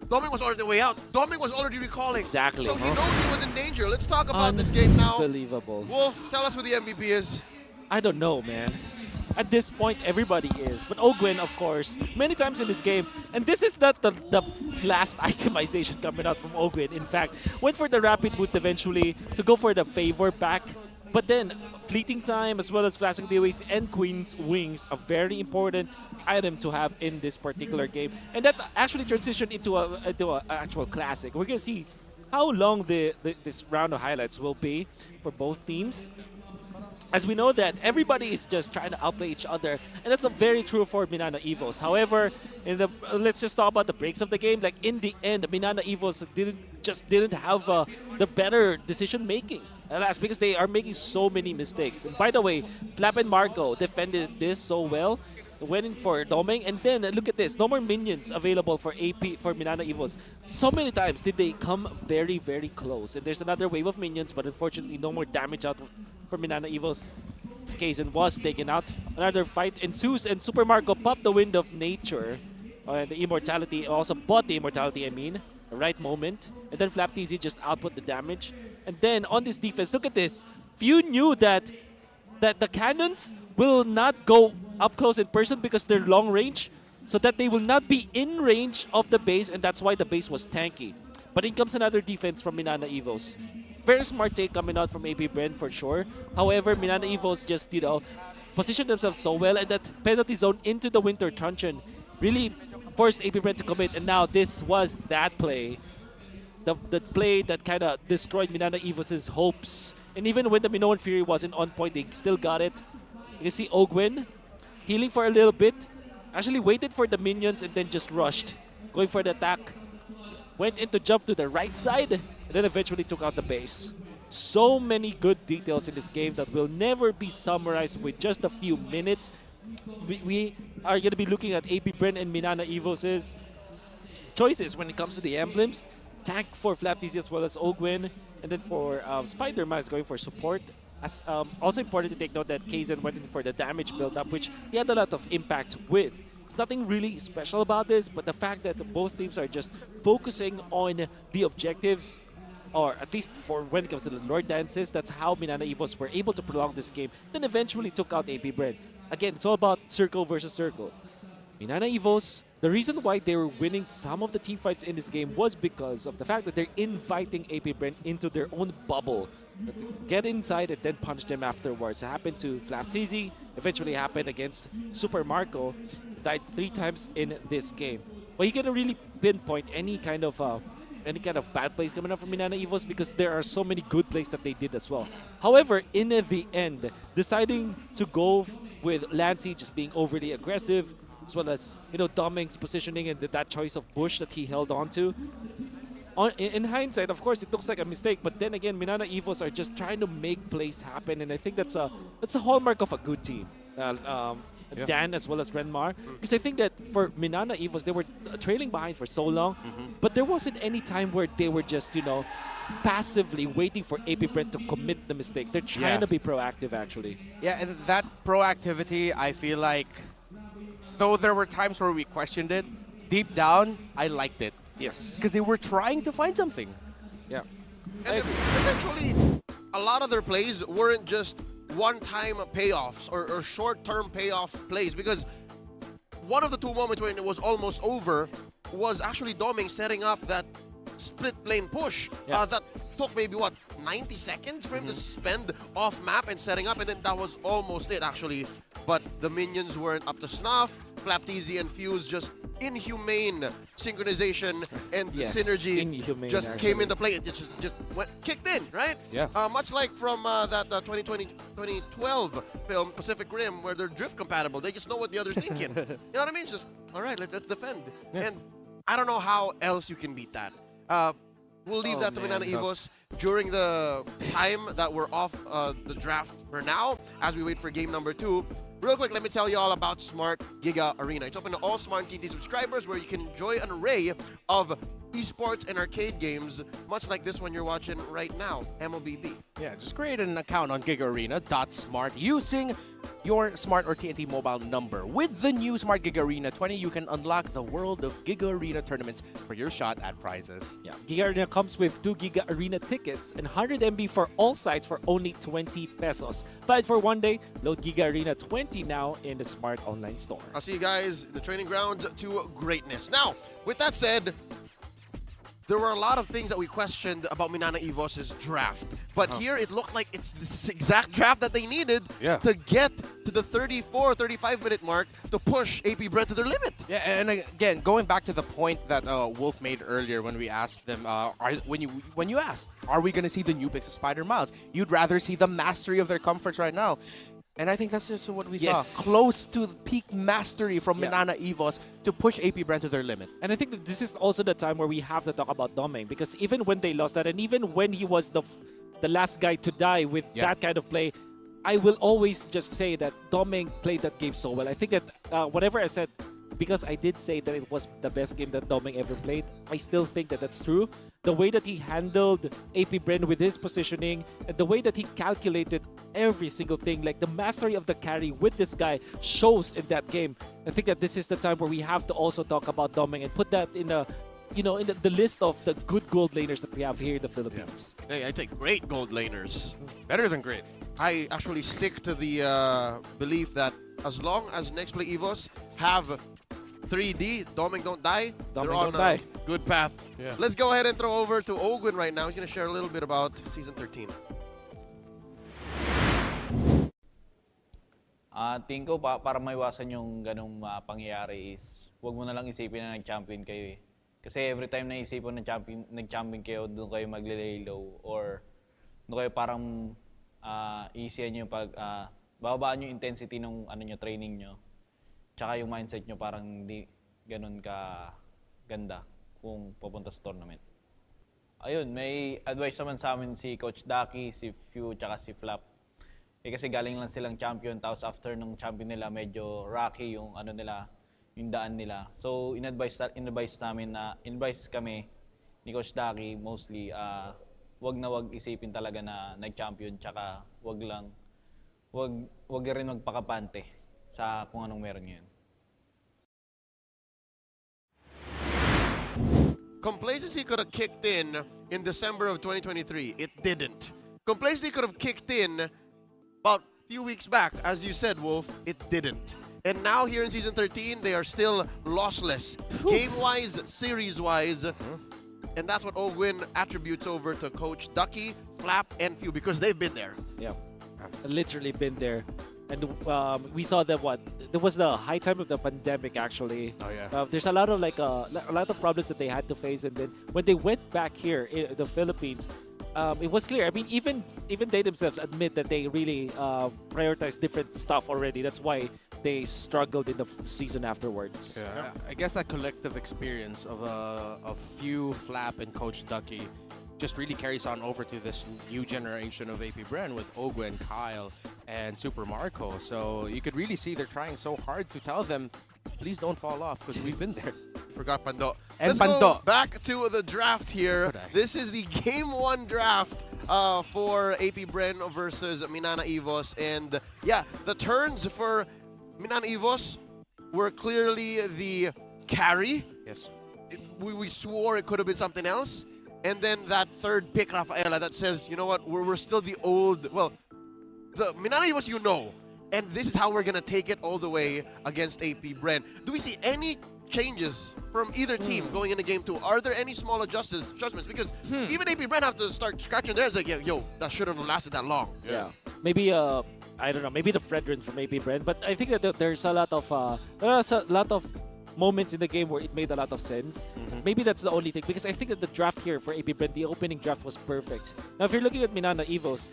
Doming was already way out. Doming was already recalling. Exactly. So he knows he was in danger. Let's talk about this game now. Unbelievable. Wolf, tell us who the MVP is. I don't know, man. At this point, everybody is. But Ogwen, of course, many times in this game. And this is not the last itemization coming out from Ogwen. In fact, went for the rapid boots eventually to go for the favor back. But then, fleeting time as well as flashing DOAs and Queen's Wings, a very important item to have in this particular game. And that actually transitioned into an actual classic. We're going to see how long this round of highlights will be for both teams. As we know that everybody is just trying to outplay each other, and that's very true for Minana Evos. However, let's just talk about the breaks of the game. Like in the end, Minana Evos didn't have the better decision making. And that's because they are making so many mistakes. And by the way, Flap and Marco defended this so well, went in for doming, and then look at this, no more minions available for AP for Minana Evos. So many times did they come very, very close. And there's another wave of minions, but unfortunately no more damage out for Minana Evos. Kaizen was taken out. Another fight ensues, and Super Marco popped the Wind of Nature. And the Immortality, also bought the Immortality, I mean. The right moment. And then Flap TZ just output the damage. And then on this defense, look at this. Few knew that the cannons will not go up close in person because they're long range, so that they will not be in range of the base, and that's why the base was tanky. But in comes another defense from Minana Evos. Very smart take coming out from AP Bren for sure. However, Minana Evos just, positioned themselves so well, and that penalty zone into the Winter Truncheon really forced AP Bren to commit, and now this was that play. The play that kind of destroyed Minana Evos' hopes. And even when the Minoan Fury wasn't on point, they still got it. You can see Ogwin healing for a little bit. Actually waited for the minions and then just rushed. Going for the attack. Went in to jump to the right side and then eventually took out the base. So many good details in this game that will never be summarized with just a few minutes. We are going to be looking at AP Bren and Minana Evos' choices when it comes to the emblems. Tank for Flap TZ as well as Ogwin. And then for Spider-Man is going for support. Also important to take note that Kaizen went in for the damage build-up, which he had a lot of impact with. There's nothing really special about this, but the fact that both teams are just focusing on the objectives, or at least for when it comes to the Lord Dances, that's how Minana Evos were able to prolong this game, then eventually took out AP Bren. Again, it's all about circle versus circle. Minana Evos, the reason why they were winning some of the team fights in this game was because of the fact that they're inviting AP Bren into their own bubble. Get inside and then punch them afterwards. It happened to Flap TZ, eventually happened against Super Marco. Died 3 times in this game. But you can really pinpoint any kind of bad plays coming up from Minana Evos because there are so many good plays that they did as well. However, in the end, deciding to go with Lancey just being overly aggressive, as well as Doming's positioning and that choice of bush that he held on to. In hindsight, of course, it looks like a mistake, but then again, Minana Evos are just trying to make plays happen, and I think that's a hallmark of a good team. Dan as well as Renmar, because I think that for Minana Evos, they were trailing behind for so long, but there wasn't any time where they were just passively waiting for AP Bren to commit the mistake. They're trying to be proactive, actually. Yeah, and that proactivity, I feel like, though there were times where we questioned it, deep down, I liked it. Yes. Because they were trying to find something. Yeah. And eventually, a lot of their plays weren't just one-time payoffs or short-term payoff plays, because one of the 2 moments when it was almost over was actually Doming setting up that split lane push that took maybe 90 seconds for him to spend off map and setting up, and then that was almost it actually. But the minions weren't up to snuff. Flap TZ and Fuse just inhumane synchronization and synergy just came into play. It just kicked in, right? Yeah. Much like from that 2012 film Pacific Rim, where they're drift compatible. They just know what the other's thinking. You know what I mean? It's just, all right, let's defend. And I don't know how else you can beat that. We'll leave that to Minana Evos during the time that we're off the draft for now, as we wait for game number 2. Real quick, let me tell you all about Smart Giga Arena. It's open to all Smart TNT subscribers, where you can enjoy an array of esports and arcade games, much like this one you're watching right now, MLBB. Yeah, just create an account on gigaarena.smart using your Smart or TNT mobile number. With the new Smart Giga Arena 20, you can unlock the world of Giga Arena tournaments for your shot at prizes. Yeah, Giga Arena comes with 2 Giga Arena tickets and 100 MB for all sites for only 20 pesos. Valid for 1 day. Load Giga Arena 20 now in the Smart Online Store. I'll see you guys in the training grounds to greatness. Now, with that said, there were a lot of things that we questioned about Minana Evos' draft. But here it looked like it's this exact draft that they needed to get to the 34, 35-minute mark to push AP Bren to their limit. Yeah, and again, going back to the point that Wolf made earlier when we asked them, when you asked, are we going to see the new picks of Spider Miles? You'd rather see the mastery of their comforts right now. And I think that's just what we saw. Close to peak mastery from Minana Evos to push AP Bren to their limit. And I think that this is also the time where we have to talk about Doming, because even when they lost that, and even when he was the last guy to die with that kind of play, I will always just say that Doming played that game so well. I think that whatever I said, because I did say that it was the best game that Doming ever played, I still think that that's true. The way that he handled AP Bren with his positioning, and the way that he calculated every single thing, like the mastery of the carry with this guy shows in that game. I think that this is the time where we have to also talk about Doming and put that in a, in the list of the good gold laners that we have here in the Philippines. Hey, I take great gold laners. Better than great. I actually stick to the belief that as long as Next Play Evos have 3D, Doming don't die, they're on a good path. Yeah. Let's go ahead and throw over to Ogwin right now. He's going to share a little bit about Season 13. Tingin ko para maiwasan yung ganung pangyayari is huwag mo na lang isipin na nag-champion kayo eh. Kasi every time na isipin na nag-champion kayo, doon kayo magle-lay low or doon kayo parang easyan nyo pag bababaan yung intensity ng training nyo. Tsaka yung mindset nyo parang hindi ganun ka ganda kung pupunta sa tournament. Ayun, may advice naman sa amin si Coach Daki, si Few, tsaka si Flap. Kasi galing lang silang champion, tapos after ng champion nila, medyo rocky yung yung daan nila. So, in-advise kami ni Coach Daki, mostly, wag isipin talaga na nag-champion, tsaka wag rin magpakapante sa kung anong meron ngayon. Complacency could have kicked in December of 2023. It didn't. Complacency could have kicked in about a few weeks back. As you said, Wolf, it didn't. And now here in Season 13, they are still lossless. Game-wise, series-wise. And that's what Ogwin attributes over to Coach Ducky, Flap, and Few, because they've been there. Yeah, literally been there. And we saw that there was the high time of the pandemic actually. Oh yeah. There's a lot of problems that they had to face, and then when they went back here in the Philippines, it was clear. I mean, even they themselves admit that they really prioritized different stuff already. That's why they struggled in the season afterwards. Yeah. I guess that collective experience of Few, Flap, and Coach Ducky just really carries on over to this new generation of AP Bren with Ogwin, Kyle, and Super Marco. So you could really see they're trying so hard to tell them, please don't fall off, because we've been there. Forgot Pando. And Let's Pando. go back to the draft here. This is the Game 1 draft for AP Bren versus Minana Evos. And yeah, the turns for Minana Evos were clearly the carry. Yes. We swore it could have been something else. And then that third pick, Rafaela, that says, you know what, we're still the old, well, the Minana Evos you know, and this is how we're going to take it all the way against AP Bren. Do we see any changes from either team going into Game 2? Are there any small adjustments? Because even AP Bren have to start scratching theirs like, yo, that shouldn't have lasted that long. Yeah. Maybe, I don't know, maybe the Fredrin from AP Bren, but I think that there's a lot of moments in the game where it made a lot of sense. Maybe that's the only thing, because I think that the draft here for AP Bren, the opening draft was perfect. Now, if you're looking at Minana Evos,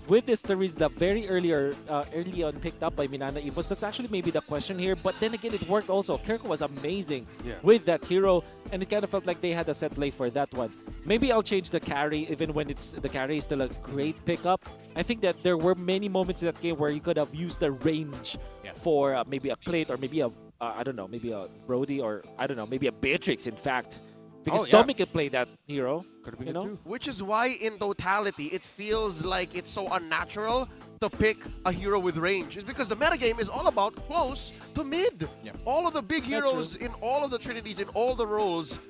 with this Teresa very early on picked up by Minana Evos, that's actually maybe the question here. But then again, it worked also. Kirk was amazing with that hero, and it kind of felt like they had a set play for that one. Maybe I'll change the carry, even when the carry is still a great pickup. I think that there were many moments in that game where you could have used the range for maybe a Clate or maybe a I don't know, maybe a Brody, or I don't know, maybe a Beatrix, in fact. Because Tommy could play that hero. Could be too. Which is why, in totality, it feels like it's so unnatural to pick a hero with range. It's because the metagame is all about close to mid. Yeah. All of the big heroes in all of the trinities, in all the roles,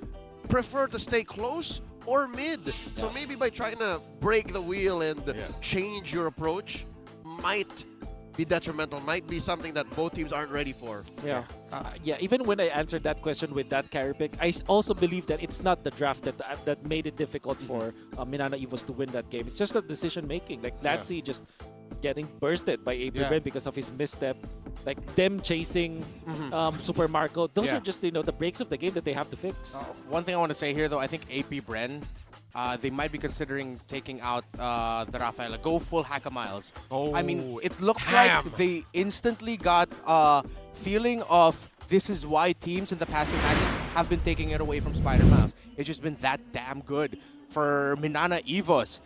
prefer to stay close or mid. So maybe by trying to break the wheel and change your approach might be detrimental, might be something that both teams aren't ready for. Yeah. Yeah, even when I answered that question with that carry pick, I also believe that it's not the draft that made it difficult for Minana Evos to win that game. It's just the decision making. Like Latsy just getting bursted by APBR because of his misstep. Like them chasing Super Marco. Those are just, the breaks of the game that they have to fix. One thing I want to say here, though, I think AP Bren, they might be considering taking out the Rafaela. Go full Haka Miles. I mean, it looks like they instantly got a feeling of this is why teams in the past 2 matches have been taking it away from Spider Miles. It's just been that damn good for Minana Evos.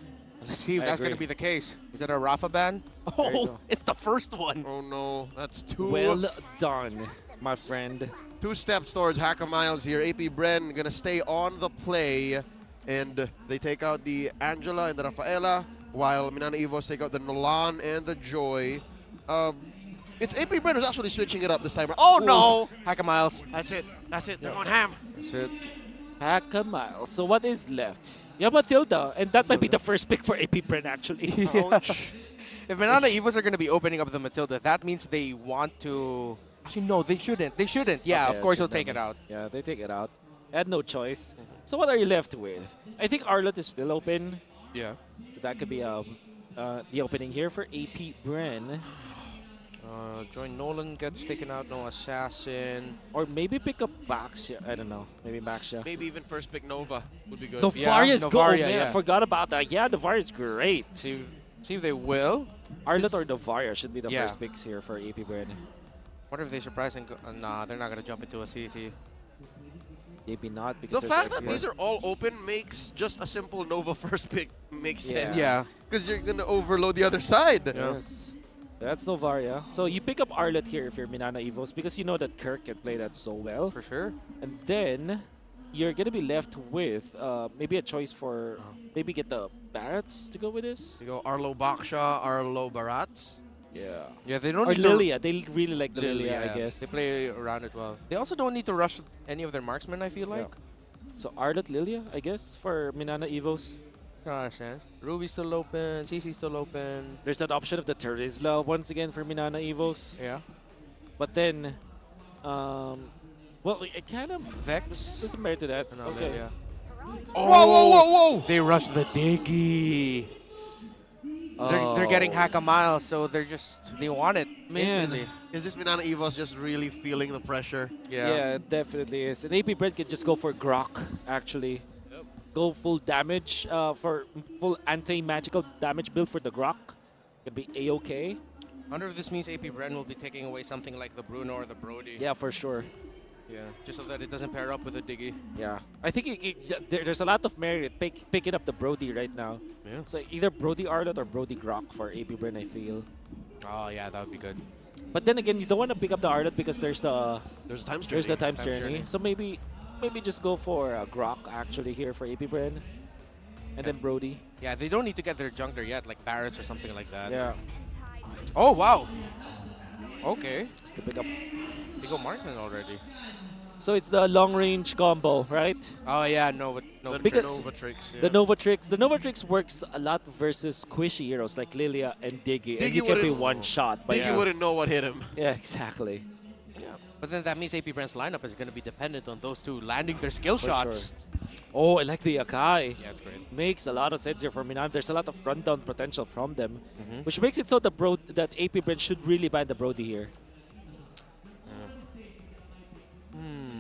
Let's see if that's going to be the case. Is it a Rafa ban? Oh, it's the first one. Oh no, that's 2. Well done, my friend. 2 steps towards Haka Miles here. AP Bren gonna stay on the play, and they take out the Angela and the Rafaela, while Minana Evos take out the Nolan and the Joy. It's AP Bren who's actually switching it up this time. Oh no! Haka Miles. That's it. That's it. They're on ham. That's it. Haka Miles. So what is left? Yeah, Matilda, and that might be the first pick for AP Bren, actually. If Minana Evos are going to be opening up the Matilda, that means they want to... Actually, no, they shouldn't. They shouldn't. Yeah, Okay, of course so he'll take it out. Yeah, they take it out. Had no choice. So what are you left with? I think Arlott is still open. Yeah. So that could be the opening here for AP Bren. Joy Nolan gets taken out, no Assassin. Or maybe pick up Baxia. I don't know. Maybe Baxia. Maybe even first pick Nova would be good. Novaria's go, man. I forgot about that. Yeah, Novaria's great. See if they will. Arlott or Novaria should be the first picks here for AP Bren. What if they surprise and go? Nah, they're not going to jump into a CC. Maybe not, because the fact that these are all open makes just a simple Nova first pick makes sense. Yeah. Because you're going to overload the other side. Yes. That's Novaria. So you pick up Arlott here if you're Minana Evos, because you know that Kirk can play that so well. For sure. And then you're going to be left with maybe a choice for maybe get the Barretts to go with this. You go Arlo Baksha, Arlo Barats. Yeah. Yeah, they don't or need Lilia. They really like the Lilia, I guess. They play around it well. They also don't need to rush any of their marksmen, I feel like. So Arlott Lilia, I guess, for Minana Evos. Ruby's still open, CC's still open. There's that option of the Terizla once again for Minana Evos. Yeah. But then, well, it kind of Vex. There's some merit to that. No, okay. yeah. Oh, whoa! They rushed the Diggy. They're getting Haka Miles, so they want it instantly. Is this Minana Evos just really feeling the pressure? Yeah, it definitely is. And AP Bren can just go for Grok, actually. Go full damage for full anti-magical damage build for the Grok. Could be A-OK. I wonder if this means AP Bren will be taking away something like the Bruno or the Brody. Yeah, for sure. Yeah, just so that it doesn't pair up with the Diggy. Yeah, I think there's a lot of merit picking up the Brody right now. Yeah. So either Brody Arlott or Brody Grok for AP Bren, I feel. Oh yeah, that would be good. But then again, you don't want to pick up the Arlott because there's a times journey. There's the times journey. So maybe just go for Grok actually here for AP Bren. And then Brody. Yeah, they don't need to get their jungler yet, like Barris or something like that. Yeah. Oh, wow. Okay. Just to pick up. They go Markman already. So it's the long-range combo, right? Oh, yeah, Nova Tricks. Yeah. The Nova Tricks. The Nova Tricks works a lot versus squishy heroes like Lilia and Diggy. And you can be one shot. Diggy wouldn't know what hit him. Yeah, exactly. Yeah. But then that means AP Bren's lineup is going to be dependent on those two landing their skill For shots. Sure. Oh, I like the Akai. Yeah, it's great. Makes a lot of sense here for Minana. There's a lot of rundown potential from them, which makes it so that AP Bren should really ban the Brody here.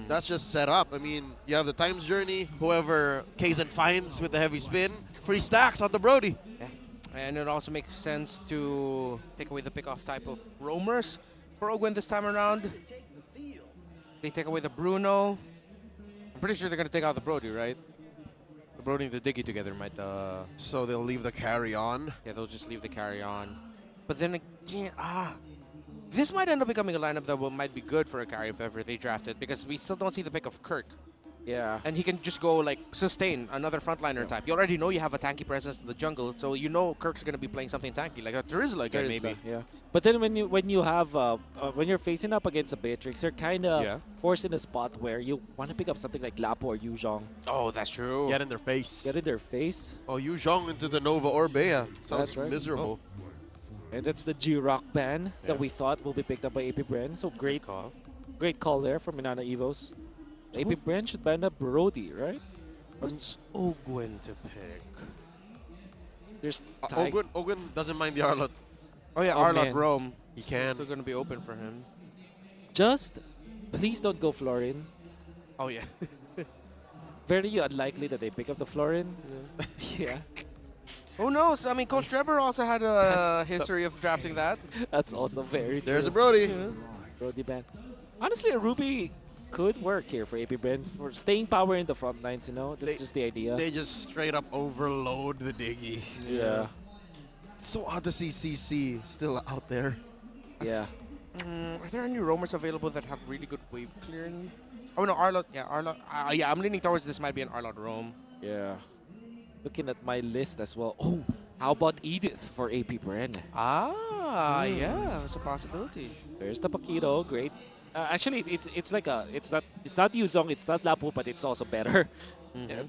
That's just set up. I mean, you have the times journey. Whoever Kaizen finds with the heavy spin, free stacks on the Brody. Yeah. And it also makes sense to take away the pick-off type of roamers for Ogwen this time around. They take away the Bruno. I'm pretty sure they're going to take out the Brody, right? The Brody and the Diggy together might... So they'll leave the carry on? Yeah, they'll just leave the carry on. But then again, this might end up becoming a lineup that might be good for a carry if ever they draft it, because we still don't see the pick of Kirk. Yeah. And he can just go, like, sustain another frontliner type. You already know you have a tanky presence in the jungle, so you know Kirk's going to be playing something tanky, like a Terizla again, maybe. Yeah. But then when you're facing up against a Beatrix, you're kind of forced in a spot where you want to pick up something like Lapo or Yuzhong. Oh, that's true. Get in their face. Get in their face. Oh, Yuzhong into the Nova or Bea. Sounds That's right. miserable. And that's the G-Rock ban that we thought will be picked up by AP Bren. So great call there from Minana Evos. AP Bren should ban up Brody, right? What's Ogwin to pick? There's Ogwin doesn't mind the Arlot. Oh yeah, Oh, Arlot man. Rome. He can. Still gonna be open for him. Just please don't go Florin. Oh yeah. Very unlikely that they pick up the Florin. Yeah. Who knows? I mean, Coach Trevor also had a history of drafting that. That's also very true. There's a Brody. Yeah. Brody ban. Honestly, a Ruby could work here for AP Bren for staying power in the front lines, you know? That's just the idea. They just straight up overload the Diggy. Yeah. It's so odd to see CC still out there. Yeah. Are there any roamers available that have really good wave clearing? Oh no, Arlot. Yeah, Arlot. Yeah, I'm leaning towards this might be an Arlot roam. Yeah. Looking at my list as well. Oh, how about Edith for AP Bren? Yeah, that's a possibility. There's the Paquito, great. Actually, it's like it's not Yuzong, it's not Lapu, but it's also better. In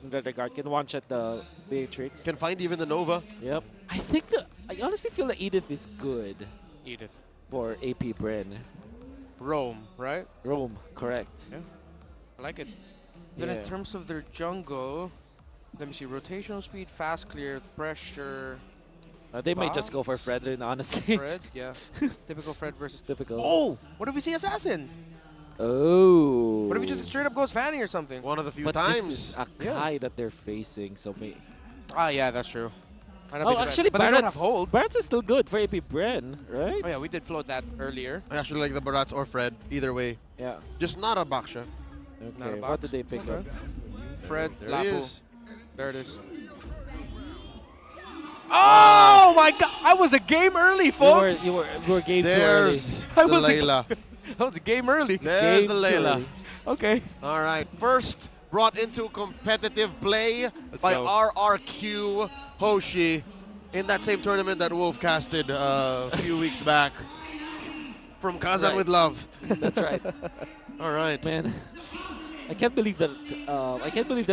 that regard, can one shot the Beatrix. Can find even the Nova. Yep. I honestly feel that Edith is good. Edith. For AP Bren. Rome, right? Rome, correct. Yeah. I like it. Then in terms of their jungle, let me see, rotational speed, fast clear, pressure. They might just go for Fredrin, honestly. Fred, yeah. Typical Fred versus... Typical. Oh! What if we see Assassin? Oh. What if he just straight up goes Fanny or something? One of the few But times. this is Akai that they're facing, so maybe... Yeah, that's true. Oh, actually, but they don't have hold. Barrett's is still good for AP Bren, right? Oh yeah, we did float that earlier. I actually like the Barats or Fred, either way. Yeah. Just not a Baksha. Okay, what did they pick up? Fred, There he Lapu. is. There it is. Oh my god! I was a game early, folks! You were game too early. There's I the was a- Layla. I was a game early. There's Game the Layla. too early. Okay. All right. First brought into competitive play by go. RRQ Hoshi in that same tournament that Wolf casted a few weeks back from Kazan Right. with Love. That's right. All right. Man, I can't believe that.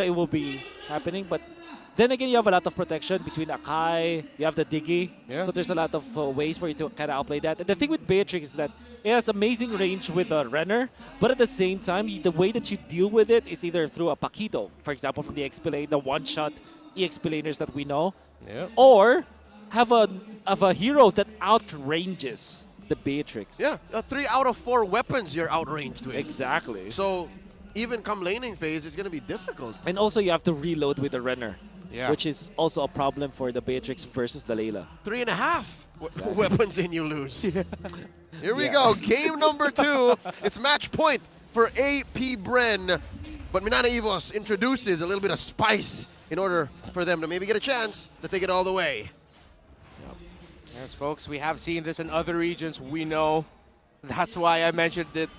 It will be happening. But then again, you have a lot of protection between Akai. You have the Diggy. Yeah. So there's a lot of ways for you to kind of outplay that. And the thing with Beatrix is that it has amazing range with a Renner, but at the same time, the way that you deal with it is either through a Paquito, for example, from the XP lane, the one-shot EXP laners that we know, or have a hero that outranges the Beatrix. Yeah, 3 out of 4 weapons you're outranged with. Exactly. So even come laning phase, it's going to be difficult. And also you have to reload with the Renner, Yeah. which is also a problem for the Beatrix versus the Layla. 3.5 weapons and you lose. Here we go. Game number 2. It's match point for AP Bren. But Minana Evos introduces a little bit of spice in order for them to maybe get a chance to take it all the way. Yes, folks, we have seen this in other regions. We know. That's why I mentioned it.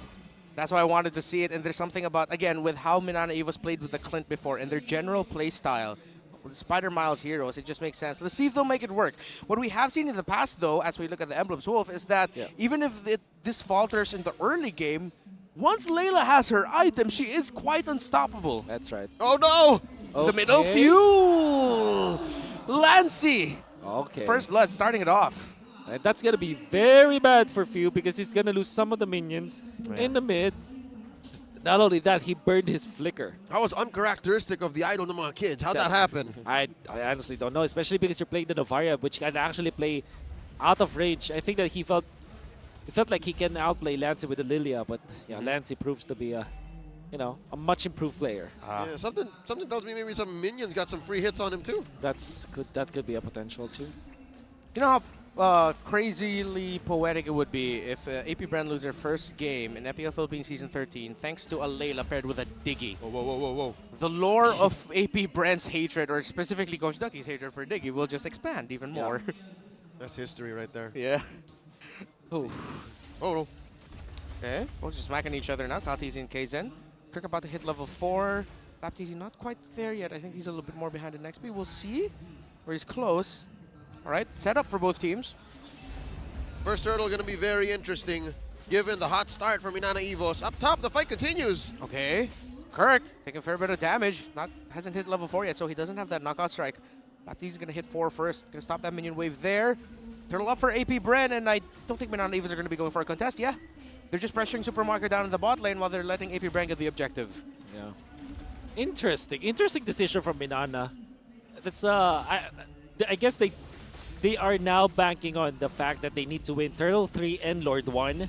That's why I wanted to see it. And there's something about, again, with how Minana Evos played with the Clint before and their general play style. With the Spider Miles heroes, it just makes sense. Let's see if they'll make it work. What we have seen in the past, though, as we look at the Emblems Wolf, is that even if this falters in the early game, once Layla has her item, she is quite unstoppable. That's right. Oh, no! The middle fuel! Lancy! Okay. First blood, starting it off. And that's going to be very bad for Few because he's going to lose some of the minions in the mid. Not only that, he burned his flicker. That was uncharacteristic of the idol ng mga kids. How'd that happen? I honestly don't know, especially because you're playing the Novaria, which can actually play out of range. I think that it felt like he can outplay Lancey with the Lilia, but yeah, Lancey proves to be a much improved player. Yeah, something tells me maybe some minions got some free hits on him too. That could be a potential too. You know how crazily poetic it would be if AP Bren lose their first game in MPL Philippines Season 13 thanks to a Layla paired with a Diggy. Whoa, whoa, whoa, whoa. The lore of AP Bren's hatred, or specifically Coach Ducky's hatred for Diggy, will just expand even more. That's history right there. Yeah. Oh. Oh, no. Okay, both just smacking each other now. Tatizi and Kzen. Kirk about to hit level 4. Baptiste not quite there yet. I think he's a little bit more behind the next. We'll see where he's close. All right, set up for both teams. First hurdle going to be very interesting, given the hot start from Minana Evos. Up top, the fight continues. Okay, Kirk taking a fair bit of damage. Hasn't hit level 4 yet, so he doesn't have that knockout strike. Baptiste is going to hit 4 first. Going to stop that minion wave there. Turtle up for AP Bren, and I don't think Minana Evos are going to be going for a contest. Yeah, they're just pressuring Supermarket down in the bot lane while they're letting AP Bren get the objective. Yeah. Interesting decision from Minana. That's I guess they are now banking on the fact that they need to win Turtle 3 and Lord 1.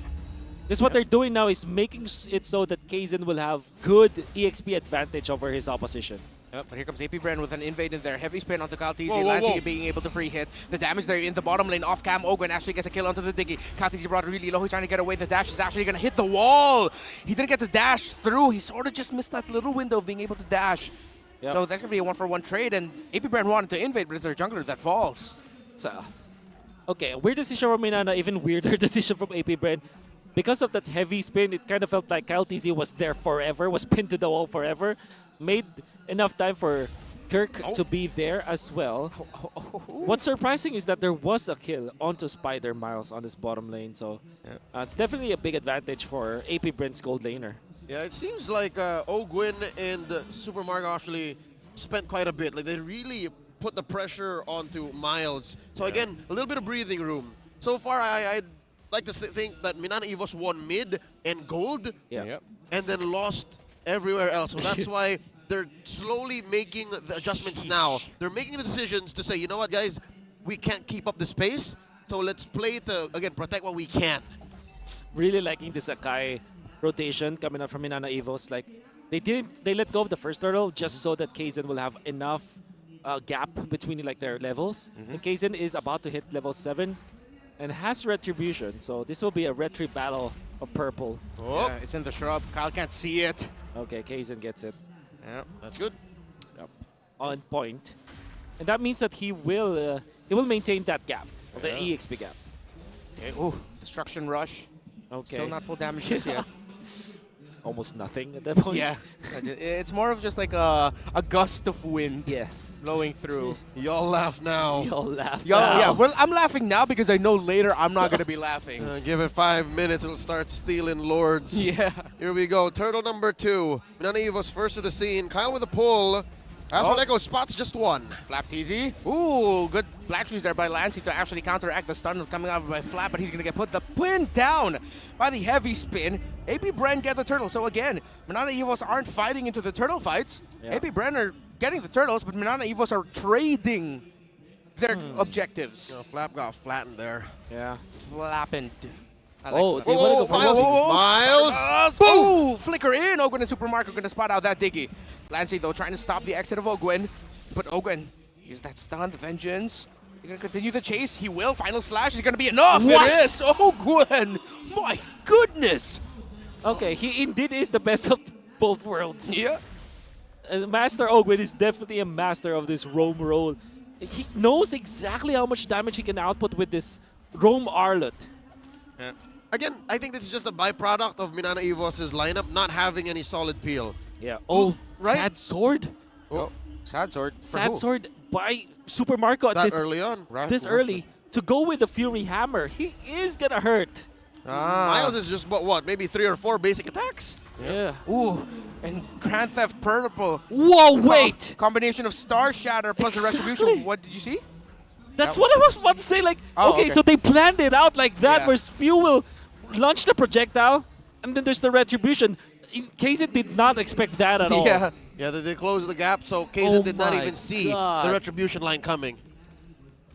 Because what they're doing now is making it so that Kaizen will have good EXP advantage over his opposition. Yep, but here comes AP Bren with an invade in there. Heavy spin onto Kaltizi. Whoa, whoa, Lancy whoa. being able to free hit. The damage there in the bottom lane off cam. Ogwen actually gets a kill onto the Diggy. Kaltizi brought it really low. He's trying to get away. The dash is actually going to hit the wall. He didn't get to dash through. He sort of just missed that little window of being able to dash. Yep. So that's going to be a 1-for-1 trade. And AP Bren wanted to invade, but it's their jungler that falls. So, okay, weird decision from Minana. Even weirder decision from AP Bren. Because of that heavy spin, it kind of felt like Kyle TZ was there forever, was pinned to the wall forever. Made enough time for Kirk to be there as well. What's surprising is that there was a kill onto Spider Miles on this bottom lane, so it's definitely a big advantage for AP Brent's gold laner. Yeah, it seems like Ogwin and Super Mario actually spent quite a bit. Like they really put the pressure onto Miles. So again, a little bit of breathing room. So far, I'd like to think that Minana Evos won mid and gold, and then lost everywhere else. So that's why they're slowly making the adjustments now. They're making the decisions to say, you know what, guys, we can't keep up this pace, so let's play to, again, protect what we can. Really liking the Sakai rotation coming up from Minana Evos. Like, they let go of the first turtle just so that Kaizen will have enough gap between like their levels. And Kaizen is about to hit level 7 and has Retribution, so this will be a Retri battle of purple. Oh, yeah, it's in the shrub. Kyle can't see it. Okay, Kaizen gets it. Yeah, that's good. Yep. On point. And that means that he will maintain that gap, the EXP gap. Okay, ooh, Destruction Rush. Okay. Still not full damage just yet. Almost nothing at that point. Yeah, it's more of just like a gust of wind. Yes. Blowing through. Y'all laugh now. Y'all laugh now. Yeah, well, I'm laughing now because I know later I'm not going to be laughing. Give it 5 minutes, it'll start stealing lords. Yeah. Here we go, turtle number 2. Minana Evos first to the scene. Kyle with a pull. Astral Echo spots just one. Flap TZ. Ooh, good black trees there by Lancy to actually counteract the stun coming out by Flap, but he's going to get put the pin down by the heavy spin. AP Bren get the turtle. So again, Minana Evos aren't fighting into the turtle fights. AP Bren are getting the turtles, but Minana Evos are trading their objectives. Flap got flattened there. Yeah. Flapping. They want to go for Miles! Boom! Flicker in. Ogwen and Supermarket are going to spot out that Diggy. Lancy, though, trying to stop the exit of Ogwen. But Ogwen, use that stun, vengeance. He's going to continue the chase. He will. Final slash is going to be enough. What? It is. Ogwen! My goodness! Okay, he indeed is the best of both worlds. Yeah. Master Ogwen is definitely a master of this roam role. He knows exactly how much damage he can output with this roam Arlet. Yeah. Again, I think this is just a byproduct of Minana Evos' lineup not having any solid peel. Yeah. Oh, right? Sad Sword. Oh, Sad Sword. Sad Sword by Super Marco at That this early on. This early to go with the Fury Hammer. He is gonna hurt. Miles is just what, maybe 3 or 4 basic attacks? Yeah. Ooh, and Grand Theft Purple. Whoa, wait! Combination of Star Shatter plus the Retribution. What did you see? That's what I was about to say. Like, okay, so they planned it out like that, where Few will launch the projectile, and then there's the Retribution. In case it did not expect that at all. Yeah, they closed the gap, so Kaizen did not even see the Retribution line coming.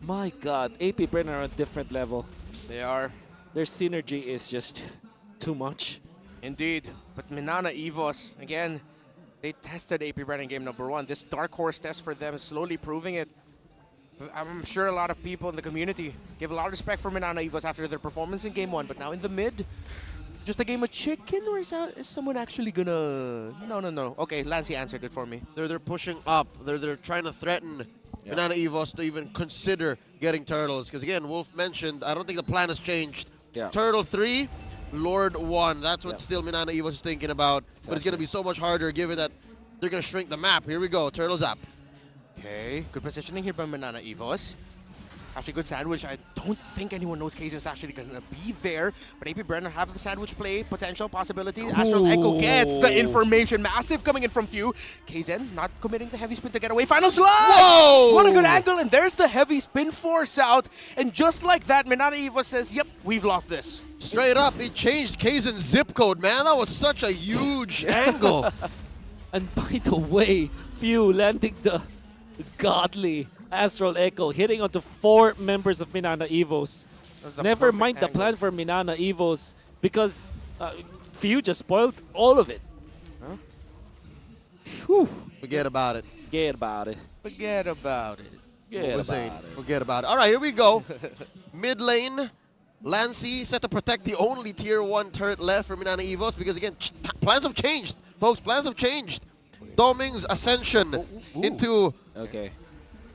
My God, AP Bren are on a different level. They are. Their synergy is just too much. Indeed. But Minana Evos, again, they tested AP Bren in game number 1. This Dark Horse test for them is slowly proving it. I'm sure a lot of people in the community give a lot of respect for Minana Evos after their performance in game 1, but now in the mid, just a game of chicken, or is someone actually gonna... No. Okay, Lancy answered it for me. They're pushing up. They're trying to threaten Minana Evos to even consider getting turtles. Because again, Wolf mentioned, I don't think the plan has changed. Turtle 3, Lord 1. That's what still Minana Evos is thinking about. But it's going to be so much harder given that they're going to shrink the map. Here we go. Turtles up. Okay, good positioning here by Minana Evos. Actually, good sandwich. I don't think anyone knows Kaizen is actually going to be there. But AP Brenner have the sandwich play, potential possibility. Astral Echo gets the information. Massive coming in from Few. Kaizen not committing the heavy spin to get away. Final slash! Whoa! What a good angle. And there's the heavy spin force out. And just like that, Minana Evos says, yep, we've lost this. Straight up, he changed Kaizen's zip code, man. That was such a huge angle. And by the way, Few landing the godly Astral Echo, hitting onto 4 members of Minana Evos. Never mind the plan for Minana Evos, because Few just spoiled all of it. Huh? Whew. Forget about it. Forget about it. Forget about it. Forget about it. All right, here we go. Mid lane, Lancy set to protect the only tier 1 turret left for Minana Evos, because again, plans have changed, folks. Plans have changed. Doming's ascension into... Okay.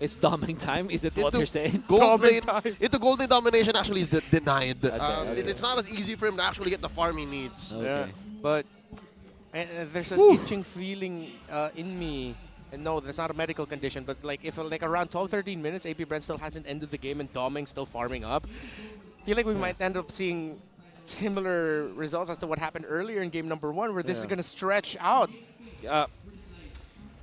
It's doming time? Is it what you're saying? Gold lane, into gold lane domination actually is denied. Okay. It's not as easy for him to actually get the farm he needs. Okay. Yeah, but there's an itching feeling in me. And no, that's not a medical condition, but like if like around 12-13 minutes, AP Bren still hasn't ended the game and Doming still farming up, I feel like we might end up seeing similar results as to what happened earlier in game number 1, where this is going to stretch out.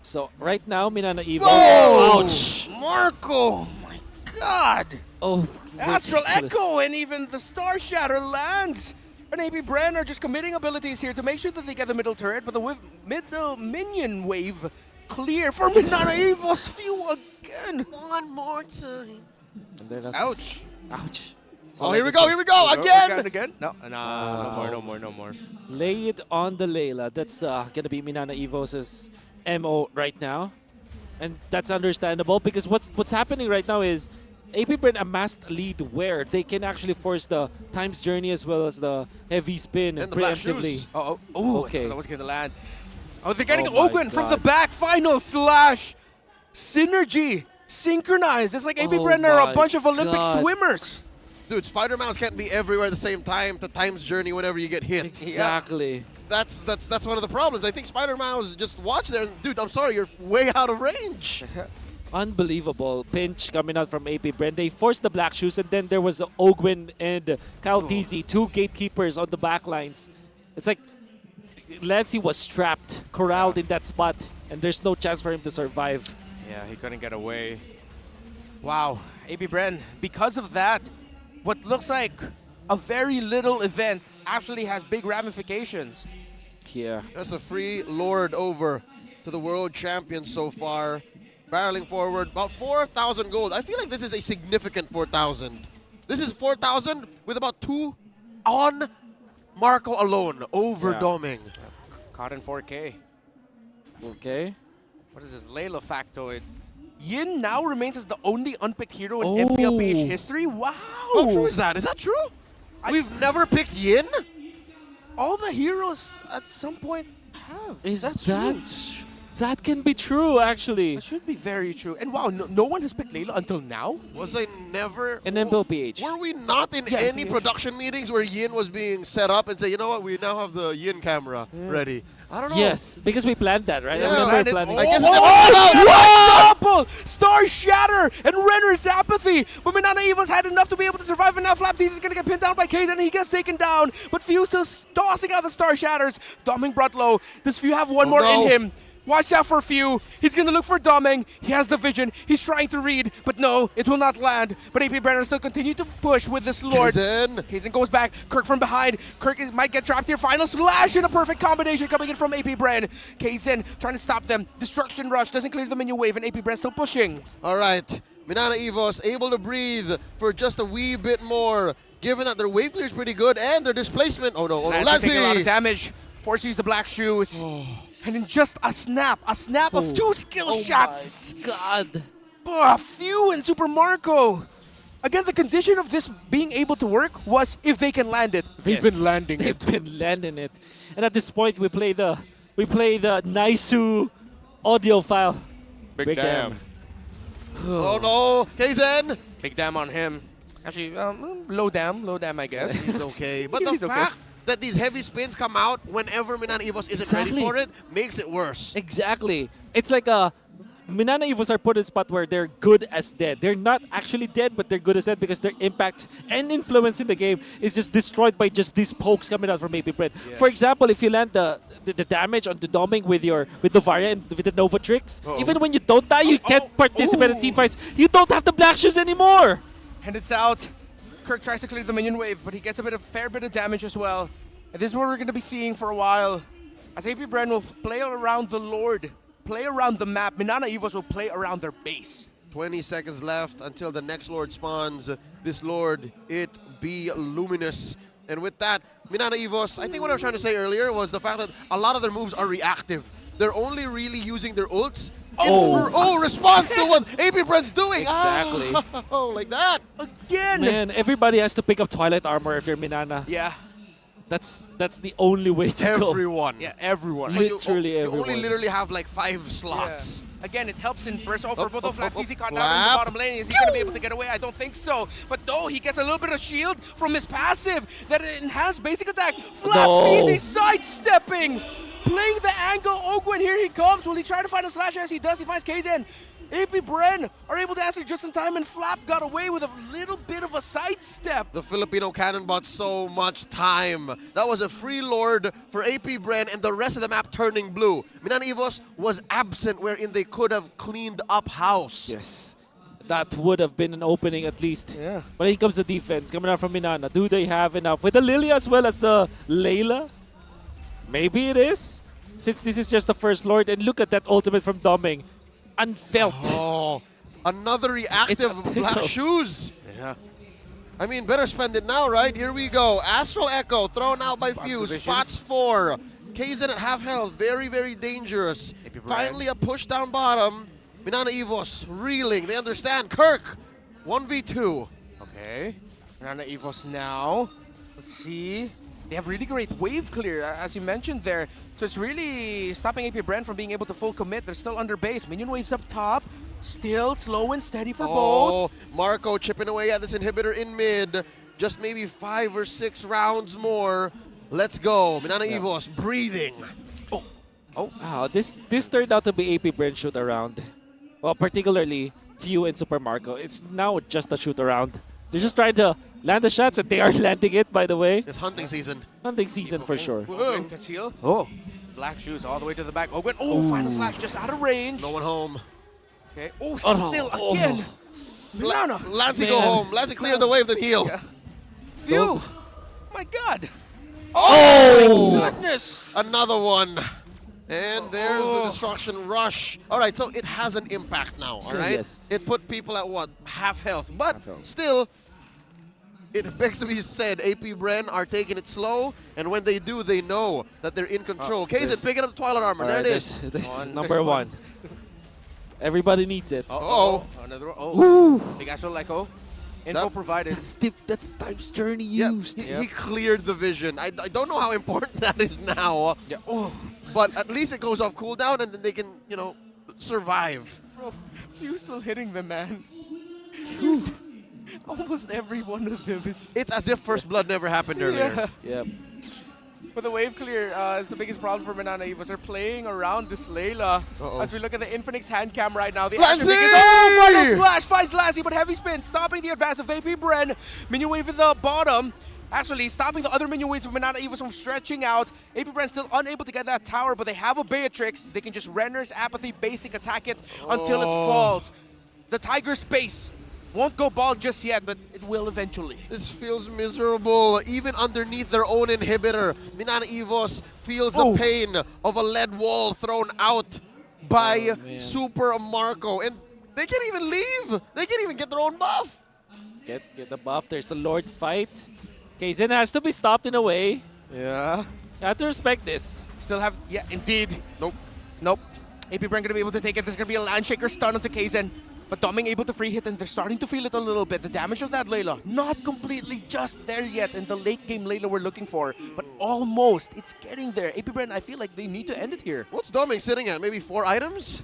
So right now, Minana Evos. Whoa! Ouch! Marco! My God! Oh, Astral ridiculous. Echo and even the Star Shatter lands. And AP Bren are just committing abilities here to make sure that they get the middle turret, but the middle minion wave clear for Minana Evos. Few again. One more time. And then that's Ouch. Ouch. Oh, here we go, Again? No, no more. Lay it on the Layla. That's gonna be Minana Evos' MO right now. And that's understandable, because what's happening right now is AP Bren amassed a lead where they can actually force the Time's Journey as well as the heavy spin And the black preemptively. shoes. Oh, okay. That was going to land. Oh, they're getting Oh my open from the God. back. Final slash. Synergy. Synchronized. It's like AP Oh Bren are a my bunch of Olympic God. swimmers. Dude, Spider-Mouse can't be everywhere at the same time to Time's Journey whenever you get hit. Exactly. That's one of the problems. I think Spider-Mouse just watch there. Dude, I'm sorry, you're way out of range. Unbelievable pinch coming out from AP Bren. They forced the black shoes, and then there was Ogwin and Kyle DZ, 2 gatekeepers on the back lines. It's like Lancy was trapped, corralled in that spot, and there's no chance for him to survive. Yeah, he couldn't get away. Wow, AP Bren, because of that, what looks like a very little event actually has big ramifications. Yeah. That's a free Lord over to the world champion so far. Barreling forward, about 4,000 gold. I feel like this is a significant 4,000. This is 4,000 with about 2 on Marco alone over Doming. Caught in 4K. Okay. What is this? Layla factoid. Yin now remains as the only unpicked hero in MPL PH history. Wow! How true is that? Is that true? We've never picked Yin? All the heroes at some point have. That's true. That can be true, actually. That should be very true. And wow, no one has picked Layla until now? Was I never... In MPL PH. Were we not in any production meetings where Yin was being set up and say, you know what, we now have the Yin camera ready? I don't know. Yes, because we planned that, right? Yeah. I remember planning. I guess Double! Star Shatter and Renner's Apathy. But Minana Evos had enough to be able to survive, and now Flaptease is going to get pinned down by Kaizen, and he gets taken down. But Few still tossing out the Star Shatters. Doming brought low. Does Few have one more in him? Watch out for Few. He's going to look for Doming. He has the vision. He's trying to read, but no, it will not land. But AP Brenner still continue to push with this Lord. Kaizen goes back. Kirk from behind. Kirk might get trapped here. Final slash in a perfect combination coming in from AP Bren. Kaizen trying to stop them. Destruction Rush doesn't clear the minion wave, and AP Bren still pushing. All right. Minana Evos able to breathe for just a wee bit more, given that their wave clear is pretty good and their displacement. Oh no, Lancy taking a lot of damage. Forced to use the black shoes. And in just a snap of 2 skill shots. My God. Few and Super Marco. Again, the condition of this being able to work was if they can land it. They've been landing it. They've been landing it. And at this point, we play the Naisu audio file. Big damn. Oh no, Kaizen. Big damn on him. Actually, low damn, I guess. He's okay. But the fact that these heavy spins come out whenever Minana Evos isn't ready for it makes it worse. Exactly. It's like a Minana Evos are put in a spot where they're good as dead. They're not actually dead, but they're good as dead because their impact and influence in the game is just destroyed by just these pokes coming out from APBR. Yeah. For example, if you land the damage onto Doming with the Varia and with the Nova tricks, even when you don't die, you can't participate in team fights. You don't have the black shoes anymore. And it's out. Kirk tries to clear the minion wave, but he gets a fair bit of damage as well. And this is what we're going to be seeing for a while. As AP Bren will play around the Lord, play around the map, Minana Evos will play around their base. 20 seconds left until the next Lord spawns. This Lord, it be luminous. And with that, Minana Evos, I think what I was trying to say earlier was the fact that a lot of their moves are reactive. They're only really using their ults in response to what AP Bren's doing. Exactly. Oh, like that. Again. Man, everybody has to pick up Twilight Armor if you're Minana. Yeah. That's the only way to go. Everyone. Yeah, everyone. Literally you everyone. only literally have like 5 slots. Yeah. Again, it helps in burst over both of Flap. Easy caught down in Flap. the bottom lane. Is he going to be able to get away? I don't think so. But no, he gets a little bit of shield from his passive that enhanced basic attack. Flap Easy sidestepping. Playing the angle. Ogwen, here he comes. Will he try to find a slasher? As he does, he finds Kaizen. AP Bren are able to answer just in time, and Flap got away with a little bit of a sidestep. The Filipino cannon bought so much time. That was a free Lord for AP Bren and the rest of the map turning blue. Minana Evos was absent wherein they could have cleaned up house. Yes. That would have been an opening at least. Yeah. But here comes the defense coming out from Minana. Do they have enough? With the Lily as well as the Layla? Maybe it is. Since this is just the first Lord. And look at that ultimate from Doming. Unfelt. Oh, another reactive black shoes. Yeah. I mean, better spend it now, right? Here we go. Astral Echo thrown out by Fuse. Spots 4. Kaizen at half health. Very, very dangerous. Finally a push down bottom. Minana Evos reeling. They understand. Kirk, 1v2. Okay. Minana Evos now. Let's see. They have really great wave clear, as you mentioned there. So it's really stopping AP Bren from being able to full commit. They're still under base. Minion waves up top. Still slow and steady for both. Marco chipping away at this inhibitor in mid. Just maybe 5 or 6 rounds more. Let's go. Minana Evos breathing. Wow, this turned out to be AP Bren shoot around. Well, particularly Few and Super Marco. It's now just a shoot around. They're just trying to land the shots, and they are landing it, by the way. It's hunting season. Hunting season for sure. Ogwen conceal. Oh, black shoes all the way to the back. Ogwen, final slash just out of range. No one home. Okay. Oh, still again. Minana. Lancey go home. Lancey clear the wave, then heal. Yeah. Phew. My God. Oh! My goodness. Another one. And there's the destruction rush. All right, so it has an impact now, all right? Yes. It put people at what? Half health. But still, it begs to be said, AP Bren are taking it slow, and when they do, they know that they're in control. Kaizen picking up Twilight Armor. There it is. This number 1. Everybody needs it. Another one. Big Astral Echo. Info provided. That's Time's Journey used. He cleared the vision. I don't know how important that is now. Yeah. But at least it goes off cooldown, and then they can, you know, survive. Bro, Few still hitting them, man. Few's, almost every one of them is... It's as if First Blood never happened earlier. Yeah. But the wave clear is the biggest problem for Minana Evos. They're playing around this Layla. As we look at the Infinix hand cam right now. The action begins. Oh, final splash finds Lassie, but heavy spin stopping the advance of AP Bren. Minion wave at the bottom. Actually, stopping the other minion waves of Minana Evos from stretching out. AP Bren still unable to get that tower, but they have a Beatrix. They can just Renner's Apathy basic attack it until it falls. The Tiger Space won't go bald just yet, but it will eventually. This feels miserable. Even underneath their own inhibitor, Minana Evos feels the pain of a lead wall thrown out by Super Marco. And they can't even leave. They can't even get their own buff. Get the buff. There's the Lord fight. Kaizen has to be stopped in a way. Yeah. You have to respect this. Still have, yeah, indeed. Nope. AP Bren gonna be able to take it. There's gonna be a Landshaker stun onto Kaizen. But Doming able to free hit, and they're starting to feel it a little bit. The damage of that Layla, not completely just there yet in the late game Layla we're looking for, but almost. It's getting there. AP Bren, I feel like they need to end it here. What's Doming sitting at? Maybe 4 items?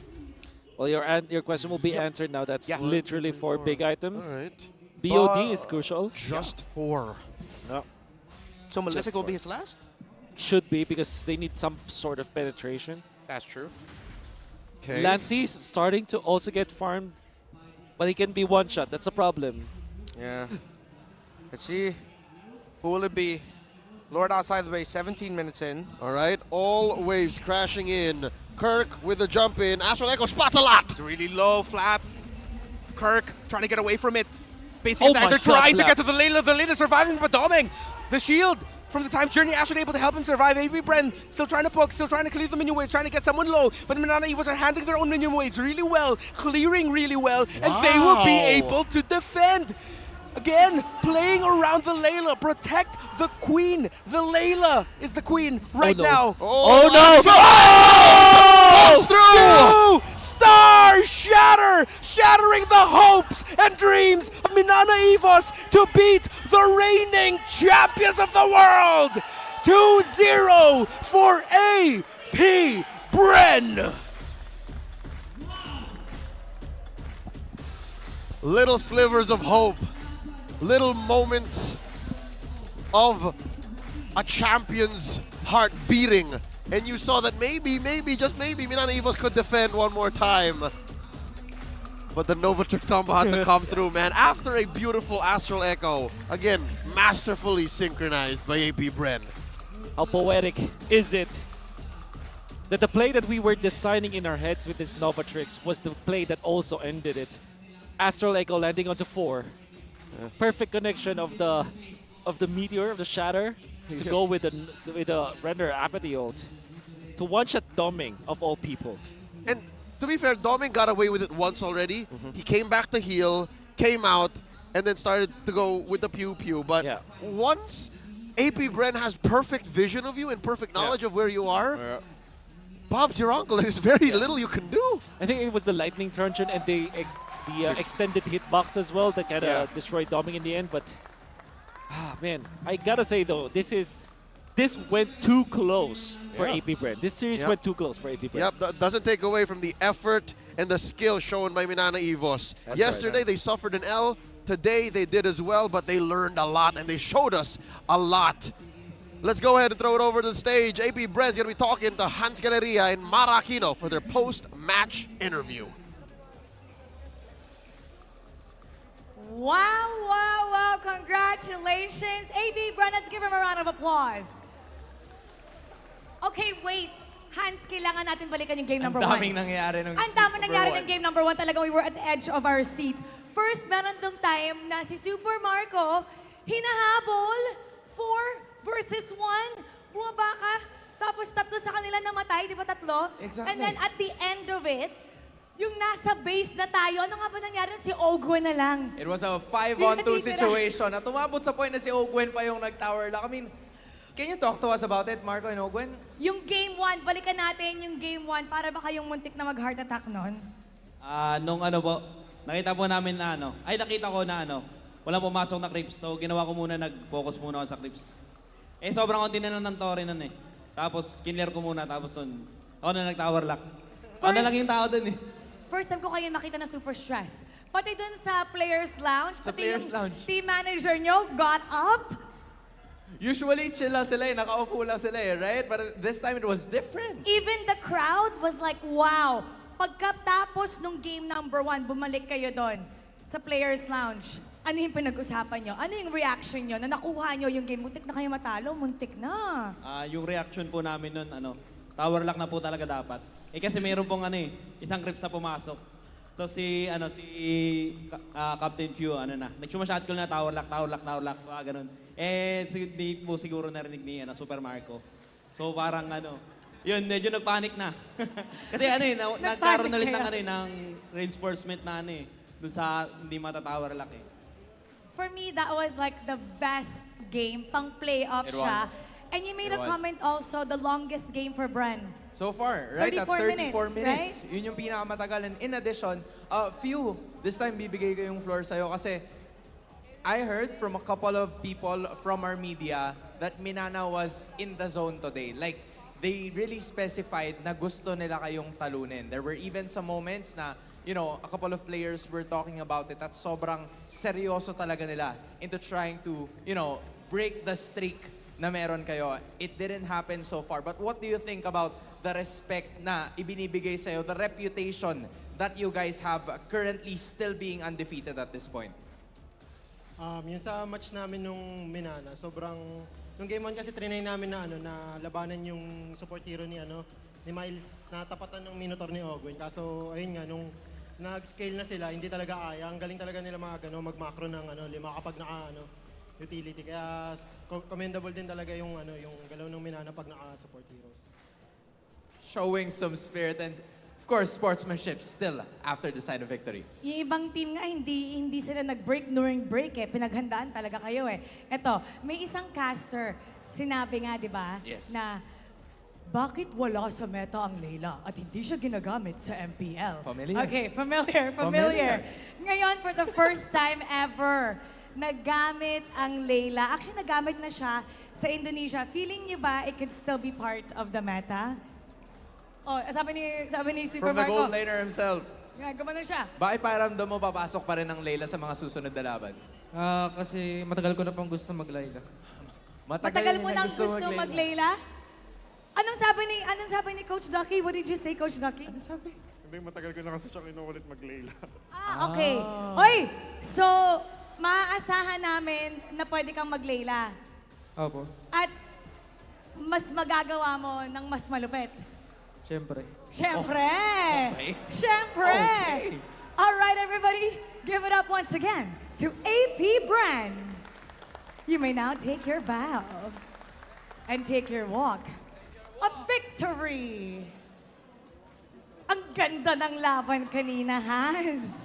Well, your question will be answered now. That's literally 4 big items. All right. BOD is crucial. Just 4. No. So Malefic will be his last? Should be, because they need some sort of penetration. That's true. Okay. Lancy's starting to also get farmed, but he can be one-shot. That's a problem. Yeah. Let's see. Who will it be? Lord outside the base, 17 minutes in. All right, all waves crashing in. Kirk with the jump in. Astral Echo spots a lot. It's really low, Flap. Kirk trying to get away from it. Basically, Oh my they're God, trying to Flap. get to the Layla. The Layla surviving, but Doming. The shield from the time journey actually able to help him survive. AB Bren still trying to poke, still trying to clear the minion waves, trying to get someone low. But Minana Evos are handling their own minion waves really well, clearing really well, and they will be able to defend. Again, playing around the Layla. Protect the queen. The Layla is the queen right no. now. Oh, no! Comes through! Star Shatter! Shattering the hopes and dreams of Minana Evos to beat the reigning champions of the world! 2-0 for AP Bren! Little slivers of hope. Little moments of a champion's heart beating. And you saw that maybe, just maybe, Minana Evos could defend one more time. But the Nova Trick combo had to come through, man. After a beautiful Astral Echo, again, masterfully synchronized by AP Bren. How poetic is it that the play that we were designing in our heads with this Nova Tricks was the play that also ended it. Astral Echo landing onto 4. Perfect connection of the meteor, of the shatter, to go with the render apathy ult. To one-shot Doming, of all people. And to be fair, Doming got away with it once already. He came back to heal, came out, and then started to go with the pew-pew. But once AP Bren has perfect vision of you and perfect knowledge of where you are, Bob's your uncle. There's very little you can do. I think it was the lightning truncheon and the extended hitbox as well that kind of destroyed Doming in the end. But man, I gotta say though, this went too close for AP Bren. This series went too close for AP Bren. Yep, that doesn't take away from the effort and the skill shown by Minana Evos. That's Yesterday right. they suffered an L. Today they did as well, but they learned a lot and they showed us a lot. Let's go ahead and throw it over to the stage. AP Bren's going to be talking to Hans Galleria and Mara Aquino for their post-match interview. Wow, wow, wow, congratulations. AP Bren, let's give him a round of applause. Okay, wait. Hans, kailangan natin balikan yung game number 1. Ang daming nangyari nung Ang daming nangyari ng game number 1. Talagang we were at the edge of our seats. First, meron dong time na si Super Marco hinahabol 4 versus 1. Bumaba ka, tapos 3 sa kanila namatay, di ba 3? Exactly. And then at the end of it, yung nasa base na tayo, ano nga ba nangyari? Si Ogwen na lang. It was a 5-on-2 situation. At tumabot sa point na si Ogwen pa yung nag-tower lock. I mean, can you talk to us about it, Marco and Ogwen? Yung game 1, balikan natin yung game 1 para ba kayong muntik na mag-heart attack nun? Nung ano po, nakita po namin na nakita ko na walang pumasok na creeps. So ginawa ko muna, nag-focus muna ako sa creeps. Eh sobrang konti na lang ng Tori nun eh. Tapos kinlear ko muna, tapos nun, ako na nag-tower lock. Ako na lang yung tao dun eh. First time ko kayo makita na super stress. Pati dun sa Players Lounge, Sa pati Players yung Lounge. team manager nyo got up. Usually, chill lang sila eh. Nakaupo lang sila eh, right? But this time, it was different. Even the crowd was like, wow. Pagkatapos nung game number 1, bumalik kayo doon sa Players Lounge. Ano yung pinag-usapan nyo? Ano yung reaction nyo na nakuha nyo yung game? Muntik na kayo matalo, muntik na. Yung reaction po namin nun, tower lock na po talaga dapat. Eh kasi mayroon pong isang creeps na pumasok. So si Captain Few, nag-shotgun na tower lock, ganun. Eh di po siguro narinig ni Super Marco. So parang yun, medyo nagpanic na. Kasi nagkaroon ulit ng reinforcement na dun sa hindi mata-tower lock eh. For me, that was like the best game, pang playoff siya. And you made a comment also, the longest game for Bren. So far, right? 34 at 34 minutes, minutes. Yun yung pinakamatagal. And in addition, Few, this time bibigay ko yung floor sa'yo kasi I heard from a couple of people from our media that Minana was in the zone today. Like, they really specified na gusto nila kayong talunin. There were even some moments na, a couple of players were talking about it at sobrang seryoso talaga nila into trying to, break the streak na meron kayo. It didn't happen so far. But what do you think about the respect na ibinibigay sa'yo, the reputation that you guys have currently still being undefeated at this point? Yung sa match namin nung Minana, nung game 1 kasi trinay namin na na labanan yung support hero ni Miles na tapatan ng Minotaur ni Ogwen. Kaso ayun nga nung nag-scale na sila, hindi talaga ang galing talaga nila mag-macro ng lima kapag utility. Kaya commendable din talaga yung galaw ng Minana pag naka-support heroes. Showing some spirit and of course, sportsmanship still after the side of victory. Yung ibang team nga, hindi sila nag-break during break eh. Pinaghandaan talaga kayo eh. Eto, may isang caster, sinabi nga, di ba? Yes. Na, bakit wala sa meta ang Layla at hindi siya ginagamit sa MPL? Familiar. Okay, familiar. Ngayon, for the first time ever, nagamit ang Layla. Actually, nagamit na siya sa Indonesia. Feeling niyo ba it could still be part of the meta? Oh, sabi ni Super From the Marco. gold laner himself. Gumano siya. Bakit pakiramdam mo papasok pa rin ang Layla sa mga susunod na laban? Kasi matagal ko na pong gusto mag-Layla. Matagal mo nang gusto mag-Layla? Anong sabi ni Coach Ducky? What did you say, Coach Ducky? Ano sabi? Hindi, matagal ko na kasi siyang inuulit mag-Layla. Okay. Hoy, so maaasahan namin na pwede kang mag-Layla. Opo. At mas magagawa mo ng mas malupit. Siyempre. Siyempre! Okay. Siyempre! Okay. All right, everybody, give it up once again to AP Bren. You may now take your bow and take your walk of victory. Ang ganda ng laban kanina, Hans.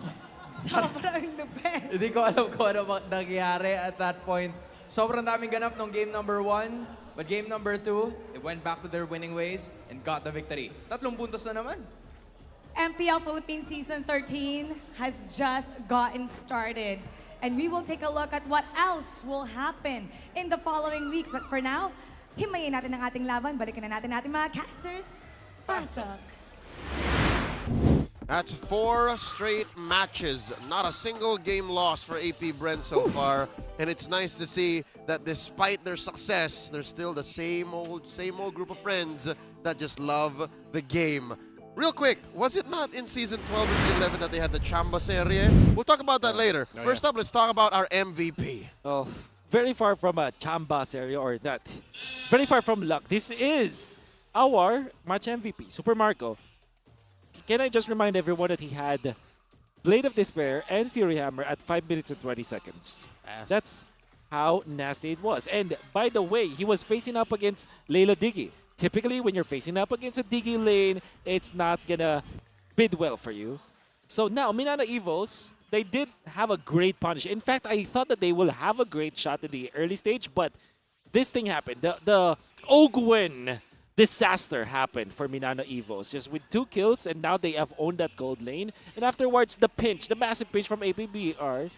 Sobrang lupit. Hindi ko alam kung ano ba nangyari at that point. Sobrang daming ganap nung game number 1. But game number 2, it went back to their winning ways and got the victory. 3 puntos na naman. MPL Philippines Season 13 has just gotten started. And we will take a look at what else will happen in the following weeks. But for now, himayin natin ang ating laban. Balikan na natin ating mga casters. Pasok. That's 4 straight matches. Not a single game lost for AP Bren so far. And it's nice to see that despite their success, they're still the same old group of friends that just love the game. Real quick, was it not in Season 12 and 11 that they had the Chamba serie? We'll talk about that later. First up, let's talk about our MVP. Oh, very far from a Chambas area or that. Very far from luck. This is our match MVP, Super Marco. Can I just remind everyone that he had Blade of Despair and Fury Hammer at 5 minutes and 20 seconds. That's how nasty it was. And by the way, he was facing up against Layla Diggy. Typically, when you're facing up against a Diggy lane, it's not gonna bid well for you. So now, Minana Evos, they did have a great punish. In fact, I thought that they will have a great shot in the early stage, but this thing happened. The Ogwen disaster happened for Minana Evos. Just with 2 kills, and now they have owned that gold lane. And afterwards, the pinch, the massive pinch from APBR,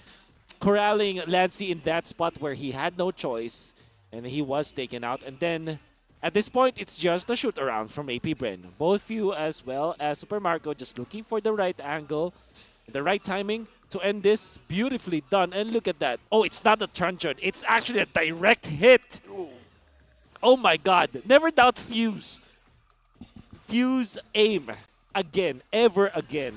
corralling Lancy in that spot where he had no choice, and he was taken out. And then, at this point, it's just a shoot around from AP Bren. Both you as well as Super Marco just looking for the right angle, the right timing to end this. Beautifully done. And look at that. Oh, it's not a truncheon. It's actually a direct hit. Oh my god. Never doubt Fuse. Fuse aim. Again. Ever again.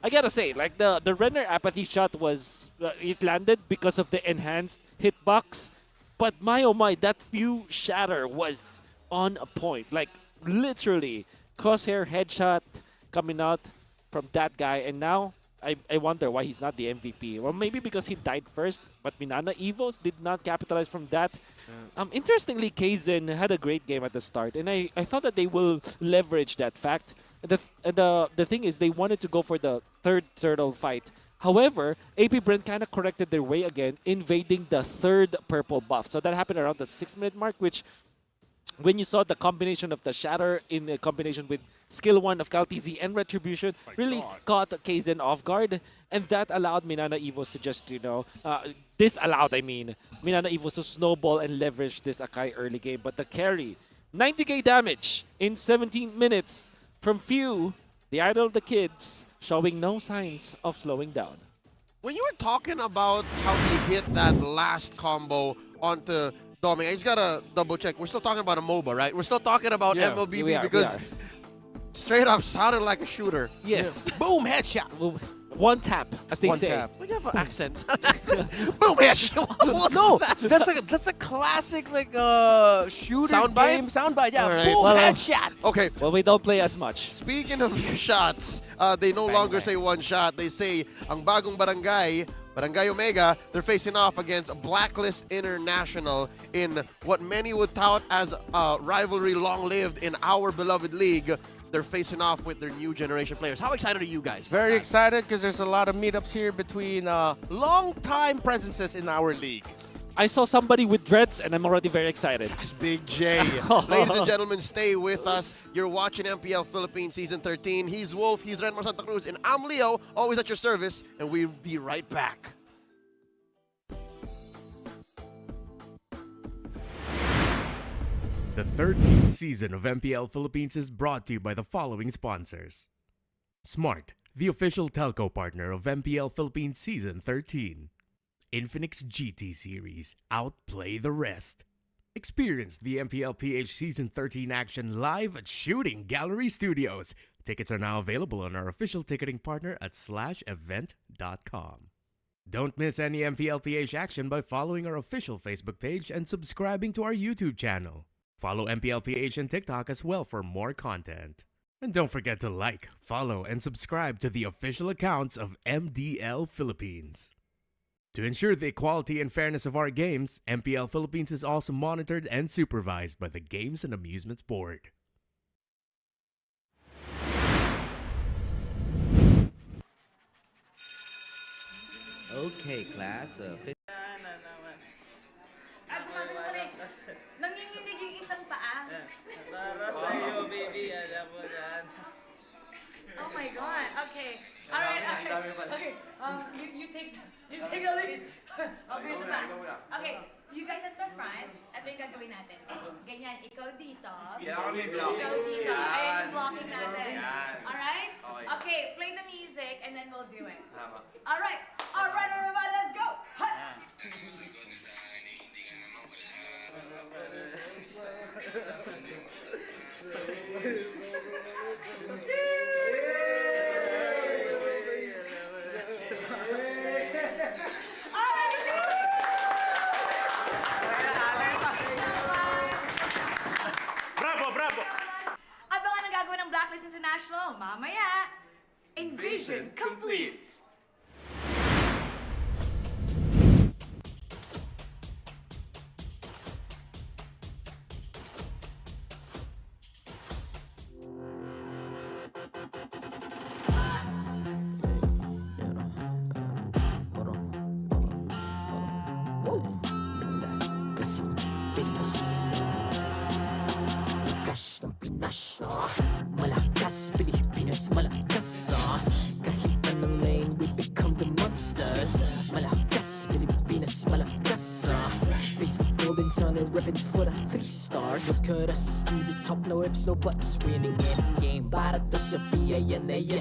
I gotta say, like the Renner Apathy shot was, it landed because of the enhanced hitbox. But my oh my, that Fuse shatter was on a point. Like literally, crosshair headshot coming out from that guy. And now, I wonder why he's not the MVP. Well, maybe because he died first, but Minana Evos did not capitalize from that. Interestingly, Kaizen had a great game at the start, and I thought that they will leverage that fact. The thing is, they wanted to go for the third turtle fight. However, AP Bren kind of corrected their way again, invading the 3rd purple buff. So that happened around the 6-minute mark, which when you saw the combination of the Shatter in combination with skill 1 of Kaltizi and Retribution, really caught Kaizen off guard, and that allowed Minana Evos to just, disallowed, Minana Evos to snowball and leverage this Akai early game. But the carry, 90k damage in 17 minutes from Few, the idol of the kids, showing no signs of slowing down. When you were talking about how he hit that last combo onto Domi, I just gotta double check. We're still talking about a MOBA, right? We're still talking about MLBB because Straight up sounded like a shooter. Yes. Boom, headshot. One tap, as they One say. tap. What do you have an accent? Boom, headshot. No, that's a classic shooter Soundbite? game soundbite. Yeah, All right. boom, Well, headshot. Okay. Well, we don't play as much. Speaking of shots, they no longer say one shot. They say ang bagong Barangay Omega, they're facing off against Blacklist International in what many would tout as a rivalry long-lived in our beloved league. They're facing off with their new generation players. How excited are you guys? Very excited because there's a lot of meetups here between long-time presences in our league. I saw somebody with dreads, and I'm already very excited. That's Big J. Ladies and gentlemen, stay with us. You're watching MPL Philippines Season 13. He's Wolf, he's Renmar Santa Cruz, and I'm Leo, always at your service, and we'll be right back. The 13th season of MPL Philippines is brought to you by the following sponsors. Smart, the official telco partner of MPL Philippines Season 13. Infinix GT Series, outplay the rest. Experience the MPL PH Season 13 action live at Shooting Gallery Studios. Tickets are now available on our official ticketing partner at /event.com. Don't miss any MPL PH action by following our official Facebook page and subscribing to our YouTube channel. Follow MPL PH on TikTok as well for more content. And don't forget to like, follow, and subscribe to the official accounts of MDL Philippines. To ensure the equality and fairness of our games, MPL Philippines is also monitored and supervised by the Games and Amusements Board. Okay, class. Nanginginig yung isang paa. Para sa'yo, baby. Alam mo yan. Oh my God. Okay. All right. Okay. You take a lead. I'll be at the back. Okay. You guys at the front. Ito yung gagawin natin. Ganyan. Ikaw dito. Yeah, kami blocking. Ikaw dito. Yan. Ayan yung blocking natin. Yan. All right? Okay. Okay. Play the music and then we'll do it. Tama. All right. All right, everybody. Let's go. Hut. Bravo! Abangan ang gagawin ng Blacklist International mamaya. Invasion complete! Malakas, Pilipinas, malakas kahit anong lane, we become the monsters. Malakas, Pilipinas, malakas face the golden sun and ribbon for the 3 stars. Look at us to the top, no ifs, no buts. Winning any game, para to sa PNNE.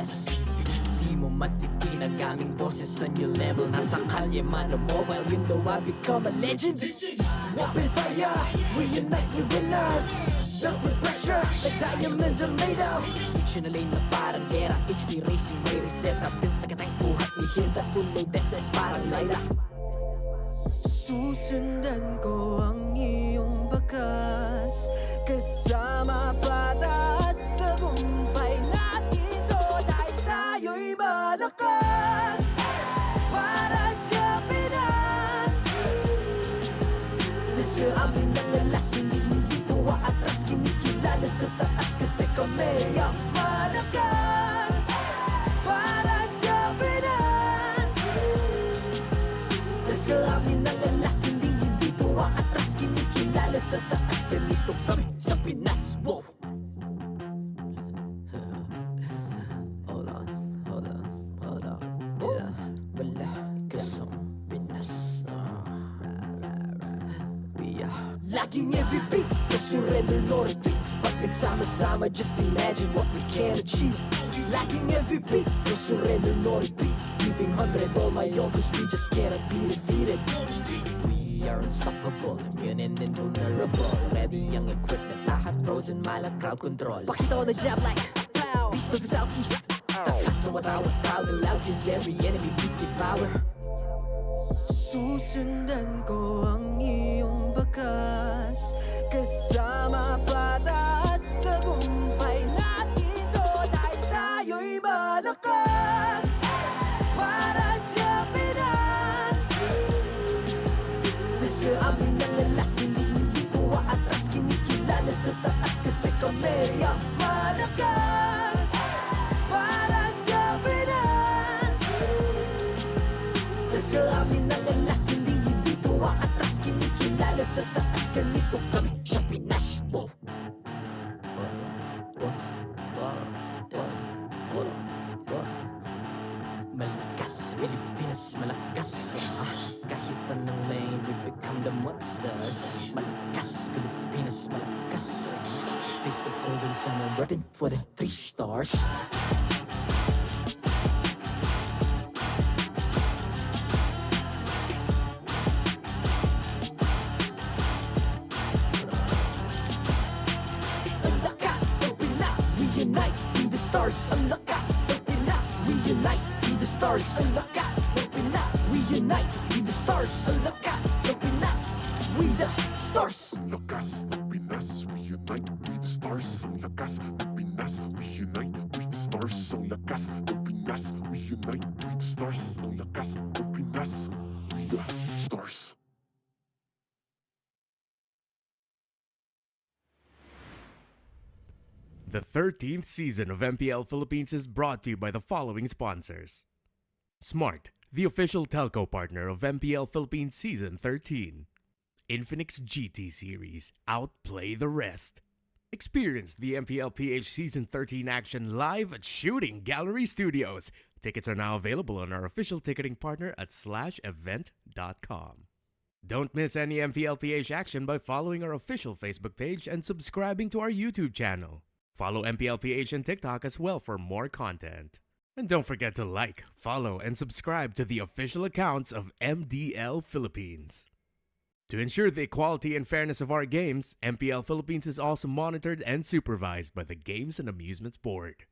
Di mo matitinag aming boses on your level. Nasa kalye man o mobile, you know I become a legend. Open fire, reunite, we winners. Built with pressure, like diamonds are made of. Switching a lane na parang gera. HP Racing may reset up. Built tagatang buhat ni Hilda. Full load SS parang Lyra. Susundan ko ang iyong bakas. Kasama patas. Tagumpay natin to. Dahil tayo'y malakas. Para sa Pinas. Nasa amin ang lalas. Hindi tuwa atras. Kinikilala sa taas. Kasi kami ang malakas. Para sa Pinas. Nasa amin ang lalas. Hindi tuwa atras. Kinikilala sa taas. Ganito kami sa Pinas. Wow! Laging every beat, no surrender, no retreat. Pag nagsama-sama, just imagine what we can achieve. Lacking every beat, no surrender, no retreat. Giving 100 all my all, cause we just cannot be defeated. We are unstoppable, immune and invulnerable. Ready ang equipment, lahat frozen, malang crowd control. Pakita ko na jab like beast of the southeast. Taas ang watawa, proud and loud, cause every enemy we devour. Susundan ko ang iyong bakas, kasama patas, tagumpay natin doon ay tayo'y malakas. Para sa Pinas, nasa amin ang alas, hindi ko aatras, kinikilala sa taas kasi kami ang malakas. Para sa Pinas, nasa amin ang alas, hindi ko aatras, kinikilala sa taas, ganito kami sa Pinas. Malakas, Pilipinas, malakas. Kahit anong lane, we become the monsters. Malakas, Pilipinas, malakas. Face the golden sun, I'm repping for the 3 stars. Ang lakas ng Pinas, we unite, be the stars. Ang lakas ng Pinas, we unite, be the stars. Ang lakas ng Pinas, we unite, be the stars. Ang lakas ng Pinas, we the stars. Ang lakas ng Pinas, we unite, we the stars. Ang lakas ng Pinas, we unite, we the stars. Ang lakas ng Pinas, we unite, we the stars. Ang lakas ng Pinas, we the stars. The 13th season of MPL Philippines is brought to you by the following sponsors. Smart, the official telco partner of MPL Philippines Season 13. Infinix GT Series, outplay the rest. Experience the MPL PH Season 13 action live at Shooting Gallery Studios. Tickets are now available on our official ticketing partner at /event.com. Don't miss any MPL PH action by following our official Facebook page and subscribing to our YouTube channel. Follow MPL PH on TikTok as well for more content. And don't forget to like, follow, and subscribe to the official accounts of MDL Philippines. To ensure the equality and fairness of our games, MPL Philippines is also monitored and supervised by the Games and Amusements Board.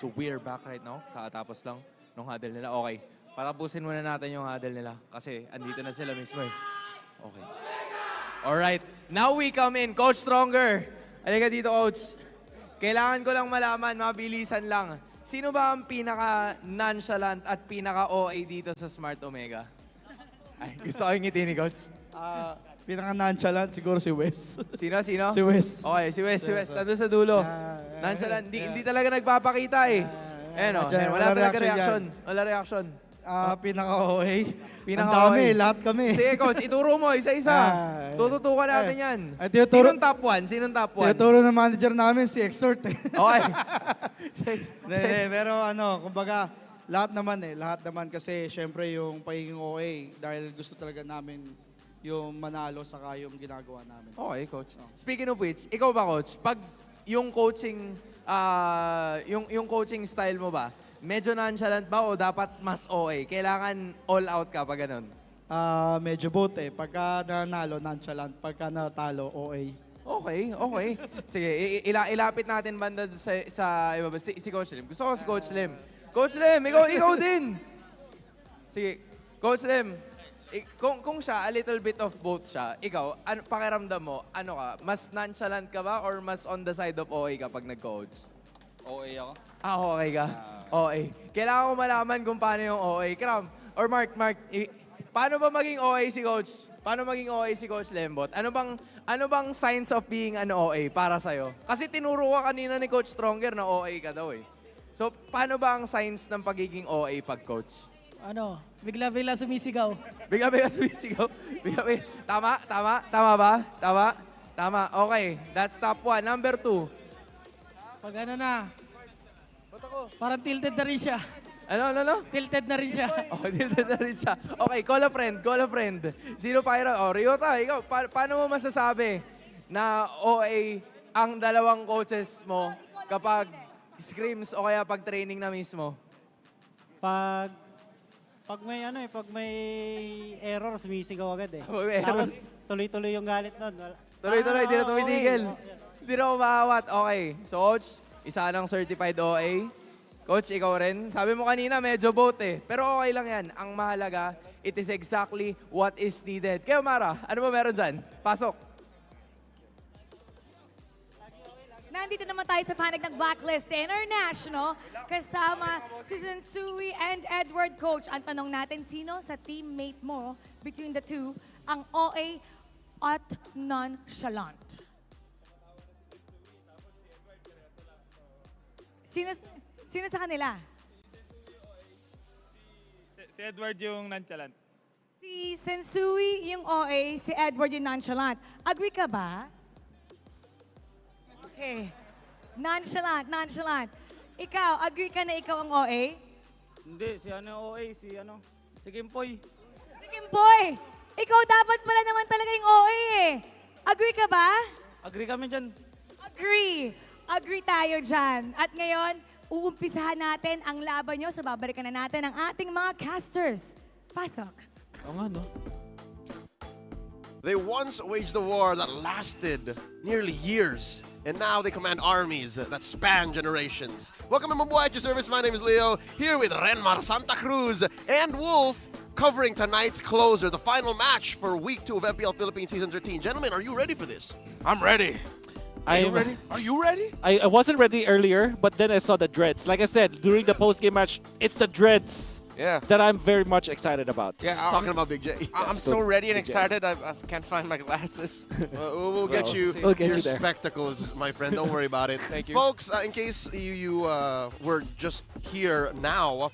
So we're back right now. Kakatapos lang nung huddle nila. Okay, patapusin muna natin yung huddle nila kasi andito na sila mismo eh. Okay. Alright, now we come in. Coach Stronger. Halika dito, Coach. Kailangan ko lang malaman, mabilisan lang. Sino ba ang pinaka-nonchalant at pinaka-OA dito sa Smart Omega? Ay, gusto ko yung ngiti ni Coach. Pinaka-nonchalant siguro si Wes. Sino? Si Wes. Okay, si Wes. Nandun sa dulo. Nonchalant. Hindi talaga nagpapakita eh. Ayan o. Wala talaga reaction. Wala reaction. Pinaka-OA. Ang Pinaka-OA. dami, lahat kami. Sige, Coach. Ituro mo. Isa-isa. Tututukan natin yan. Sinong top 1? Sinong top 1? Tinuturo ng manager namin si Exort eh. Okay. Pero kumbaga, lahat naman kasi syempre yung pagiging OA dahil gusto talaga namin yung manalo saka yung ginagawa namin. Okay, Coach. Speaking of which, ikaw ba, Coach? Pag yung coaching, yung coaching style mo ba, medyo nonchalant ba o dapat mas OA? Kailangan all out ka pag ganun? Medyo both eh. Pagka nanalo, nonchalant. Pagka natalo, OA. Okay. Sige, ilapit natin banda sa iba ba? Si Coach Lim. Gusto ko si Coach Lim. Coach Lim, ikaw din. Sige, Coach Lim. Kung siya, a little bit of both siya, ikaw, pakiramdam mo, ano ka, mas nonchalant ka ba or mas on the side of OA ka pag nag-coach? OA ako. Okay ka? OA. Kailangan ko malaman kung paano yung OA. Kram, or Mark, paano ba maging OA si Coach? Paano maging OA si Coach Lembot? Ano bang signs of being an OA para sa'yo? Kasi tinuro ka kanina ni Coach Stronger na OA ka daw eh. So, paano ba ang signs ng pagiging OA pag coach? Bigla-bigla sumisigaw. Bigla-bigla sumisigaw? Tama ba? Tama. Okay, that's top 1. Number 2. Pag Parang tilted na rin siya. Ano? Tilted na rin siya. Oh, tilted na rin siya. Okay, call a friend. Sino Pyro? Oh, Ryota, ikaw, paano mo masasabi na OA ang dalawang coaches mo kapag scrims o kaya pag training na mismo? Pag may error, sumisigaw agad eh. May error. Tapos tuloy-tuloy yung galit nun. Tuloy-tuloy, di na tumitigil. Hindi na umawat. Okay, so Coach, isa ng certified OA. Coach, ikaw rin. Sabi mo kanina, medyo both eh. Pero okay lang yan. Ang mahalaga, it is exactly what is needed. Kaya Mara, ano ba meron dyan? Pasok. Nandito naman tayo sa panig ng Blacklist International kasama si Sensui and Edward. Coach, ang tanong natin, sino sa teammate mo between the two ang OA at nonchalant? Sino sa kanila? Si Edward yung nonchalant. Si Sensui yung OA, si Edward yung nonchalant. Agree ka ba? Okay. Nonchalant. Ikaw, agree ka na ikaw ang OA? Hindi, si Kimpoy. Si Kimpoy! Ikaw dapat pala naman talaga yung OA eh. Agree ka ba? Agree kami dyan. Agree tayo dyan. At ngayon, uumpisahan natin ang laban nyo. So babalikan na natin ang ating mga casters. Pasok. Oo nga, no? They once waged a war that lasted nearly years, and now they command armies that span generations. Welcome to Mabuhay at your service. My name is Leo, here with Renmar Santa Cruz and Wolf, covering tonight's closer, the final match for Week 2 of MPL Philippines Season 13. Gentlemen, are you ready for this? I'm ready. Are you ready? I wasn't ready earlier, but then I saw the dreads. Like I said, during the post-game match, it's the dreads that I'm very much excited about. Yeah, talking about Big J. I'm so ready and excited. I can't find my glasses. We'll get you your spectacles, my friend. Don't worry about it. Thank you. Folks, in case you were just here now,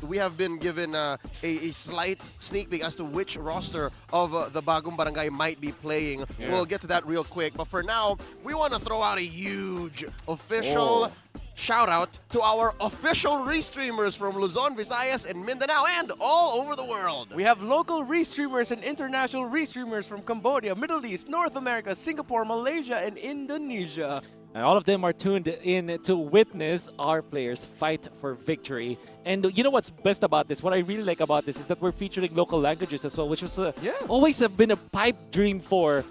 we have been given a slight sneak peek as to which roster of the Bagong Barangay might be playing. Yeah. We'll get to that real quick. But for now, we want to throw out a huge official shout out to our official restreamers from Luzon, Visayas, and Mindanao, and all over the world. We have local restreamers and international restreamers from Cambodia, Middle East, North America, Singapore, Malaysia, and Indonesia. And all of them are tuned in to witness our players fight for victory. And you know what's best about this? What I really like about this is that we're featuring local languages as well, which was always have been a pipe dream for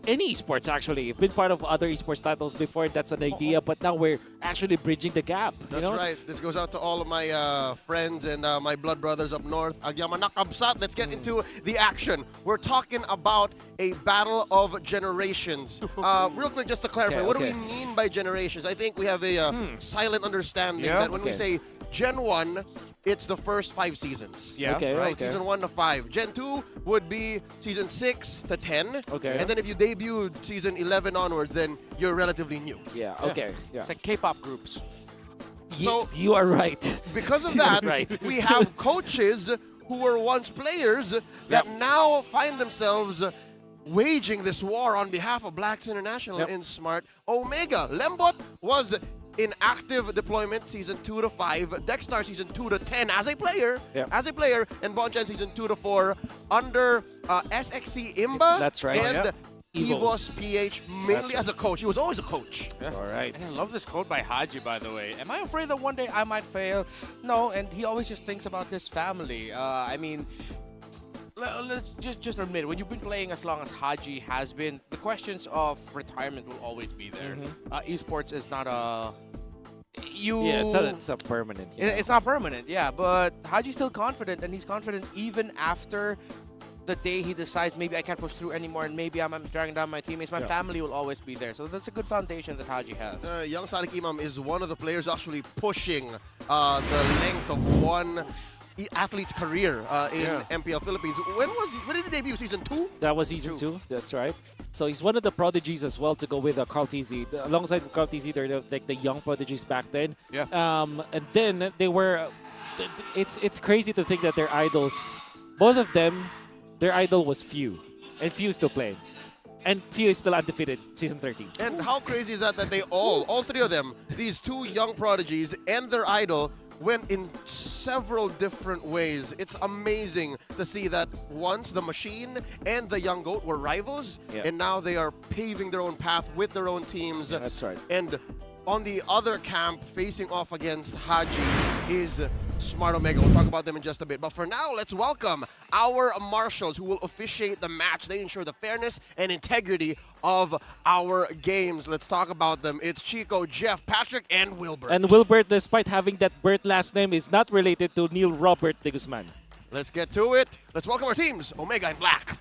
any esports actually. I've been part of other esports titles before, that's an idea, but now we're actually bridging the gap. That's right. This goes out to all of my friends and my blood brothers up north. Agyamanak Absat. Let's get into the action. We're talking about a battle of generations. Real quick, just to clarify, what do we mean by generations? I think we have a silent understanding that when we say Gen 1, it's the first 5 seasons. Yeah. Right? Season 1 to 5. Gen 2 would be season 6 to 10. Okay. And then if you debuted season 11 onwards, then you're relatively new. Yeah, okay. It's like K-pop groups. So you are right. Because of that, Right. we have coaches who were once players that now find themselves waging this war on behalf of Blacks International in Smart Omega. Lembot was in active deployment season 2 to 5, Dexstar season 2 to 10 as a player, and Bonchan season 2 to 4 under SXC Imba. That's right. And Evos. Evos PH mainly as a coach. He was always a coach. All right. And I love this quote by Haji, by the way. Am I afraid that one day I might fail? No, and he always just thinks about his family. I mean, let's just admit, when you've been playing as long as Haji has been, the questions of retirement will always be there. Esports is not a... it's not permanent. It's not permanent, but Haji's still confident, and he's confident even after the day he decides maybe I can't push through anymore and maybe I'm dragging down my teammates. My family will always be there. So that's a good foundation that Haji has. Young Sadiq Imam is one of the players actually pushing the length of one athlete's career in MPL Philippines. When did he debut? Season 2? That was season 2. That's right. So he's one of the prodigies as well to go with Carl TZ. Alongside Carl TZ, they're like the young prodigies back then. And then they were... It's crazy to think that their idols, both of them, their idol was Few. And Few still playing. And Few is still undefeated, Season 13. And how crazy is that they all three of them, these two young prodigies and their idol, went in several different ways. It's amazing to see that once the Machine and the Young Goat were rivals, and now they are paving their own path with their own teams. Yeah, that's right. And on the other camp, facing off against Haji, is Smart Omega. We'll talk about them in just a bit. But for now, let's welcome our marshals who will officiate the match. They ensure the fairness and integrity of our games. Let's talk about them. It's Chico, Jeff, Patrick, and Wilbert. And Wilbert, despite having that Bert last name, is not related to Neil Robert de Guzman. Let's get to it. Let's welcome our teams, Omega and Black.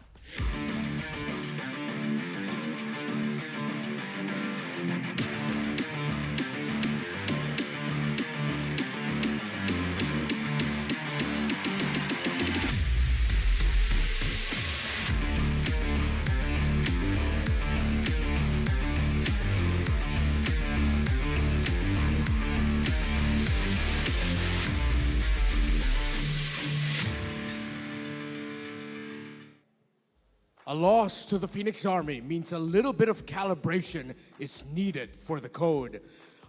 A loss to the Phoenix Army means a little bit of calibration is needed for the code.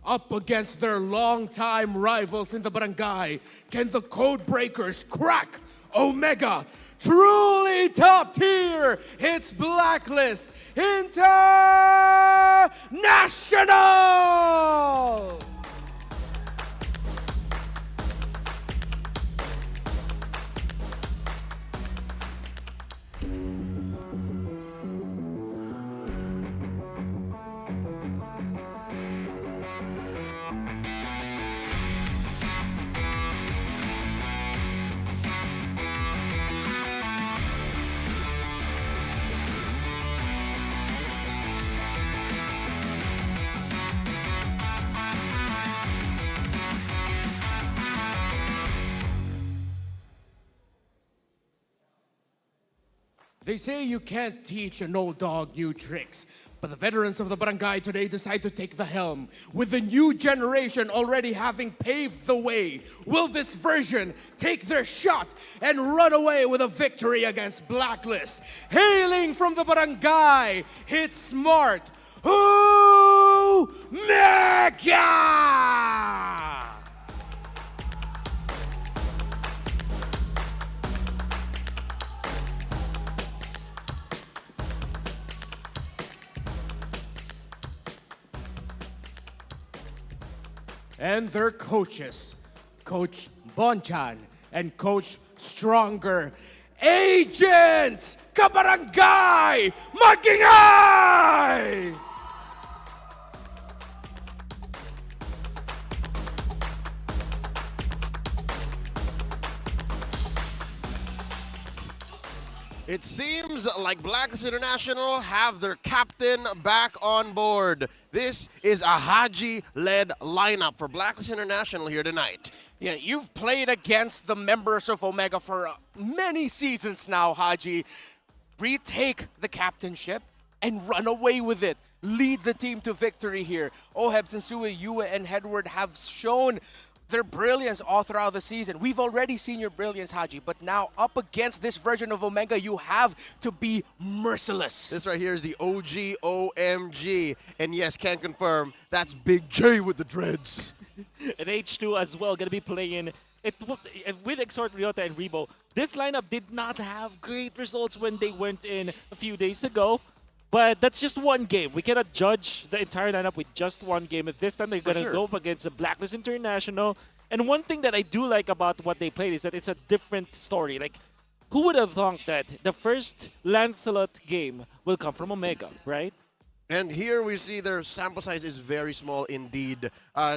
Up against their longtime rivals in the Barangay, can the code breakers crack Omega? Truly top tier, it's Blacklist International! They say you can't teach an old dog new tricks, but the veterans of the Barangay today decide to take the helm. With the new generation already having paved the way, will this version take their shot and run away with a victory against Blacklist? Hailing from the Barangay, it's Smart Omega! And their coaches, Coach Bonchan and Coach Stronger. Agents! Kabarangay! Magingay! It seems like Blacklist International have their captain back on board. This is a Haji-led lineup for Blacklist International here tonight. Yeah, you've played against the members of Omega for many seasons now, Haji. Retake the captainship and run away with it. Lead the team to victory here. Oheb, Sensue, Yue, and Hedward have shown their brilliance all throughout the season. We've already seen your brilliance, Haji, but now up against this version of Omega, you have to be merciless. This right here is the OG OMG. And yes, can confirm, that's Big J with the dreads. And H2 as well, gonna be playing it with Exhort, Ryota, and Rebo. This lineup did not have great results when they went in a few days ago. But that's just one game. We cannot judge the entire lineup with just one game. At this time, they're going to go up against the Blacklist International. And one thing that I do like about what they played is that it's a different story. Like, who would have thought that the first Lancelot game will come from Omega, right? And here we see their sample size is very small indeed.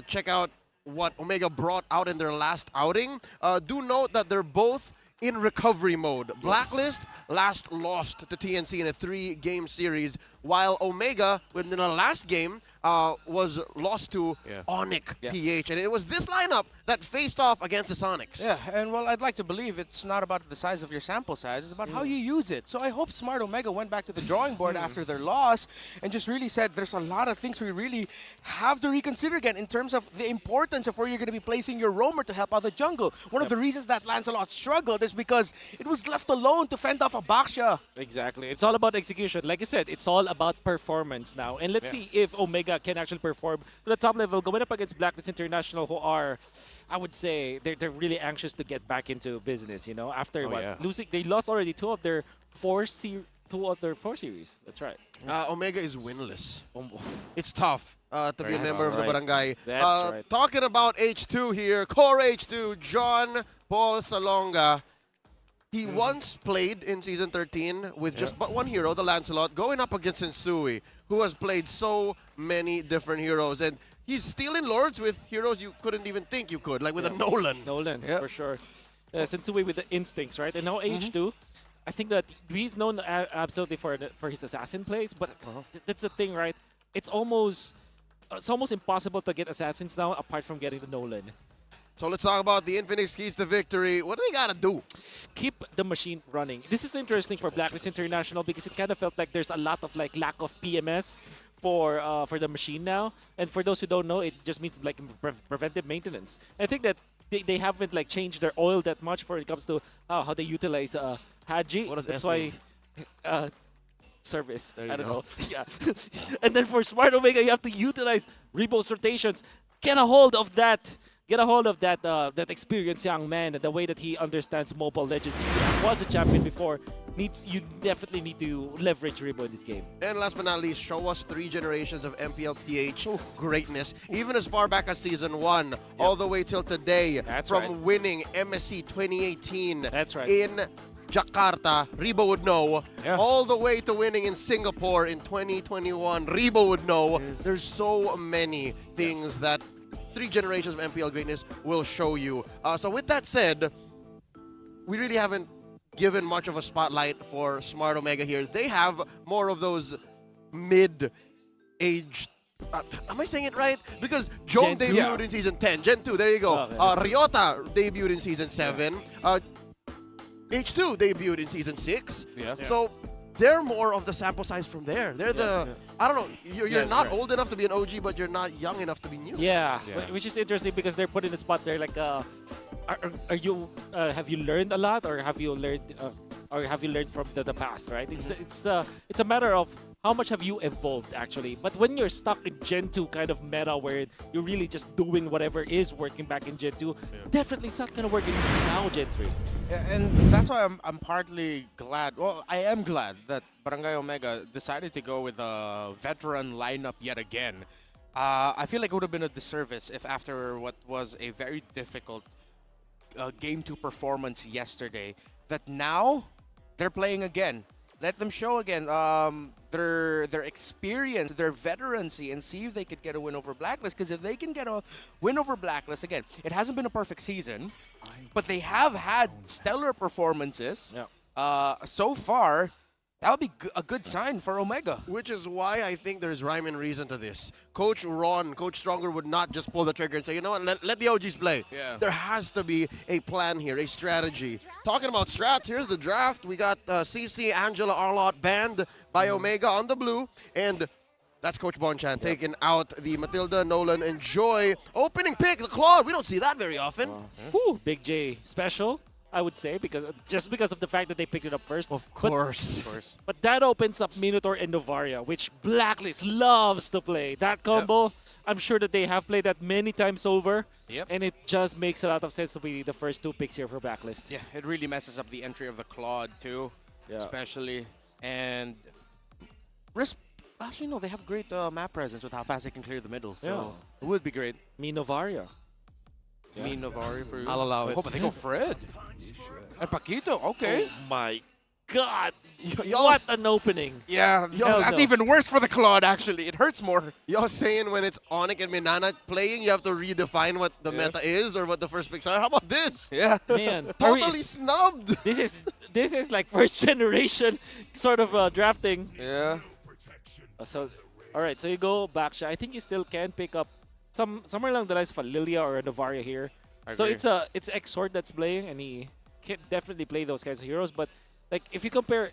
Check out what Omega brought out in their last outing. Do note that they're both in recovery mode. Blacklist last lost to TNC in a 3-game series while Omega, in the last game, was lost to Onyx PH. And it was this lineup that faced off against the Sonics. Yeah, and well, I'd like to believe it's not about the size of your sample size, it's about how you use it. So I hope Smart Omega went back to the drawing board after their loss and just really said there's a lot of things we really have to reconsider again in terms of the importance of where you're going to be placing your roamer to help out the jungle. One of the reasons that Lancelot struggled is because it was left alone to fend off a Baxia. Exactly. It's all about execution. Like I said, it's all about performance now. And let's see if Omega can actually perform to the top level, going up against Blacklist International, who are, I would say, they're really anxious to get back into business, you know, after losing. They lost already two of their four series. That's right. Omega is winless. It's tough to be a member of the right. Barangay. That's right. Talking about H2 here, core H2, John Paul Salonga. He once played in Season 13 with just but one hero, the Lancelot, going up against Sensui, who has played so many different heroes. And he's still in Lords with heroes you couldn't even think you could, like with a Nolan. Nolan, for sure. Sensui with the instincts, right? And now H2, I think that he's known absolutely for his assassin plays, but that's the thing, right? It's almost impossible to get assassins now apart from getting the Nolan. So let's talk about the Infinix keys to victory. What do they gotta do? Keep the machine running. This is interesting for Blacklist International because it kind of felt like there's a lot of like lack of PMS for the machine now. And for those who don't know, it just means like preventive maintenance. I think that they haven't like changed their oil that much when it comes to how they utilize Haji. What does That's S why mean? service. There you I don't go. know. Yeah. And then for Smart Omega, you have to utilize Rebo's rotations. Get a hold of that. Get a hold of that experienced young man and the way that he understands Mobile Legends. He was a champion before. You definitely need to leverage Rebo in this game. And last but not least, show us 3 generations of MPL PH greatness. Even as far back as Season 1, all the way till today. From winning MSC 2018 in Jakarta, Rebo would know. All the way to winning in Singapore in 2021, Rebo would know. There's so many things that 3 generations of MPL greatness will show you. So with that said, we really haven't given much of a spotlight for Smart Omega here. They have more of those mid-age... am I saying it right? Because Jong debuted in Season 10. Gen 2, there you go. Ryota debuted in Season 7. H2 debuted in Season 6. So they're more of the sample size from there. They're I don't know, you're not old enough to be an OG, but you're not young enough to be new. Which is interesting because they're put in a spot there like, are you, have you learned a lot or have you learned from the past, right? It's a matter of how much have you evolved actually. But when you're stuck in Gen 2 kind of meta where you're really just doing whatever is working back in Gen 2, definitely it's not going to work in now Gen 3. Yeah, and that's why I'm partly glad. Well, I am glad that Barangay Omega decided to go with a veteran lineup yet again. I feel like it would have been a disservice if after what was a very difficult Game 2 performance yesterday, that now they're playing again. Let them show again their experience, their veterancy, and see if they could get a win over Blacklist. Because if they can get a win over Blacklist, again, it hasn't been a perfect season, but they have had stellar performances so far. That would be a good sign for Omega. Which is why I think there's rhyme and reason to this. Coach Ron, Coach Stronger would not just pull the trigger and say, you know what, let the OGs play. There has to be a plan here, a strategy. Talking about strats, here's the draft. We got CC, Angela, Arlott banned by Omega on the blue. And that's Coach Bonchan taking out the Matilda, Nolan, and Joy. Opening pick, the Claude. We don't see that very often. Woo, Big J special, I would say, because of the fact that they picked it up first. Of course. But that opens up Minotaur and Novaria, which Blacklist loves to play. That combo, I'm sure that they have played that many times over. And it just makes a lot of sense to be the first 2 picks here for Blacklist. Yeah, it really messes up the entry of the Claude too, especially. And actually, no, they have great map presence with how fast they can clear the middle. So it would be great. Me Novaria. Me Novaria for you. I'll allow it. Oh, but they go Fred. And Paquito, okay. Oh my God. What an opening. Yeah, that's even worse for the Claude, actually. It hurts more. Y'all saying when it's Onyx and Minana playing, you have to redefine what the meta is or what the first picks are. How about this? Yeah. Man. Totally snubbed. This is like first generation sort of drafting. Yeah. All right, so you go back siya. I think you still can pick up somewhere along the lines of a Lilia or a Novaria here. So agree. it's Exort that's playing, and he can definitely play those kinds of heroes. But like if you compare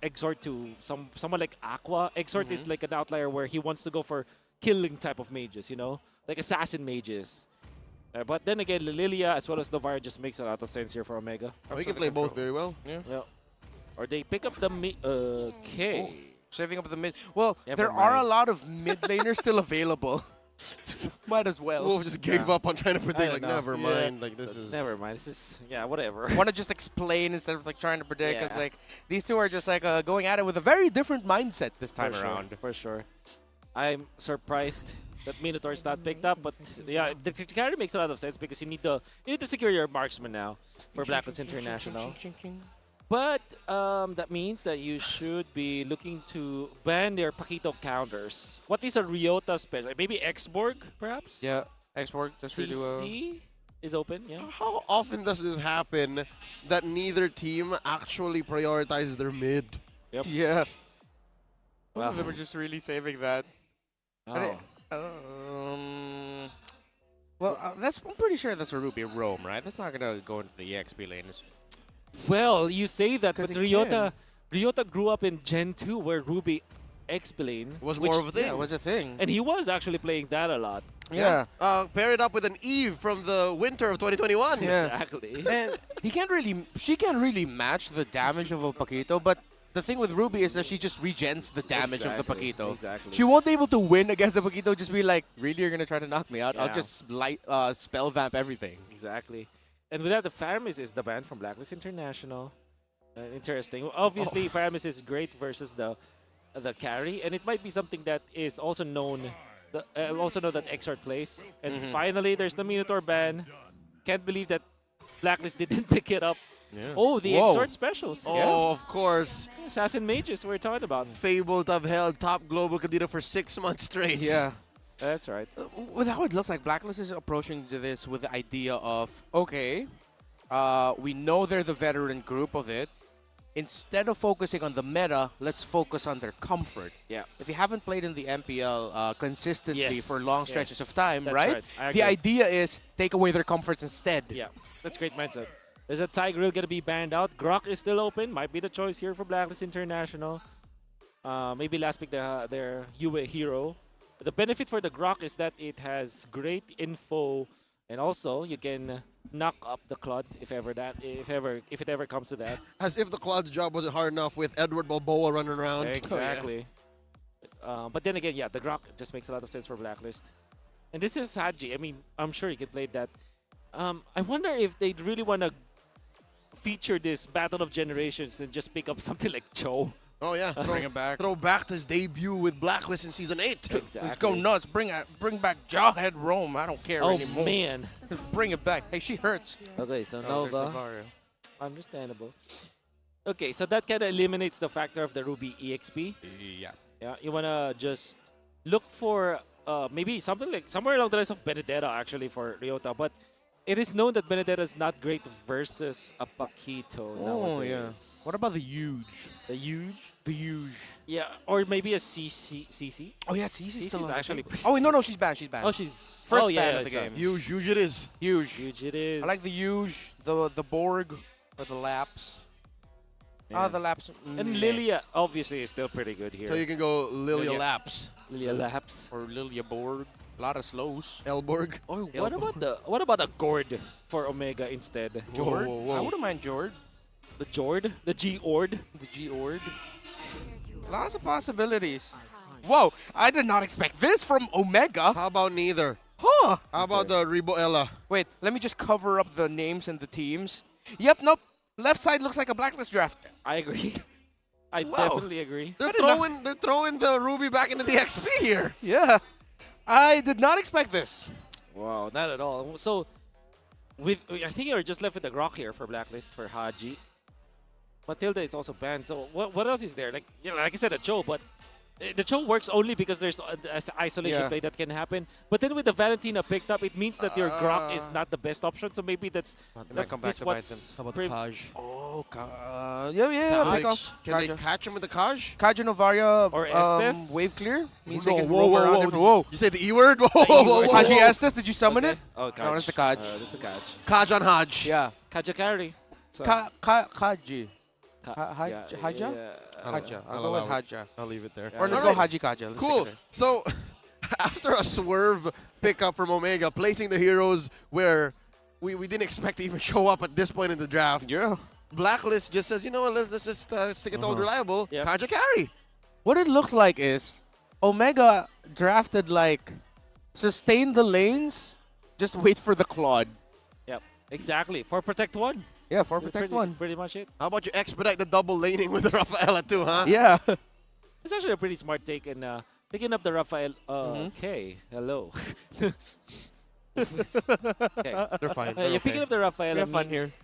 Exort to someone like Aqua, Exort is like an outlier where he wants to go for killing type of mages, you know, like assassin mages. But then again, Lilia as well as Novaria just makes a lot of sense here for Omega. We can play both very well. Yeah. Or they pick up the okay. Saving up the mid. Well, Never there are a mind. lot of mid laners still available. Might as well. Wolf just gave up on trying to predict. Like, know. never mind. Like, this is. Never mind. This is whatever. Want to just explain instead of like trying to predict. Yeah. It's like these two are just like going at it with a very different mindset this time For around. Sure, for sure. I'm surprised that Minotaur is not picked up, but yeah, the carry makes a lot of sense because you need to secure your marksman now for Blacklist International. But that means that you should be looking to ban their Paquito counters. What is a Ryota special? Maybe Xborg, perhaps? Yeah, Xborg. That's really well. CC is open, yeah. How often does this happen that neither team actually prioritizes their mid? Yep. Yeah. Well, They were just really saving that. Oh. Well, I'm pretty sure that's a Ruby Roam, right? That's not gonna go into the EXP lane. Well, you say that, but 'Cause it can. Ryota grew up in Gen 2 where Ruby X-Lane Was more of a thing. Yeah, was a thing. And he was actually playing that a lot. Yeah. Pair it up with an Eve from the winter of 2021. Yeah. Exactly. And she can't really match the damage of a Paquito, but the thing with Ruby is that she just regens the damage of the Paquito. Exactly. She won't be able to win against the Paquito, just be like, really, you're going to try to knock me out? I'll Yeah. just spell vamp everything. Exactly. And with that, the Faramis is the ban from Blacklist International. Interesting. Obviously, Faramis is great versus the carry, and it might be something that is also known. Also know that Exort plays. And finally, there's the Minotaur ban. Can't believe that Blacklist didn't pick it up. Yeah. Oh, the Exort specials. Oh, Yeah. of course. Assassin Mages we're talking about. Fabled to have held top global Kadita for 6 months straight. Yeah. That's right. With how it looks like, Blacklist is approaching to this with the idea of, okay, we know they're the veteran group of it. Instead of focusing on the meta, let's focus on their comfort. Yeah. If you haven't played in the MPL consistently Yes. for long stretches Yes. of time, That's right? right. I The agree. idea is take away their comforts instead. Yeah, that's great mindset. There's a Tigreal gonna be banned out. Grok is still open. Might be the choice here for Blacklist International. Maybe last pick their UA hero. The benefit for the Grok is that it has great info, and also you can knock up the Claude if it ever comes to that. As if the Cloud's job wasn't hard enough with Edward Balboa running around. Exactly. But then again, yeah, the Grok just makes a lot of sense for Blacklist. And this is Haji. I mean, I'm sure you can play that. I wonder if they'd really want to feature this Battle of Generations and just pick up something like Cho. Oh yeah, Bring it back. Throw back to his debut with Blacklist in Season 8. Exactly. Let's go nuts. Bring back Jawhead Rome. I don't care Oh anymore. man. Bring it back. Hey, she hurts. Okay, so Oh, there's Nova. Navarro. Understandable. Okay, so that kind of eliminates the factor of the Ruby EXP. Yeah. Yeah, you wanna just look for maybe something like somewhere along the lines of Benedetta actually for Ryota, but it is known that Benedetta is not great versus a Paquito. Oh, nowadays. yeah. What about the huge? The huge? The huge. Yeah, or maybe a CC. Oh, yeah, CC's still is on the actually game. pretty. Oh, no, she's banned. She's banned. Oh, she's First oh, yeah, ban yeah, of the so- game. Huge it is. Huge. Huge it is. I like the huge, the Borg, or the Laps. Yeah. The Laps. And Lilia obviously is still pretty good here. So you can go Lilia Lilia. Laps. Lilia Laps. Or Lilia Borg. A lot of slows. Elborg. Oh, what about a Gord for Omega instead? Jord? Whoa, whoa, whoa. I wouldn't mind Jord. The Jord? The G-Ord? The G-Ord. Lots of possibilities. Whoa, I did not expect this from Omega. How about neither? Huh. How about the Reboella? Wait, let me just cover up the names and the teams. Yep, nope. Left side looks like a Blacklist draft. I agree. I Wow. definitely agree. They're throwing the Ruby back into the XP here. Yeah. I did not expect this. Wow, not at all. So, I think you're just left with the Grok here for Blacklist for Haji. Matilda is also banned. So what else is there? Like I said, a Joe, but The choke works only because there's isolation Yeah. play that can happen. But then with the Valentina picked up, it means that your Grok is not the best option. So maybe that's might come back to bite them. How about the Kaj? Oh, yeah, pick off. Can they catch him with the Kaj? Kaj and Novaria or Estes? wave clear means Whoa, they can whoa, roam whoa, around whoa. different. Whoa. You say the E word? Whoa, whoa, whoa, whoa. Haji Estes, did you summon Okay. it? Oh, No, that's the Kaj. That's a Kaj. Kaj on Haj. Yeah. Kaja carry. So, Kaji. yeah, Haja? yeah. Haja. I'll I'll go with allow it. Haja. I'll leave it there. Or let's All go Haji Kaja. Let's Cool. stick it So, after a swerve pickup from Omega, placing the heroes where we didn't expect to even show up at this point in the draft. Yeah. Blacklist just says, you know what, let's just stick it to old reliable. Yep. Kaja carry. What it looks like is Omega drafted like sustain the lanes, just wait for the Claude. Yep, exactly. For Protect 1. Yeah, for Protect 1. Pretty much it. How about you expedite the double laning with Rafaela too, huh? Yeah. It's actually a pretty smart take in picking up the Rafael. Okay, hello. Okay. They're fine. They're You're picking okay. up the Rafael We have fun means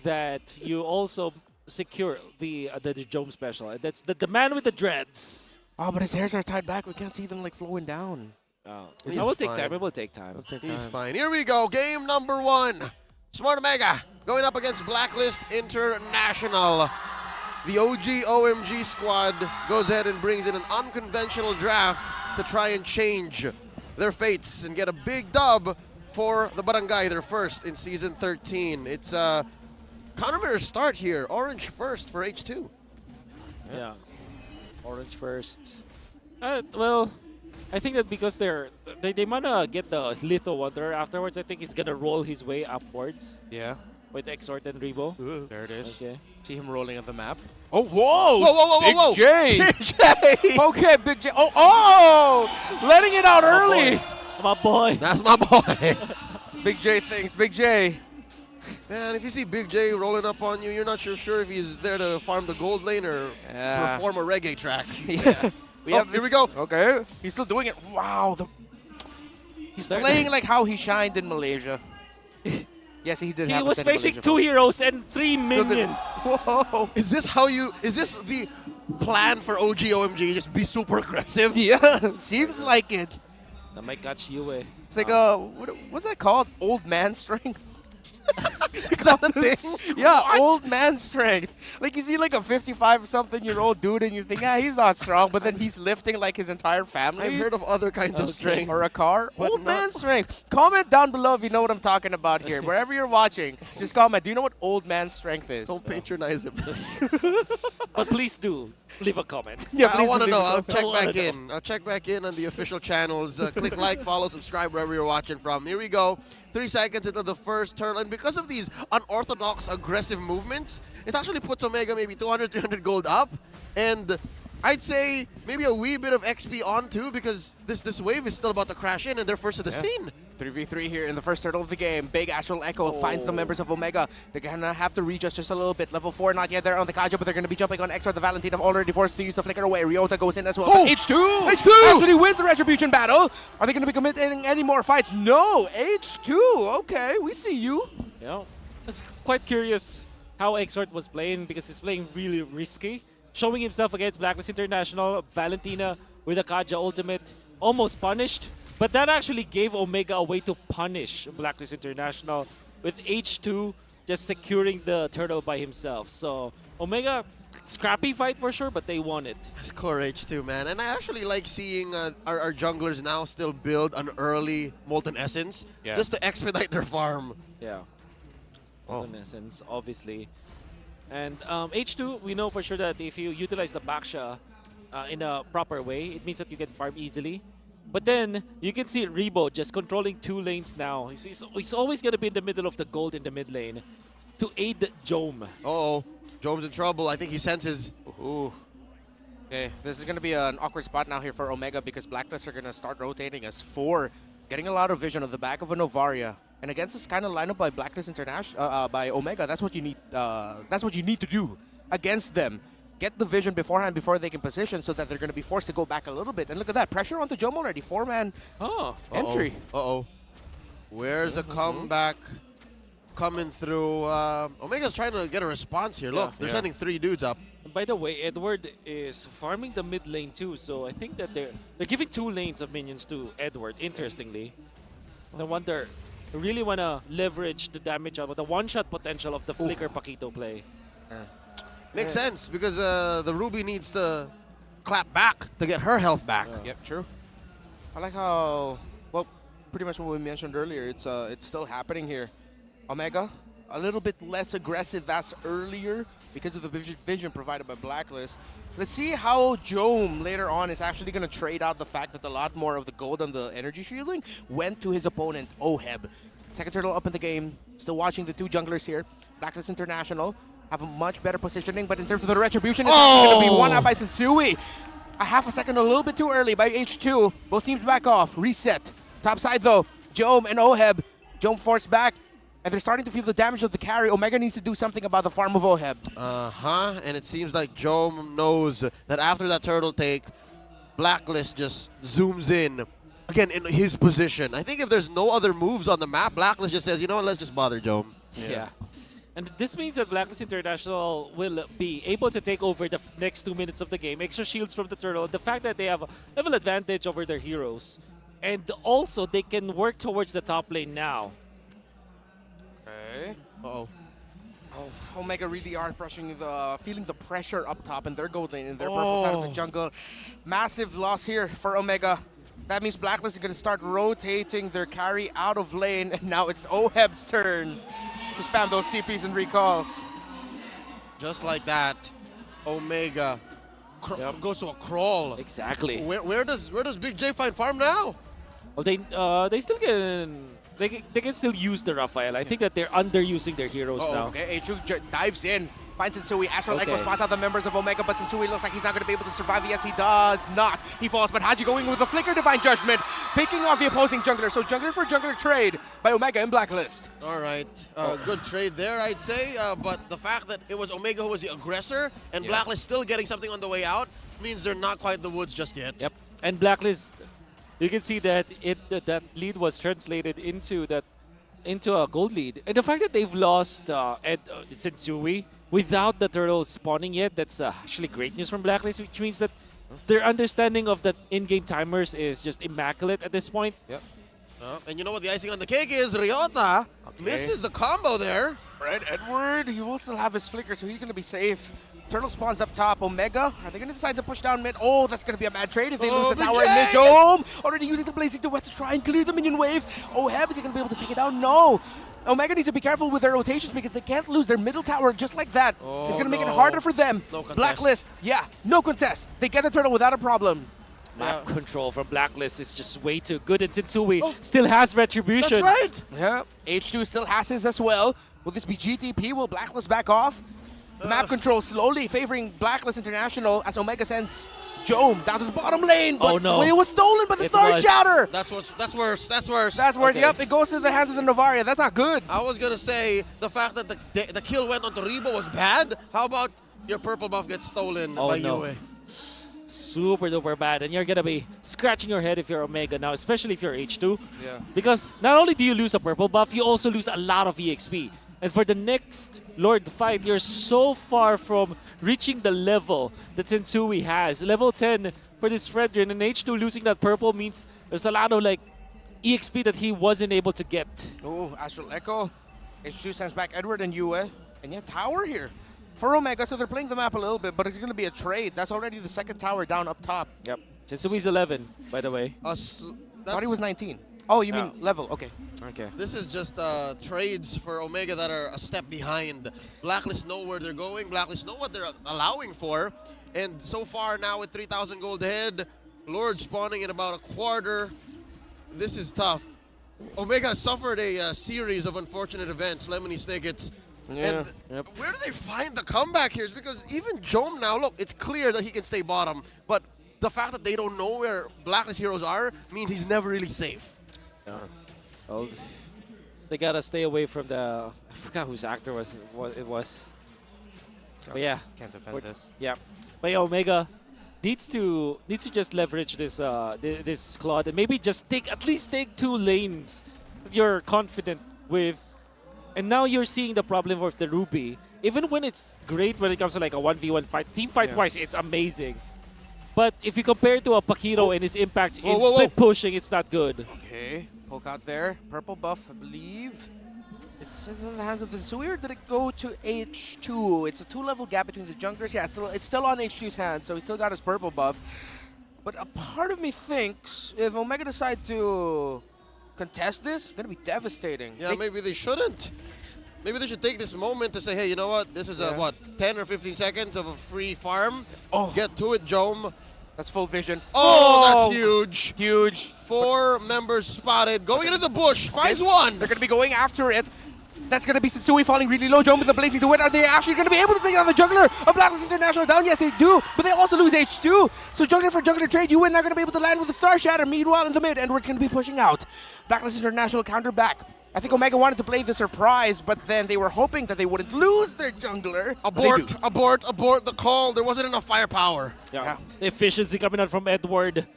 that you also secure the Jome special. And that's the man with the dreads. Oh, but his hairs are tied back. We can't see them like flowing down. Oh, He's it will take fine. time. It will take time. He's fine. Here we go. Game number 1. Smart Omega going up against Blacklist International. The OG OMG squad goes ahead and brings in an unconventional draft to try and change their fates and get a big dub for the Barangay, their first in Season 13. It's a counter-mirror start here. Orange first for H2. Yeah. Orange first. Well, I think that because they wanna get the Litho Wanderer afterwards, I think he's gonna roll his way upwards. Yeah. With Exort and Rebo. There it is. Okay. See him rolling on the map. Oh, whoa! Whoa, whoa, whoa, Big whoa, whoa. J! Big J! Okay, Big J. Oh! Letting it out early! My boy. That's my boy. Big J things. Big J. Man, if you see Big J rolling up on you, you're not sure if he's there to farm the gold lane or perform a reggae track. Yeah. Here we go. Okay. He's still doing it. Wow. He's playing like how he shined in Malaysia. Yes, he did. He have a was stint in facing Malaysia 2 heroes and 3 minions. Whoa. Is this the plan for OG OMG? Just be super aggressive? Yeah, seems like it. That might catch you, eh? It's like what's that called? Old man strength. Is that the thing? Yeah, What? old man strength. Like you see like a 55-something-year-old dude and you think, he's not strong, but then he's lifting like his entire family. I've heard of other kinds of strength. Or a car. But Old man not- strength. Comment down below if you know what I'm talking about here. Wherever you're watching, just comment. Do you know what old man strength is? Don't patronize him. But please do leave a comment. Yeah, I please want to leave know. a I'll comment. check I wanna back know. in. I'll check back in on the official channels. Click like, follow, subscribe wherever you're watching from. Here we go. 3 seconds into the first turn. And because of these unorthodox, aggressive movements, it actually puts Omega maybe 200, 300 gold up. And I'd say maybe a wee bit of XP on too, because this wave is still about to crash in and they're first to the scene. 3v3 here in the first turtle of the game. Big Astral Echo finds the members of Omega. They're going to have to readjust just a little bit. Level 4 not yet there on the Kaja, but they're going to be jumping on Extra. The Valentina already forced to use the Flicker away. Ryota goes in as well. Oh! H2! H2! Actually wins the Retribution battle. Are they going to be committing any more fights? No! H2! Okay, we see you. Yeah. I was quite curious how Exort was playing because he's playing really risky. Showing himself against Blacklist International, Valentina with a Kaja ultimate, almost punished. But that actually gave Omega a way to punish Blacklist International with H2 just securing the turtle by himself. So Omega, scrappy fight for sure, but they won it. That's core H2, man. And I actually like seeing our junglers now still build an early Molten Essence just to expedite their farm. Yeah. In essence, obviously. And H2, we know for sure that if you utilize the Baksha in a proper way, it means that you can farm easily. But then, you can see Rebo just controlling 2 lanes now. He's always going to be in the middle of the gold in the mid lane to aid Jome. Uh-oh. Jome's in trouble. I think he senses. Ooh. Okay, this is going to be an awkward spot now here for Omega because Blacklist are going to start rotating as 4. Getting a lot of vision on the back of a Novaria. And against this kind of lineup by Blacklist International, by Omega, that's what you need. That's what you need to do against them. Get the vision beforehand before they can position, so that they're going to be forced to go back a little bit. And look at that pressure onto Jome already. 4-man entry. Uh-oh. Where's the comeback coming through? Omega's trying to get a response here. Look, they're sending 3 dudes up. by the way, Edward is farming the mid lane too, so I think that they're giving 2 lanes of minions to Edward, interestingly. No wonder they really want to leverage the damage of the one-shot potential of the Flicker Paquito play. Makes sense, because the Ruby needs to clap back to get her health back. Yep, true. I like how, well, pretty much what we mentioned earlier, it's still happening here. Omega, a little bit less aggressive as earlier because of the vision provided by Blacklist. Let's see how Jome later on is actually going to trade out the fact that a lot more of the gold on the energy shielding went to his opponent, Oheb. Second turtle up in the game, still watching the 2 junglers here. Blacklist International have a much better positioning, but in terms of the retribution, it's going to be one out by Sensui. A half a second, a little bit too early by H2. Both teams back off, reset. Top side though, Jome and Oheb. Jome forced back, and they're starting to feel the damage of the carry. Omega needs to do something about the farm of Oheb. And it seems like Jome knows that after that turtle take, Blacklist just zooms in. Again, in his position. I think if there's no other moves on the map, Blacklist just says, you know what, let's just bother Jome. Yeah. And this means that Blacklist International will be able to take over the next 2 minutes of the game. Extra shields from the turtle. The fact that they have a level advantage over their heroes. And also, they can work towards the top lane now. Okay. Oh, Omega really are feeling the pressure up top in their gold lane, in their purple side of the jungle. Massive loss here for Omega. That means Blacklist is going to start rotating their carry out of lane, and now it's Oheb's turn to spam those TPs and recalls. Just like that, Omega goes to a crawl. Exactly. Where does Big J find farm now? Well, they still can. They can still use the Raphael. I think that they're underusing their heroes now. Okay, H2 dives in. Finds Sensui. Astral Echo spots out the members of Omega, but Sensui looks like he's not going to be able to survive. Yes, he does not. He falls, but Haji going with the Flicker Divine Judgment, picking off the opposing jungler. So jungler for jungler trade by Omega and Blacklist. All right, good trade there, I'd say. But the fact that it was Omega who was the aggressor and Blacklist still getting something on the way out means they're not quite in the woods just yet. Yep. And Blacklist, you can see that that lead was translated into a gold lead. And the fact that they've lost Sensui without the turtle spawning yet, that's actually great news from Blacklist, which means that their understanding of the in-game timers is just immaculate at this point. Yep. And you know what the icing on the cake is? Ryota misses the combo there. Right, Edward, he will still have his flicker, so he's going to be safe. Turtle spawns up top. Omega, are they going to decide to push down mid? Oh, that's going to be a bad trade if they lose the tower in mid. Jome already using the Blazing to try and clear the minion waves. Oheb, is he going to be able to take it down? No. Omega needs to be careful with their rotations because they can't lose their middle tower just like that. It's going to make it harder for them. No contest. Blacklist, no contest. They get the turtle without a problem. Map control from Blacklist is just way too good, and Sensui still has Retribution. That's right. Yeah, H2 still has his as well. Will this be GTP? Will Blacklist back off? Map control slowly favoring Blacklist International as Omega sends Jome down to the bottom lane, but it was stolen by the Star Shatter. That's worse. That's worse. That's worse. Yep, it goes to the hands of the Novaria. That's not good. I was gonna say the fact that the kill went onto Rebo was bad. How about your purple buff gets stolen by Yue? Super duper bad, and you're gonna be scratching your head if you're Omega now, especially if you're H2. Yeah. Because not only do you lose a purple buff, you also lose a lot of EXP. And for the next Lord fight, you're so far from reaching the level that Sensui has. Level 10 for this Fredrin, and H2 losing that purple means there's a lot of EXP that he wasn't able to get. Oh, Astral Echo. H2 sends back Edward and Yue. And yeah, tower here for Omega, so they're playing the map a little bit, but it's going to be a trade. That's already the second tower down up top. Yep. Sensui's 11, by the way. Thought he was 19. Oh, you mean level. Okay. Okay. This is just trades for Omega that are a step behind. Blacklist know where they're going. Blacklist know what they're allowing for. And so far now with 3,000 gold ahead, Lord spawning in about a quarter. This is tough. Omega suffered a series of unfortunate events, Lemony Snickets. Yeah. And where do they find the comeback here? Is because even Jome now, look, it's clear that he can stay bottom. But the fact that they don't know where Blacklist heroes are means he's never really safe. Well, they gotta stay away from the. I forgot whose actor it was. But yeah, can't defend this. Yeah, but yeah, Omega needs to just leverage this this Claude and maybe just at least take 2 lanes that you're confident with. And now you're seeing the problem with the Ruby. even when it's great when it comes to like a 1v1 fight, team fight-wise, it's amazing. But if you compare it to a Pakiro and his impact in split pushing, it's not good. Okay, poke out there. Purple buff, I believe. It's in the hands of the Zui, or did it go to H2? It's a 2-level gap between the junglers. Yeah, it's still on H2's hand, so he still got his purple buff. But a part of me thinks if Omega decide to contest this, it's going to be devastating. Yeah, maybe they shouldn't. Maybe they should take this moment to say, hey, you know what? This is a, 10 or 15 seconds of a free farm. Oh. Get to it, Jome. That's full vision. Oh, that's huge. Huge. 4 members spotted. Going into the bush. Finds one. They're going to be going after it. That's going to be Setsui falling really low. Jome with the blazing to win. Are they actually going to be able to take down the jungler of Blacklist International down? Yes, they do. But they also lose H2. So jungler for jungler trade. You win. They're going to be able to land with the Star Shatter. Meanwhile, in the mid, Edward's going to be pushing out. Blacklist International counter back. I think Omega wanted to play the surprise, but then they were hoping that they wouldn't lose their jungler. Abort the call. There wasn't enough firepower. Yeah. Efficiency coming out from Edward.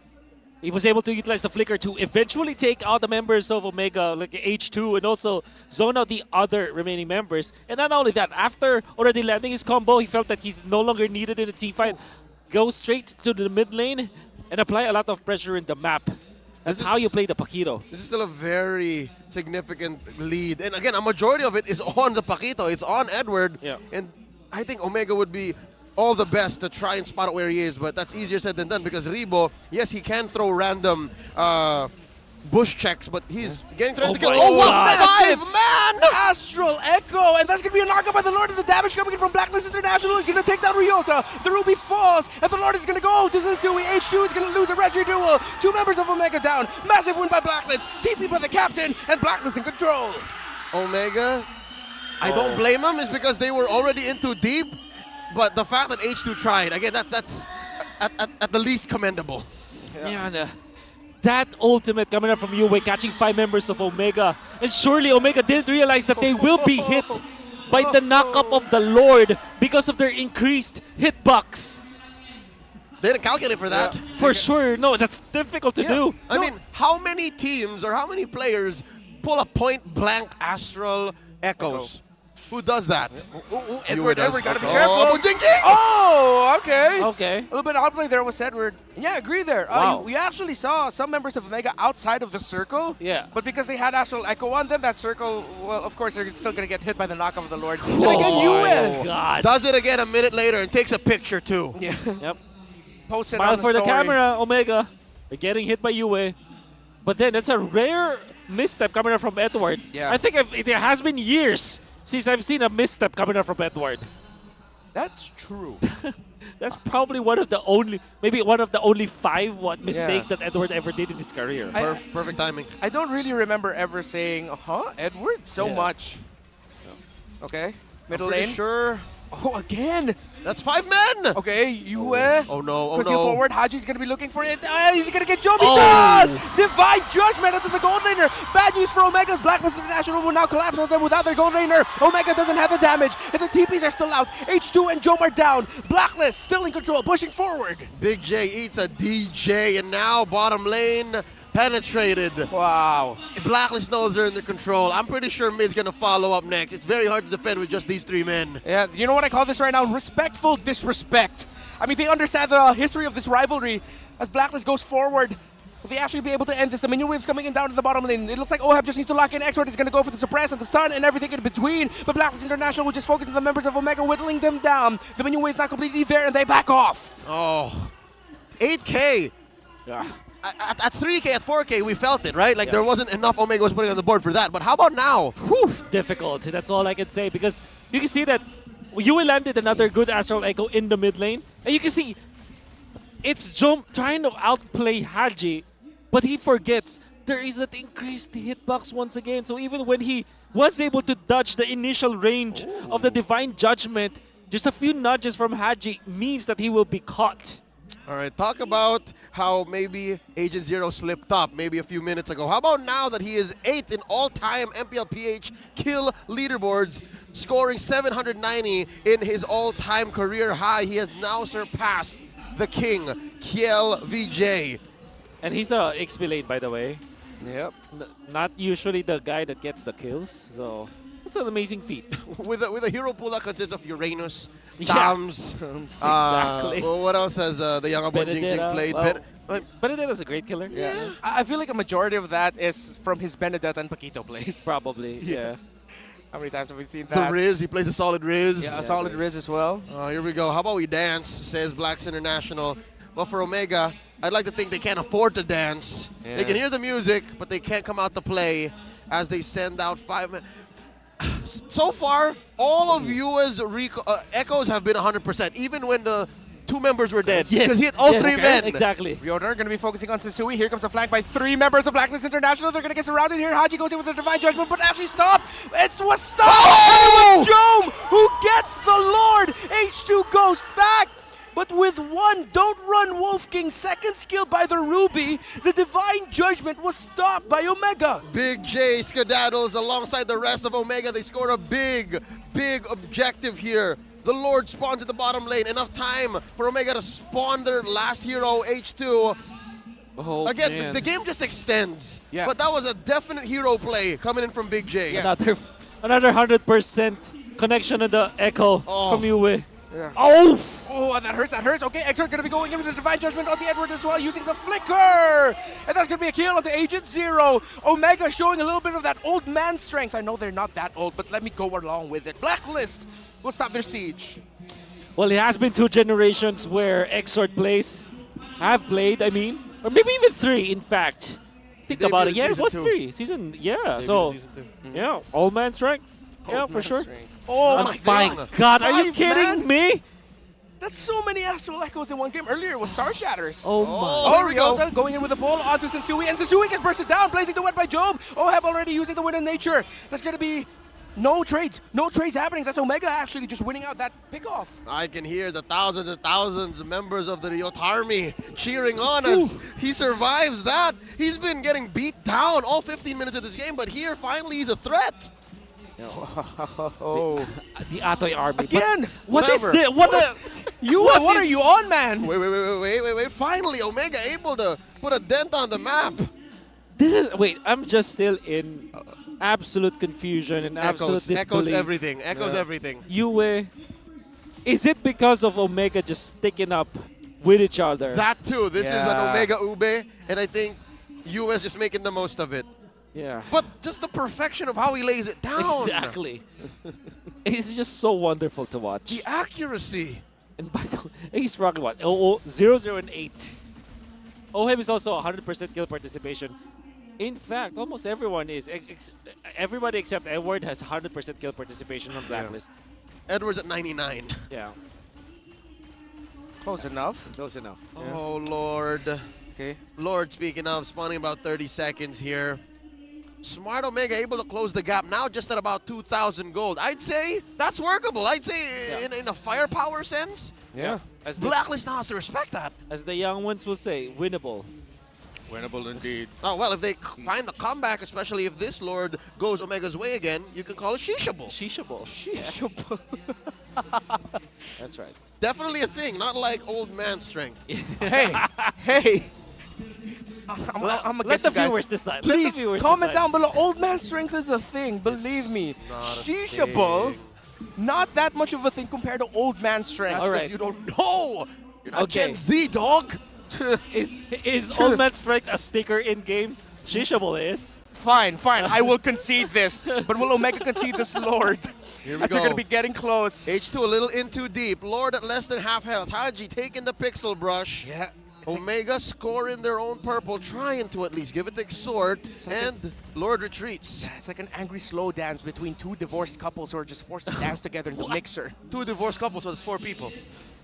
He was able to utilize the flicker to eventually take out the members of Omega, like H2, and also zone out the other remaining members. And not only that, after already landing his combo, he felt that he's no longer needed in a team fight. Go straight to the mid lane and apply a lot of pressure in the map. That's how you play the Pakito. This is still a very significant lead. And again, a majority of it is on the Pakito. It's on Edward. Yeah. And I think Omega would be all the best to try and spot out where he is, but that's easier said than done because Rebo, yes, he can throw random bush checks, but he's getting threatened to kill. Oh, wow, 5-man! Astral Echo, and that's going to be a knockup by the Lord, and the damage coming in from Blacklist International is going to take down Ryota. The Ruby falls, and the Lord is going to go to Setsui. H2 is going to lose a Reggie duel. 2 members of Omega down. Massive win by Blacklist. TP by the captain, and Blacklist in control. Omega, I don't blame him, is because they were already in too deep, but the fact that H2 tried, again, that's at the least commendable. Yeah, that ultimate coming up from Yue, catching 5 members of Omega. And surely Omega didn't realize that they will be hit by the knockup of the Lord because of their increased hitbox. They didn't calculate for that. For sure. No, that's difficult to do. I mean, how many teams or how many players pull a point-blank Astral Echoes? Who does that? Edward, gotta be Oh, careful. ding, ding. Oh, okay. Okay. A little bit of outplay there was Edward. Yeah, agree there. Wow. We actually saw some members of Omega outside of the circle. Yeah. But because they had Astral Echo on them, that circle, well, of course, they're still going to get hit by the knockup of the Lord. And again, you win. God. Does it again a minute later and takes a picture too. Yeah. Yep. Post it Smile on for the story. camera, Omega. They're getting hit by Yue. But then it's a rare misstep coming up from Edward. Yeah. I think it has been years since I've seen a misstep coming up from Edward. That's true. That's probably one of the only 5 mistakes that Edward ever did in his career. Perfect timing. I don't really remember ever saying, Edward, so much. Okay, middle Pretty lane. sure. Oh, again. That's 5 men. Okay, you Oh no, oh Pushing no. forward, Haji's gonna be looking for it. He's gonna get Joby. Oh. Does! Divine Judgment into the gold laner. Bad news for Omega's Blacklist International will now collapse on them without their gold laner. Omega doesn't have the damage, and the TPs are still out. H2 and Jome are down. Blacklist still in control, pushing forward. Big J eats a DJ, and now bottom lane penetrated. Wow. Blacklist knows they're under control. I'm pretty sure Mid's gonna follow up next. It's very hard to defend with just these 3 men. Yeah, you know what I call this right now? Respectful disrespect. I mean, they understand the history of this rivalry. As Blacklist goes forward, will they actually be able to end this? The minion wave's coming in down to the bottom lane. It looks like Ohab just needs to lock in. Exort is going to go for the suppress and the stun and everything in between. But Blacklist International will just focus on the members of Omega, whittling them down. The minion wave's not completely there, and they back off. Oh, 8K. Yeah. At 3K, at 4K, we felt it, right? Like there wasn't enough Omega was putting on the board for that. But how about now? Whew, difficult. That's all I can say because you can see that Yue landed another good Astral Echo in the mid lane. And you can see it's Jump trying to outplay Haji, but he forgets there is that increased hitbox once again. So even when he was able to dodge the initial range of the Divine Judgment, just a few nudges from Haji means that he will be caught. All right, talk about how maybe Agent Zero slipped up maybe a few minutes ago. How about now that he is 8th in all-time MPL PH kill leaderboards, scoring 790 in his all-time career high. He has now surpassed the king, Kiel VJ. And he's a XP lane, by the way. Yep. Not usually the guy that gets the kills, so... That's an amazing feat. with a hero pool that consists of Uranus, Yeah. Tams. Exactly. What else has the young Abon Jing Benedetta. played? Well, Benedetta's a great killer. Yeah. I feel like a majority of that is from his Benedetta and Paquito plays. Probably, yeah. How many times have we seen The that? Riz, he plays a solid Riz. Yeah, a solid Riz as well. Here we go. How about we dance, says Blacks International. Well, for Omega, I'd like to think they can't afford to dance. Yeah. They can hear the music, but they can't come out to play as they send out 5 men. So far, all of you as Echoes have been 100%, even when the 2 members were dead. Yes. Because he hit all Yes. 3 Okay. men. Exactly. Reorder going to be focusing on Sensui. Here comes a flank by 3 members of Blacklist International. They're going to get surrounded here. Haji goes in with the Divine Judgment, but actually stopped. It was stopped. Oh! Jome, who gets the Lord. H2 goes back. But with one Don't Run Wolf King second skill by the Ruby, the Divine Judgment was stopped by Omega. Big J skedaddles alongside the rest of Omega. They score a big objective here. The Lord spawns at the bottom lane. Enough time for Omega to spawn their last hero, H2. Oh, Again, man. the game just extends. Yeah. But that was a definite hero play coming in from Big J. Another 100% connection in the Echo from Yue. Yeah. Oh! Oh, that hurts, that hurts. Okay, Exert going to be going in with the Divine Judgment on the Edward as well, using the Flicker! And that's going to be a kill onto Agent Zero. Omega showing a little bit of that old man strength. I know they're not that old, but let me go along with it. Blacklist will stop their siege. Well, it has been 2 generations where Exort have played, I mean. Or maybe even 3, in fact. Think about it. Yeah, it was 3. Season, yeah. So, yeah, old man strength. Yeah, for sure. Oh my God, are you kidding me? That's so many Astral Echoes in one game. Earlier it was Star Shatters. Oh my. Oh, here we go. Going in with the pull onto Sensui, and Sensui gets bursted down, blazing the wet by Job. Oheb already using the Wind of Nature. There's going to be no trades happening. That's Omega actually just winning out that pickoff. I can hear the thousands and thousands of members of the Ryot Army cheering on as he survives that. He's been getting beat down all 15 minutes of this game, but here finally he's a threat. Oh, the Atoy army again. But what is this? What are you on, man? Wait! Finally, Omega able to put a dent on the map. Wait, I'm just still in absolute confusion and absolute disbelief. Echoes everything. Echoes everything. Yue, is it because of Omega just sticking up with each other? That too. This is an Omega Ube, and I think US just making the most of it. Yeah. But just the perfection of how he lays it down. Exactly. It's just so wonderful to watch. The accuracy. And by the way, he's rocking what? 0, and 8. Oheb is also 100% kill participation. In fact, almost everyone is. Everybody except Edward has 100% kill participation on Blacklist. Yeah. Edward's at 99. Yeah. Close enough. Close enough. Yeah. Oh, Lord. Okay. Lord, speaking of, spawning about 30 seconds here. Smart Omega able to close the gap now just at about 2,000 gold. I'd say that's workable. I'd say in a firepower sense. Yeah. Blacklist now has to respect that. As the young ones will say, winnable. Winnable indeed. Oh, well, if they find the comeback, especially if this Lord goes Omega's way again, you can call it Shishable. Shishable. Shishable. That's right. Definitely a thing, not like old man strength. hey. I'm gonna let the viewers decide. Please comment down below. Old man strength is a thing, believe me. Shishable, not that much of a thing compared to old man strength. That's because you don't know. You're not Gen Z, dog. Is old man strength a sticker in game? Shishable is. Fine. I will concede this. But will Omega concede this Lord? Here we As go. they're going to be getting close. H2 a little in too deep. Lord at less than half health. Haji taking the pixel brush. Yeah. Omega scoring their own purple, trying to at least give it the exhort, and Lord retreats. It's like an angry slow dance between 2 divorced couples who are just forced to dance together in the mixer. 2 divorced couples, so it's 4 people.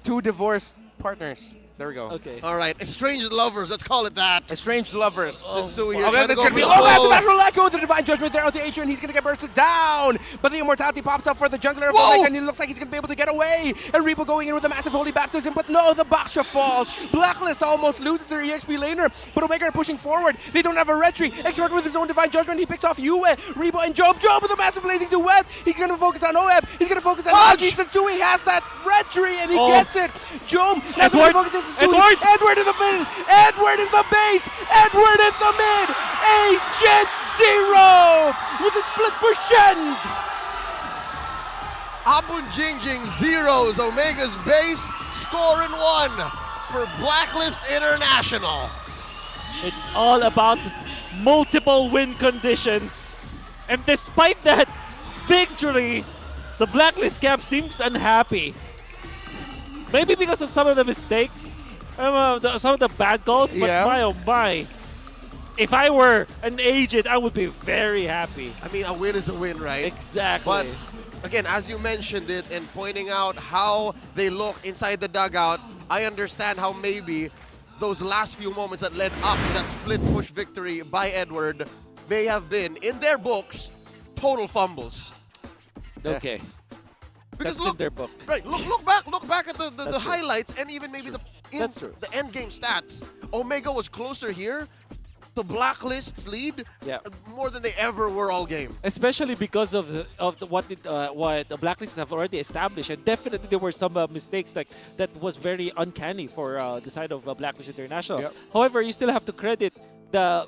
2 divorced partners. There we go. Okay. All right, estranged lovers, let's call it that. Estranged lovers. Sensui here. Oh, that's going to be massive Astral Echo. The Divine Judgment there onto Adrian. He's going to get bursted down. But the Immortality pops up for the jungler of Omega, and it looks like he's going to be able to get away. And Rebo going in with a massive Holy Baptism, but no, the Baksha falls. Blacklist almost loses their EXP laner, but Omega are pushing forward. They don't have a retry. Exort with his own Divine Judgment. He picks off Yue, Rebo, and Job. Job with a massive blazing duet. He's going to focus on Oheb. He's going to focus on Haji. Sensui has that retry, and he gets it. Job now going to focus on Sensui. Edward in the mid, Edward in the base, Edward in the mid, Agent Zero with a split push end. Abunjingjing zeros Omega's base, score in 1 for Blacklist International. It's all about multiple win conditions. And despite that victory, the Blacklist camp seems unhappy. Maybe because of some of the mistakes, some of the bad calls, but my oh my. If I were an agent, I would be very happy. I mean, a win is a win, right? Exactly. But again, as you mentioned it and pointing out how they look inside the dugout, I understand how maybe those last few moments that led up to that split push victory by Edward may have been, in their books, total fumbles. Okay. Because That's in their book. Right, look back at the That's true. highlights and even maybe the end game stats. Omega was closer here to Blacklist's lead more than they ever were all game. Especially because of what the Blacklists have already established, and definitely there were some mistakes that was very uncanny for the side of Blacklist International. However, you still have to credit the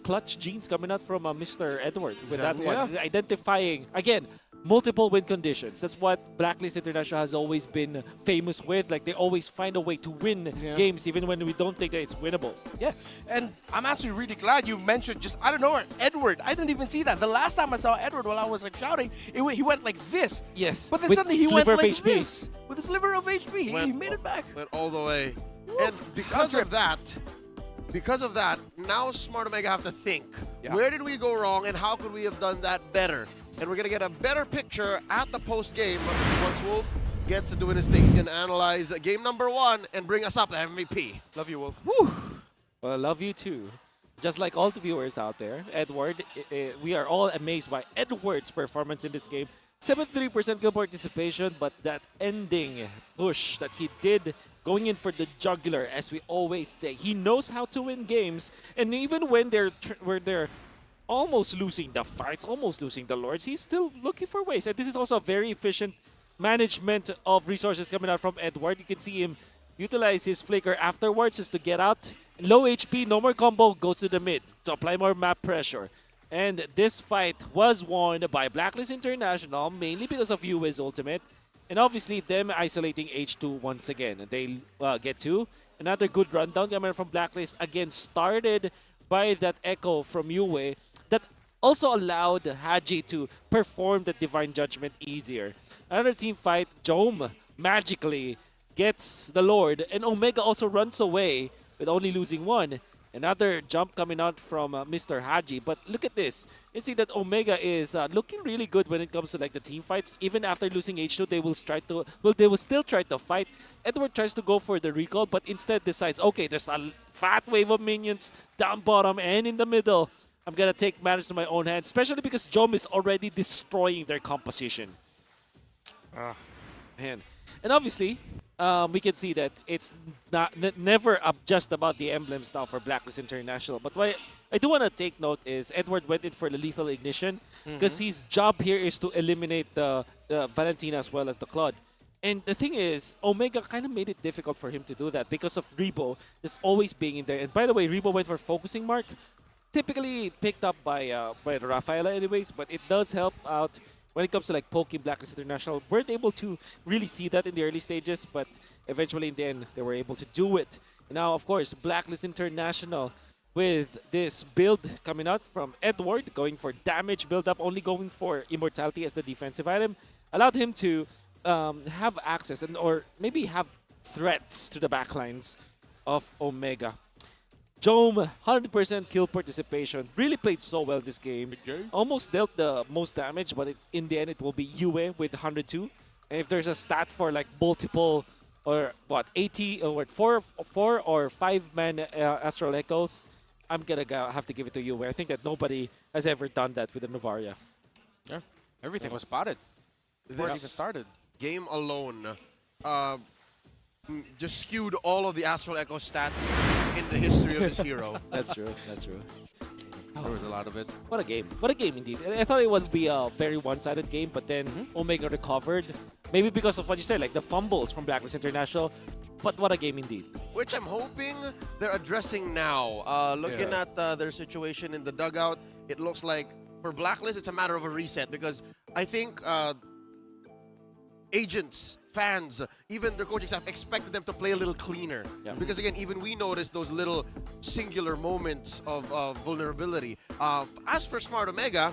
clutch genes coming out from Mr. Edward with that one, identifying again multiple win conditions. That's what Blacklist International has always been famous with. Like, they always find a way to win games even when we don't think that it's winnable. Yeah, and I'm actually really glad you mentioned just, I don't know, Edward. I didn't even see that. The last time I saw Edward while I was like shouting, he went like this. Yes. But then with suddenly he went like HP. this. With a sliver of HP. He made it back. Went all the way. And because of that, now Smart Omega have to think, where did we go wrong and how could we have done that better? And we're going to get a better picture at the post-game once Wolf gets to doing his thing. He's going to analyze game number 1 and bring us up to MVP. Love you, Wolf. Whew. Well, I love you too. Just like all the viewers out there, Edward, we are all amazed by Edward's performance in this game. 73% kill participation, but that ending push that he did, going in for the jugular, as we always say, he knows how to win games. And even when they're almost losing the fights, almost losing the Lords, he's still looking for ways. And this is also a very efficient management of resources coming out from Edward. You can see him utilize his flicker afterwards just to get out. Low HP, no more combo, goes to the mid to apply more map pressure. And this fight was won by Blacklist International, mainly because of UWE's ultimate. And obviously them isolating H2 once again. They get to another good rundown coming from Blacklist. Again, started by that echo from UWE that also allowed Haji to perform the Divine Judgment easier. Another team fight, Jome magically gets the Lord, and Omega also runs away with only losing 1. Another jump coming out from Mr. Haji. But look at this. You see that Omega is looking really good when it comes to like the team fights. Even after losing H2, they will still try to fight. Edward tries to go for the recall, but instead decides, okay, there's a fat wave of minions down bottom and in the middle. I'm going to take matters to my own hands, especially because Jome is already destroying their composition. Man. And obviously, we can see that it's never just about the emblems now for Blacklist International. But what I do want to take note is Edward went in for the lethal ignition because his job here is to eliminate the Valentina as well as the Claude. And the thing is, Omega kind of made it difficult for him to do that because of Rebo just always being in there. And by the way, Rebo went for focusing mark, typically picked up by Rafaela anyways, but it does help out when it comes to like poking Blacklist International. Weren't able to really see that in the early stages, but eventually in the end, they were able to do it. And now, of course, Blacklist International with this build coming out from Edward, going for damage build-up, only going for Immortality as the defensive item, allowed him to have access or maybe have threats to the backlines of Omega. Jome, 100% kill participation. Really played so well this game. Almost dealt the most damage, but in the end, it will be Yue with 102. And if there's a stat for like multiple or what, 80 or what, 4 or 5 man Astral Echoes, I'm going to have to give it to Yue. I think that nobody has ever done that with the Novaria. Yeah, everything was spotted before it even started. Game alone just skewed all of the Astral Echo stats in the history of this hero. That's true. That's true. There was a lot of it. What a game. What a game indeed. I thought it would be a very one-sided game, but then Omega recovered. Maybe because of what you said, like the fumbles from Blacklist International. But what a game indeed. Which I'm hoping they're addressing now. Looking at their situation in the dugout, it looks like for Blacklist, it's a matter of a reset because I think agents, fans, even their coaching staff expected them to play a little cleaner. Because again, even we noticed those little singular moments of vulnerability. As for Smart Omega,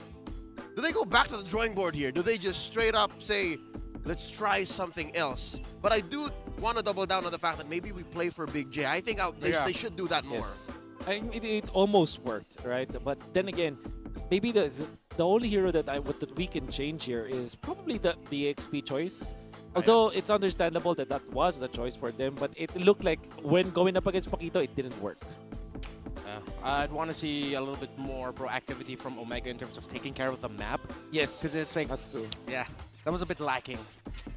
do they go back to the drawing board here? Do they just straight up say, let's try something else? But I do want to double down on the fact that maybe we play for Big J. I think they should do that more. Yes. It almost worked, right? But then again, maybe the only hero that we can change here is probably the XP choice. Although it's understandable that was the choice for them, but it looked like when going up against Paquito, it didn't work. I'd want to see a little bit more proactivity from Omega in terms of taking care of the map. Yes, because it's like that's true. Yeah, that was a bit lacking.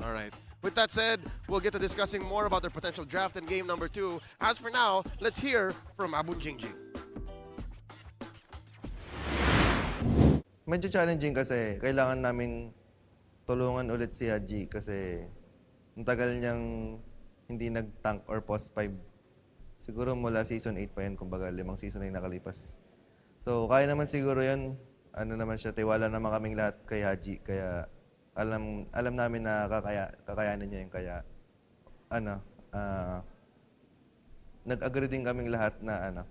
All right. With that said, we'll get to discussing more about their potential draft in game number 2. As for now, let's hear from Abun Jingjing. Medyo challenging kasi kailangan naming tulungan ulit si Haji kasi ang tagal niyang hindi nag-tank or post 5. Siguro mula season 8 pa yan, kumbaga 5 season na yung nakalipas. So kaya naman siguro yun, ano naman siya, tiwala naman kaming lahat kay Haji, kaya alam namin na kakayanin niya yun, kaya nag-agree din kaming lahat na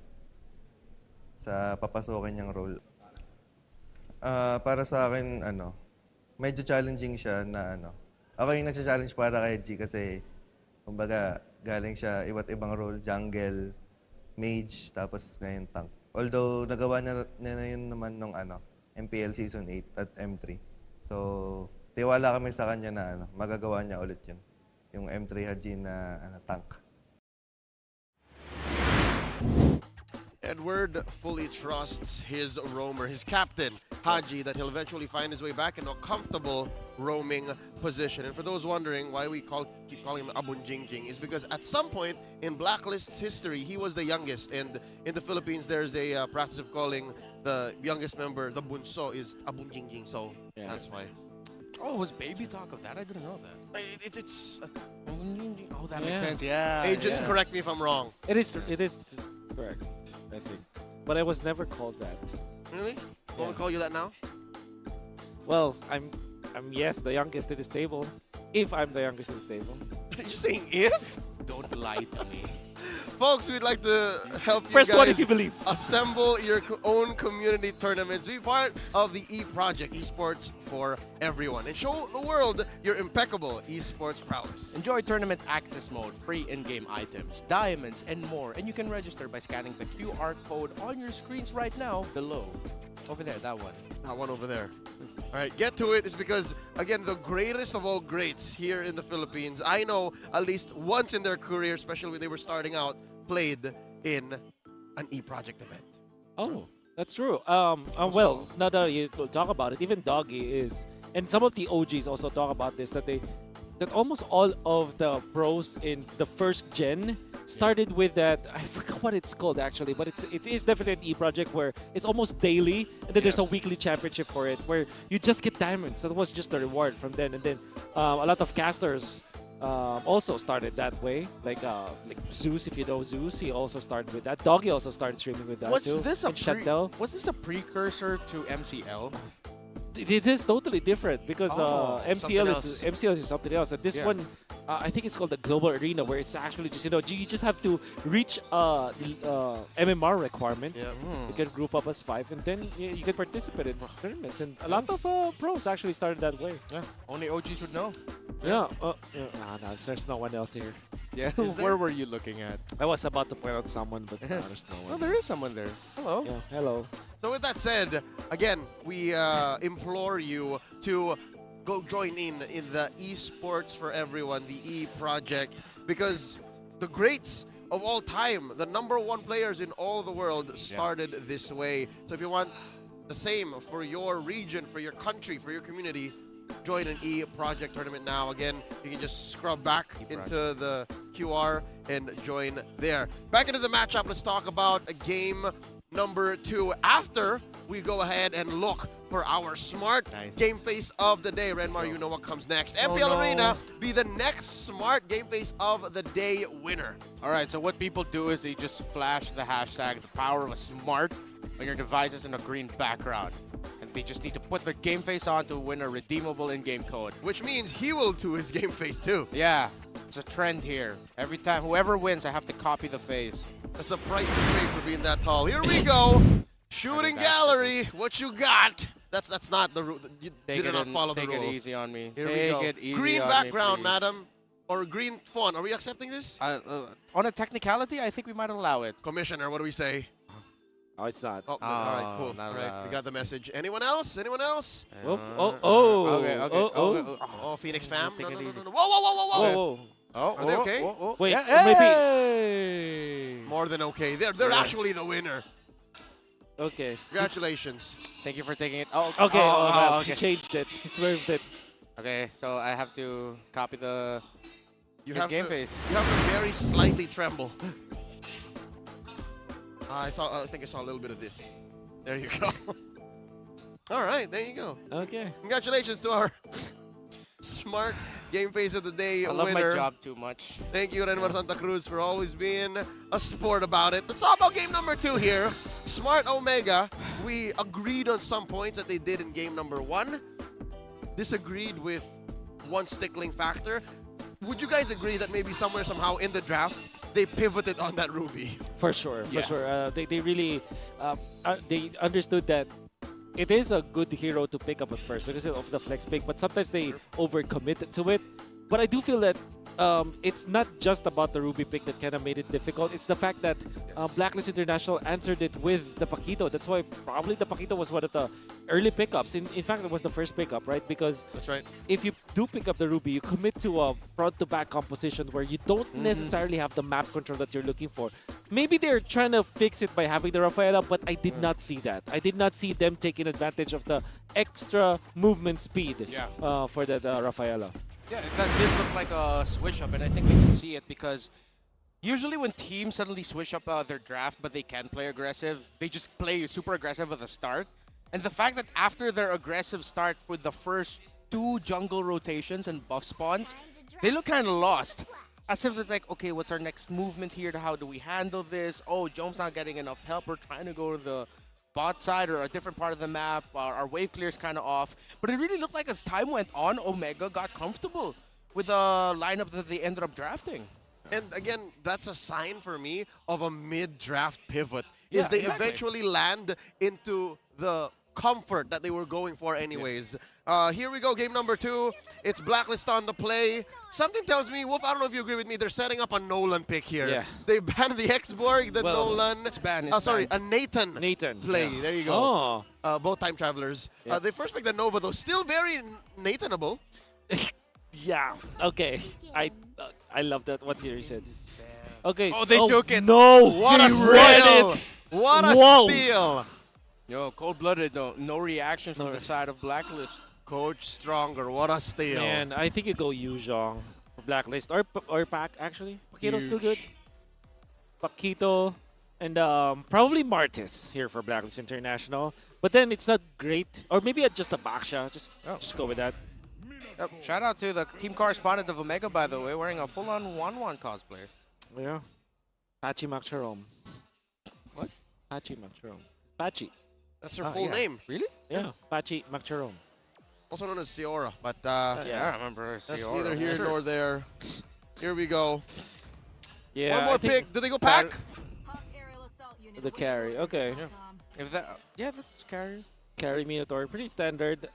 sa papasokin niyang role. Para sa akin, medyo challenging siya na ako yung nagsa-challenge para kay G kasi kumbaga galing siya iba't ibang role, jungle, mage, tapos ngayon tank. Although nagawa niya na yun naman nung MPL Season 8 at M3. So, tiwala kami sa kanya na magagawa niya ulit yun. Yung M3 Haji na tank. Edward fully trusts his roamer, his captain, Haji, that he'll eventually find his way back into a comfortable roaming position. And for those wondering why we keep calling him Abun Jingjing, is because at some point in Blacklist's history, he was the youngest. And in the Philippines, there's a practice of calling the youngest member, the bunso, is Abun Jingjing. So that's why. Oh, was baby talk of that? I didn't know that. It's oh, that makes sense. Yeah. Agents, correct me if I'm wrong. It is correct, I think. But I was never called that. Really? Won't call you that now? Well, I'm yes, the youngest in this table. If I'm the youngest in this table. Are you saying if? Don't lie to me. Folks, we'd like to help you Press guys one if you believe. assemble your own community tournaments. Be part of the E-Project, Esports for Everyone, and show the world your impeccable esports prowess. Enjoy tournament access mode, free in-game items, diamonds, and more. And you can register by scanning the QR code on your screens right now below. Over there, that one. That one over there. All right, get to it. It's because, again, the greatest of all greats here in the Philippines, I know at least once in their career, especially when they were starting out, played in an E-Project event. Oh, that's true. Well, now that you talk about it, even Doggy is, and some of the OGs also talk about this, that almost all of the pros in the first gen started with that. I forgot what it's called actually, but it is definitely an E-Project where it's almost daily, and then there's a weekly championship for it where you just get diamonds. That was just the reward from then. And then a lot of casters also started that way, like Zeus. If you know Zeus, he also started with that. Doggy also started streaming with that too. Was this a precursor to MCL? It is totally different because MCL is something else. And this one, I think it's called the Global Arena, where it's actually just you just have to reach the MMR requirement. You can group up as 5, and then you can participate in tournaments. And a lot of pros actually started that way. Yeah, only OGs would know. No, there's no one else here. Yeah, where were you looking at? I was about to point out someone, but there's no one. Oh, there is someone there. Hello. Yeah, hello. So with that said, again, we implore you to go join in the Esports for Everyone, the E-Project, because the greats of all time, the #1 players in all the world, started this way. So if you want the same for your region, for your country, for your community, join an E-Project tournament now. Again, you can just scrub back into the QR and join there. Back into the matchup, let's talk about game number 2. After we go ahead and look for our smart game face of the day. Renmar, you know what comes next. MPL Arena be the next smart game face of the day winner. All right, so what people do is they just flash the hashtag, the power of a smart, on your devices in a green background. And they just need to put their game face on to win a redeemable in-game code. Which means he will do his game face too. Yeah, it's a trend here. Every time, whoever wins, I have to copy the face. That's the price to pay for being that tall. Here we go. Shooting gallery. What you got? That's not the rule. You did not follow the rule. Take it easy on me. Here Take we go. it easy Green on background, me, madam. Or green font. Are we accepting this? On a technicality, I think we might allow it. Commissioner, what do we say? Oh, it's not. Oh, all right, cool. All right, we got the message. Anyone else? Anyone else? Oh, Phoenix fam. No. Whoa. Oh, are they okay? Wait, maybe. More than okay. They're actually the winner. Okay. Congratulations. Thank you for taking it. Oh, okay. okay. He changed it. He swerved it. Okay, so I have to copy the game face. You have to very slightly tremble. I think I saw a little bit of this. There you go. All right, there you go. Okay. Congratulations to our smart game face of the day I love winner. my job too much. Thank you, Renmar Santa Cruz, for always being a sport about it. Let's talk about game number 2 here. Smart Omega. We agreed on some points that they did in game number 1. Disagreed with one stickling factor. Would you guys agree that maybe somewhere, somehow in the draft, they pivoted on that Ruby? For sure. They really they understood that it is a good hero to pick up at first because of the flex pick, but sometimes they overcommit to it. But I do feel that it's not just about the Ruby pick that kind of made it difficult. It's the fact that Blacklist International answered it with the Paquito. That's why probably the Paquito was one of the early pickups. In fact, it was the first pickup, right? Because that's right. If you do pick up the Ruby, you commit to a front-to-back composition where you don't necessarily have the map control that you're looking for. Maybe they're trying to fix it by having the Rafaela, but I did not see that. I did not see them taking advantage of the extra movement speed for the Rafaela. Yeah, that did look like a switch up, and I think we can see it because usually when teams suddenly switch up their draft, but they can play aggressive, they just play super aggressive at the start. And the fact that after their aggressive start for the first 2 jungle rotations and buff spawns, they look kind of lost. As if it's like, okay, what's our next movement here? How do we handle this? Oh, Jome's not getting enough help. We're trying to go to the bot side or a different part of the map. Our wave clear is kind of off. But it really looked like as time went on, Omega got comfortable with the lineup that they ended up drafting. And again, that's a sign for me of a mid-draft pivot. Is they eventually land into the comfort that they were going for anyways. Here we go, game number 2. It's Blacklist on the play. Something tells me, Wolf, I don't know if you agree with me, they're setting up a Nolan pick here. Yeah. They banned the X-Borg, the Nolan. It's banned. A Nathan play. Yeah. There you go. Both time travelers. Yeah. They first picked the Nova, though. Still very Nathanable. Yeah, okay. I love that, what you said. Okay, oh, they took it. No! What a steal! What a steal! Yo, cold-blooded though. No reactions from the side of Blacklist. Coach Stronger, what a steal. Man, I think you go Yuzhong for Blacklist. Or Pac, actually. Paquito's still good. Paquito. And probably Martis here for Blacklist International. But then it's not great. Or maybe just a Baksha. Just go with that. Yep. Shout out to the team correspondent of Omega, by the way, wearing a full-on 1-1 cosplay. Yeah. Pachi Makcharom. What? Pachi Makcharom. Pachi. That's her full name. Really? Yeah. Pachi Makcharom. Also known as Seora, but yeah, I remember her. That's neither here nor there. Here we go. Yeah. One more pick. Do they go Pac? The carry. Okay. Yeah. If that, that's carry. Carry Minotaur. Pretty standard.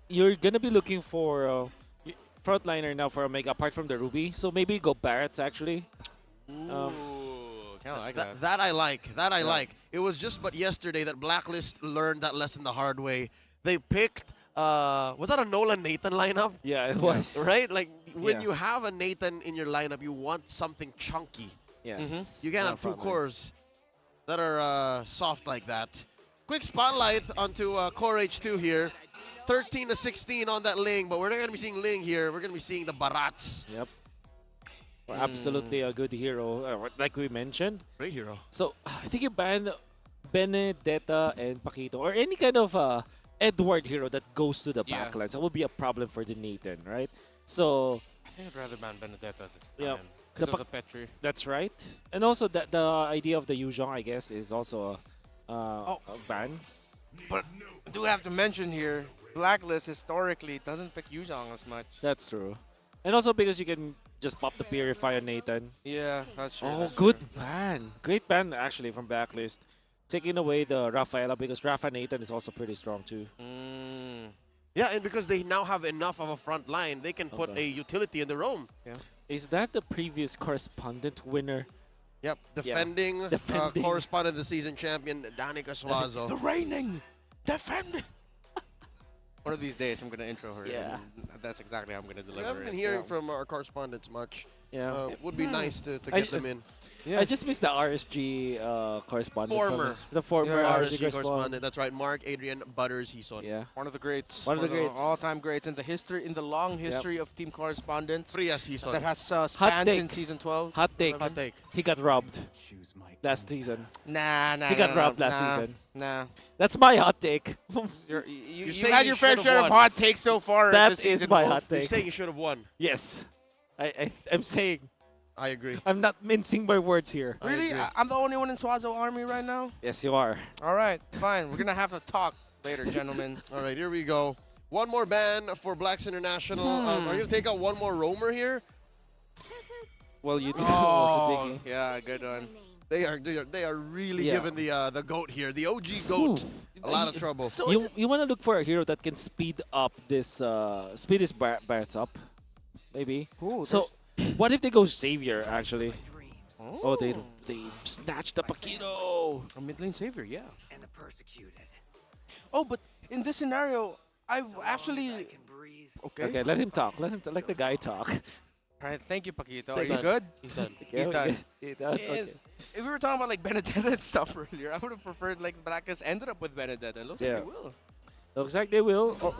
You're gonna be looking for frontliner now for Omega, apart from the Ruby. So maybe go Barretts actually. Ooh, kind of like that. That I like. That I like. It was just but yesterday that Blacklist learned that lesson the hard way. They picked. Was that a Nolan Nathan lineup? Yeah, it was. Right? Like when you have a Nathan in your lineup, you want something chunky. Yes. You can't have 2 cores that are soft like that. Quick spotlight onto Core H2 here. 13-16 on that Ling, but we're not going to be seeing Ling here. We're going to be seeing the Barats. Yep. Absolutely a good hero, like we mentioned. Great hero. So I think you ban Benedetta and Paquito, or any kind of Edward hero that goes to the backlines. That would be a problem for the Nathan, right? So I think I'd rather ban Benedetta this yeah, time. Because of the Petri. That's right. And also the idea of the Yuzhong, I guess, is also ban. But I do have to mention here, Blacklist historically doesn't pick Yuzhong as much. That's true. And also because you can just pop the Purify on Nathan. Yeah, that's true. Oh, that's good true. ban. Great ban, actually, from Blacklist. Taking away the Rafaela because Rafa Nathan is also pretty strong, too. Yeah, and because they now have enough of a front line, they can put a utility in their own. Yeah. Is that the previous correspondent winner? Yep, Yeah. defending, Defending. correspondent of the season champion, Danica Suazo. The reigning, defending. One of these days, I'm gonna intro her. Yeah. and that's exactly how I'm gonna We deliver haven't it. been hearing from our correspondents much. Yeah. Would be nice to get them in. I just missed the RSG correspondent. Former. The former RSG correspondent. That's right. Mark Adrian Butters Hison. Yeah. One of the greats. One of the greats. All-time greats in the long history of team correspondence. Frias Hison. That has spanned take. in season 12. Hot take. Hot take. He got robbed last season. Nah. He got robbed last season. Nah. That's my hot take. You saying had you your fair should've share of won. hot takes so far. That this is season, my Wolf. hot You're take. saying you should have won. Yes. I'm saying. I agree. I'm not mincing my words here. Really? I'm the only one in Swazo Army right now? Yes, you are. All right, fine. We're going to have to talk later, gentlemen. All right, here we go. One more ban for Blacks International. Are you going to take out one more roamer here? Well, you do Oh, also digging. yeah, good one. They are really Yeah. giving the goat here, the OG goat, a lot of trouble. You want to look for a hero that can speed up this Barretts up, maybe. Ooh, So what if they go Savior actually? Oh, they snatched the Paquito. A mid lane savior, yeah. And the persecuted. Oh, but in this scenario, I've actually. Okay. Okay, let him talk. Let the guy talk. All right, thank you, Paquito. Are He's you done. good? He's done. He's done. He's done. And Okay. if we were talking about like Benedetta and stuff earlier, I would have preferred like Blacklist ended up with Benedetta. It looks like Yeah. they will. Looks like they will. Oh,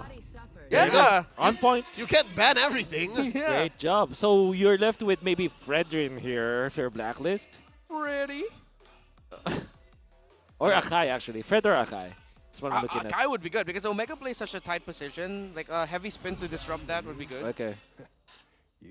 Yeah. on point. You can't ban everything. Yeah. Great job. So you're left with maybe Fredrin here if you're Blacklist. Ready? Or Akai, actually. Fred or Akai. That's what I'm looking at. Akai would be good because Omega plays such a tight position. Like a heavy spin to disrupt that would be good. Okay.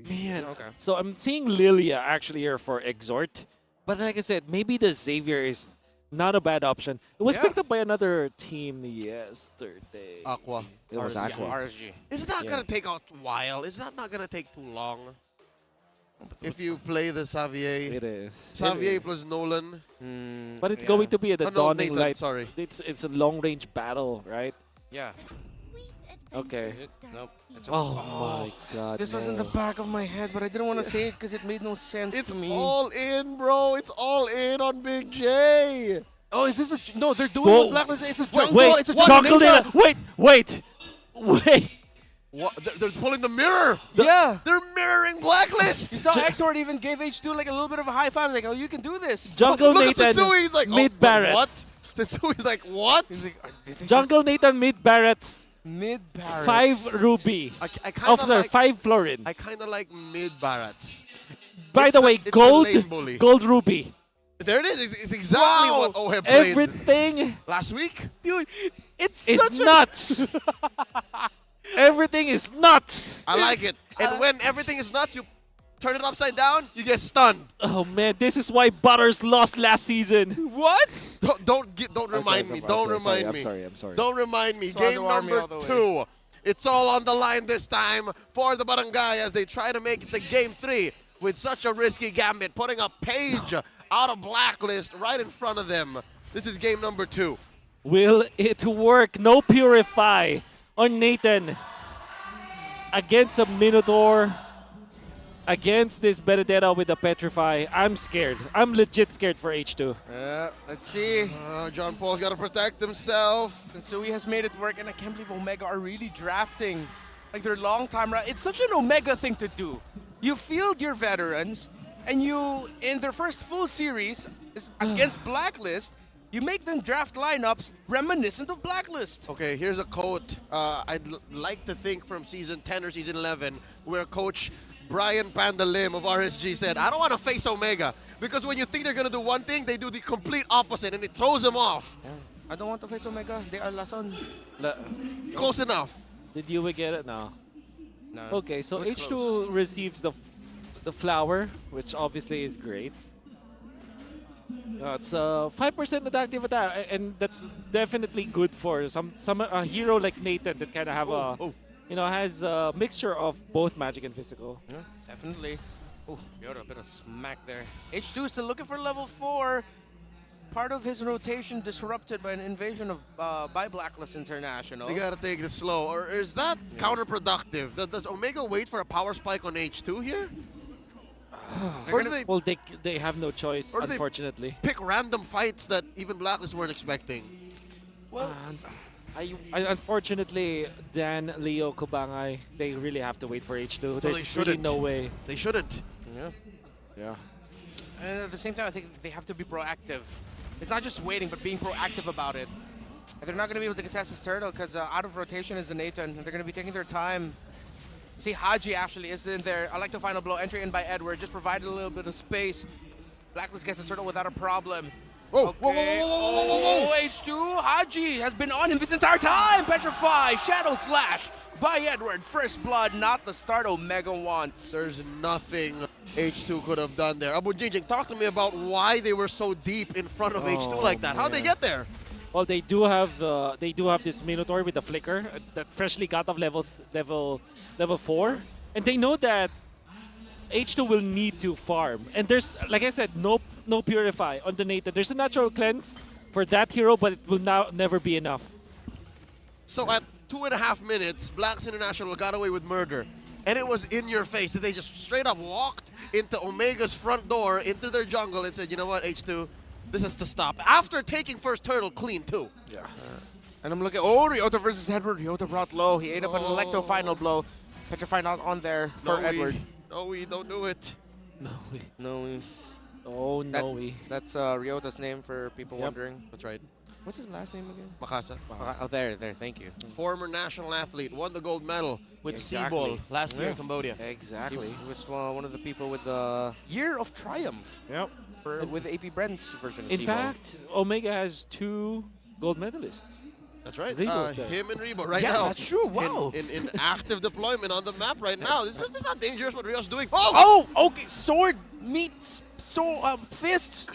Man. Okay. So I'm seeing Lilia actually here for Exhort. But like I said, maybe the Xavier is not a bad option. It was Yeah. picked up by another team yesterday. Aqua. It was RSG. Aqua. RSG. It's not Yeah. going to take a while. It's not going to take too long. If you play the Xavier. It is. Xavier It is. plus Nolan. But it's going to be the Oh, no, dawning Nathan, light. sorry. It's a long range battle, right? Yeah. Okay. Nope. It's Oh my god. This was in the back of my head, but I didn't want to say it because it made no sense It's to me. all in, bro. It's all in on Big J. Oh, is this a... No, they're doing Whoa. the Blacklist. It's a jungle. Wait, it's a jungle ninja. ninja. Wait. What? They're pulling the mirror. Yeah. They're mirroring Blacklist. You saw Exort even gave H2 like a little bit of a high five. Like, oh, you can do this. Jungle Look at Nathan Setsui. He's like, mid but Barretts. what? Setsui's like, what? He's like, Jungle Nathan mid Barretts. Mid Barretts. 5 Ruby. I kinda Oh, sorry, like, 5 Florin. I kind of like mid Barretts. By the way, it's a lane bully. gold Ruby. There it is. It's exactly what Oheb played Everything last week. Dude, it's is such nuts. Everything is nuts. I like it. And when everything is nuts, you turn it upside down, you get stunned. Oh man, this is why Butters lost last season. What? Don't remind me. Don't remind me. I'm sorry. Don't remind me. Swazo Game Army number all the 2. It's all on the line this time for the Barangay as they try to make it to Game 3 with such a risky gambit, putting a Page out of Blacklist right in front of them. This is game number 2. Will it work? No Purify on Nathan against a Minotaur. Against this Benedetta with the Petrify. I'm scared. I'm legit scared for H2. Let's see. John Paul's got to protect himself. Setsui has made it work, and I can't believe Omega are really drafting like their long time. It's such an Omega thing to do. You field your veterans, and you, in their first full series against Blacklist, you make them draft lineups reminiscent of Blacklist. Okay, here's a quote I'd like to think from season 10 or season 11 where Coach Brian Pandalim of RSG said, I don't want to face Omega because when you think they're going to do one thing, they do the complete opposite and it throws them off. Yeah. I don't want to face Omega. They are Lason. Close enough. Did you get it? No. No. Okay, so It was H2 close. receives the flower, which obviously is great. It's 5% adaptive attack, and that's definitely good for some a hero like Nathan that kind of have has a mixture of both magic and physical. Yeah, definitely. Oh, Yoda, a bit of smack there. H2 still looking for level 4. Part of his rotation disrupted by an invasion of by Blacklist International. They gotta take it slow, or is that counterproductive? Does Omega wait for a power spike on H2 here? Or do they Well, they have no choice, Or do they unfortunately. pick random fights that even Blacklist weren't expecting? Well, Unfortunately, Dan, Leo, Kubangay, they really have to wait for H2. So There's they really shouldn't. no way. They shouldn't. Yeah. And at the same time, I think they have to be proactive. It's not just waiting, but being proactive about it. And they're not going to be able to contest this turtle because out of rotation is the Nathan. And they're going to be taking their time. See, Haji actually is in there. I like the final blow. Entry in by Edward. Just provided a little bit of space. Blacklist gets the turtle without a problem. Whoa, Okay. Oh, H2. Haji has been on him this entire time. Petrify. Shadow Slash by Edward. First blood, not the start Omega wants. There's nothing H2 could have done there. Abu Jinjing, talk to me about why they were so deep in front of H2 like that. How'd they get there? Well, they do have this Minotaur with the flicker that freshly got off level 4, and they know that H2 will need to farm. And there's, like I said, no purify on the Nathan. There's a natural cleanse for that hero, but it will now never be enough. So at 2.5 minutes, Blacks International got away with murder. And it was in your face. They just straight up walked into Omega's front door, into their jungle, and said, you know what, H2, this is to stop. After taking first turtle clean, too. Yeah. And I'm looking, Ryota versus Edward. Ryota brought low. He ate up an Electro final blow. Petrify not on there for Edward. No, don't do it. No. Oh, no. That's Ryota's name for people Yep. wondering. That's right. What's his last name again? Makasa. Oh, there, thank you. Former national athlete, won the gold medal with Exactly. Seaball last year Yeah. in Cambodia. Exactly. He was one of the people with the Year of Triumph. Yep. With AP Brent's version of In Seaball. fact, Omega has 2 gold medalists. That's right. Rebo's there. Him and Rebo right Yeah, now. that's true. Wow. In active deployment on the map right now. This is not dangerous what Rio's doing. Oh, okay. Sword meets fists.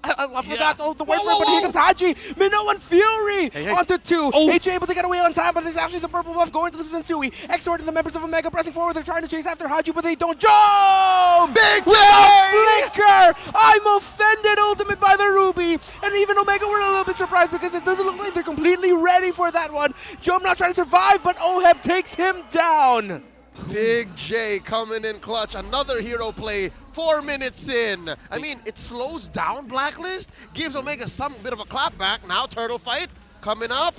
I forgot all the word for it, but here comes Haji. Minoan Fury onto 2. H able to get away on time, but it's actually the purple buff going to the Sensui. Extorting the members of Omega, pressing forward. They're trying to chase after Haji, but they don't jump! Big with a flicker! I'm offended, ultimate by the Ruby. And even Omega were a little bit surprised because it doesn't look like they're completely ready for that one. Jom now trying to survive, but Oheb takes him down. Big J coming in clutch. Another hero play 4 minutes in. I mean, it slows down Blacklist, gives Omega some bit of a clapback. Now turtle fight coming up.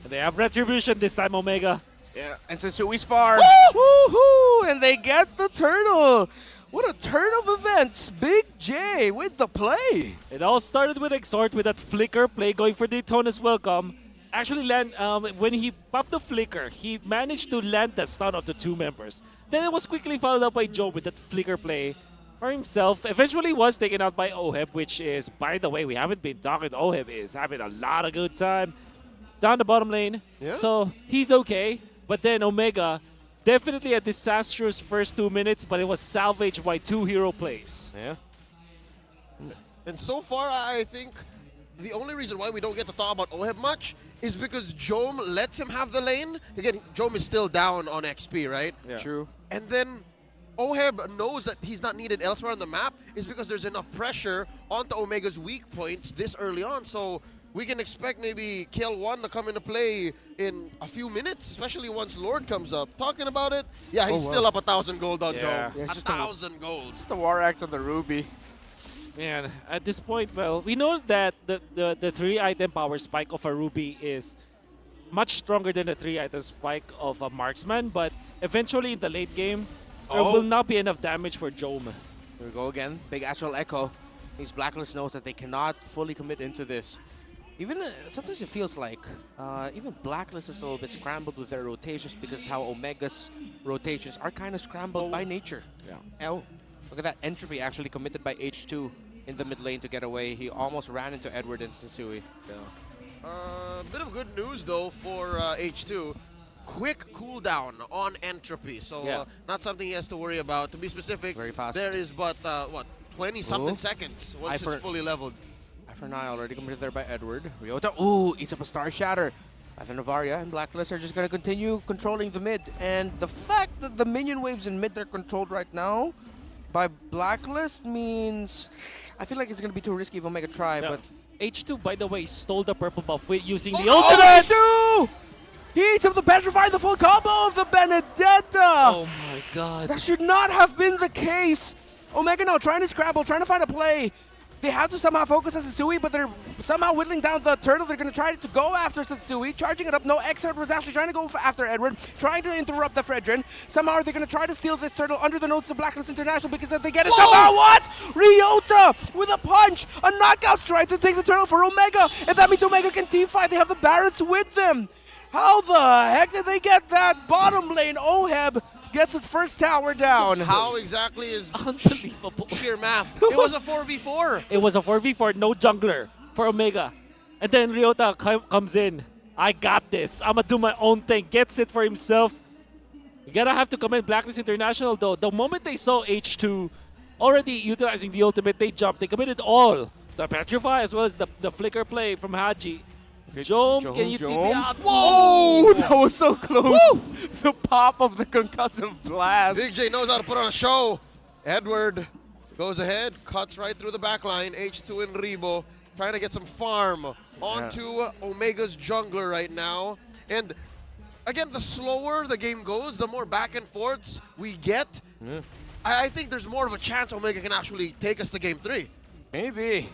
They have retribution this time, Omega. Yeah, and Sensui's far. Woohoo! And they get the turtle. What a turn of events. Big J with the play. It all started with Exhort with that flicker play going for Daytona's welcome. Actually, when he popped the flicker, he managed to land the stun of the 2 members. Then it was quickly followed up by Joe with that flicker play for himself. Eventually was taken out by Oheb, which is, by the way, we haven't been talking. Oheb is having a lot of good time down the bottom lane. Yeah. So he's okay. But then Omega, definitely a disastrous first 2 minutes, but it was salvaged by 2 hero plays. Yeah. And so far, I think the only reason why we don't get to talk about Oheb much is because Jome lets him have the lane. Again, Jome is still down on XP, right? Yeah. True. And then Oheb knows that he's not needed elsewhere on the map is because there's enough pressure onto Omega's weak points this early on. So we can expect maybe KL1 to come into play in a few minutes, especially once Lord comes up. Talking about it, yeah, he's still up 1,000 gold on Jome. Yeah, it's just 1,000 gold. The War Axe on the Ruby. Man, at this point, well, we know that the 3-item power spike of a Ruby is much stronger than the 3-item spike of a Marksman, but eventually in the late game, there will not be enough damage for Jome. Here we go again. Big Astral Echo. These Blacklist knows that they cannot fully commit into this. Even sometimes it feels like even Blacklist is a little bit scrambled with their rotations because how Omega's rotations are kind of scrambled by nature. Yeah. Oh, look at that entropy actually committed by H2 in the mid lane to get away. He almost ran into Edward and Sensui. Bit of good news though for H2. Quick cooldown on entropy, so not something he has to worry about. To be specific, very fast. There is but what 20-something seconds once it's fully leveled. For now, already committed there by Edward. Ryota, ooh, eats up a Star Shatter. Either Navaria and Blacklist are just going to continue controlling the mid. And the fact that the minion waves in mid are controlled right now by Blacklist means I feel like it's going to be too risky if Omega try, but H2, by the way, stole the purple buff with using the ultimate! ultimate! H2! He eats up the Petrify, the full combo of the Benedetta! Oh my god. That should not have been the case. Omega now trying to scramble, trying to find a play. They have to somehow focus on Satsui, but they're somehow whittling down the turtle. They're going to try to go after Satsui, charging it up. No, Xrd was actually trying to go after Edward, trying to interrupt the Fredrin. Somehow they're going to try to steal this turtle under the nose of Blacklist International because if they get it, somehow what? Ryota with a punch, a knockout strike to take the turtle for Omega. And that means Omega can team fight. They have the Barretts with them. How the heck did they get that bottom lane? Oheb gets its first tower down. How exactly is unbelievable sheer math? It was a 4v4. It was a 4v4, no jungler for Omega. And then Ryota comes in. I got this. I'm gonna do my own thing. Gets it for himself. You gotta have to commend Blacklist International though. The moment they saw H2 already utilizing the ultimate, they jumped. They committed all. The Petrify as well as the flicker play from Haji. Jom, can you TP out? Whoa! That was so close. Woo! The pop of the concussive blast. Big J knows how to put on a show. Edward goes ahead, cuts right through the back line. H2 and Rebo trying to get some farm onto Omega's jungler right now. And again, the slower the game goes, the more back and forths we get. Yeah. I think there's more of a chance Omega can actually take us to game 3. Maybe.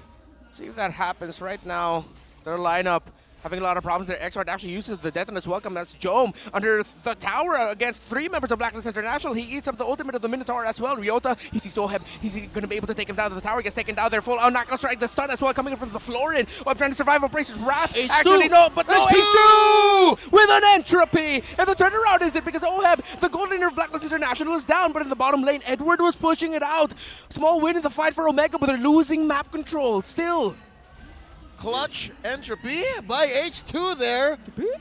Let's see if that happens right now. Their lineup having a lot of problems there. Xrd actually uses the Detonus Welcome. That's Jome under the tower against 3 members of Blacklist International. He eats up the ultimate of the Minotaur as well. Ryota, he sees Oheb. He's going to be able to take him down to the tower. Gets taken down there. Full on knockout strike. The stun as well coming in from the Florin. Oheb trying to survive. Embraces Wrath. H2. Actually, no, but no. H2 with an entropy. And the turnaround is it because Oheb, the gold laner of Blacklist International, is down. But in the bottom lane, Edward was pushing it out. Small win in the fight for Omega, but they're losing map control still. Clutch entropy by H2 there.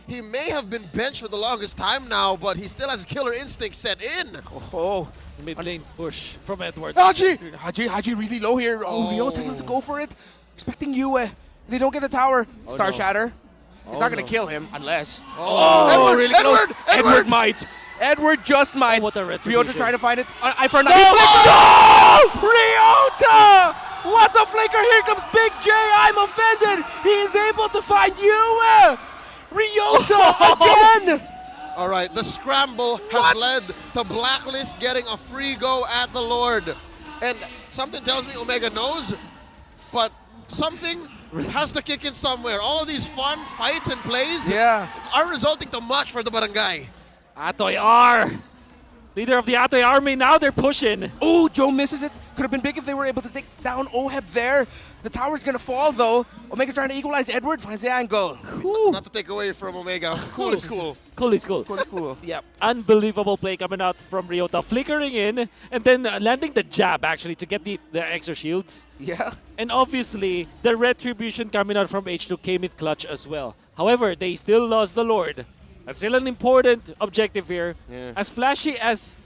He may have been benched for the longest time now, but he still has killer instinct set in. Oh, mid lane push from Edward. Haji really low here. Oh, Ryota has to go for it. Expecting Yue. They don't get the tower. Star Shatter. It's not going to kill him unless. Edward, really Edward, close. Edward might. Edward just might. What a Ryota trying to find it. Eye for a No! Ryota! What the flicker! Here comes Big J. I'm offended. He is able to find Yue. Ryota again. All right, the scramble has led to Blacklist getting a free go at the Lord. And something tells me Omega knows, but something has to kick in somewhere. All of these fun fights and plays are resulting to much for the Barangay. Atoy R. Leader of the Atoy army, now they're pushing. Oh, Joe misses it. Could have been big if they were able to take down Oheb there. The tower's going to fall, though. Omega trying to equalize Edward, finds the angle. Not to take away from Omega. Cool is cool. Cool is cool. Cool is cool. Yeah, unbelievable play coming out from Ryota. Flickering in, and then landing the jab, actually, to get the extra shields. Yeah. And obviously, the retribution coming out from H2 came in clutch as well. However, they still lost the Lord. That's still an important objective here. Yeah. As flashy as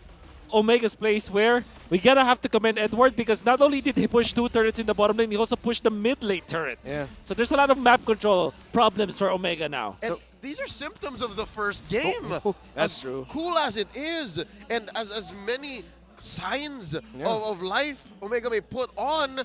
Omega's plays were, we gotta have to commend Edward because not only did he push 2 turrets in the bottom lane, he also pushed the mid lane turret. Yeah. So there's a lot of map control problems for Omega now. And these are symptoms of the first game. That's as true. Cool as it is, and as many signs of life Omega may put on,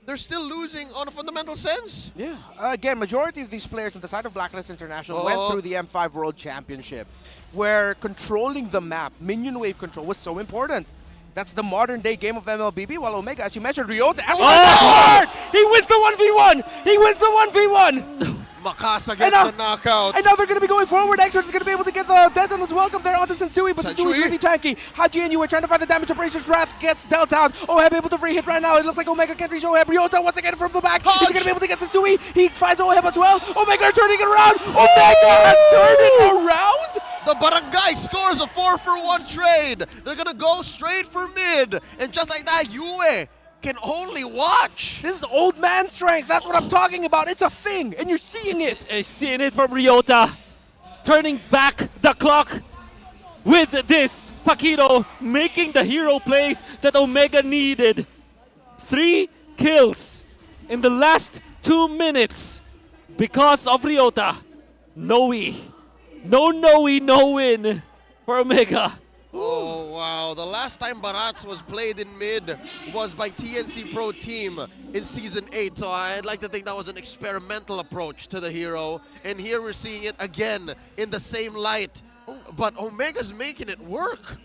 they're still losing on a fundamental sense. Yeah. Again, majority of these players on the side of Blacklist International went through the M5 World Championship, where controlling the map, minion wave control, was so important. That's the modern day game of MLBB, while Omega, as you mentioned, Ryota, he wins the 1v1! He wins the 1v1! Makasa gets the knockout. And now they're going to be going forward. Xrd is going to be able to get the Detonus Welcome there onto Satsui, but Satsui's really tanky. Haji and Yue trying to find the damage. Operations Wrath gets dealt out. Oheb able to free hit right now. It looks like Omega can't reach Oheb. Ryota once again from the back. Is he going to be able to get Satsui? He finds Oheb as well. Omega turning it around. Omega has turned it around. The Barangay scores a 4-for-1 trade. They're going to go straight for mid. And just like that, Yue can only watch. This is old man strength. That's what I'm talking about. It's a thing, and you're seeing it. Seeing it from Ryota. Turning back the clock with this Paquito, making the hero plays that Omega needed. 3 kills in the last 2 minutes because of Ryota. Noe. No win for Omega. Oh, wow. The last time Barats was played in mid was by TNC Pro Team in Season 8. So I'd like to think that was an experimental approach to the hero. And here we're seeing it again in the same light. But Omega's making it work.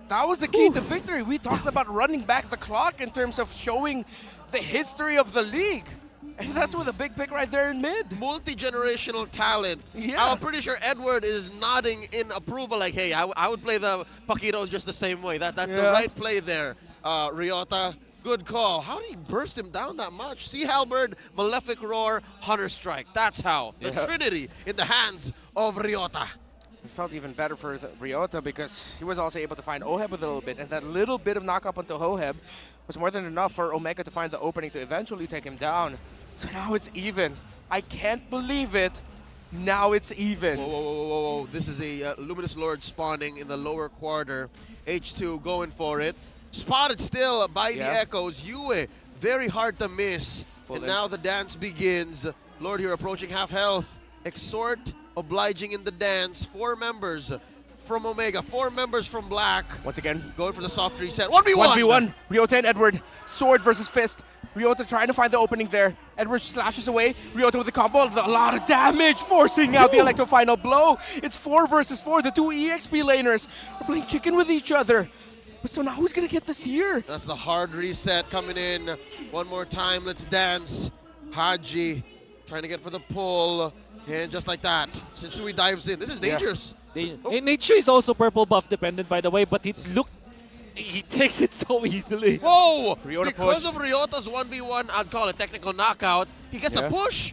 That was the key to victory. We talked about running back the clock in terms of showing the history of the league. And that's with a big pick right there in mid. Multi-generational talent. Yeah. I'm pretty sure Edward is nodding in approval like, hey, I would play the Paquito just the same way. That's the right play there. Ryota, good call. How did he burst him down that much? Sea Halberd, Malefic Roar, Hunter Strike. That's how. The Trinity in the hands of Ryota. It felt even better for Ryota because he was also able to find Oheb a little bit, and that little bit of knock-up onto Oheb was more than enough for Omega to find the opening to eventually take him down. So now it's even. I can't believe it. Now it's even. Whoa. This is a Luminous Lord spawning in the lower quarter. H2 going for it. Spotted still by the Echoes. Yue, very hard to miss. And now the dance begins. Lord here approaching half health. Exhort, obliging in the dance. 4 members from Omega, 4 members from Black. Once again, going for the soft reset. 1v1! 1v1. Ryota and Edward. Sword versus fist. Ryota trying to find the opening there. Edward slashes away. Ryota with the combo. A lot of damage, forcing out the Electro final blow. It's 4 versus 4. The 2 EXP laners are playing chicken with each other. But so now who's going to get this here? That's the hard reset coming in. One more time, let's dance. Haji trying to get for the pull. And just like that, Sensui dives in. This is dangerous. Nature is also purple buff dependent, by the way, but he takes it so easily. Whoa! Ryota Because push. of Ryota's 1v1, I'd call it technical knockout. He gets a push.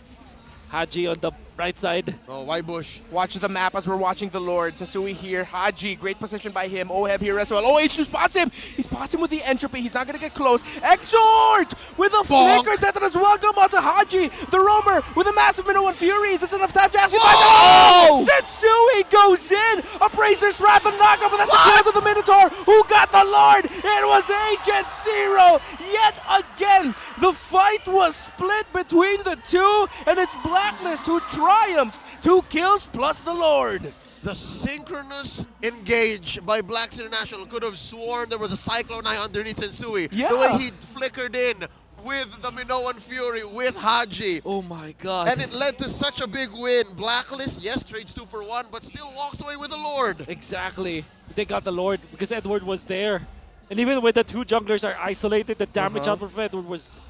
Haji on the right side. Oh, why bush? Watch the map as we're watching the Lord. Sasui here. Haji, great position by him. Oheb here as well. Oh, H2 spots him. He spots him with the entropy. He's not going to get close. Exhort with a flicker. Tetris, welcome onto Haji. The roamer with a massive Minoan Fury. Is this enough time to actually find the Sensui goes in. Appraiser's Wrath and knockup, but that's the kill to the Minotaur. Who got the Lord? It was Agent Zero. Yet again, the fight was split between the two, and it's Blacklist who triumphed. 2 kills plus the Lord. The synchronous engage by Blacks International. Could have sworn there was a Cyclone Eye underneath Sensui. Yeah. The way he flickered in with the Minoan Fury, with Haji. Oh my god. And it led to such a big win. Blacklist, yes, trades 2 for 1, but still walks away with the Lord. Exactly. They got the Lord because Edward was there. And even when the 2 junglers are isolated, the damage output for Edward was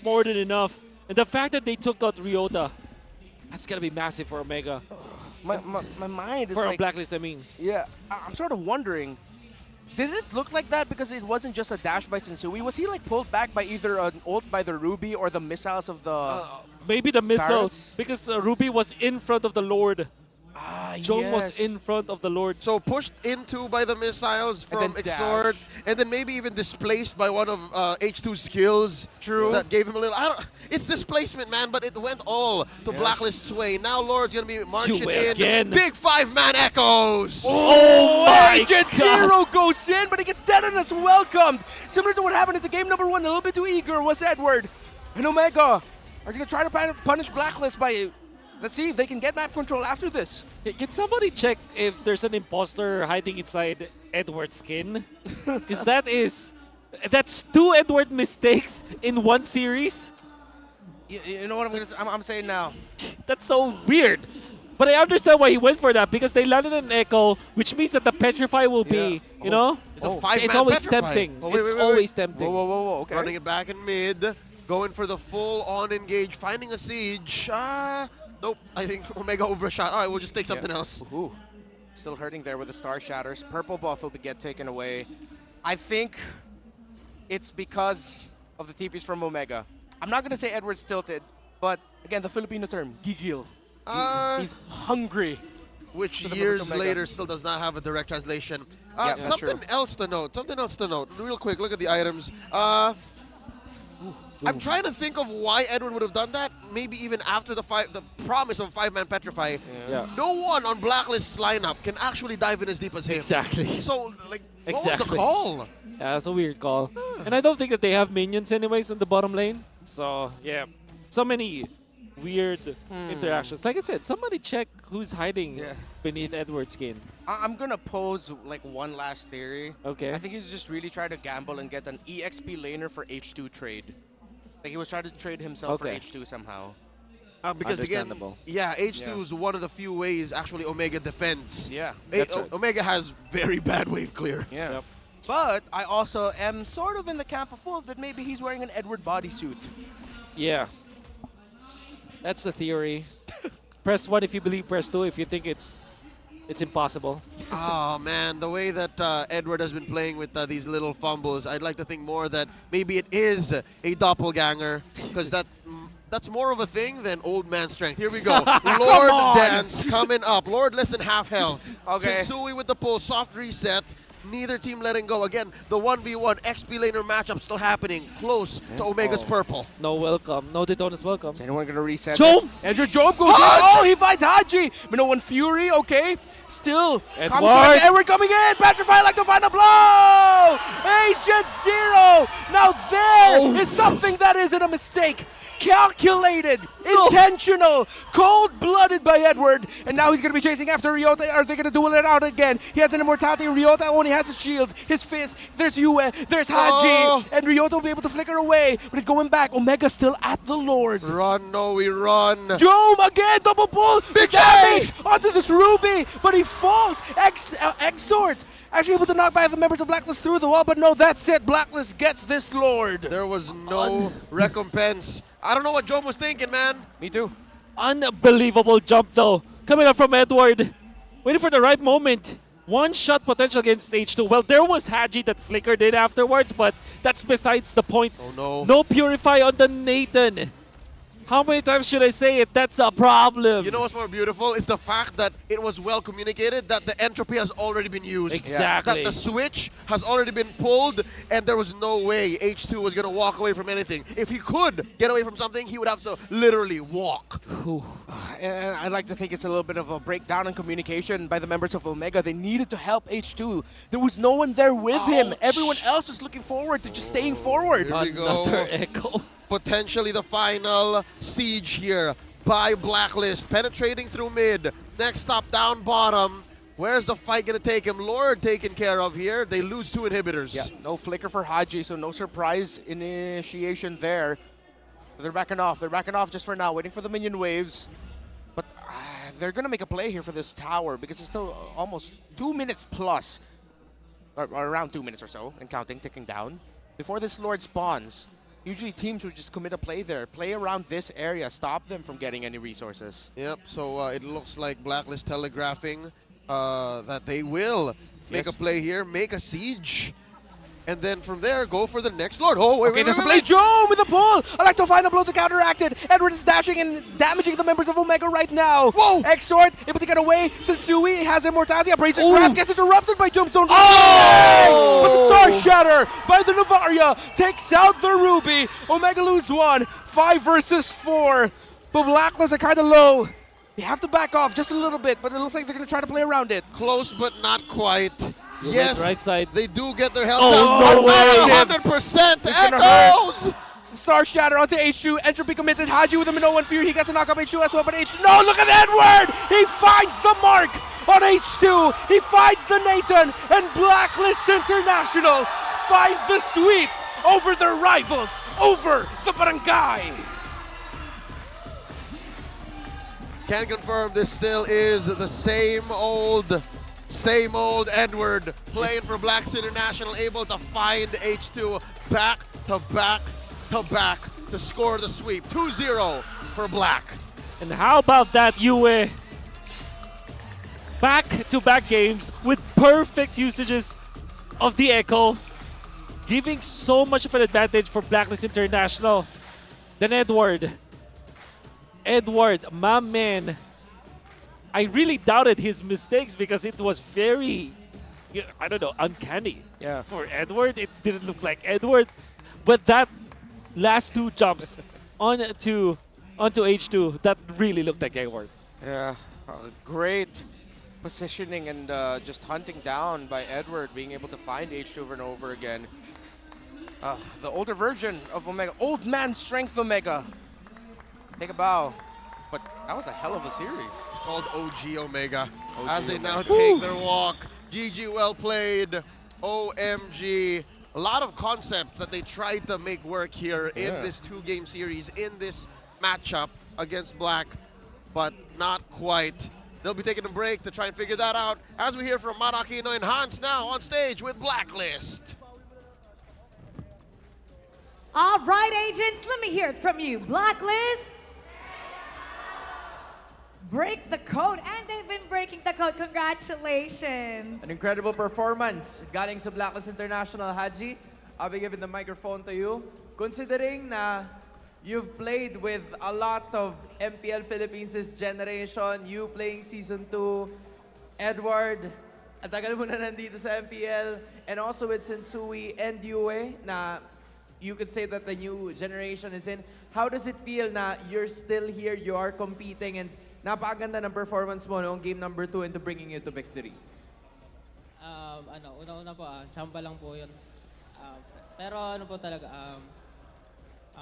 more than enough. And the fact that they took out Ryota, that's going to be massive for Omega. My mind is for like... a Blacklist, I mean. Yeah, I'm sort of wondering, did it look like that because it wasn't just a dash by Sensui? Was he like pulled back by either an ult by the Ruby or the missiles of the... Maybe the missiles, Barrets? because Ruby was in front of the Lord. Jong was yes. in front of the Lord. So pushed into by the missiles from then Exhort, and then maybe even displaced by one of H2's skills. True. That gave him a little... it's displacement, man, but it went all to Blacklist's way. Now Lord's going to be marching in. Again. Big 5-man Echoes! Oh my Agent God. Zero goes in, but he gets dead and is welcomed. Similar to what happened into game number 1, a little bit too eager was Edward. And Omega are going to try to punish Blacklist by... Let's see if they can get map control after this. Can somebody check if there's an imposter hiding inside Edward's skin? Because that's 2 Edward mistakes in 1 series. You know what I'm saying now? That's so weird. But I understand why he went for that, because they landed an Echo, which means that the Petrify will be, you know? It's a 5-man It's always Petrify. tempting. Oh, wait, It's wait, always tempting. Whoa, okay. Running it back in mid, going for the full-on engage, finding a siege. Nope, I think Omega overshot. All right, we'll just take something else. Ooh. Still hurting there with the Star Shatters. Purple buff will get taken away. I think it's because of the TPs from Omega. I'm not going to say Edward's tilted, but again, the Filipino term, gigil. He's hungry. Which to the years Omega. later still does not have a direct translation. Yeah, that's something true. else to note. Real quick, look at the items. I'm trying to think of why Edward would have done that. Maybe even after the promise of 5-man Petrify. Yeah. No one on Blacklist's lineup can actually dive in as deep as him. Exactly. So, like, what was the call? Yeah, that's a weird call. And I don't think that they have minions anyways on the bottom lane. So, yeah. So many weird interactions. Like I said, somebody check who's hiding beneath Edward's skin. I'm gonna pose like one last theory. Okay. I think he's just really trying to gamble and get an EXP laner for H2 trade. Like he was trying to trade himself for H2 somehow. Because again, H2 is one of the few ways actually Omega defends. Yeah, Omega has very bad wave clear. Yeah. Yep. But I also am sort of in the camp of Wolf that maybe he's wearing an Edward bodysuit. Yeah. That's the theory. Press 1 if you believe, press 2 if you think it's impossible. Oh man, the way that Edward has been playing with these little fumbles, I'd like to think more that maybe it is a doppelganger, because that's more of a thing than old man strength. Here we go. Lord Dance coming up. Lord less than half health. Okay. Sensui with the pull, soft reset. Neither team letting go. Again, the 1v1 XP laner matchup still happening. Close to Omega's purple. No welcome. No Daytona's welcome. Is anyone going to reset? Job! Andrew Job goes in. Oh, he fights Haji. Minoan Fury, okay. Still. Edward coming in. Petrify like to find a blow. Agent Zero. Now there is something that isn't a mistake. Calculated, intentional, cold-blooded by Edward, and now he's going to be chasing after Ryota. Are they going to duel it out again? He has an immortality. Ryota only has his shields, his fist. There's Yue, there's Haji, and Ryota will be able to flicker away, but he's going back. Omega still at the Lord. Run, no, we run. Jome again, double pull. Big damage onto this Ruby, but he falls. Exort. Actually able to knock back the members of Blacklist through the wall, but no, that's it. Blacklist gets this Lord. There was no recompense. I don't know what Joe was thinking, man. Me too. Unbelievable jump, though. Coming up from Edward. Waiting for the right moment. One shot potential against H2. Well, there was Haji that flickered in afterwards, but that's besides the point. Oh, no. No Purify on the Nathan. How many times should I say it? That's a problem. You know what's more beautiful? It's the fact that it was well communicated, that the entropy has already been used. Exactly. That the switch has already been pulled, and there was no way H2 was going to walk away from anything. If he could get away from something, he would have to literally walk. And I'd like to think it's a little bit of a breakdown in communication by the members of Omega. They needed to help H2. There was no one there with him. Everyone else was looking forward to just staying forward. Here we go. Another echo. Potentially the final siege here by Blacklist, penetrating through mid. Next stop down bottom. Where's the fight going to take him? Lord taken care of here. They lose 2 inhibitors. Yeah, no flicker for Haji, so no surprise initiation there. So they're backing off. They're backing off just for now, waiting for the minion waves. But they're going to make a play here for this tower because it's still almost 2 minutes plus, or around 2 minutes or so, and counting, ticking down, before this Lord spawns. Usually teams would just commit a play there, play around this area, stop them from getting any resources. Yep, so it looks like Blacklist telegraphing that they will make a play here, make a siege, and then from there, go for the next Lord. Oh, wait, okay, there's a play. Joe with a pull. I like to find a blow to counteract it. Edward is dashing and damaging the members of Omega right now. Whoa! Exort able to get away. Sensui has immortality. Abrasion's wrath gets interrupted by Jumstone. Oh! But the Star Shatter by the Navaria takes out the Ruby. Omega lose 1. 5 versus 4. But Blacklist are kind of low. They have to back off just a little bit, but it looks like they're going to try to play around it. Close, but not quite. Yes, right side. They do get their health down. No way! 100% Echoes! Star Shatter onto H2. Entropy committed. Haji with a Minoan Fury. He gets to knock up H2 as well, but H2. No, look at Edward! He finds the mark on H2. He finds the Nathan, and Blacklist International find the sweep over their rivals, over the Barangay. Can confirm this still is the same old Edward playing for Blacks International, able to find H2 back to back to back to score the sweep. 2-0 for Black. And how about that, Yue? Back-to-back games with perfect usages of the Echo, giving so much of an advantage for Blacklist International. Then Edward, my man. I really doubted his mistakes because it was very, I don't know, uncanny. Yeah. For Edward, it didn't look like Edward. But that last 2 jumps onto H2, that really looked like Edward. Yeah, great positioning and just hunting down by Edward, being able to find H2 over and over again. The older version of Omega, old man strength Omega. Take a bow. But that was a hell of a series. It's called OG Omega. OG As they now Omega. take their walk. GG, well played. OMG. A lot of concepts that they tried to make work here in this 2-game series, in this matchup against Black, but not quite. They'll be taking a break to try and figure that out as we hear from Marakino and Hans now on stage with Blacklist. All right, agents, let me hear it from you. Blacklist. Break the code, and they've been breaking the code. Congratulations. An incredible performance galing sa Blacklist International, Haji. I'll be giving the microphone to you. Considering na you've played with a lot of MPL Philippines' generation, you playing Season 2, Edward, at tagal mo na nandito sa MPL, and also with Sensui and Yue, na you could say that the new generation is in. How does it feel na you're still here, you are competing, and napakaganda ng performance mo noong game number 2 into bringing you to victory? Una-una po, chamba lang po yun. Pero ano po talaga,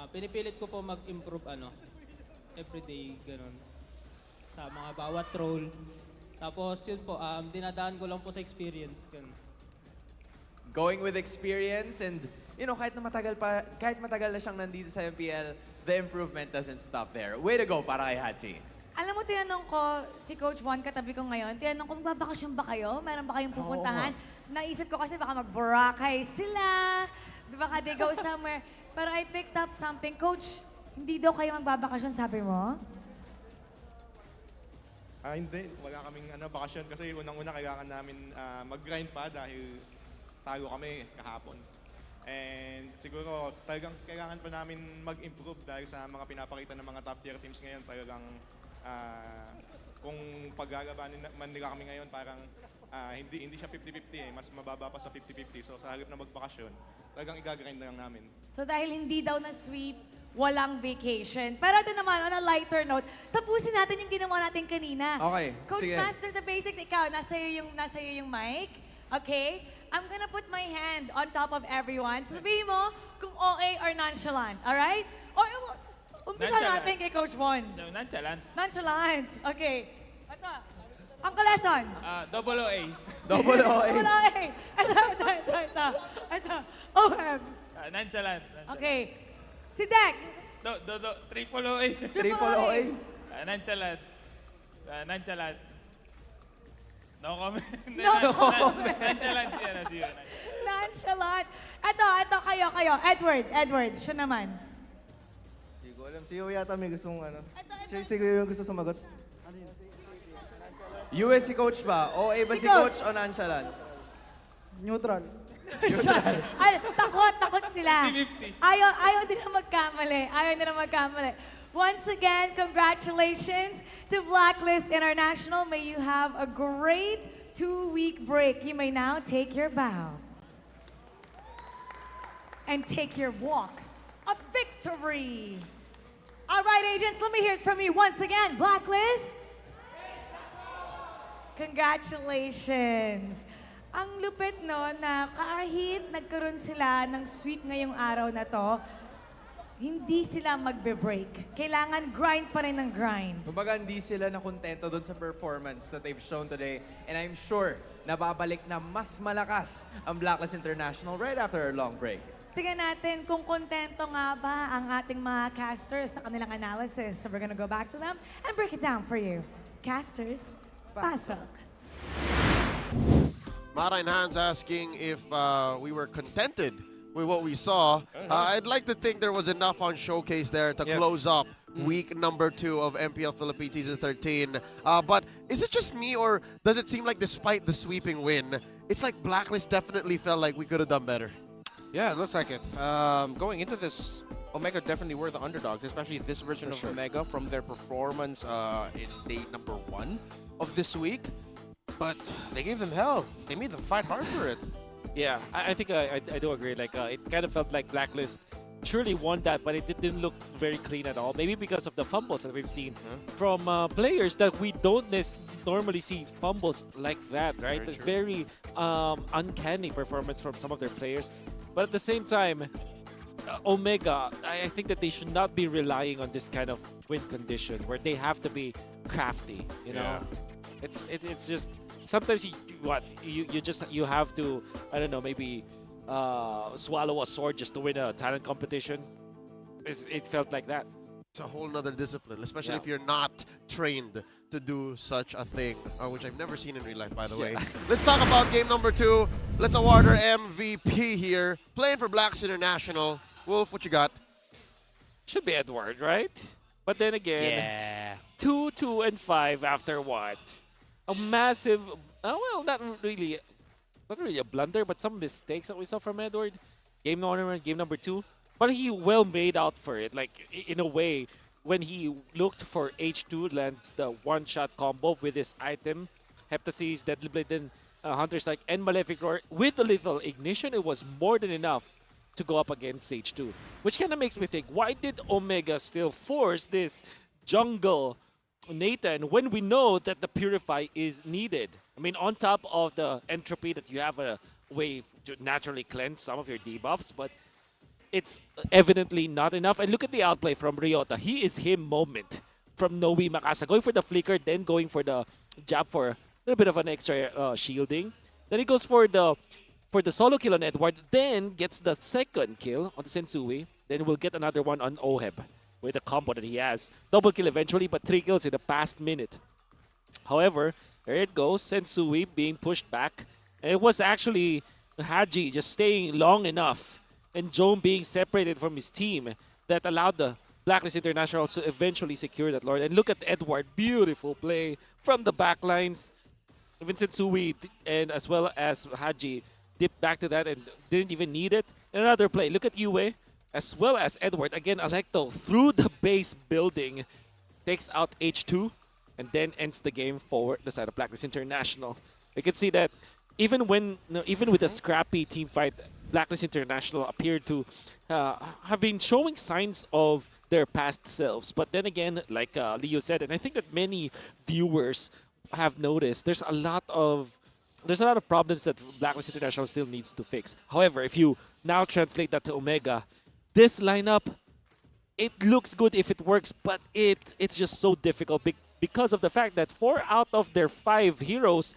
pinipilit ko po mag-improve everyday, ganun. Sa mga bawat role. Tapos yun po, dinadaan ko lang po sa experience. Ganun. Going with experience and, kahit matagal na siyang nandito sa MPL, the improvement doesn't stop there. Way to go para kay Hachi. Alam mo, tinanong ko si Coach Juan katabi ko ngayon, tinanong ko, magbabakasyon ba kayo? Meron ba kayong pupuntahan? Naisip ko kasi baka mag-Boracay sila, baka they go somewhere. Pero I picked up something. Coach, hindi daw kayo magbabakasyon, sabi mo? Hindi. Wala kaming bakasyon kasi unang-una kailangan namin mag-grind pa dahil tago kami kahapon. And siguro talagang kailangan pa namin mag-improve dahil sa mga pinapakita ng mga top tier teams ngayon. Talagang kung paggagabanin man nila kami ngayon, parang hindi siya 50-50 mas mababa pa sa 50-50. So sa halip na magbakasyon, talagang igagrind na lang namin. So dahil hindi daw na-sweep, walang vacation. Pero ito naman, on a lighter note, tapusin natin yung ginawa natin kanina. Okay, Coach sige. Master the Basics, ikaw, nasa iyo yung mic. Okay? I'm gonna put my hand on top of everyone. Sabihin mo kung OA or nonchalant. Alright? Umpisa natin kay Coach Von. No, nonchalant. Nonchalant. Okay. Ito. Uncle Lesson. Double OA. Double OA. Double OA. Ito. OM. Nonchalant. Okay. Si Dex. Triple OA. Triple OA. Nonchalant. Nonchalant. No comment. No comment. Nonchalant siya. Nonchalant. Ito, kayo. Edward, siya naman. Hindi ko alam. Si Yue yata may gustong Siya yung gusto sumagot. US si Coach ba? OA ba si Coach o nonchalant? Neutral. Takot sila. Ayaw nila magkamali. Once again, congratulations to Blacklist International. May you have a great 2-week break. You may now take your bow and take your walk of victory. All right, agents, let me hear it from you once again. Blacklist. Congratulations. Ang lupit na kahit nagkaroon sila ng sweep ngayong araw na to, hindi sila magbe-break. Kailangan grind pa rin ng grind. Kumbaga hindi sila nakontento doon sa performance that they've shown today. And I'm sure na babalik na mas malakas ang Blacklist International right after a long break. Tingnan natin kung kontento nga ba ang ating mga casters sa kanilang analysis. So we're gonna go back to them and break it down for you. Casters, pasok. Mara and Hans asking if we were contented with what we saw. I'd like to think there was enough on Showcase there to close up week number 2 of MPL Philippines Season 13. But is it just me, or does it seem like despite the sweeping win, it's like Blacklist definitely felt like we could have done better? Yeah, it looks like it. Going into this, Omega definitely were the underdogs, especially this version of Omega from their performance in day number 1 of this week. But they gave them hell. They made them fight hard for it. Yeah, I think I do agree. Like it kind of felt like Blacklist surely won that, but it didn't look very clean at all. Maybe because of the fumbles that we've seen from players that we don't normally see fumbles like that, right? Very uncanny performance from some of their players. But at the same time, Omega, I think that they should not be relying on this kind of win condition where they have to be crafty. You know, it's just sometimes you have to, I don't know, maybe swallow a sword just to win a talent competition. It felt like that. It's a whole nother discipline, especially if you're not trained to do such a thing, which I've never seen in real life, by the way. Let's talk about game number 2. Let's award our MVP here. Playing for Blacks International. Wolf, what you got? Should be Edward, right? But then again, 2, 2, and 5 after what? A massive, well, not really a blunder, but some mistakes that we saw from Edward. Game number 2. But he well made out for it. Like, in a way, when he looked for H2, lands the one-shot combo with his item, Heptasis, Deadly Blade, then Hunter Strike, and Malefic Roar. With a little ignition, it was more than enough to go up against H2. Which kind of makes me think, why did Omega still force this jungle Nathan when we know that the Purify is needed? I mean, on top of the entropy that you have a way to naturally cleanse some of your debuffs, but it's evidently not enough. And look at the outplay from Ryota. He is him moment from Noe Makasa. Going for the flicker, then going for the jab for a little bit of an extra shielding. Then he goes for the solo kill on Edward, then gets the second kill on Sensui. Then we'll get another one on Oheb with the combo that he has. Double kill eventually, but 3 kills in the past minute. However, there it goes. Sensui being pushed back. And it was actually Haji just staying long enough and Joan being separated from his team that allowed the Blacklist International to eventually secure that Lord. And look at Edward. Beautiful play from the backlines. Vincent Sui and as well as Haji dipped back to that and didn't even need it. And another play. Look at Yue as well as Edward. Again, Alecto through the base building takes out H2 and then ends the game for the side of Blacklist International. You can see that even with a scrappy team fight, Blacklist International appeared to have been showing signs of their past selves. But then again, like Leo said, and I think that many viewers have noticed, there's a lot of problems that Blacklist International still needs to fix. However, if you now translate that to Omega, this lineup, it looks good if it works, but it's just so difficult because of the fact that 4 out of their 5 heroes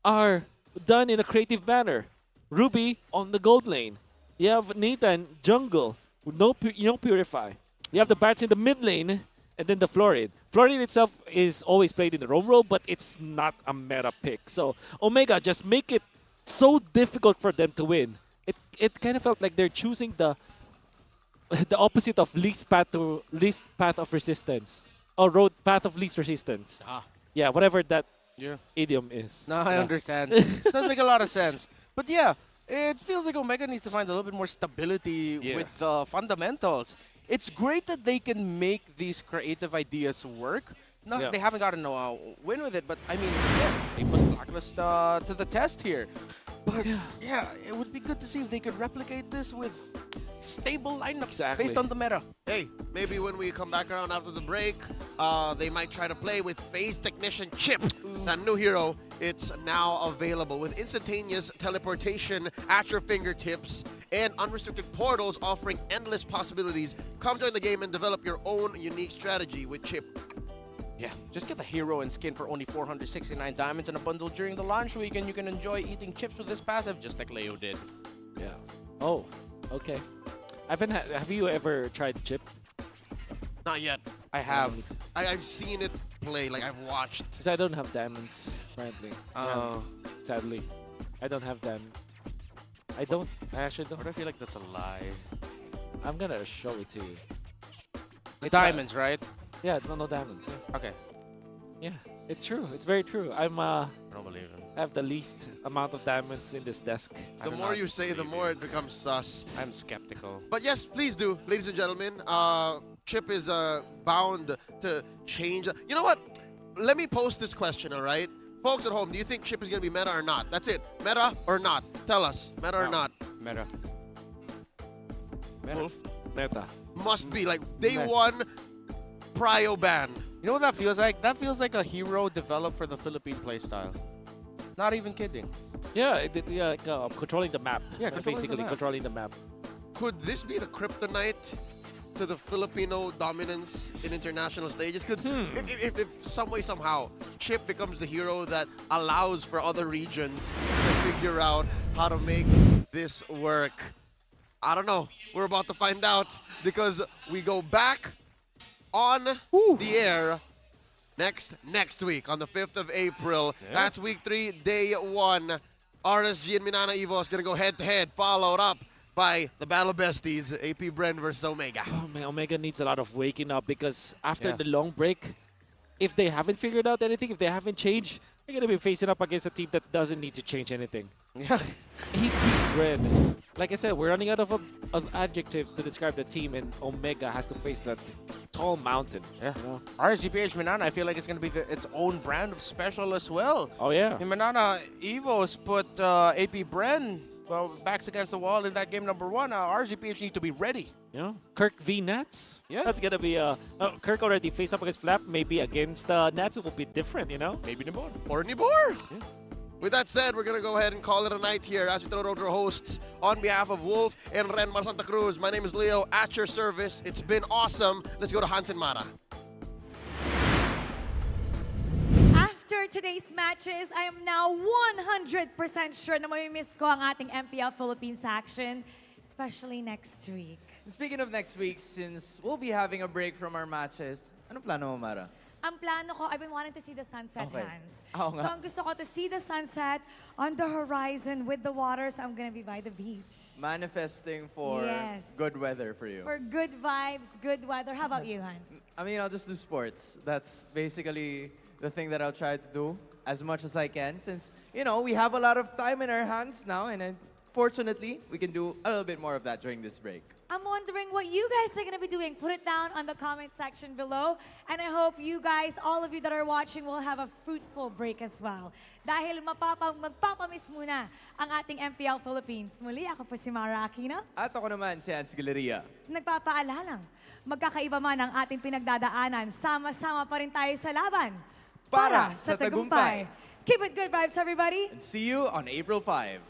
are done in a creative manner. Ruby on the gold lane. You have Nathan jungle with no Purify. You have the Bats in the mid lane and then the Florid. Florid itself is always played in the roam role, but it's not a meta pick. So Omega just make it so difficult for them to win. It kind of felt like they're choosing the opposite of least path of resistance. Or road path of least resistance. Yeah, whatever that idiom is. No, I understand. Does make a lot of sense. But yeah, it feels like Omega needs to find a little bit more stability with the fundamentals. It's great that they can make these creative ideas work. No, they haven't gotten a win with it, but I mean, they put Blacklist to the test here. But yeah, it would be good to see if they could replicate this with stable lineups based on the meta. Hey, maybe when we come back around after the break, they might try to play with Phase Technician Chip, that new hero. It's now available with instantaneous teleportation at your fingertips and unrestricted portals offering endless possibilities. Come join the game and develop your own unique strategy with Chip. Yeah, just get the hero and skin for only 469 diamonds in a bundle during the launch week, and you can enjoy eating chips with this passive just like Leo did. Yeah. Oh, okay. Have you ever tried Chip? Not yet. I have. I've seen it play, like I've watched. Because I don't have diamonds, apparently. Sadly. I don't have them. I actually don't. But I feel like that's a lie. I'm gonna show it to you. It's diamonds, right? Yeah, no diamonds. Yeah. Okay. Yeah, it's true. It's very true. I don't believe it. I have the least amount of diamonds in this desk. The more you say, the more it becomes sus. I'm skeptical. But yes, please do, ladies and gentlemen. Chip is bound to change. You know what? Let me post this question, all right? Folks at home, do you think Chip is going to be meta or not? That's it. Meta or not? Tell us. Meta or not? Meta. Wolf? Meta. Must be. Like, day one, prio ban. You know what that feels like? That feels like a hero developed for the Philippine playstyle. Not even kidding. Yeah, controlling the map. Yeah, basically controlling the map. could this be the kryptonite to the Filipino dominance in international stages? Could if some way somehow Chip becomes the hero that allows for other regions to figure out how to make this work? I don't know. We're about to find out because we go back on the air next week on the 5th of April. That's week 3, day 1. RSG and Minana Evos gonna go head-to-head, followed up by the Battle Besties, AP Bren versus Omega. Oh man, Omega needs a lot of waking up because after the long break, if they haven't figured out anything, if they haven't changed, they're going to be facing up against a team that doesn't need to change anything. Yeah. He beat Bren. Like I said, we're running out of adjectives to describe the team, and Omega has to face that tall mountain. Yeah. You know? RSG PH Minana, I feel like it's going to be its own brand of special as well. Oh, yeah. In Minana, Evos put AP Bren backs against the wall in that game number 1. RSG PH need to be ready. Yeah. Kirk v Nats. Yeah. That's going to be Kirk already faced up against Flap. Maybe against Nats it will be different, you know? Maybe Nibor. Or Nibor. Yeah. With that said, we're going to go ahead and call it a night here as we throw it over to our hosts. On behalf of Wolf and Renmar Santa Cruz, my name is Leo, at your service. It's been awesome. Let's go to Hans and Mara. After today's matches, I am now 100% sure na mamimiss ko ang ating MPL Philippines action, especially next week. Speaking of next week, since we'll be having a break from our matches, anong plano mo, Mara? Ang plano ko, I've been wanting to see the sunset, Okay. Hans. Oo nga. So ang gusto ko to see the sunset on the horizon with the water, so I'm gonna be by the beach. Manifesting for Yes. good weather for you. For good vibes, good weather. How about you, Hans? I mean, I'll just do sports. That's basically the thing that I'll try to do as much as I can since, you know, we have a lot of time in our hands now and fortunately, we can do a little bit more of that during this break. I'm wondering what you guys are gonna be doing. Put it down on the comment section below. And I hope you guys, all of you that are watching, will have a fruitful break as well. Dahil magpapamiss muna ang ating MPL Philippines. Muli, ako po si Mara Aquino. At ako naman si Hans Galeria. Nagpapaalalang, magkakaiba man ang ating pinagdadaanan, sama-sama pa rin tayo sa laban. Para sa tagumpay. Keep it good vibes, everybody. And see you on April 5.